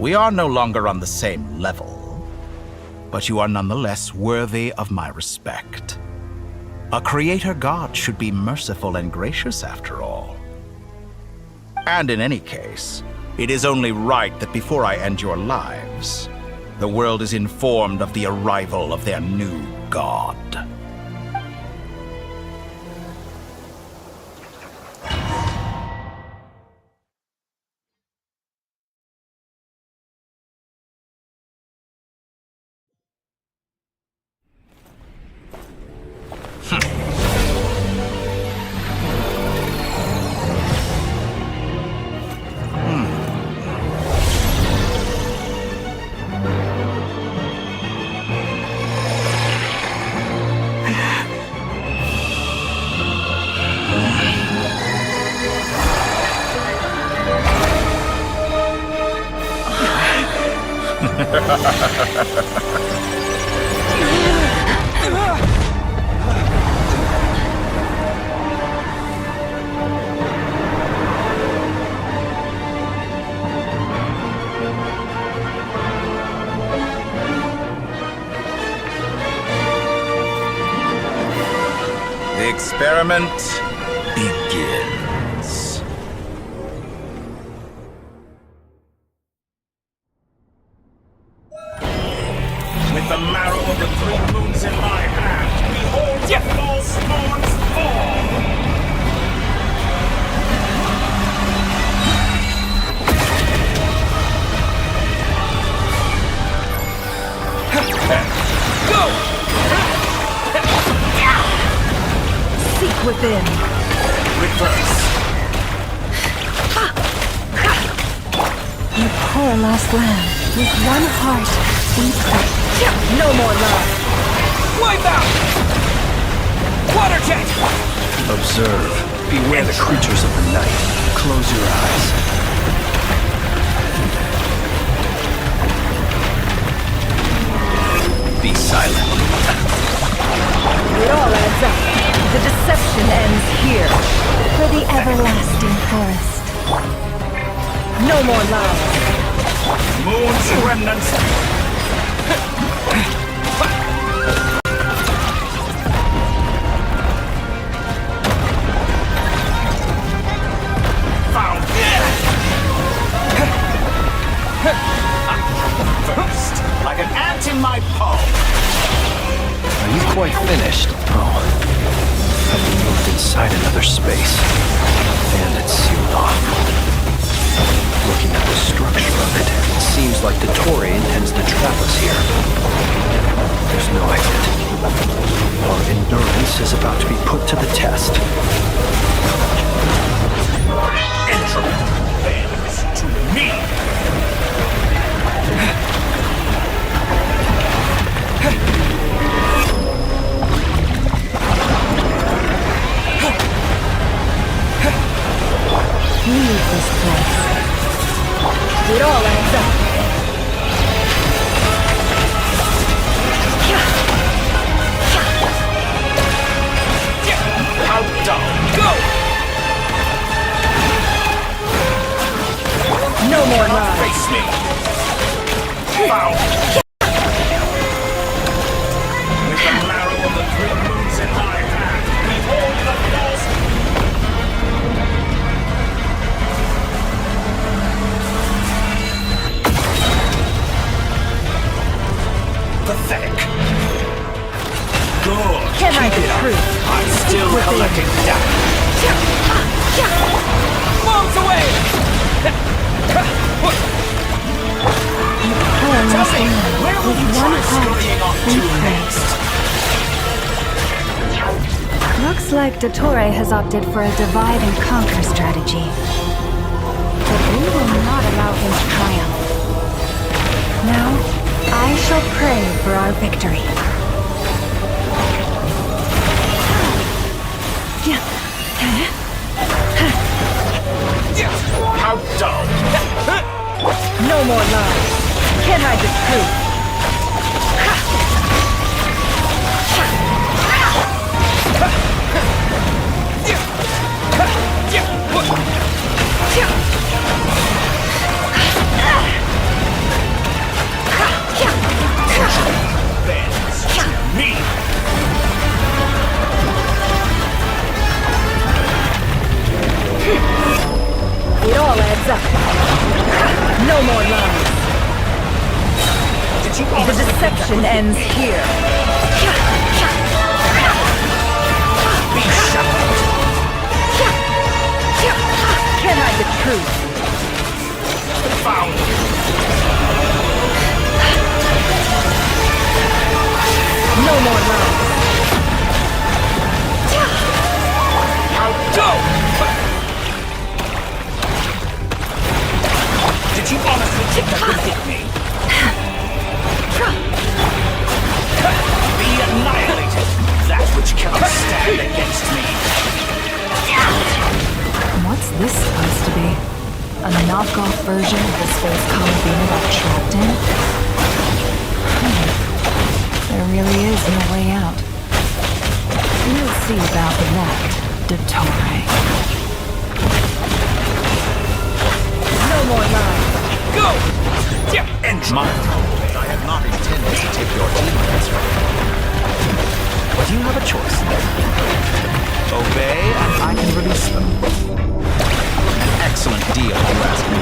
We are no longer on the same level, but you are nonetheless worthy of my respect. A creator god should be merciful and gracious after all. And in any case, it is only right that before I end your lives, the world is informed of the arrival of their new god. The experiment begins. With the marrow of the three moons in my hand, behold the false moons fall! Go! Seek within. Reverse. You poor lost lamb. With one heart, we pray. No more love. Wipe out! Water jet! Observe. Beware the creatures of the night. Close your eyes. Be silent. It all adds up. The deception ends here. For the everlasting forest. No more love. Moon's remnants. Found. First, like an ant in my palm. Are you quite finished? Oh. Have we moved inside another space? And it's sealed off. Looking at the structure of it, it seems like the Torre intends to trap us here. There's no exit. Our endurance is about to be put to the test. Entropy bends to me. Leave this place. It all adds up. Countdown. Go! No more love. Face me. Found. With the marrow of the three moons in my hand, behold the false. Pathetic. Good. Can I be true? I'm still collecting data. Bombs away! You poor lost lamb. Where will you With try one scurrying heart, off we to pray. next? Looks like Dottore has opted for a divide and conquer strategy. But we will not allow him to triumph. Now, I shall pray for our victory. Countdown. No more lies. Can't hide the truth. Bends to me. It all adds up. No more lies. The deception ends here. Be shackled. Can't hide the truth. Found. No more lies. Go! Did you honestly think that could hit me? Be annihilated, that which cannot stand against me. What's this supposed to be? A knockoff version of the space colony we got trapped in? really is no way out. We'll see about that, Dottore. No more lies. Go! Mind, I had not intended to take your demons from you. But you have a choice. Obey, and I can release them. An excellent deal, if you ask me.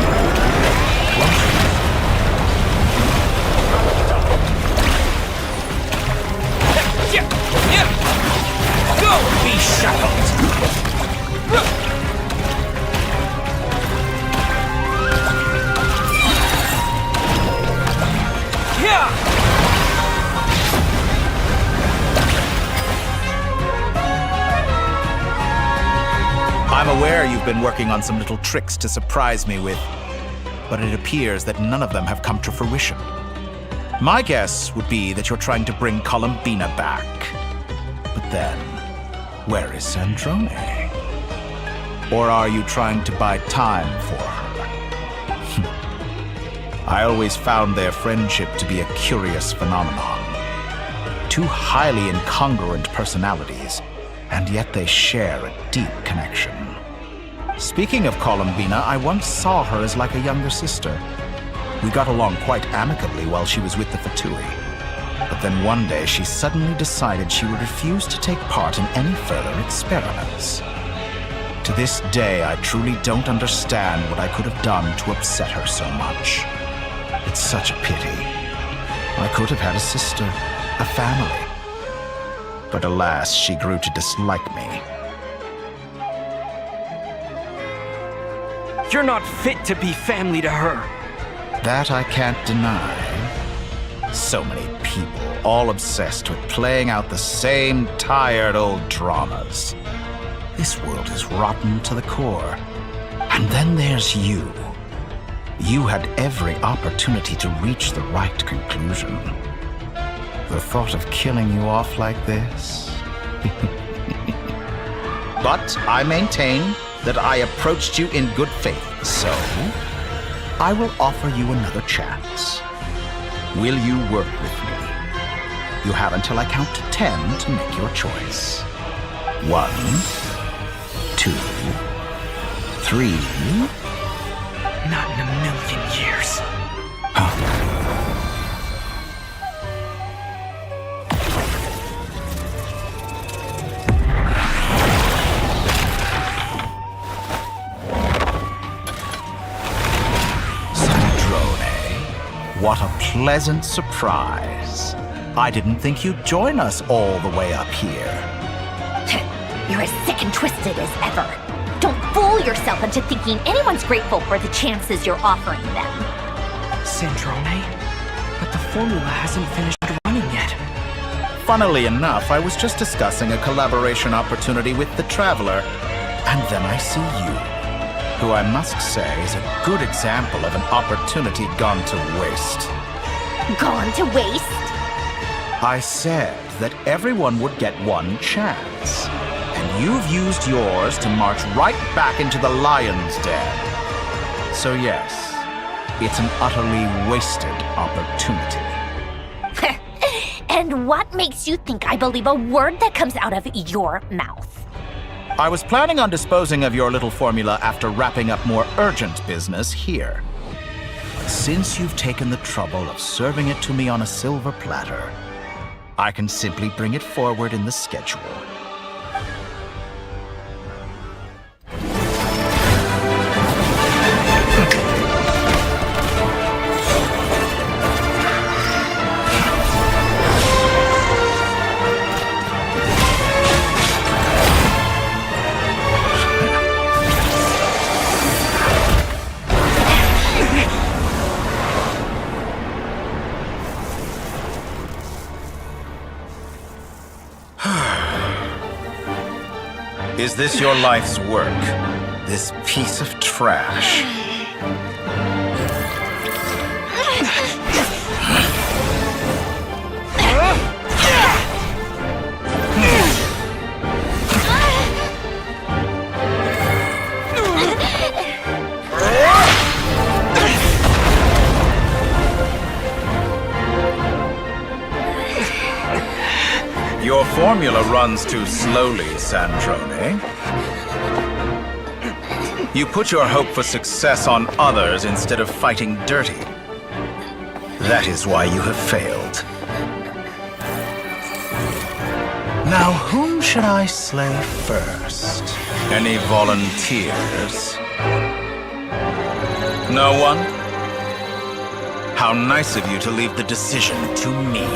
Go! Be shackled! I'm aware you've been working on some little tricks to surprise me with, but it appears that none of them have come to fruition. My guess would be that you're trying to bring Columbina back. But then, where is Sandrone? Or are you trying to buy time for her? I always found their friendship to be a curious phenomenon. Two highly incongruent personalities, and yet they share a deep connection. Speaking of Columbina, I once saw her as like a younger sister. We got along quite amicably while she was with the Fatui. But then one day she suddenly decided she would refuse to take part in any further experiments. To this day, I truly don't understand what I could have done to upset her so much. It's such a pity. I could have had a sister, a family. But alas, she grew to dislike me. You're not fit to be family to her. That I can't deny. So many people, all obsessed with playing out the same tired old dramas. This world is rotten to the core. And then there's you. You had every opportunity to reach the right conclusion. The thought of killing you off like this? But I maintain that I approached you in good faith, so I will offer you another chance. Will you work with me? You have until I count to 10 to make your choice. 1, 2, 3. Not in a million years. What a pleasant surprise. I didn't think you'd join us all the way up here. You're as sick and twisted as ever. Don't fool yourself into thinking anyone's grateful for the chances you're offering them. Sandrone? But the formula hasn't finished running yet. Funnily enough, I was just discussing a collaboration opportunity with the Traveler, and then I see you, who I must say is a good example of an opportunity gone to waste. Gone to waste? I said that everyone would get one chance, and you've used yours to march right back into the lion's den. So yes, it's an utterly wasted opportunity. And what makes you think I believe a word that comes out of your mouth? I was planning on disposing of your little formula after wrapping up more urgent business here. Since you've taken the trouble of serving it to me on a silver platter, I can simply bring it forward in the schedule. Is this your life's work? This piece of trash? Your formula runs too slowly, Sandrone. You put your hope for success on others instead of fighting dirty. That is why you have failed. Now, whom should I slay first? Any volunteers? No one? How nice of you to leave the decision to me.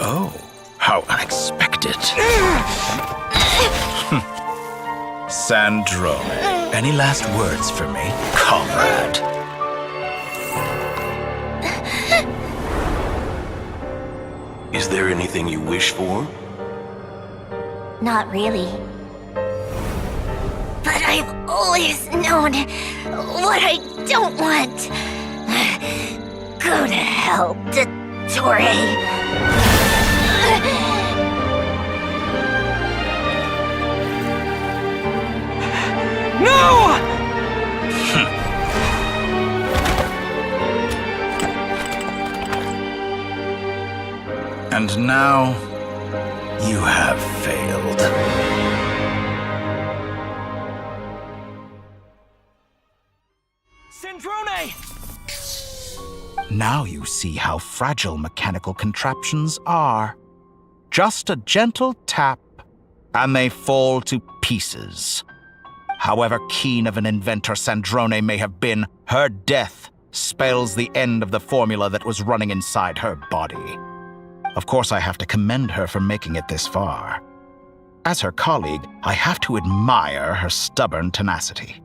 Oh, how unexpected. Sandrone, any last words for me, comrade? Is there anything you wish for? Not really. But I've always known what I don't want. Go to hell, Dottore. No! And now, you have failed. Sandrone! Now you see how fragile mechanical contraptions are. Just a gentle tap, and they fall to pieces. However keen of an inventor Sandrone may have been, her death spells the end of the formula that was running inside her body. Of course, I have to commend her for making it this far. As her colleague, I have to admire her stubborn tenacity.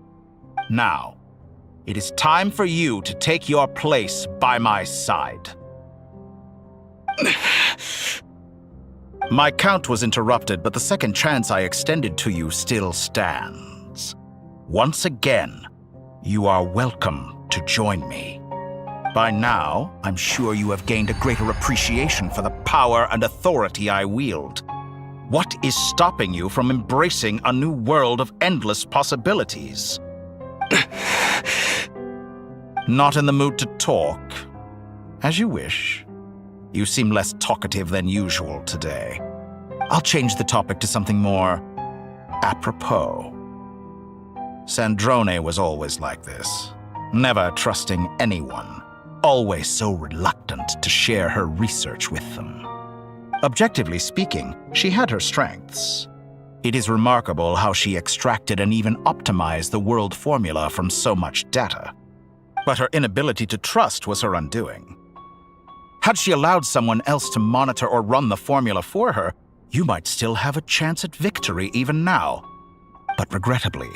Now, it is time for you to take your place by my side. My count was interrupted, but the second chance I extended to you still stands. Once again, you are welcome to join me. By now, I'm sure you have gained a greater appreciation for the power and authority I wield. What is stopping you from embracing a new world of endless possibilities? Not in the mood to talk? As you wish. You seem less talkative than usual today. I'll change the topic to something more apropos. Sandrone was always like this, never trusting anyone, always so reluctant to share her research with them. Objectively speaking, she had her strengths. It is remarkable how she extracted and even optimized the world formula from so much data. But her inability to trust was her undoing. Had she allowed someone else to monitor or run the formula for her, you might still have a chance at victory even now. But regrettably,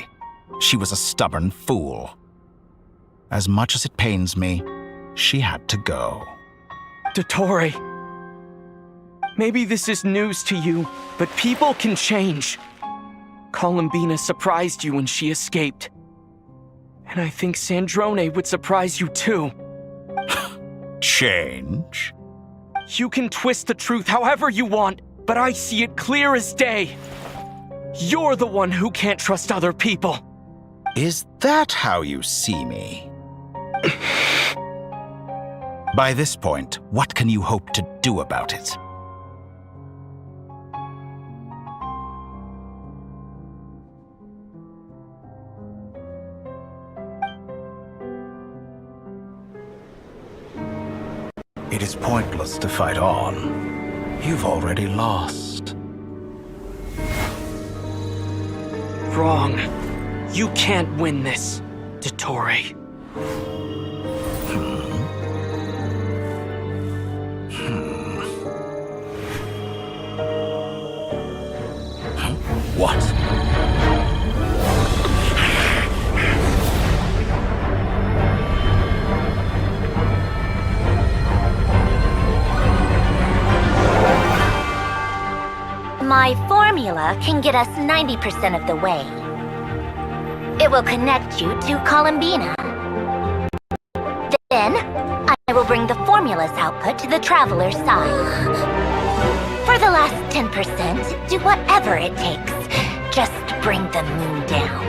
she was a stubborn fool. As much as it pains me, she had to go. Dottore, maybe this is news to you, but people can change. Columbina surprised you when she escaped. And I think Sandrone would surprise you too. Change? You can twist the truth however you want, but I see it clear as day. You're the one who can't trust other people. Is that how you see me? By this point, what can you hope to do about it? It is pointless to fight on. You've already lost. Wrong. You can't win this, Dottore. What? My formula can get us 90% of the way. It I will connect you to Columbina. Then, I will bring the formula's output to the Traveler's side. For the last 10%, do whatever it takes. Just bring the moon down.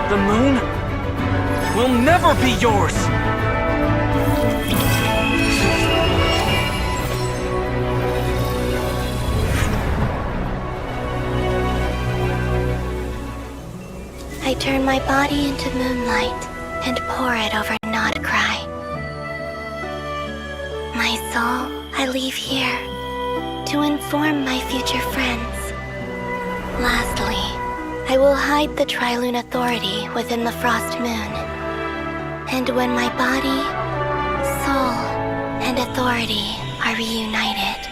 The moon will never be yours! I turn my body into moonlight and pour it over Nodcry. My soul I leave here to inform my future friends. Lastly, I will hide the Trilune Authority within the Frost Moon. And when my body, soul, and authority are reunited,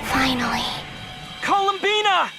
finally... Columbina!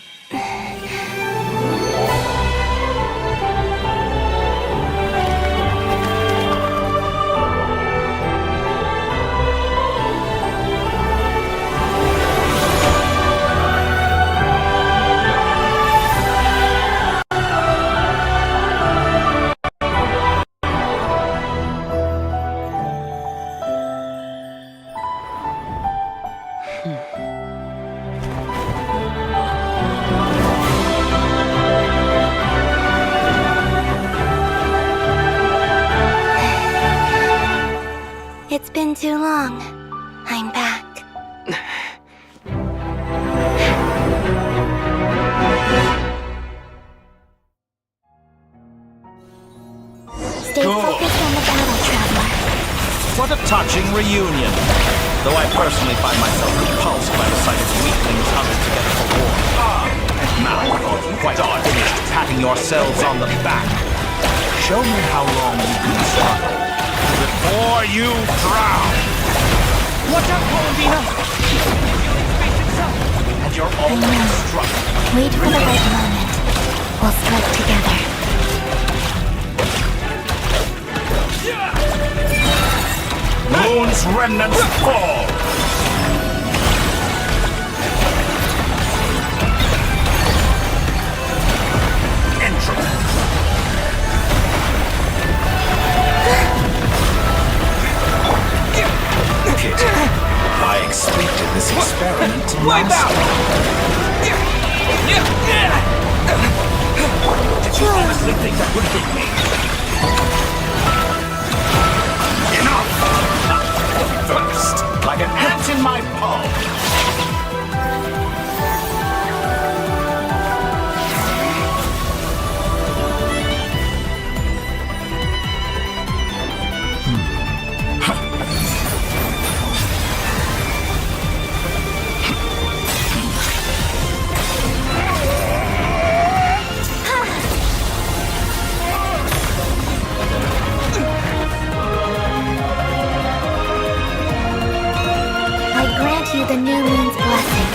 It's been too long. I'm back. Stay focused on the battle, Traveler. What a touching reunion. Though I personally find myself repulsed by the sight of weaklings huddled together for war. And now, quite finished patting yourselves on the back. Show me how long you can struggle before you drown. Watch out, Columbina! And you're always struggling. Wait for the right moment. We'll strike together. Moon's remnants fall! I expected this experiment to Wipe last. out! Did you honestly think that would hit me? Enough! First, like an ant in my palm. You the new moon's blessing.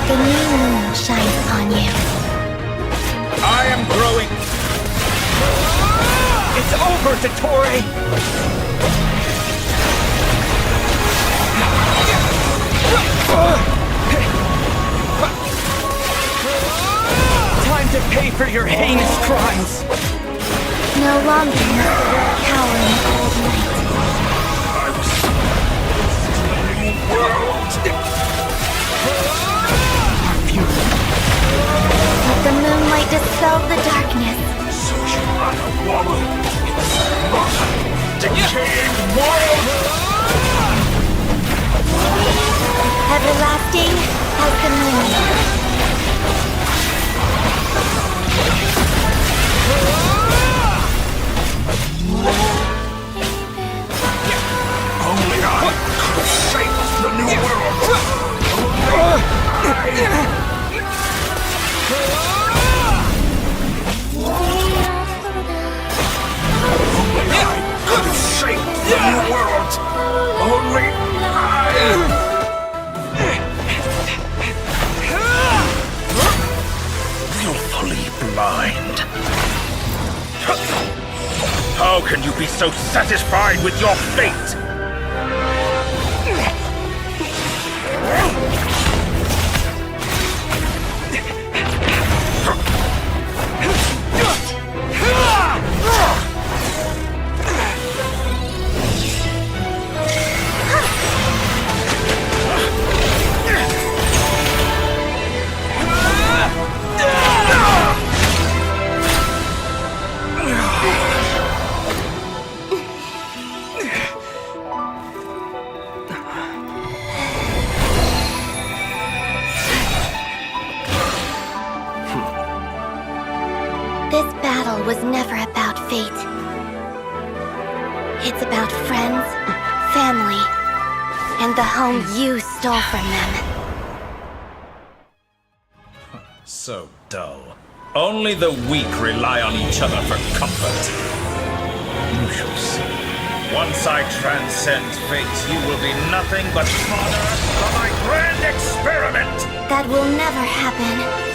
The new moon shines upon you. I am growing. It's over, Dottore! Time to pay for your heinous crimes. No longer must the world cower in the cold night. Let the moonlight dispel the darkness. Such a wallow in this rotten, decaying world! Everlasting as the moon. Only I could shape the new world. Only I could shape the new world. Only I. Willfully blind. How can you be so satisfied with your fate? This battle was never about fate. It's about friends, family, and the home you stole from them. So dull. Only the weak rely on each other for comfort. You shall see. Once I transcend fate, you will be nothing but fodder for my grand experiment! That will never happen.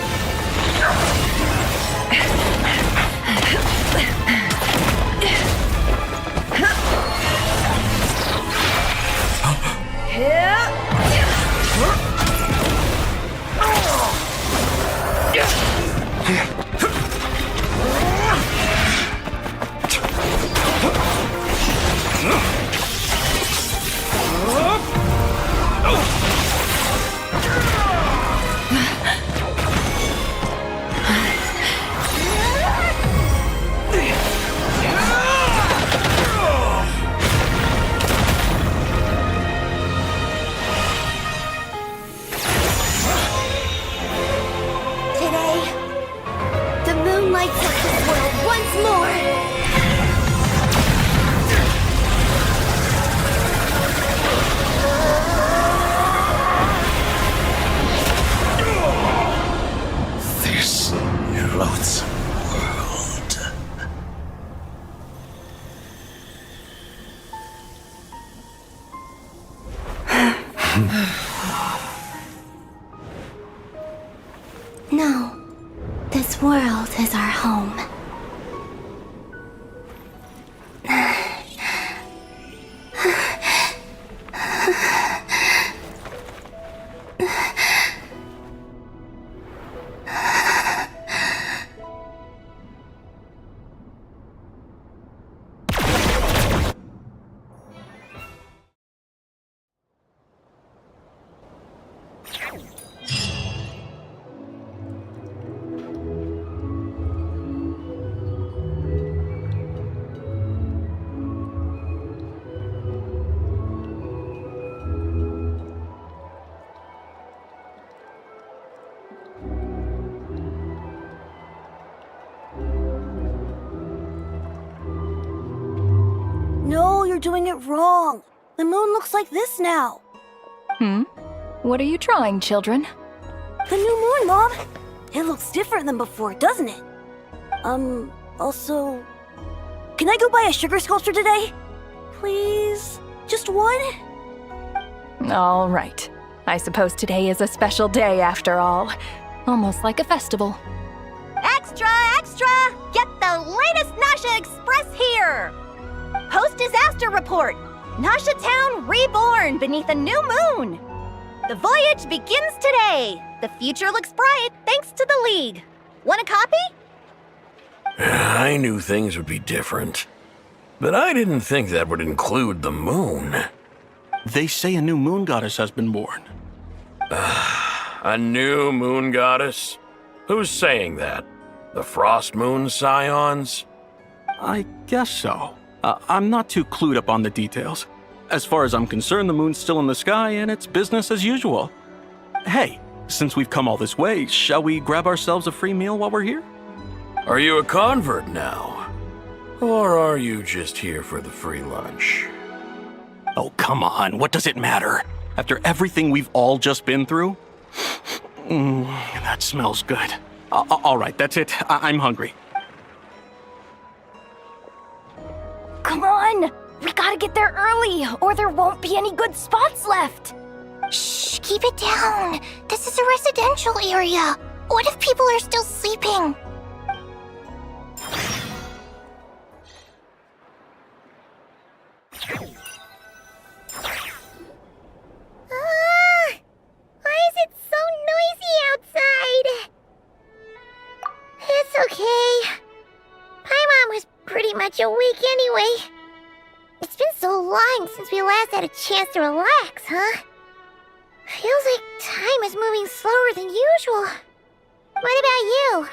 No, this world is our home. No, you're doing it wrong. The moon looks like this now. What are you drawing, children? The new moon, Mom. It looks different than before, doesn't it? Also... Can I go buy a sugar sculpture today? Please? Just one? All right. I suppose today is a special day after all. Almost like a festival. Extra, extra! Get the latest Nasha Express here! Post-disaster report! Nasha Town reborn beneath a new moon! The voyage begins today! The future looks bright thanks to the League. Want a copy? I knew things would be different, but I didn't think that would include the moon. They say a new moon goddess has been born. A new moon goddess? Who's saying that? The Frost Moon Scions? I guess so. I'm not too clued up on the details. As far as I'm concerned, the moon's still in the sky and it's business as usual. Hey, since we've come all this way, shall we grab ourselves a free meal while we're here? Are you a convert now? Or are you just here for the free lunch? Oh, come on, what does it matter? After everything we've all just been through? That smells good. All right, that's it. I'm hungry. Come on! We gotta get there early, or there won't be any good spots left! Shh, keep it down. This is a residential area. What if people are still sleeping? Why is it so noisy outside? It's okay. Paimon was pretty much awake anyway. It's been so long since we last had a chance to relax, huh? Feels like time is moving slower than usual. What about you?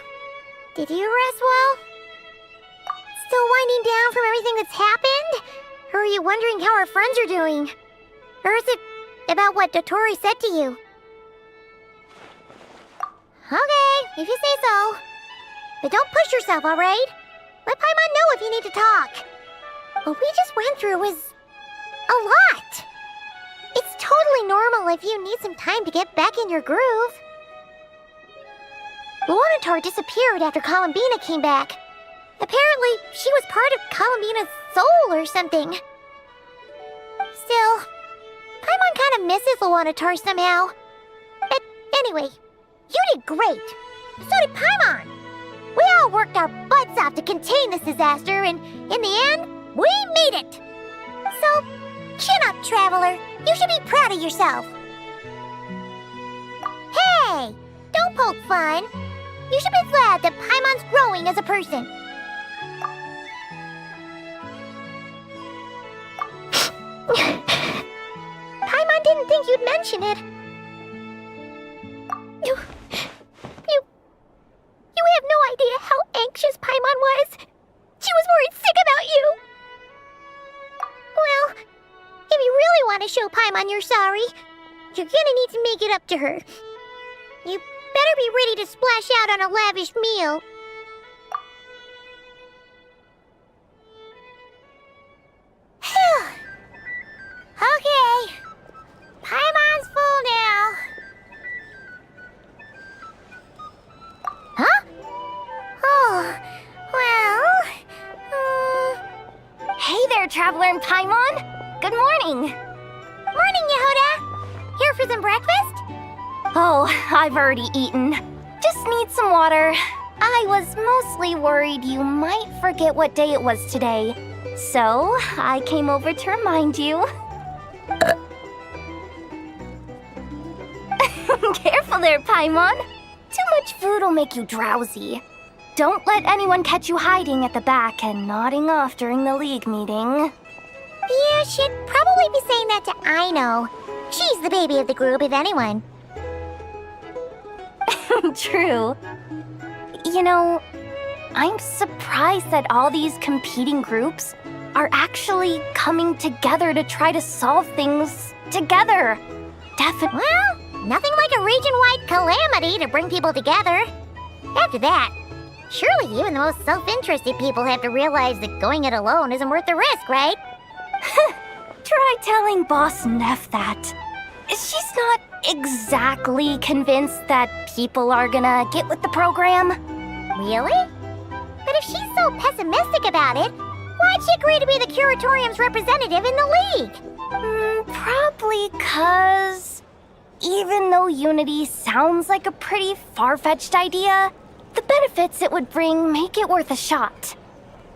Did you rest well? Still winding down from everything that's happened? Or are you wondering how our friends are doing? Or is it about what Dotori said to you? Okay, if you say so. But don't push yourself, alright? Let Paimon know if you need to talk. What we just went through was a lot. It's totally normal if you need some time to get back in your groove. Luanatar disappeared after Columbina came back. Apparently, she was part of Columbina's soul or something. Still, Paimon kind of misses Luanatar somehow. But anyway, you did great. So did Paimon. We all worked our butts off to contain this disaster, and in the end, we made it. So, chin up, Traveler. You should be proud of yourself. Hey, don't poke fun. You should be glad that Paimon's growing as a person. Paimon didn't think you'd mention it. You have no idea how anxious Paimon was. She was worried sick about you. Well, if you really want to show Paimon you're sorry, you're gonna need to make it up to her. You better be ready to splash out on a lavish meal. Okay. Paimon's full now. Huh? Oh, well... Hey there, Traveler and Paimon! Good morning! Morning, Yehuda! Here for some breakfast? Oh, I've already eaten. Just need some water. I was mostly worried you might forget what day it was today. So, I came over to remind you. Careful there, Paimon. Too much food will make you drowsy. Don't let anyone catch you hiding at the back and nodding off during the league meeting. You should probably be saying that to Aino. She's the baby of the group, if anyone. True. You know, I'm surprised that all these competing groups are actually coming together to try to solve things together. Definitely. Well, nothing like a region-wide calamity to bring people together. After that, surely even the most self-interested people have to realize that going it alone isn't worth the risk, right? Try telling Boss Neff that. She's not exactly convinced that people are gonna get with the program. Really? But if she's so pessimistic about it, why'd she agree to be the Curatorium's representative in the league? Probably 'cause even though unity sounds like a pretty far-fetched idea, the benefits it would bring make it worth a shot.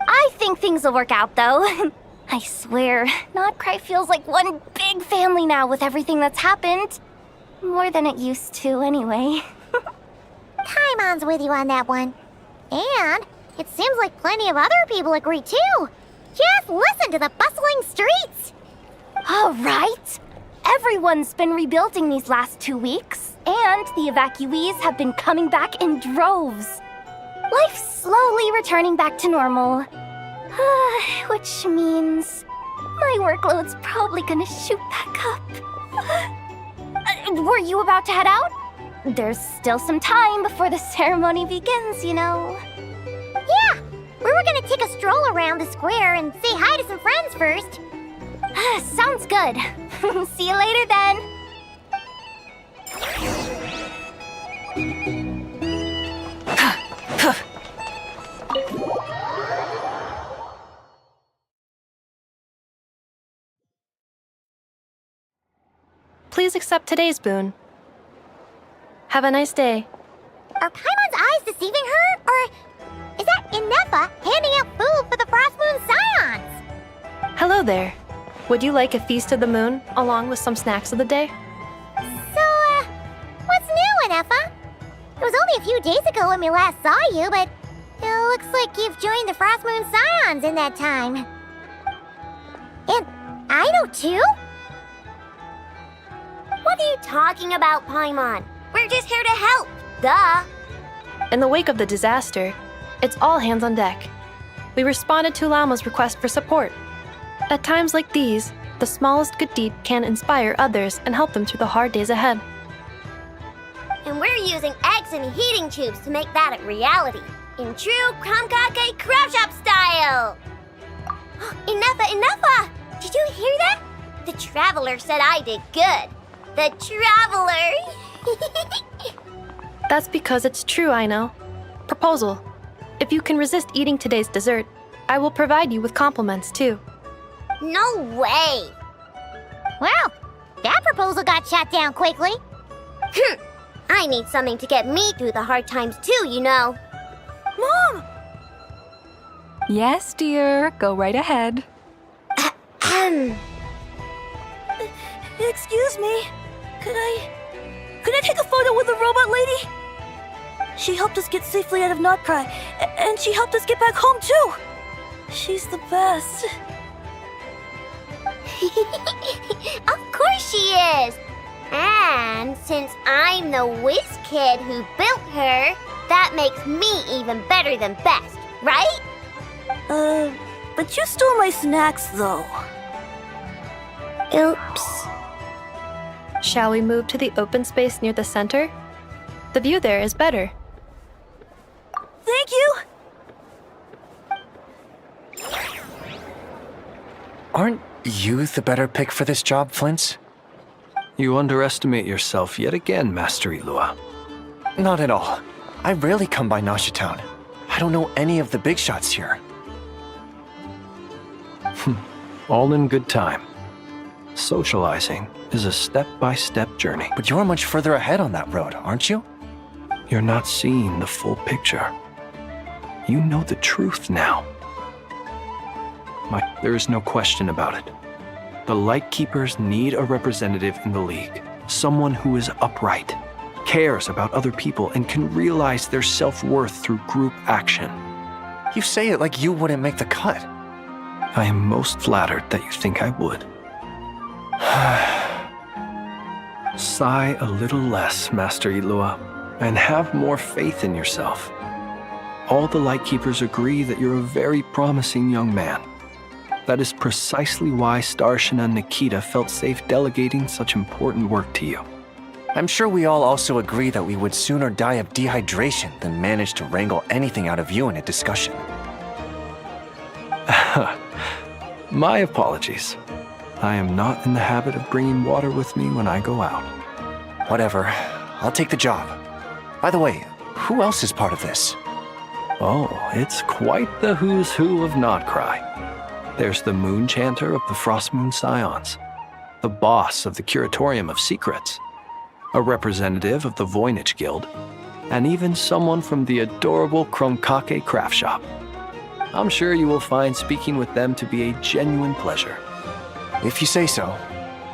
I think things will work out, though. I swear, Notcry feels like one big family now with everything that's happened. More than it used to, anyway. Paimon's with you on that one. And it seems like plenty of other people agree, too. Just listen to the bustling streets. All right. Everyone's been rebuilding these last 2 weeks, and the evacuees have been coming back in droves. Life's slowly returning back to normal. Which means My workload's probably gonna shoot back up. Were you about to head out? There's still some time before the ceremony begins, you know. Yeah, we were gonna take a stroll around the square and say hi to some friends first. Sounds good. See you later then. Please accept today's boon. Have a nice day. Are Paimon's eyes deceiving her? Or is that Inefa handing out food for the Frost Moon Scions? Hello there. Would you like a feast of the moon, along with some snacks of the day? So, what's new, Inefa? It was only a few days ago when we last saw you, but it looks like you've joined the Frost Moon Scions in that time. And I know too? What are you talking about, Paimon? We're just here to help. Duh. In the wake of the disaster, it's all hands on deck. We responded to Lama's request for support. At times like these, the smallest good deed can inspire others and help them through the hard days ahead. And we're using eggs and heating tubes to make that a reality. In true Kromkake craft shop style! Enough! Did you hear that? The Traveler said I did good. The Traveler! That's because it's true, I know. Proposal. If you can resist eating today's dessert, I will provide you with compliments, too. No way! Well, that proposal got shot down quickly. I need something to get me through the hard times too, you know. Mom! Yes, dear. Go right ahead. Excuse me. Could I take a photo with the robot lady? She helped us get safely out of Notcry, and she helped us get back home too. She's the best. Of course she is! And since I'm the whiz kid who built her, that makes me even better than best, right? But you stole my snacks though. Oops. Shall we move to the open space near the center? The view there is better. Thank you! Aren't you the better pick for this job, Flint's? You underestimate yourself yet again, Master Lua. Not at all. I rarely come by Nasha Town. I don't know any of the big shots here. All in good time. Socializing is a step-by-step journey. But you're much further ahead on that road, aren't you? You're not seeing the full picture. You know the truth now. There is no question about it. The Lightkeepers need a representative in the League. Someone who is upright, cares about other people, and can realize their self-worth through group action. You say it like you wouldn't make the cut. I am most flattered that you think I would. Sigh a little less, Master Lua, and have more faith in yourself. All the Lightkeepers agree that you're a very promising young man. That is precisely why Starshin and Nikita felt safe delegating such important work to you. I'm sure we all also agree that we would sooner die of dehydration than manage to wrangle anything out of you in a discussion. My apologies. I am not in the habit of bringing water with me when I go out. Whatever. I'll take the job. By the way, who else is part of this? Oh, it's quite the who's who of Notcry. There's the Moon Chanter of the Frost Moon Scions, the boss of the Curatorium of Secrets, a representative of the Voynich Guild, and even someone from the adorable Kromkake craft shop. I'm sure you will find speaking with them to be a genuine pleasure. If you say so.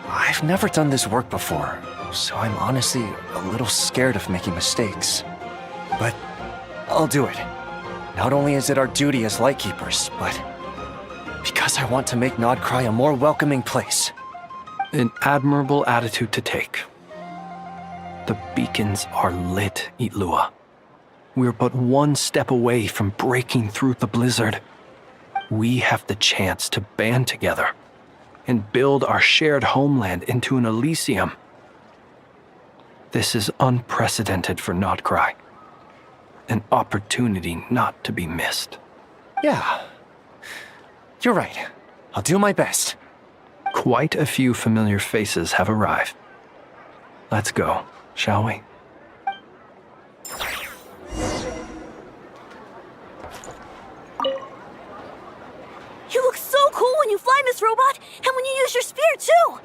I've never done this work before, so I'm honestly a little scared of making mistakes. But I'll do it. Not only is it our duty as Lightkeepers, but because I want to make Notcry a more welcoming place. An admirable attitude to take. The beacons are lit, Lua. We're but one step away from breaking through the blizzard. We have the chance to band together, and build our shared homeland into an Elysium. This is unprecedented for Notcry. An opportunity not to be missed. Yeah. You're right. I'll do my best. Quite a few familiar faces have arrived. Let's go, shall we? You look so cool when you fly, Miss Robot, and when you use your spear, too!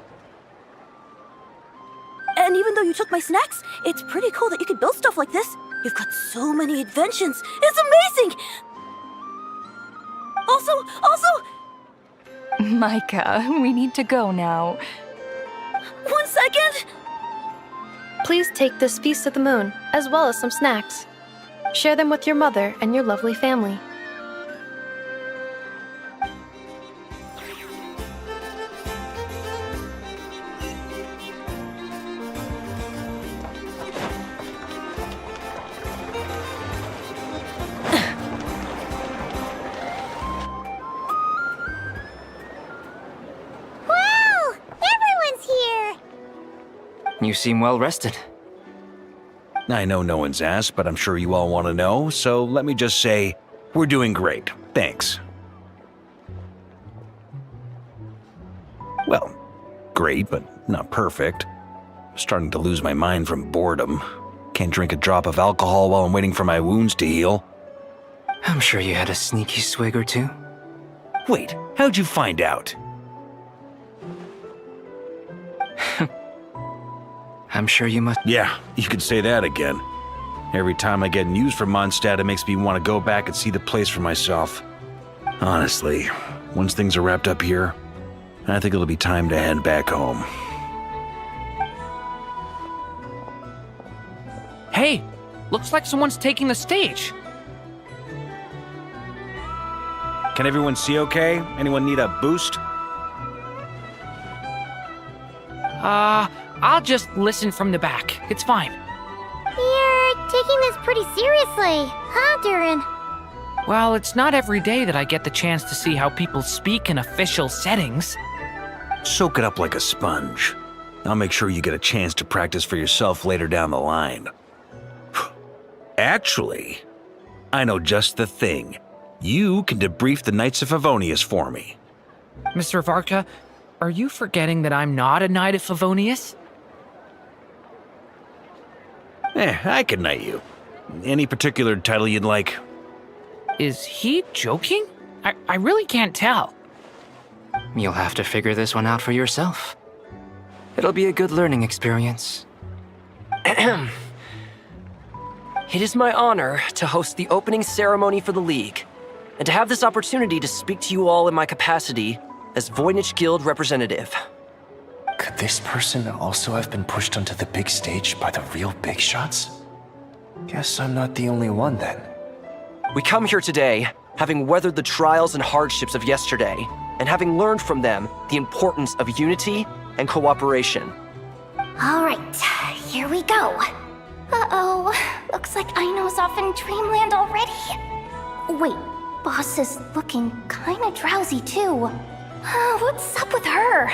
And even though you took my snacks, it's pretty cool that you can build stuff like this. You've got so many inventions. It's amazing! Also... Micah, we need to go now. 1 second! Please take this Feast of the Moon, as well as some snacks. Share them with your mother and your lovely family. You seem well rested. I know no one's asked, but I'm sure you all want to know, so let me just say, we're doing great. Thanks. Well, great, but not perfect. I'm starting to lose my mind from boredom. Can't drink a drop of alcohol while I'm waiting for my wounds to heal. I'm sure you had a sneaky swig or two. Wait, how'd you find out? I'm sure you must. Yeah, you could say that again. Every time I get news from Mondstadt, it makes me want to go back and see the place for myself. Honestly, once things are wrapped up here, I think it'll be time to head back home. Hey, looks like someone's taking the stage. Can everyone see okay? Anyone need a boost? I'll just listen from the back. It's fine. You're taking this pretty seriously, huh, Durin? Well, it's not every day that I get the chance to see how people speak in official settings. Soak it up like a sponge. I'll make sure you get a chance to practice for yourself later down the line. Actually, I know just the thing. You can debrief the Knights of Favonius for me. Mr. Varka, are you forgetting that I'm not a Knight of Favonius? I can knight you. Any particular title you'd like? Is he joking? I really can't tell. You'll have to figure this one out for yourself. It'll be a good learning experience. It is my honor to host the opening ceremony for the League, and to have this opportunity to speak to you all in my capacity as Voynich Guild representative. Could this person also have been pushed onto the big stage by the real big shots? Guess I'm not the only one then. We come here today, having weathered the trials and hardships of yesterday, and having learned from them the importance of unity and cooperation. All right, here we go. Uh-oh. Looks like Aino's off in dreamland already. Wait, Boss is looking kinda drowsy too. What's up with her?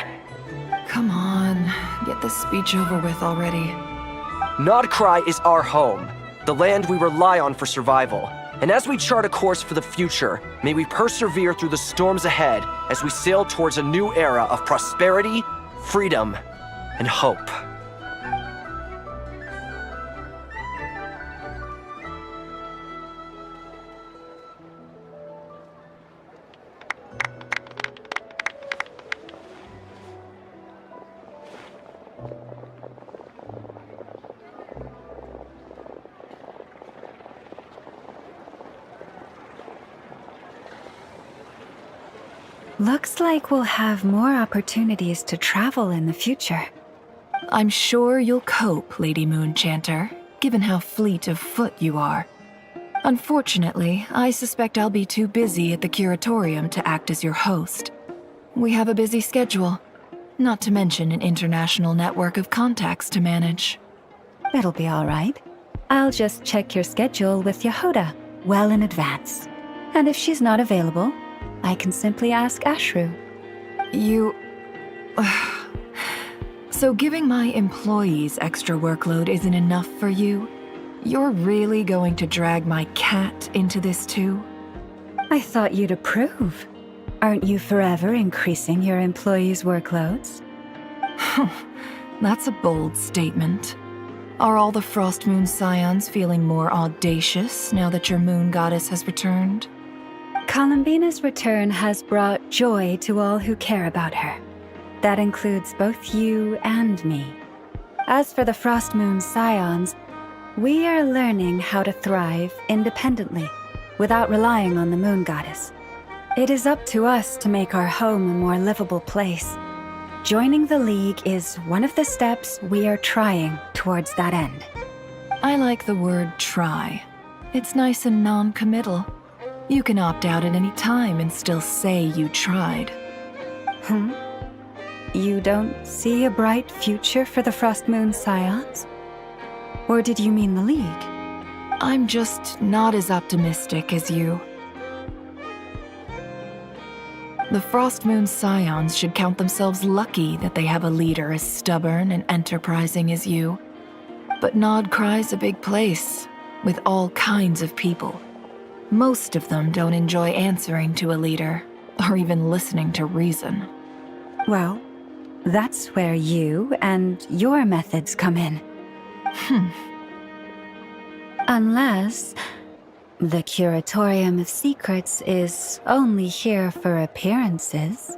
Come on, get this speech over with already. Nodcry is our home, the land we rely on for survival. And as we chart a course for the future, may we persevere through the storms ahead as we sail towards a new era of prosperity, freedom, and hope. Looks like we'll have more opportunities to travel in the future. I'm sure you'll cope, Lady Moonchanter, given how fleet of foot you are. Unfortunately, I suspect I'll be too busy at the Curatorium to act as your host. We have a busy schedule, not to mention an international network of contacts to manage. That'll be all right. I'll just check your schedule with Yehoda well in advance. And if she's not available, I can simply ask Ashru. So giving my employees extra workload isn't enough for you? You're really going to drag my cat into this too? I thought you'd approve. Aren't you forever increasing your employees' workloads? That's a bold statement. Are all the Frost Moon Scions feeling more audacious now that your moon goddess has returned? Columbina's return has brought joy to all who care about her. That includes both you and me. As for the Frost Moon Scions, we are learning how to thrive independently, without relying on the moon goddess. It is up to us to make our home a more livable place. Joining the League is one of the steps we are trying towards that end. I like the word try. It's nice and non-committal. You can opt out at any time and still say you tried. You don't see a bright future for the Frost Moon Scions? Or did you mean the League? I'm just not as optimistic as you. The Frost Moon Scions should count themselves lucky that they have a leader as stubborn and enterprising as you. But Nodcry's a big place, with all kinds of people. Most of them don't enjoy answering to a leader, or even listening to reason. Well, that's where you and your methods come in. Unless the Curatorium of Secrets is only here for appearances.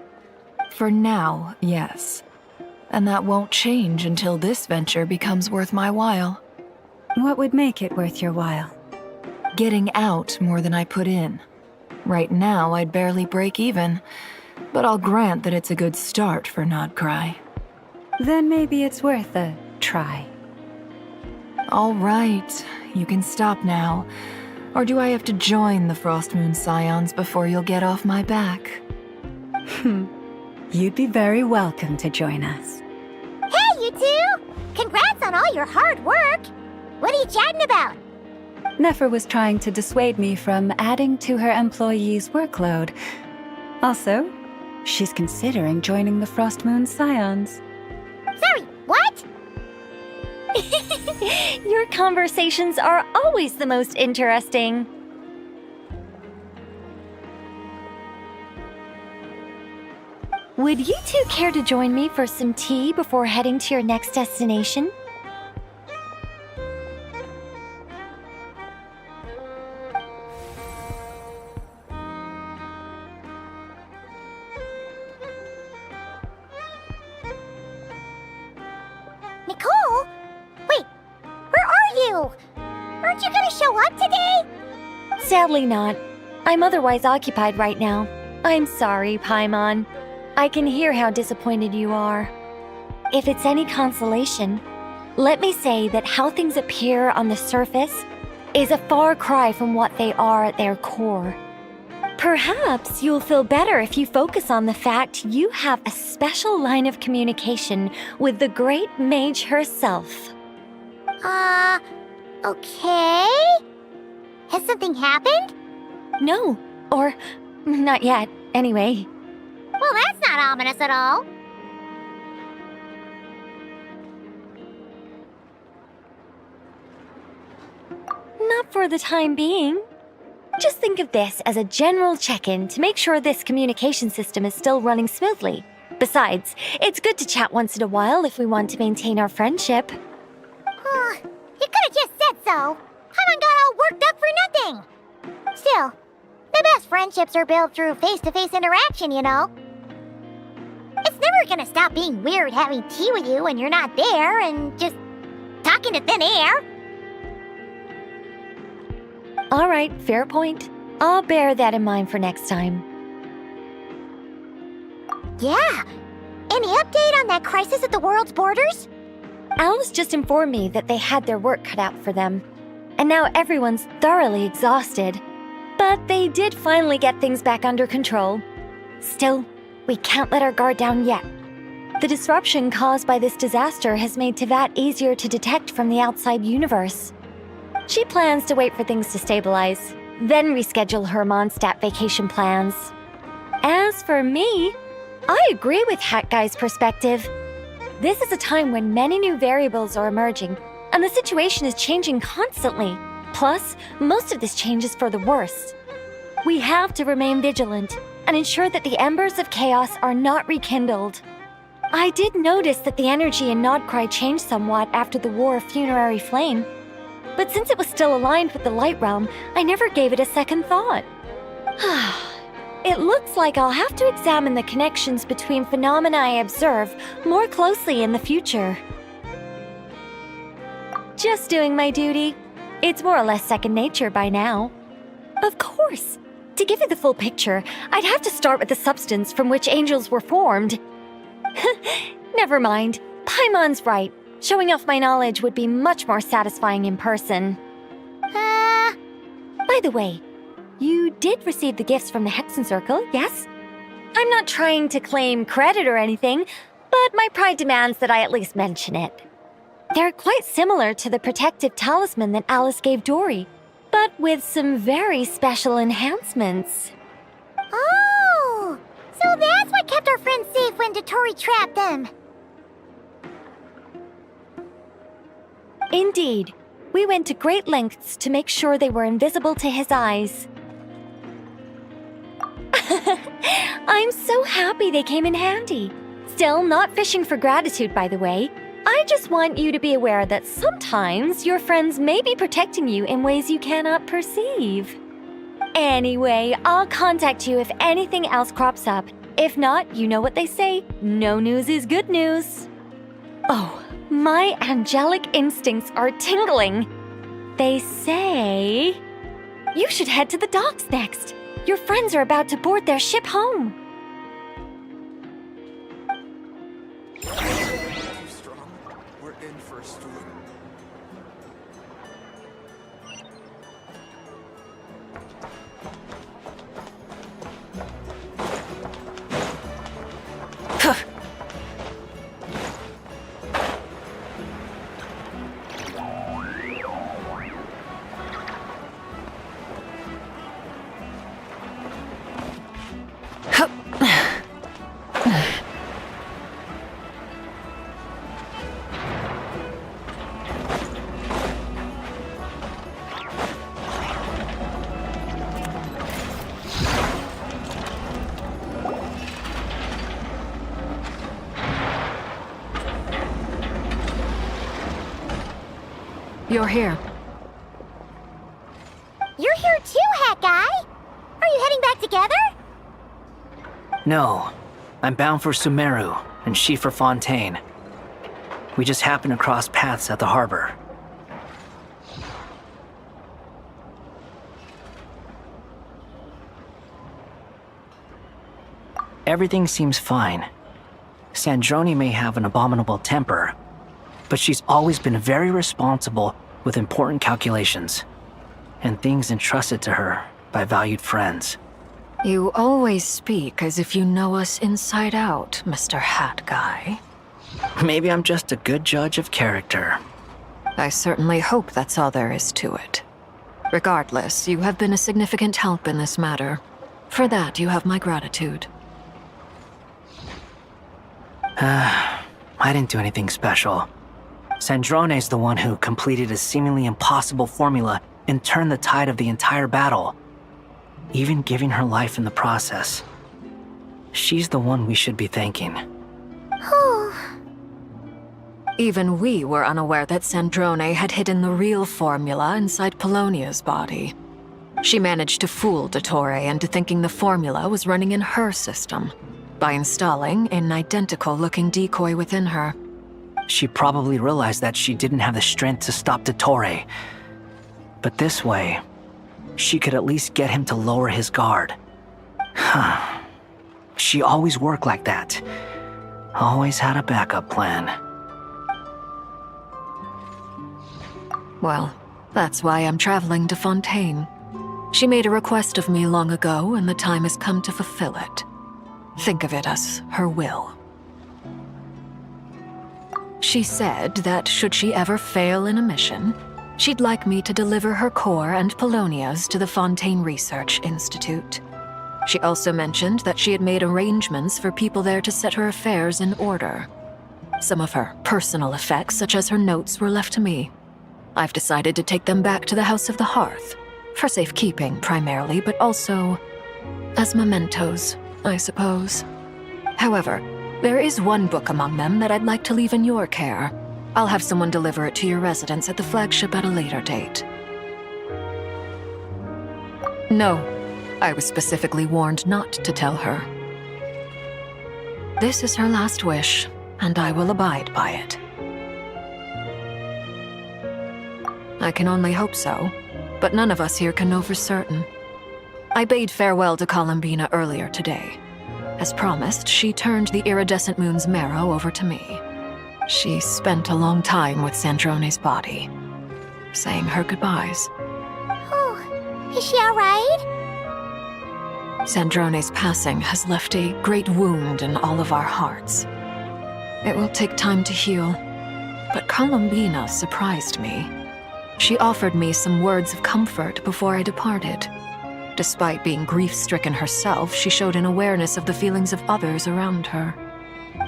For now, yes. And that won't change until this venture becomes worth my while. What would make it worth your while? Getting out more than I put in. Right now, I'd barely break even, but I'll grant that it's a good start for Nodcry. Then maybe it's worth a try. All right, you can stop now. Or do I have to join the Frost Moon Scions before you'll get off my back? You'd be very welcome to join us. Hey, you two! Congrats on all your hard work! What are you chatting about? Nefer was trying to dissuade me from adding to her employees' workload. Also, she's considering joining the Frost Moon Scions. Sorry, what? Your conversations are always the most interesting. Would you two care to join me for some tea before heading to your next destination? Nicole? Wait, where are you? Aren't you gonna show up today? Sadly not. I'm otherwise occupied right now. I'm sorry, Paimon. I can hear how disappointed you are. If it's any consolation, let me say that how things appear on the surface is a far cry from what they are at their core. Perhaps you'll feel better if you focus on the fact you have a special line of communication with the great mage herself. Okay? Has something happened? No, or not yet, anyway. Well, that's not ominous at all. Not for the time being. Just think of this as a general check-in to make sure this communication system is still running smoothly. Besides, it's good to chat once in a while if we want to maintain our friendship. You could have just said so. Haven't got all worked up for nothing. Still, the best friendships are built through face-to-face interaction, you know. It's never gonna stop being weird having tea with you when you're not there and just talking to thin air. All right, fair point. I'll bear that in mind for next time. Yeah. Any update on that crisis at the world's borders? Alice just informed me that they had their work cut out for them. And now everyone's thoroughly exhausted. But they did finally get things back under control. Still, we can't let our guard down yet. The disruption caused by this disaster has made Teyvat easier to detect from the outside universe. She plans to wait for things to stabilize, then reschedule her Mondstadt vacation plans. As for me, I agree with Hat Guy's perspective. This is a time when many new variables are emerging, and the situation is changing constantly. Plus, most of this change is for the worse. We have to remain vigilant and ensure that the embers of chaos are not rekindled. I did notice that the energy in Nodcry changed somewhat after the War of Funerary Flame, but since it was still aligned with the Light Realm, I never gave it a second thought. It looks like I'll have to examine the connections between phenomena I observe more closely in the future. Just doing my duty. It's more or less second nature by now. Of course. To give you the full picture, I'd have to start with the substance from which angels were formed. Never mind. Paimon's right. Showing off my knowledge would be much more satisfying in person. By the way, you did receive the gifts from the Hexen Circle, yes? I'm not trying to claim credit or anything, but my pride demands that I at least mention it. They're quite similar to the protective talisman that Alice gave Dory, but with some very special enhancements. Oh! So that's what kept our friends safe when Dotori trapped them. Indeed. We went to great lengths to make sure they were invisible to his eyes. I'm so happy they came in handy. Still, not fishing for gratitude, by the way. I just want you to be aware that sometimes your friends may be protecting you in ways you cannot perceive. Anyway, I'll contact you if anything else crops up. If not, you know what they say, no news is good news. Oh, my angelic instincts are tingling. They say you should head to the docks next. Your friends are about to board their ship home. We're in for a storm. You're here. You're here too, Hat Guy! Are you heading back together? No. I'm bound for Sumeru, and she for Fontaine. We just happened to cross paths at the harbor. Everything seems fine. Sandrone may have an abominable temper, but she's always been very responsible with important calculations and things entrusted to her by valued friends. You always speak as if you know us inside out, Mr. Hat Guy. Maybe I'm just a good judge of character. I certainly hope that's all there is to it. Regardless, you have been a significant help in this matter. For that, you have my gratitude. I didn't do anything special. Sandrone's the one who completed a seemingly impossible formula and turned the tide of the entire battle, even giving her life in the process. She's the one we should be thanking. Even we were unaware that Sandrone had hidden the real formula inside Polonia's body. She managed to fool Dottore into thinking the formula was running in her system by installing an identical-looking decoy within her. She probably realized that she didn't have the strength to stop Dottore. But this way, she could at least get him to lower his guard. She always worked like that. Always had a backup plan. Well, that's why I'm traveling to Fontaine. She made a request of me long ago, and the time has come to fulfill it. Think of it as her will. She said that should she ever fail in a mission, she'd like me to deliver her core and Polonia's to the Fontaine Research Institute. She also mentioned that she had made arrangements for people there to set her affairs in order. Some of her personal effects, such as her notes, were left to me. I've decided to take them back to the House of the Hearth, for safekeeping primarily, but also as mementos, I suppose. However, there is one book among them that I'd like to leave in your care. I'll have someone deliver it to your residence at the flagship at a later date. No, I was specifically warned not to tell her. This is her last wish, and I will abide by it. I can only hope so, but none of us here can know for certain. I bade farewell to Columbina earlier today. As promised, she turned the iridescent moon's marrow over to me. She spent a long time with Sandrone's body, saying her goodbyes. Oh, is she alright? Sandrone's passing has left a great wound in all of our hearts. It will take time to heal, but Columbina surprised me. She offered me some words of comfort before I departed. Despite being grief-stricken herself, she showed an awareness of the feelings of others around her.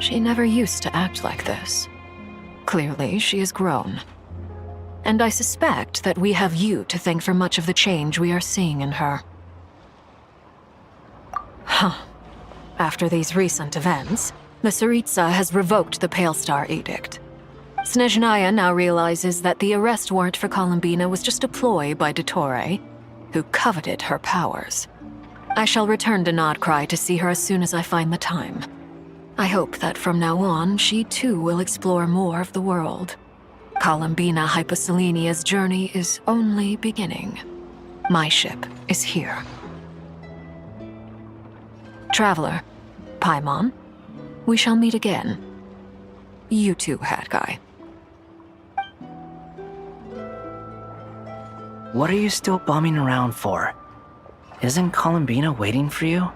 She never used to act like this. Clearly, she has grown. And I suspect that we have you to thank for much of the change we are seeing in her. Huh. After these recent events, the Tsaritsa has revoked the Pale Star Edict. Snezhnaya now realizes that the arrest warrant for Columbina was just a ploy by Dottore, who coveted her powers. I shall return to Nodcry to see her as soon as I find the time. I hope that from now on, she too will explore more of the world. Columbina Hyposelenia's journey is only beginning. My ship is here. Traveler, Paimon, we shall meet again. You too, Hat Guy. What are you still bumming around for? Isn't Columbina waiting for you?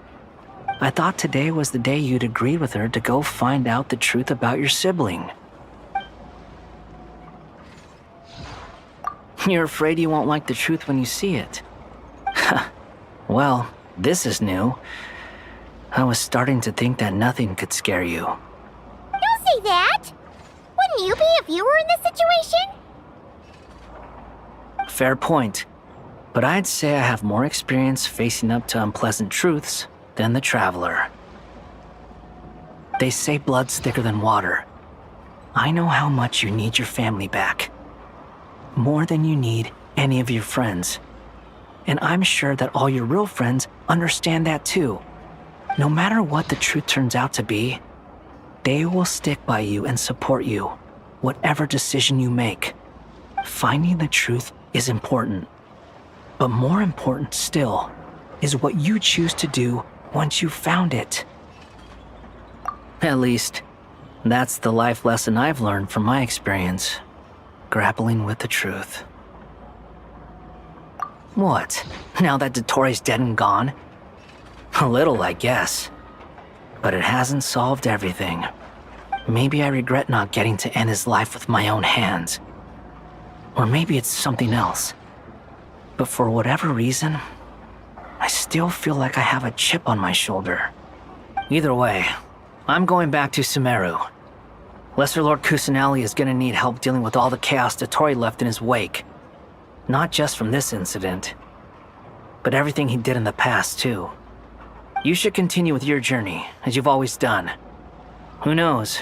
I thought today was the day you'd agreed with her to go find out the truth about your sibling. You're afraid you won't like the truth when you see it. Well, this is new. I was starting to think that nothing could scare you. Don't say that! Wouldn't you be if you were in this situation? Fair point. But I'd say I have more experience facing up to unpleasant truths than the Traveler. They say blood's thicker than water. I know how much you need your family back. More than you need any of your friends. And I'm sure that all your real friends understand that too. No matter what the truth turns out to be, they will stick by you and support you, whatever decision you make. Finding the truth is important. But more important still is what you choose to do once you've found it. At least, that's the life lesson I've learned from my experience, grappling with the truth. What? Now that Dottore's dead and gone? A little, I guess. But it hasn't solved everything. Maybe I regret not getting to end his life with my own hands. Or maybe it's something else. But for whatever reason, I still feel like I have a chip on my shoulder. Either way, I'm going back to Sumeru. Lesser Lord Kusanali is gonna need help dealing with all the chaos Dottore left in his wake. Not just from this incident, but everything he did in the past, too. You should continue with your journey, as you've always done. Who knows?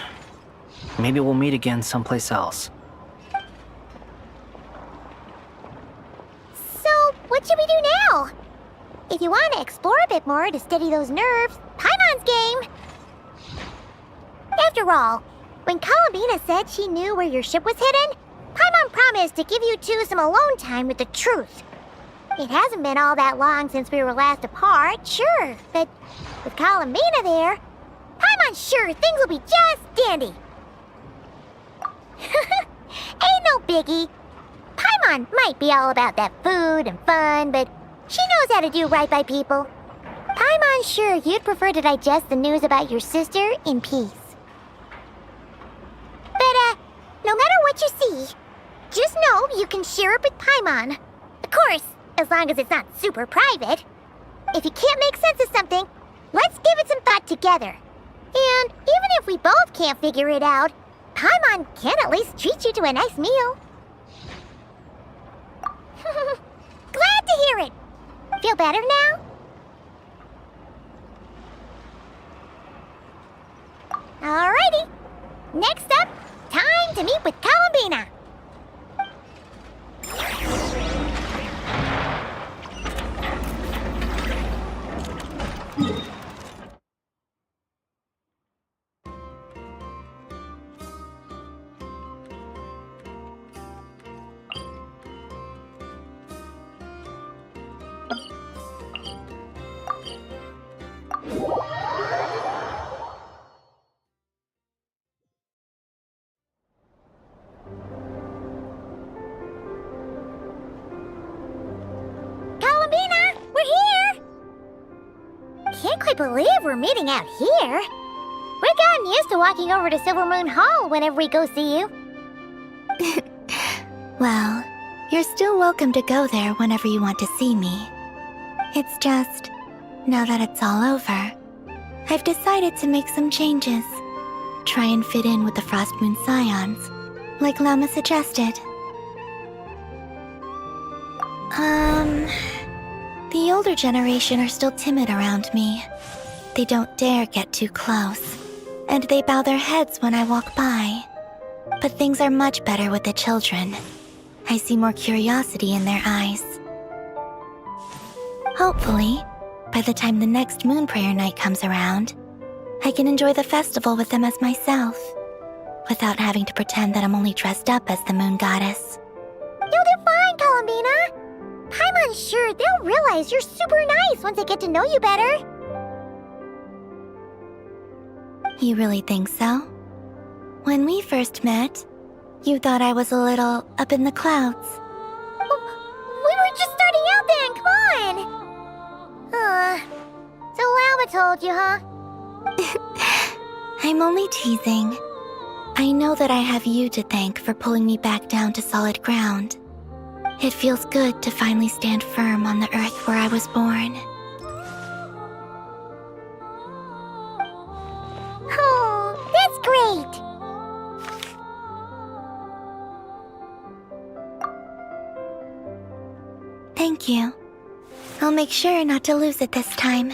Maybe we'll meet again someplace else. So, what should we do now? If you want to explore a bit more to steady those nerves, Paimon's game! After all, when Columbina said she knew where your ship was hidden, Paimon promised to give you two some alone time with the truth. It hasn't been all that long since we were last apart, sure, but with Columbina there, Paimon's sure things will be just dandy. Ain't no biggie. Paimon might be all about that food and fun, but she knows how to do right by people. Paimon's sure you'd prefer to digest the news about your sister in peace. But, no matter what you see, just know you can share it with Paimon. Of course, as long as it's not super private. If you can't make sense of something, let's give it some thought together. And even if we both can't figure it out, Paimon can at least treat you to a nice meal. Glad to hear it. Feel better now? Alrighty. Next up, time to meet with Columbina. Columbina, we're here! Can't quite believe we're meeting out here. We've gotten used to walking over to Silver Moon Hall whenever we go see you. Well, you're still welcome to go there whenever you want to see me. It's just, now that it's all over, I've decided to make some changes. Try and fit in with the Frost Moon Scions, like Llama suggested. The older generation are still timid around me. They don't dare get too close, and they bow their heads when I walk by. But things are much better with the children. I see more curiosity in their eyes. Hopefully, by the time the next Moon Prayer Night comes around, I can enjoy the festival with them as myself, without having to pretend that I'm only dressed up as the Moon Goddess. You'll do fine, Columbina. Paimon's sure they'll realize you're super nice once they get to know you better. You really think so? When we first met, you thought I was a little up in the clouds. We were just starting out then, come on! So Llama told you, huh? I'm only teasing. I know that I have you to thank for pulling me back down to solid ground. It feels good to finally stand firm on the earth where I was born. Oh, that's great! Thank you. I'll make sure not to lose it this time.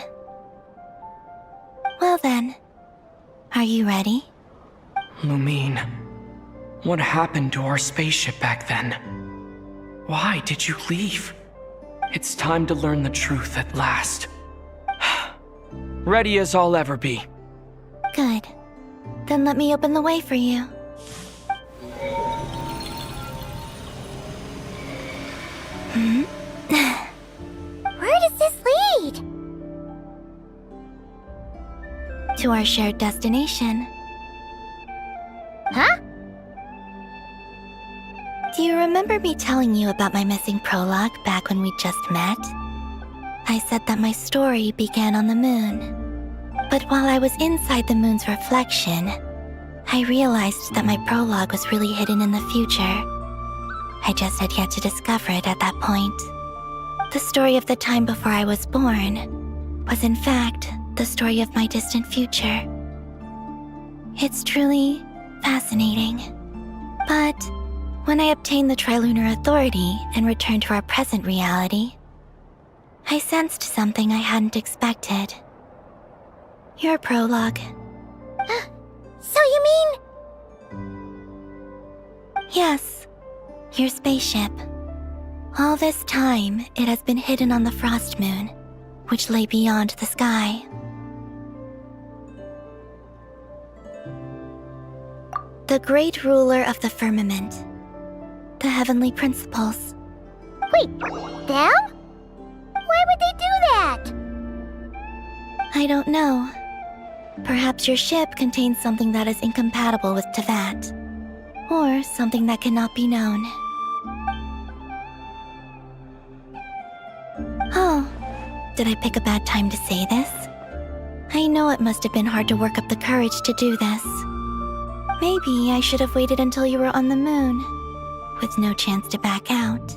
Well then, are you ready? Lumine, what happened to our spaceship back then? Why did you leave? It's time to learn the truth at last. Ready as I'll ever be. Good. Then let me open the way for you. Where does this lead? To our shared destination. Huh? Do you remember me telling you about my missing prologue back when we just met? I said that my story began on the moon. But while I was inside the moon's reflection, I realized that my prologue was really hidden in the future. I just had yet to discover it at that point. The story of the time before I was born was in fact the story of my distant future. It's truly fascinating. But when I obtained the Trilunar Authority and returned to our present reality, I sensed something I hadn't expected. Your prologue. So you mean... Yes, your spaceship. All this time, it has been hidden on the Frost Moon, which lay beyond the sky. The great ruler of the firmament. The heavenly principles. Wait, them? Why would they do that? I don't know. Perhaps your ship contains something that is incompatible with Tevat. Or something that cannot be known. Oh, did I pick a bad time to say this? I know it must have been hard to work up the courage to do this. Maybe I should have waited until you were on the moon, with no chance to back out.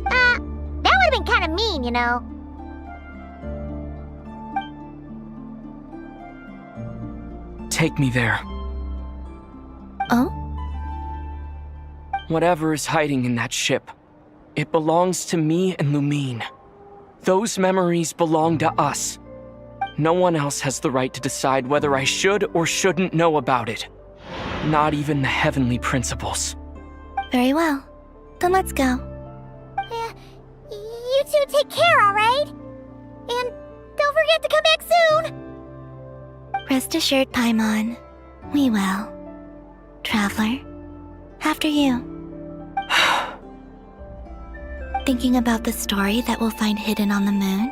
That would have been kind of mean, you know. take me there. Oh? Whatever is hiding in that ship, it belongs to me and Lumine. Those memories belong to us. No one else has the right to decide whether I should or shouldn't know about it. Not even the heavenly principles. Very well. Then let's go. You two take care, alright? And don't forget to come back soon! Rest assured, Paimon. We will. Traveler, after you. Thinking about the story that we'll find hidden on the moon?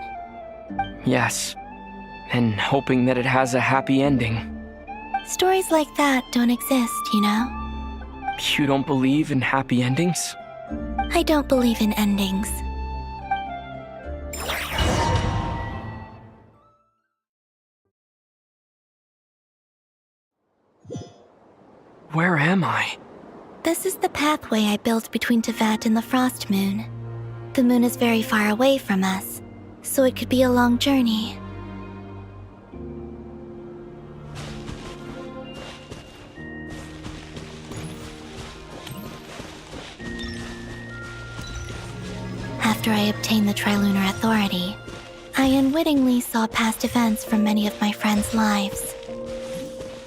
Yes, and hoping that it has a happy ending. Stories like that don't exist, you know? You don't believe in happy endings? I don't believe in endings. Where am I? This is the pathway I built between Teyvat and the Frost Moon. The moon is very far away from us, so it could be a long journey. After I obtained the Trilunar Authority, I unwittingly saw past events from many of my friends' lives.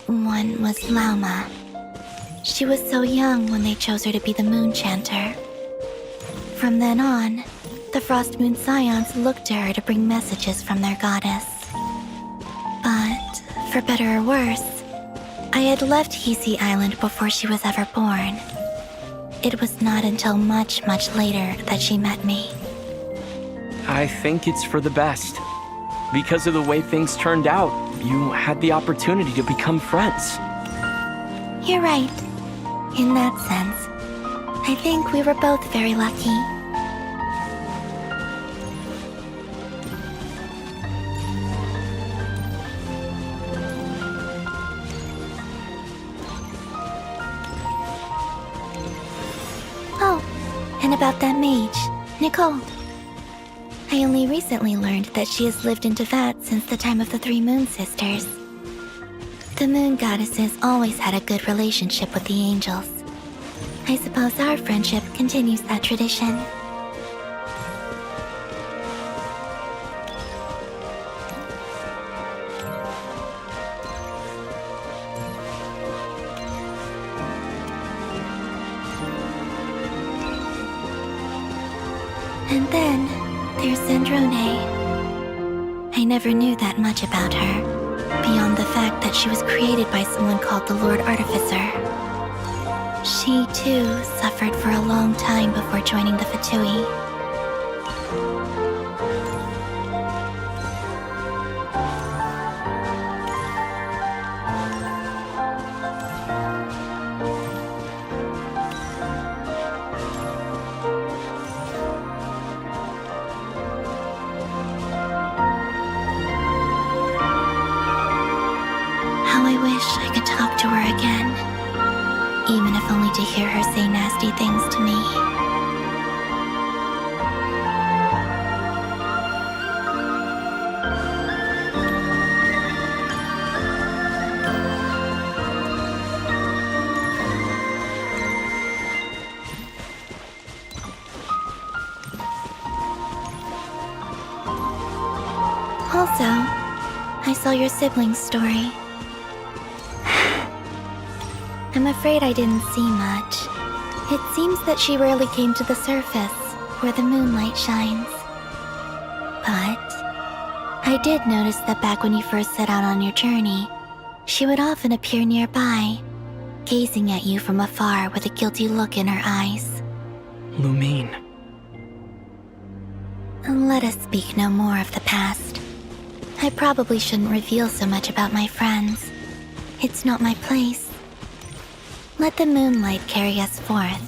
One was Lauma. She was so young when they chose her to be the Moon Chanter. From then on, the Frost Moon Scions looked to her to bring messages from their goddess. But, for better or worse, I had left Hisi Island before she was ever born. It was not until much, much later that she met me. I think it's for the best. Because of the way things turned out, you had the opportunity to become friends. You're right. In that sense, I think we were both very lucky. Oh, and about that mage, Nicole. I only recently learned that she has lived in Teyvat since the time of the Three Moon Sisters. The Moon Goddesses always had a good relationship with the angels. I suppose our friendship continues that tradition. And then there's Zandrone. I never knew that much about her, beyond the fact that she was created by someone called the Lord Artificer. She, too, suffered for a long time before joining the Fatui. How I wish I could talk to her again. Even if only to hear her say nasty things to me. Also, I saw your siblings' story. I'm afraid I didn't see much. It seems that she rarely came to the surface, where the moonlight shines. But I did notice that back when you first set out on your journey, she would often appear nearby, gazing at you from afar with a guilty look in her eyes. Lumine. Let us speak no more of the past. I probably shouldn't reveal so much about my friends. It's not my place. Let the moonlight carry us forth.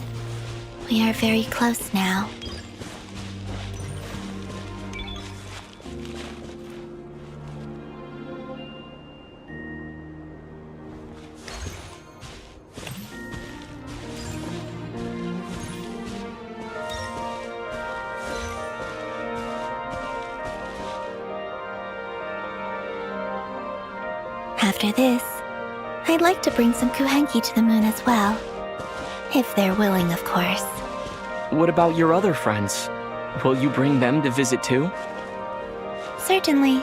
We are very close now. After this, I'd like to bring some kuhenki to the moon as well. If they're willing, of course. What about your other friends? Will you bring them to visit too? Certainly.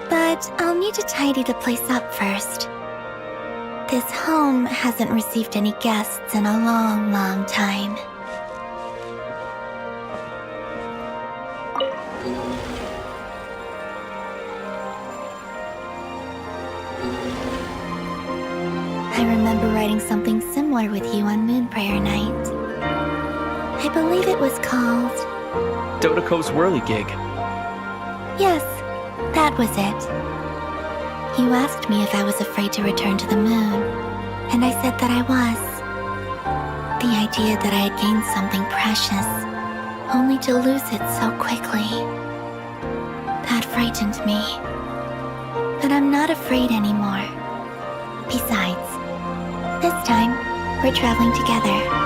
But I'll need to tidy the place up first. This home hasn't received any guests in a long, long time. I remember writing something similar with you on Moon Prayer Night. I believe it was called... Dodoko's Whirligig. Yes, that was it. You asked me if I was afraid to return to the moon, and I said that I was. The idea that I had gained something precious, only to lose it so quickly. That frightened me. But I'm not afraid anymore. Besides, this time, we're traveling together.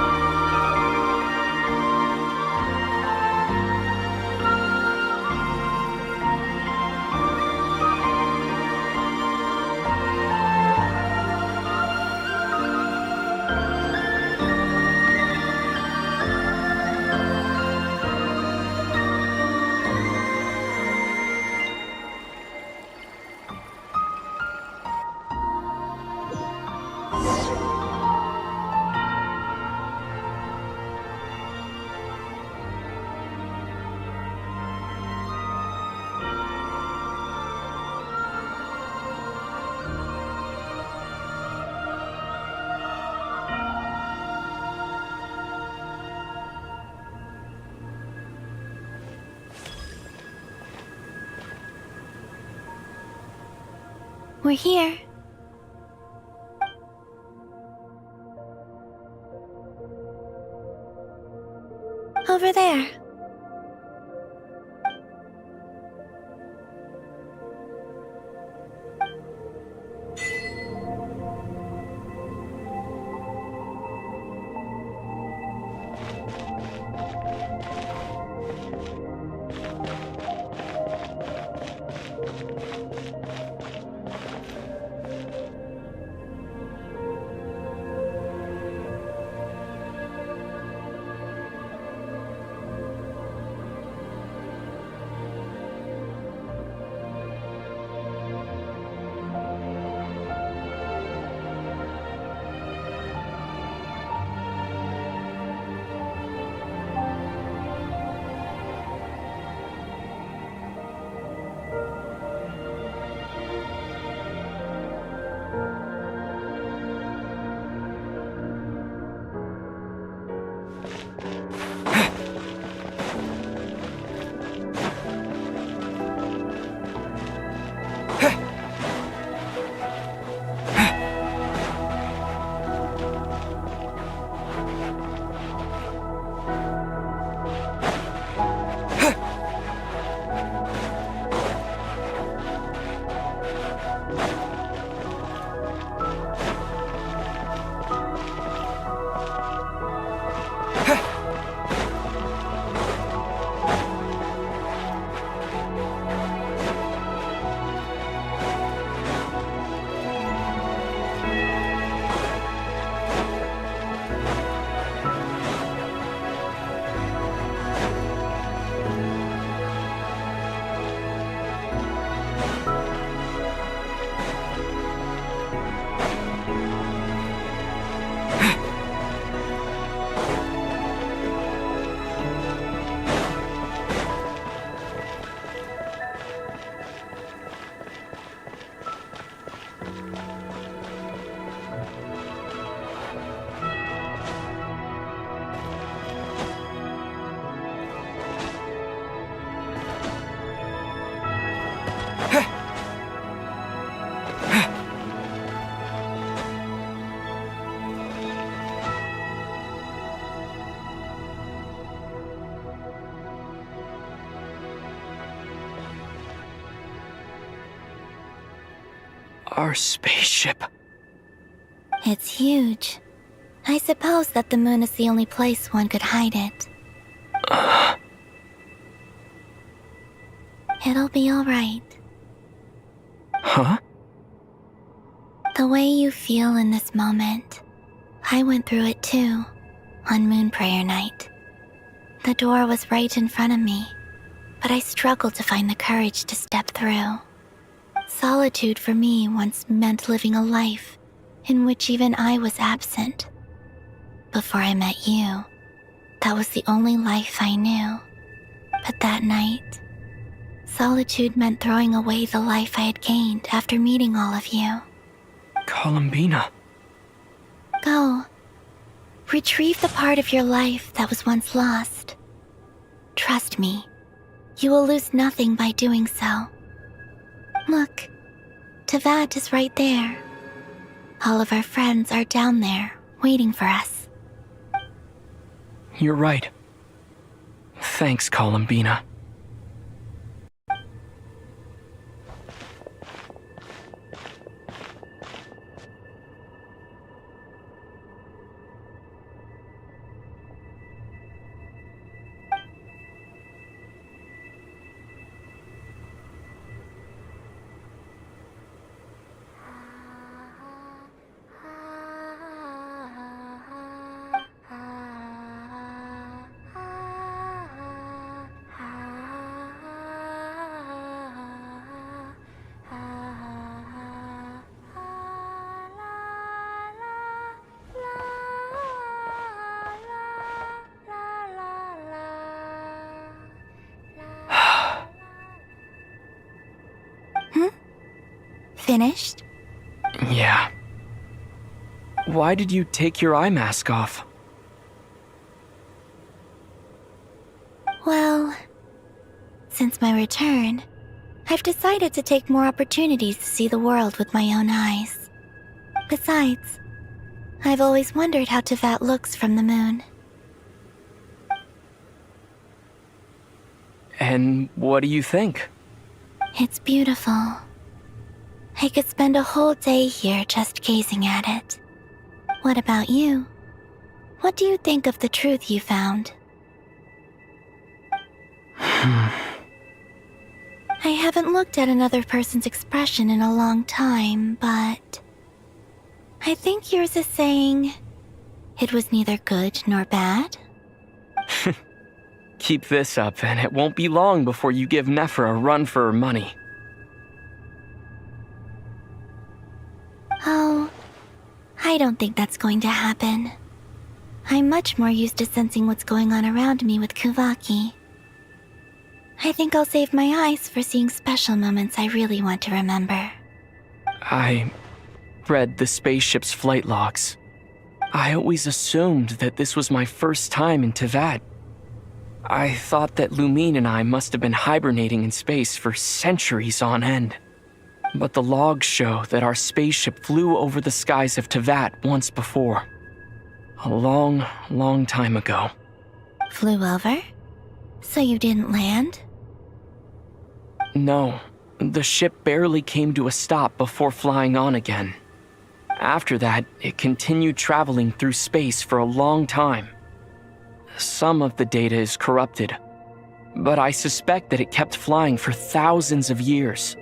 We're here. Over there. Our spaceship. It's huge. I suppose that the moon is the only place one could hide it. It'll be all right. Huh? The way you feel in this moment, I went through it too, on Moon Prayer Night. The door was right in front of me, but I struggled to find the courage to step through. Solitude for me once meant living a life in which even I was absent. Before I met you, that was the only life I knew. But that night, solitude meant throwing away the life I had gained after meeting all of you. Columbina. Go. Retrieve the part of your life that was once lost. Trust me, you will lose nothing by doing so. Look, Tevat is right there. All of our friends are down there, waiting for us. You're right. Thanks, Columbina. Finished? Yeah. Why did you take your eye mask off? Well, since my return, I've decided to take more opportunities to see the world with my own eyes. Besides, I've always wondered how Tevat looks from the moon. And what do you think? It's beautiful. I could spend a whole day here just gazing at it. What about you? What do you think of the truth you found? I haven't looked at another person's expression in a long time, but I think yours is saying it was neither good nor bad. Keep this up, and it won't be long before you give Nephra a run for her money. Oh, I don't think that's going to happen. I'm much more used to sensing what's going on around me with Kuvaki. I think I'll save my eyes for seeing special moments I really want to remember. I read the spaceship's flight logs. I always assumed that this was my first time in Tevat. I thought that Lumine and I must have been hibernating in space for centuries on end. But the logs show that our spaceship flew over the skies of Tevat once before. A long, long time ago. Flew over? So you didn't land? No, the ship barely came to a stop before flying on again. After that, it continued traveling through space for a long time. Some of the data is corrupted, but I suspect that it kept flying for thousands of years.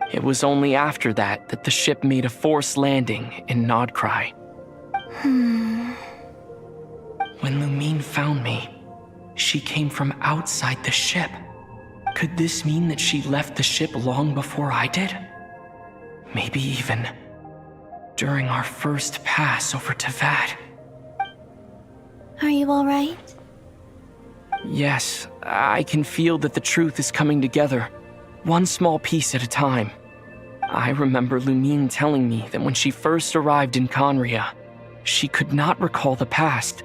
It was only after that that the ship made a forced landing in Nodcry. When Lumine found me, she came from outside the ship. Could this mean that she left the ship long before I did? Maybe even during our first pass over Tevat. Are you alright? Yes, I can feel that the truth is coming together, one small piece at a time. I remember Lumine telling me that when she first arrived in Conria, she could not recall the past.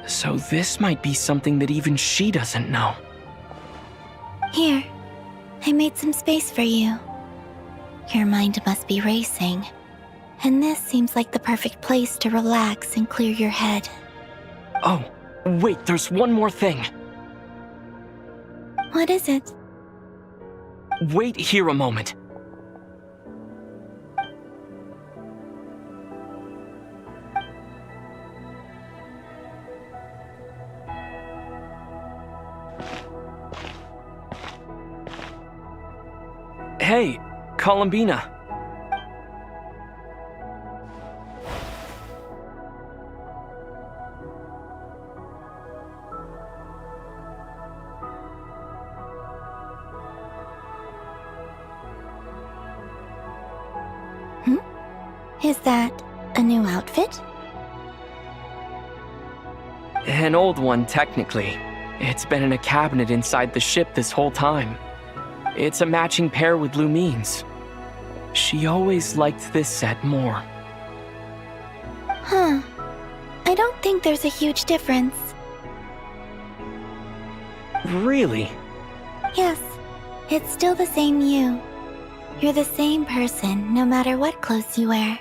So this might be something that even she doesn't know. Here, I made some space for you. Your mind must be racing, and this seems like the perfect place to relax and clear your head. Oh, wait, there's one more thing. What is it? Wait here a moment. Hey, Columbina. Is that a new outfit? An old one, technically. It's been in a cabinet inside the ship this whole time. It's a matching pair with Lumine's. She always liked this set more. Huh. I don't think there's a huge difference. Really? Yes, it's still the same you. You're the same person, no matter what clothes you wear.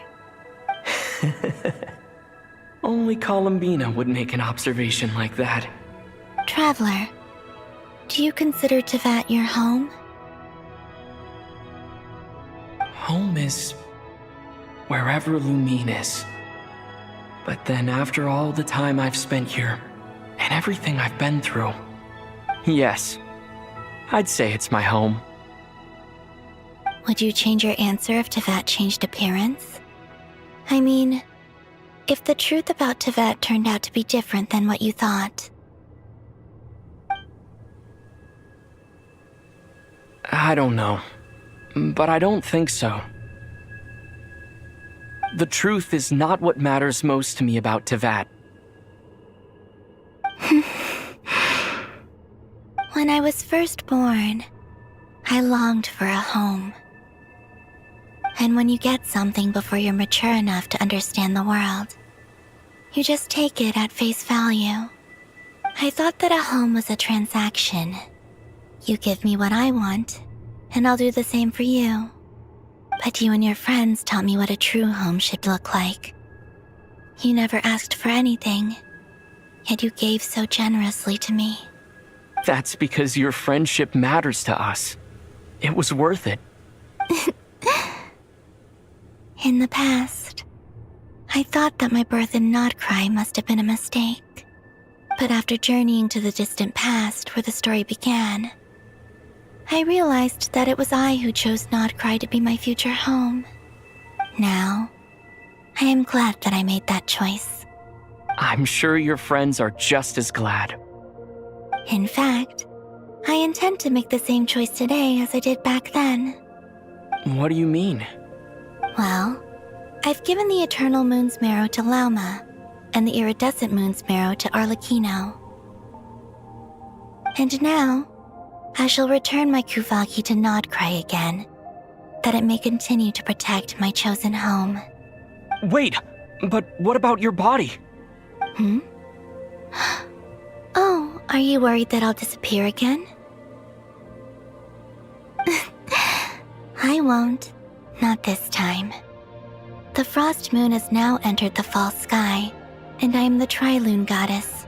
Only Columbina would make an observation like that. Traveler, do you consider Tevat your home? Home is wherever Lumine is. But then after all the time I've spent here, and everything I've been through, yes, I'd say it's my home. Would you change your answer if Tevat changed appearance? I mean, if the truth about Tevat turned out to be different than what you thought. I don't know, but I don't think so. The truth is not what matters most to me about Tevat. When I was first born, I longed for a home. And when you get something before you're mature enough to understand the world, you just take it at face value. I thought that a home was a transaction. You give me what I want, and I'll do the same for you. But you and your friends taught me what a true home should look like. You never asked for anything, yet you gave so generously to me. That's because your friendship matters to us. It was worth it. In the past, I thought that my birth in Notcry must have been a mistake. But after journeying to the distant past where the story began, I realized that it was I who chose Notcry to be my future home. Now, I am glad that I made that choice. I'm sure your friends are just as glad. In fact, I intend to make the same choice today as I did back then. What do you mean? Well, I've given the Eternal Moon's Marrow to Lauma, and the Iridescent Moon's Marrow to Arlecchino. And now, I shall return my Kuvagi to Notcry again, that it may continue to protect my chosen home. Wait, but what about your body? Oh, are you worried that I'll disappear again? I won't. Not this time. The Frost Moon has now entered the false sky, and I am the Trilune Goddess.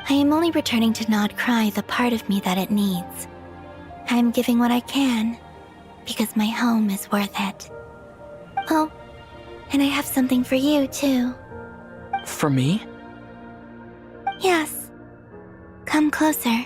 I am only returning to Notcry the part of me that it needs. I am giving what I can, because my home is worth it. Oh, and I have something for you, too. For me? Yes. Come closer.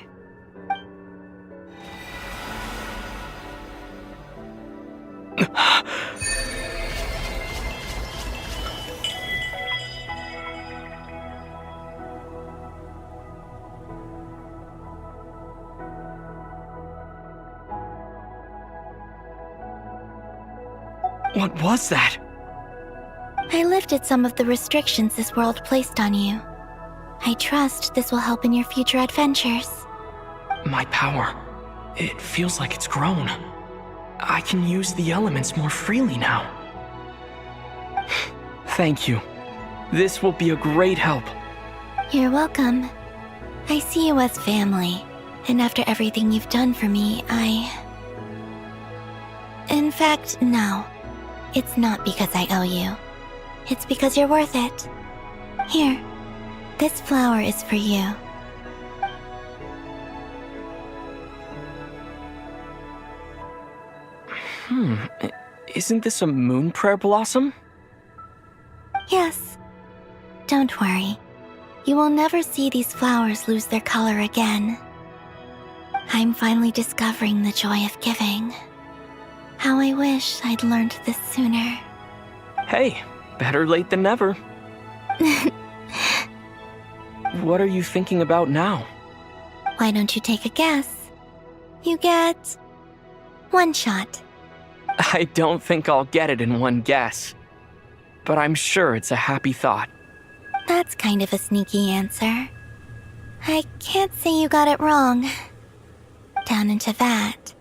What was that? I lifted some of the restrictions this world placed on you. I trust this will help in your future adventures. My power. It feels like it's grown. I can use the elements more freely now. Thank you. This will be a great help. You're welcome. I see you as family, and after everything you've done for me, In fact, no. It's not because I owe you. It's because you're worth it. Here, this flower is for you. Isn't this a moon prayer blossom? Yes. Don't worry. You will never see these flowers lose their color again. I'm finally discovering the joy of giving. How I wish I'd learned this sooner. Hey, better late than never. What are you thinking about now? Why don't you take a guess? You get one shot. I don't think I'll get it in one guess. but I'm sure it's a happy thought. That's kind of a sneaky answer. I can't say you got it wrong. Down into that,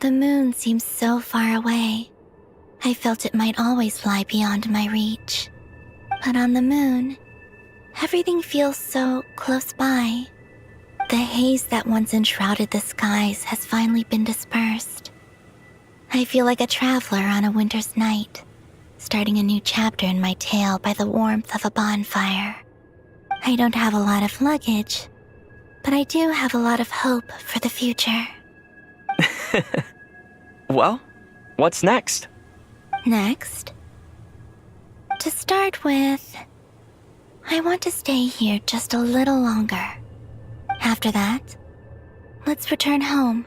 the moon seems so far away. I felt it might always lie beyond my reach. But on the moon, everything feels so close by. The haze that once enshrouded the skies has finally been dispersed. I feel like a traveler on a winter's night, starting a new chapter in my tale by the warmth of a bonfire. I don't have a lot of luggage, but I do have a lot of hope for the future. Well, what's next? Next? To start with, I want to stay here just a little longer. After that, let's return home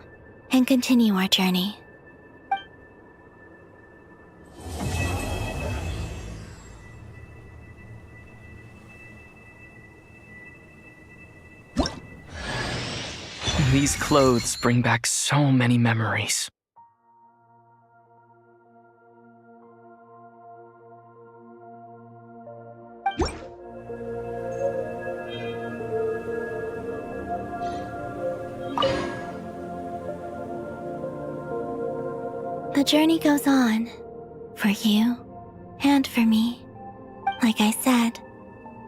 and continue our journey. These clothes bring back so many memories. The journey goes on, for you and for me. Like I said,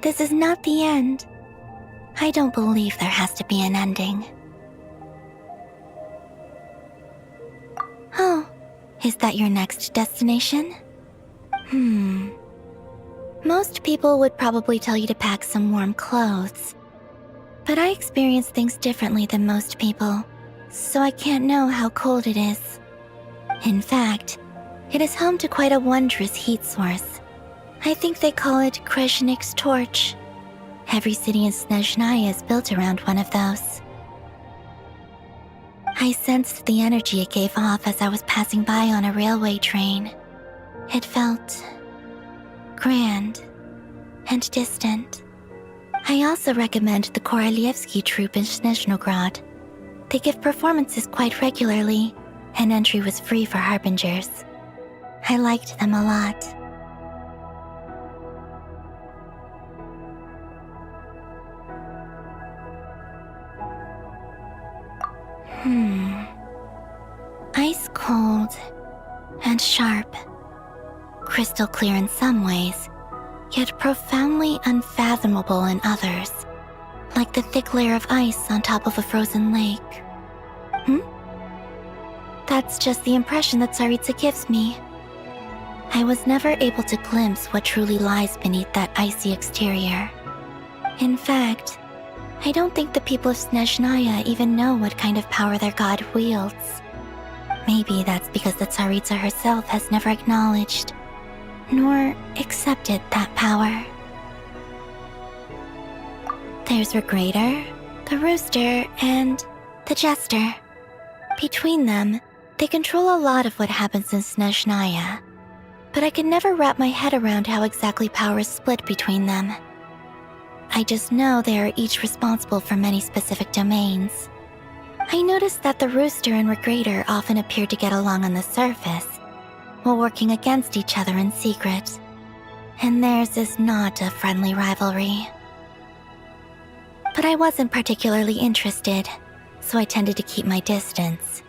this is not the end. I don't believe there has to be an ending. Oh, is that your next destination? Most people would probably tell you to pack some warm clothes. But I experience things differently than most people, so I can't know how cold it is. In fact, it is home to quite a wondrous heat source. I think they call it Kreshnik's torch. Every city in Snezhnaya is built around one of those. I sensed the energy it gave off as I was passing by on a railway train. It felt grand and distant. I also recommend the Korolievsky troupe in Snezhnograd. They give performances quite regularly, and entry was free for harbingers. I liked them a lot. Ice cold and sharp. Crystal clear in some ways, yet profoundly unfathomable in others. Like the thick layer of ice on top of a frozen lake. That's just the impression that Tsaritsa gives me. I was never able to glimpse what truly lies beneath that icy exterior. In fact, I don't think the people of Snezhnaya even know what kind of power their god wields. Maybe that's because the Tsaritsa herself has never acknowledged, nor accepted that power. There's Regrator, the Rooster, and the Jester. Between them, they control a lot of what happens in Snezhnaya, but I can never wrap my head around how exactly power is split between them. I just know they are each responsible for many specific domains. I noticed that the Rooster and Regrator often appear to get along on the surface, while working against each other in secret. And theirs is not a friendly rivalry. But I wasn't particularly interested, so I tended to keep my distance.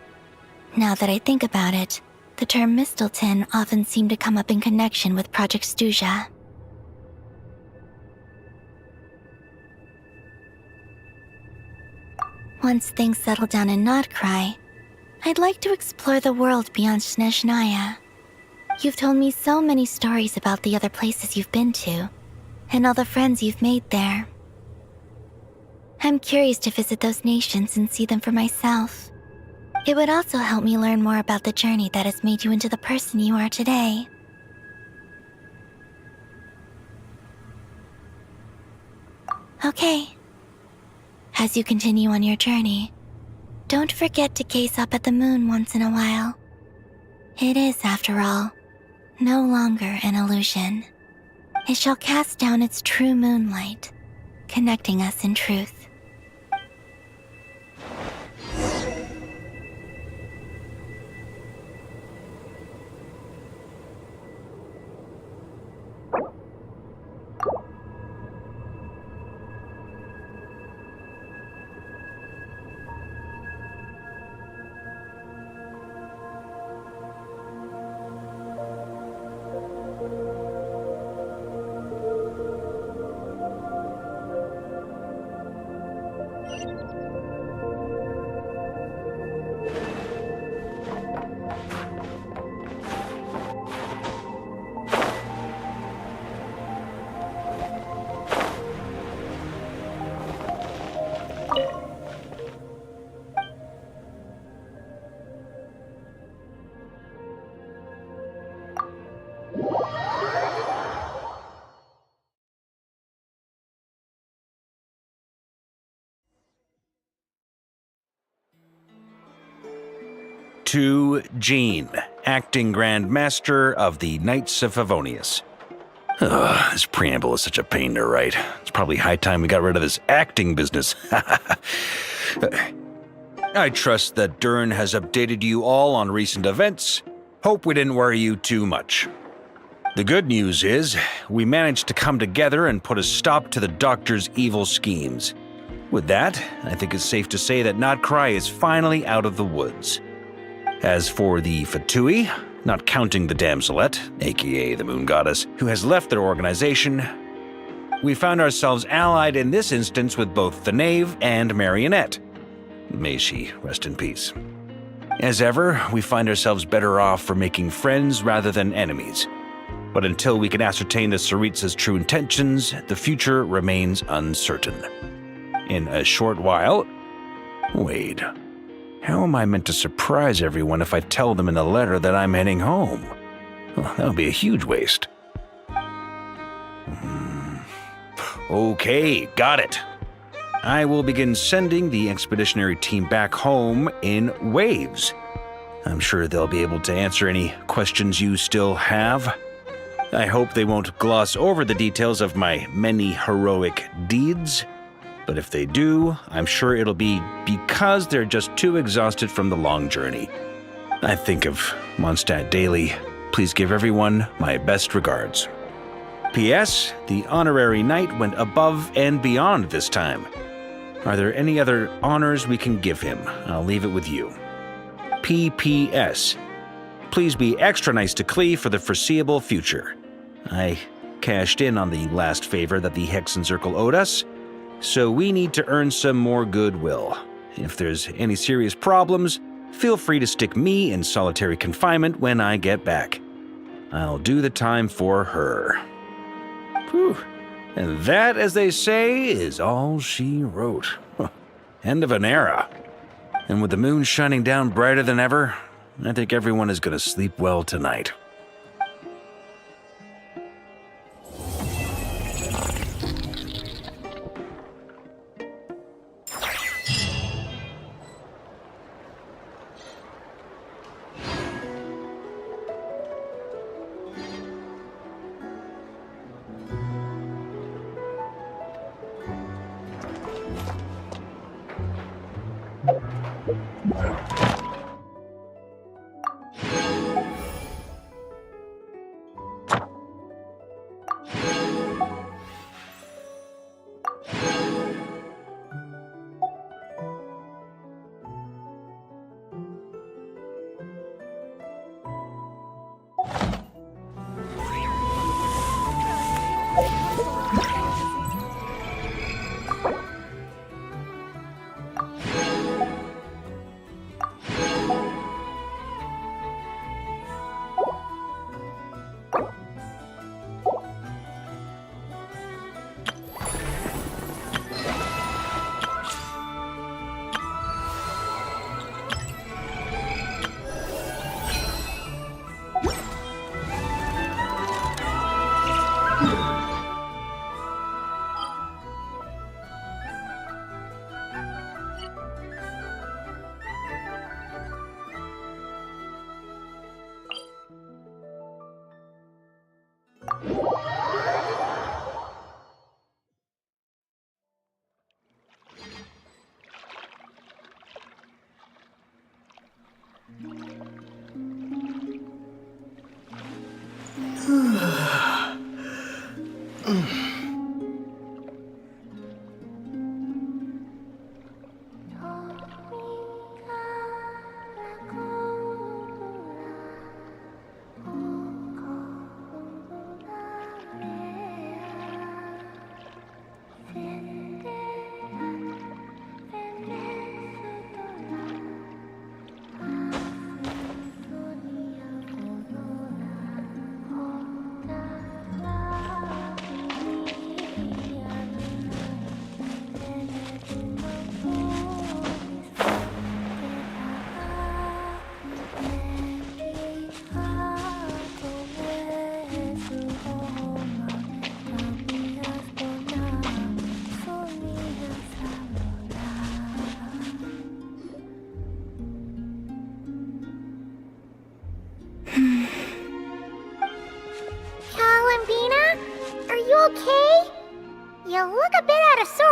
Now that I think about it, the term Mistelton often seemed to come up in connection with Project Stuja. Once things settle down in Notcry, I'd like to explore the world beyond Snezhnaya. You've told me so many stories about the other places you've been to, and all the friends you've made there. I'm curious to visit those nations and see them for myself. It would also help me learn more about the journey that has made you into the person you are today. Okay. As you continue on your journey, don't forget to gaze up at the moon once in a while. It is, after all, no longer an illusion. It shall cast down its true moonlight, connecting us in truth. To Jean, acting Grand Master of the Knights of Favonius. This preamble is such a pain to write. It's probably high time we got rid of this acting business. I trust that Dern has updated you all on recent events. Hope we didn't worry you too much. The good news is, we managed to come together and put a stop to the Doctor's evil schemes. With that, I think it's safe to say that Notcry is finally out of the woods. As for the Fatui, not counting the Damselette, aka the Moon Goddess, who has left their organization, we found ourselves allied in this instance with both the Knave and Marionette. May she rest in peace. As ever, we find ourselves better off for making friends rather than enemies. But until we can ascertain the Tsaritsa's true intentions, the future remains uncertain. In a short while... Wait. How am I meant to surprise everyone if I tell them in the letter that I'm heading home? Well, that would be a huge waste. Okay, got it. I will begin sending the expeditionary team back home in waves. I'm sure they'll be able to answer any questions you still have. I hope they won't gloss over the details of my many heroic deeds. But if they do, I'm sure it'll be because they're just too exhausted from the long journey. I think of Mondstadt daily. Please give everyone my best regards. P.S. The honorary knight went above and beyond this time. Are there any other honors we can give him? I'll leave it with you. P.P.S. Please be extra nice to Klee for the foreseeable future. I cashed in on the last favor that the Hexen Circle owed us, so we need to earn some more goodwill. If there's any serious problems, feel free to stick me in solitary confinement when I get back. I'll do the time for her. Whew. And that, as they say, is all she wrote. End of an era. And with the moon shining down brighter than ever, I think everyone is going to sleep well tonight.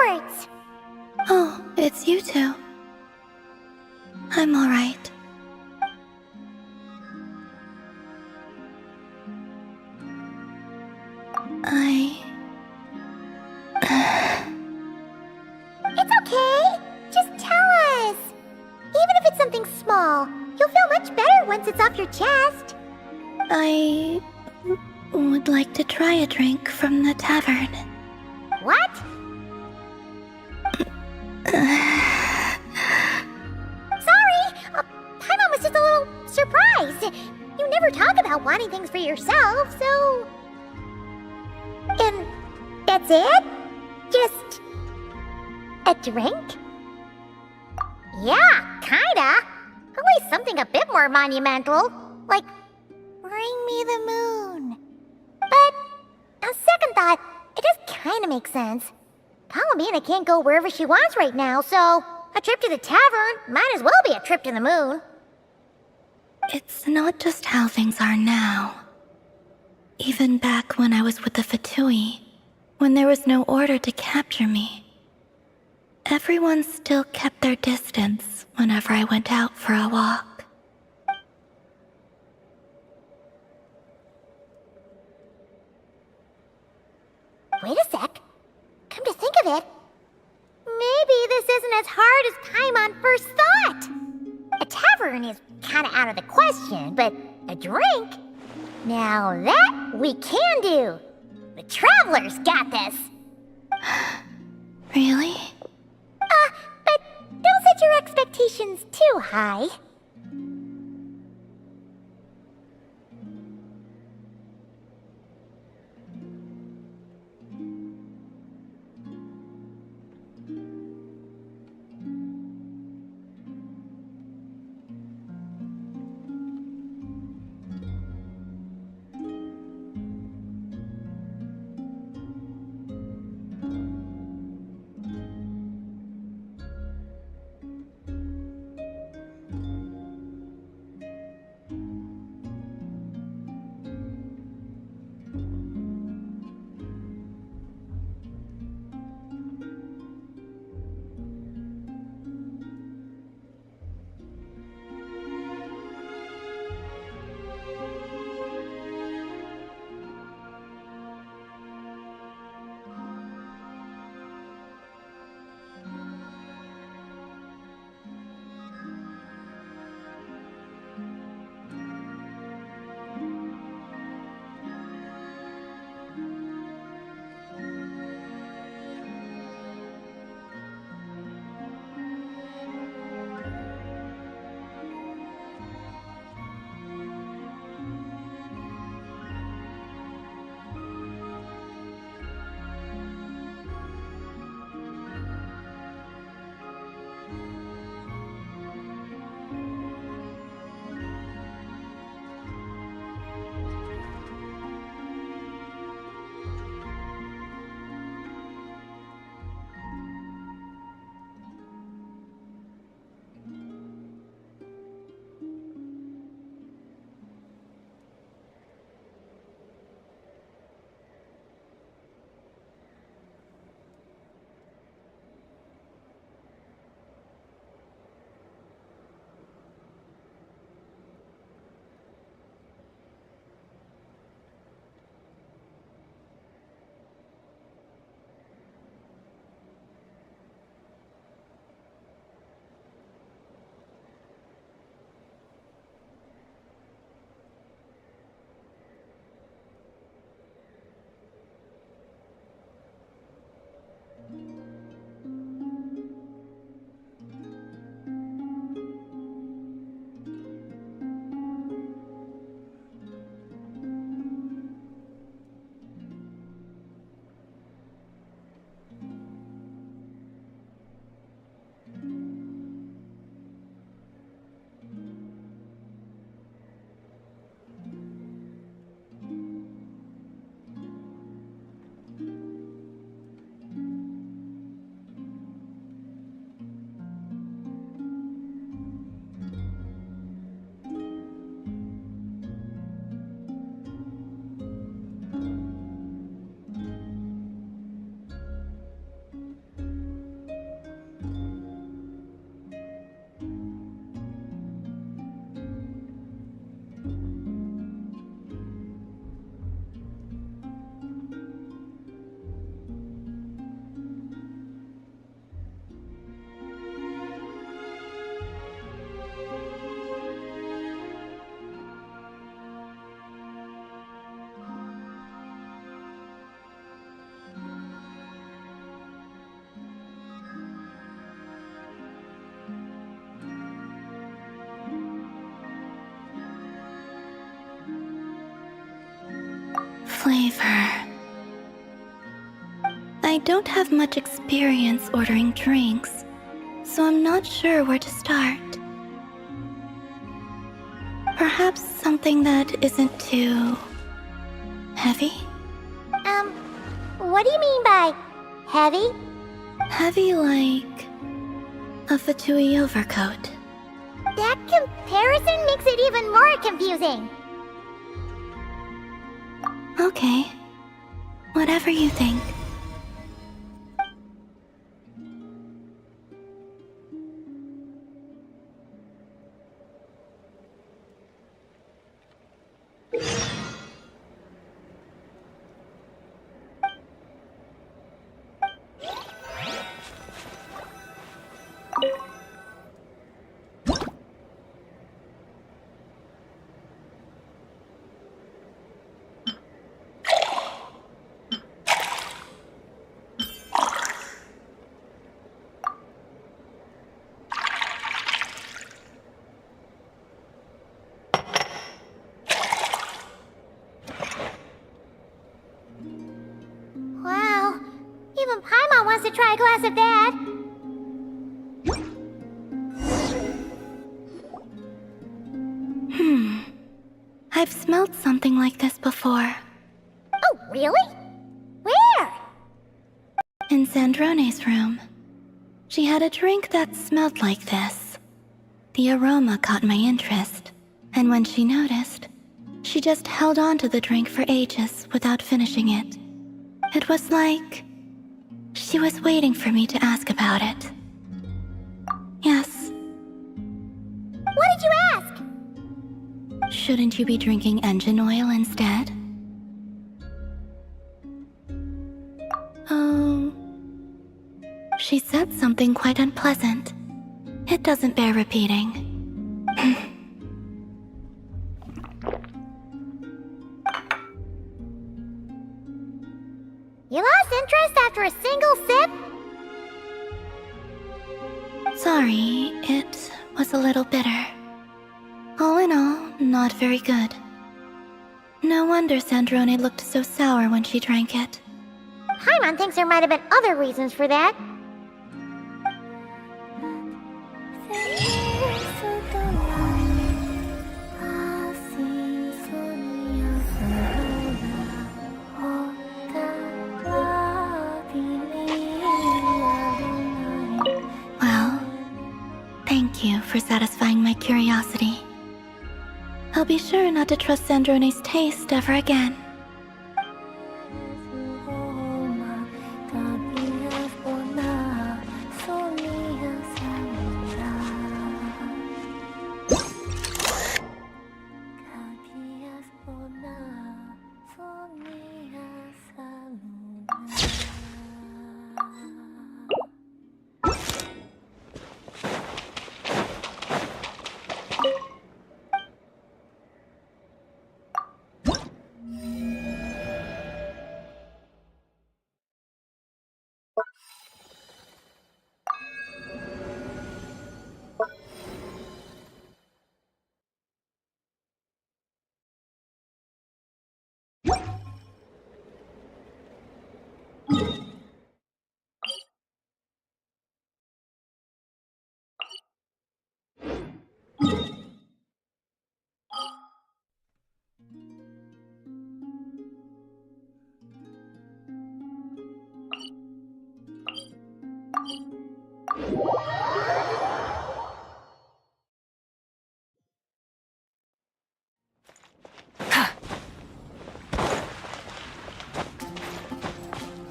hurts. Oh, it's you two. I'm alright. It's okay. Just tell us. Even if it's something small, you'll feel much better once it's off your chest. I would like to try a drink from the tavern. What? Sorry. Paimon was just a little surprised. You never talk about wanting things for yourself, so... And that's it? Just... a drink? Yeah, kinda. At least something a bit more monumental. Like, bring me the moon. But, on second thought, it does kinda make sense. Palomina can't go wherever she wants right now, so a trip to the tavern might as well be a trip to the moon. It's not just how things are now. Even back when I was with the Fatui, when there was no order to capture me, everyone still kept their distance whenever I went out for a walk. Wait a sec. Come to think of it, maybe this isn't as hard as Paimon first thought. A tavern is kinda out of the question, but a drink? Now that we can do. The Travelers got this. Really? But don't set your expectations too high. flavor. I don't have much experience ordering drinks, so I'm not sure where to start. Perhaps something that isn't too heavy? What do you mean by heavy? Heavy like a Fatui overcoat. That comparison makes it even more confusing. Okay. Whatever you think. Wow, even Paimon wants to try a glass of that. I've smelled something like this before. Oh, really? Where? In Sandrone's room. She had a drink that smelled like this. The aroma caught my interest, and when she noticed, she just held on to the drink for ages without finishing it. It was like she was waiting for me to ask about it. Yes. What did you ask? Shouldn't you be drinking engine oil instead? Oh. She said something quite unpleasant. It doesn't bear repeating. You lost interest after a single sip? Sorry, it was a little bitter. All in all, not very good. No wonder Sandrone looked so sour when she drank it. Paimon thinks there might have been other reasons for that. Well, thank you for satisfying my curiosity. I'll be sure not to trust Sandrone's taste ever again.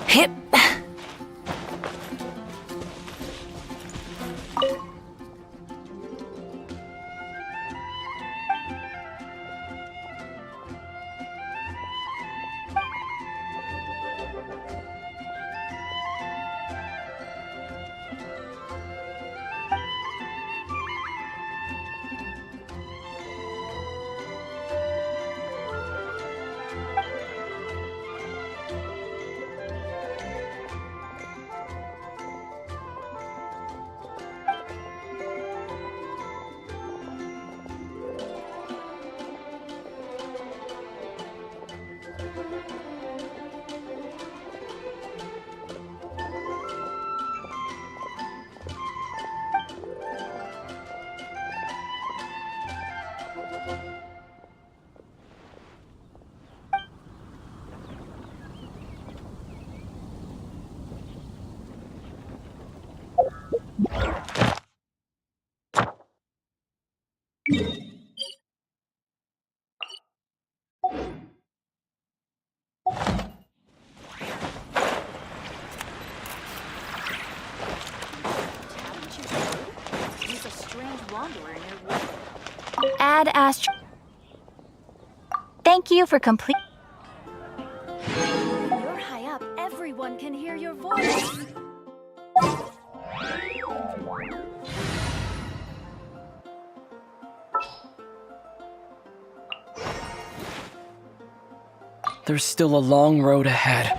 Hip. Add Astro. Thank you for complete. You're high up. Everyone can hear your voice. There's still a long road ahead.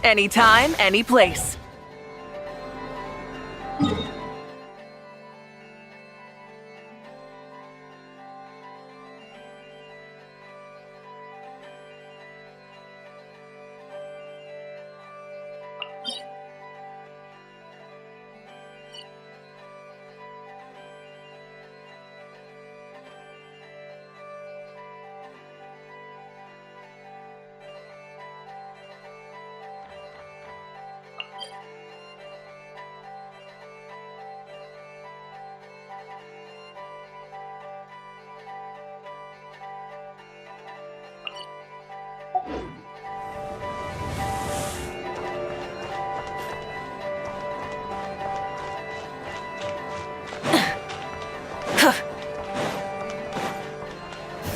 Anytime, any place.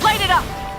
Light it up!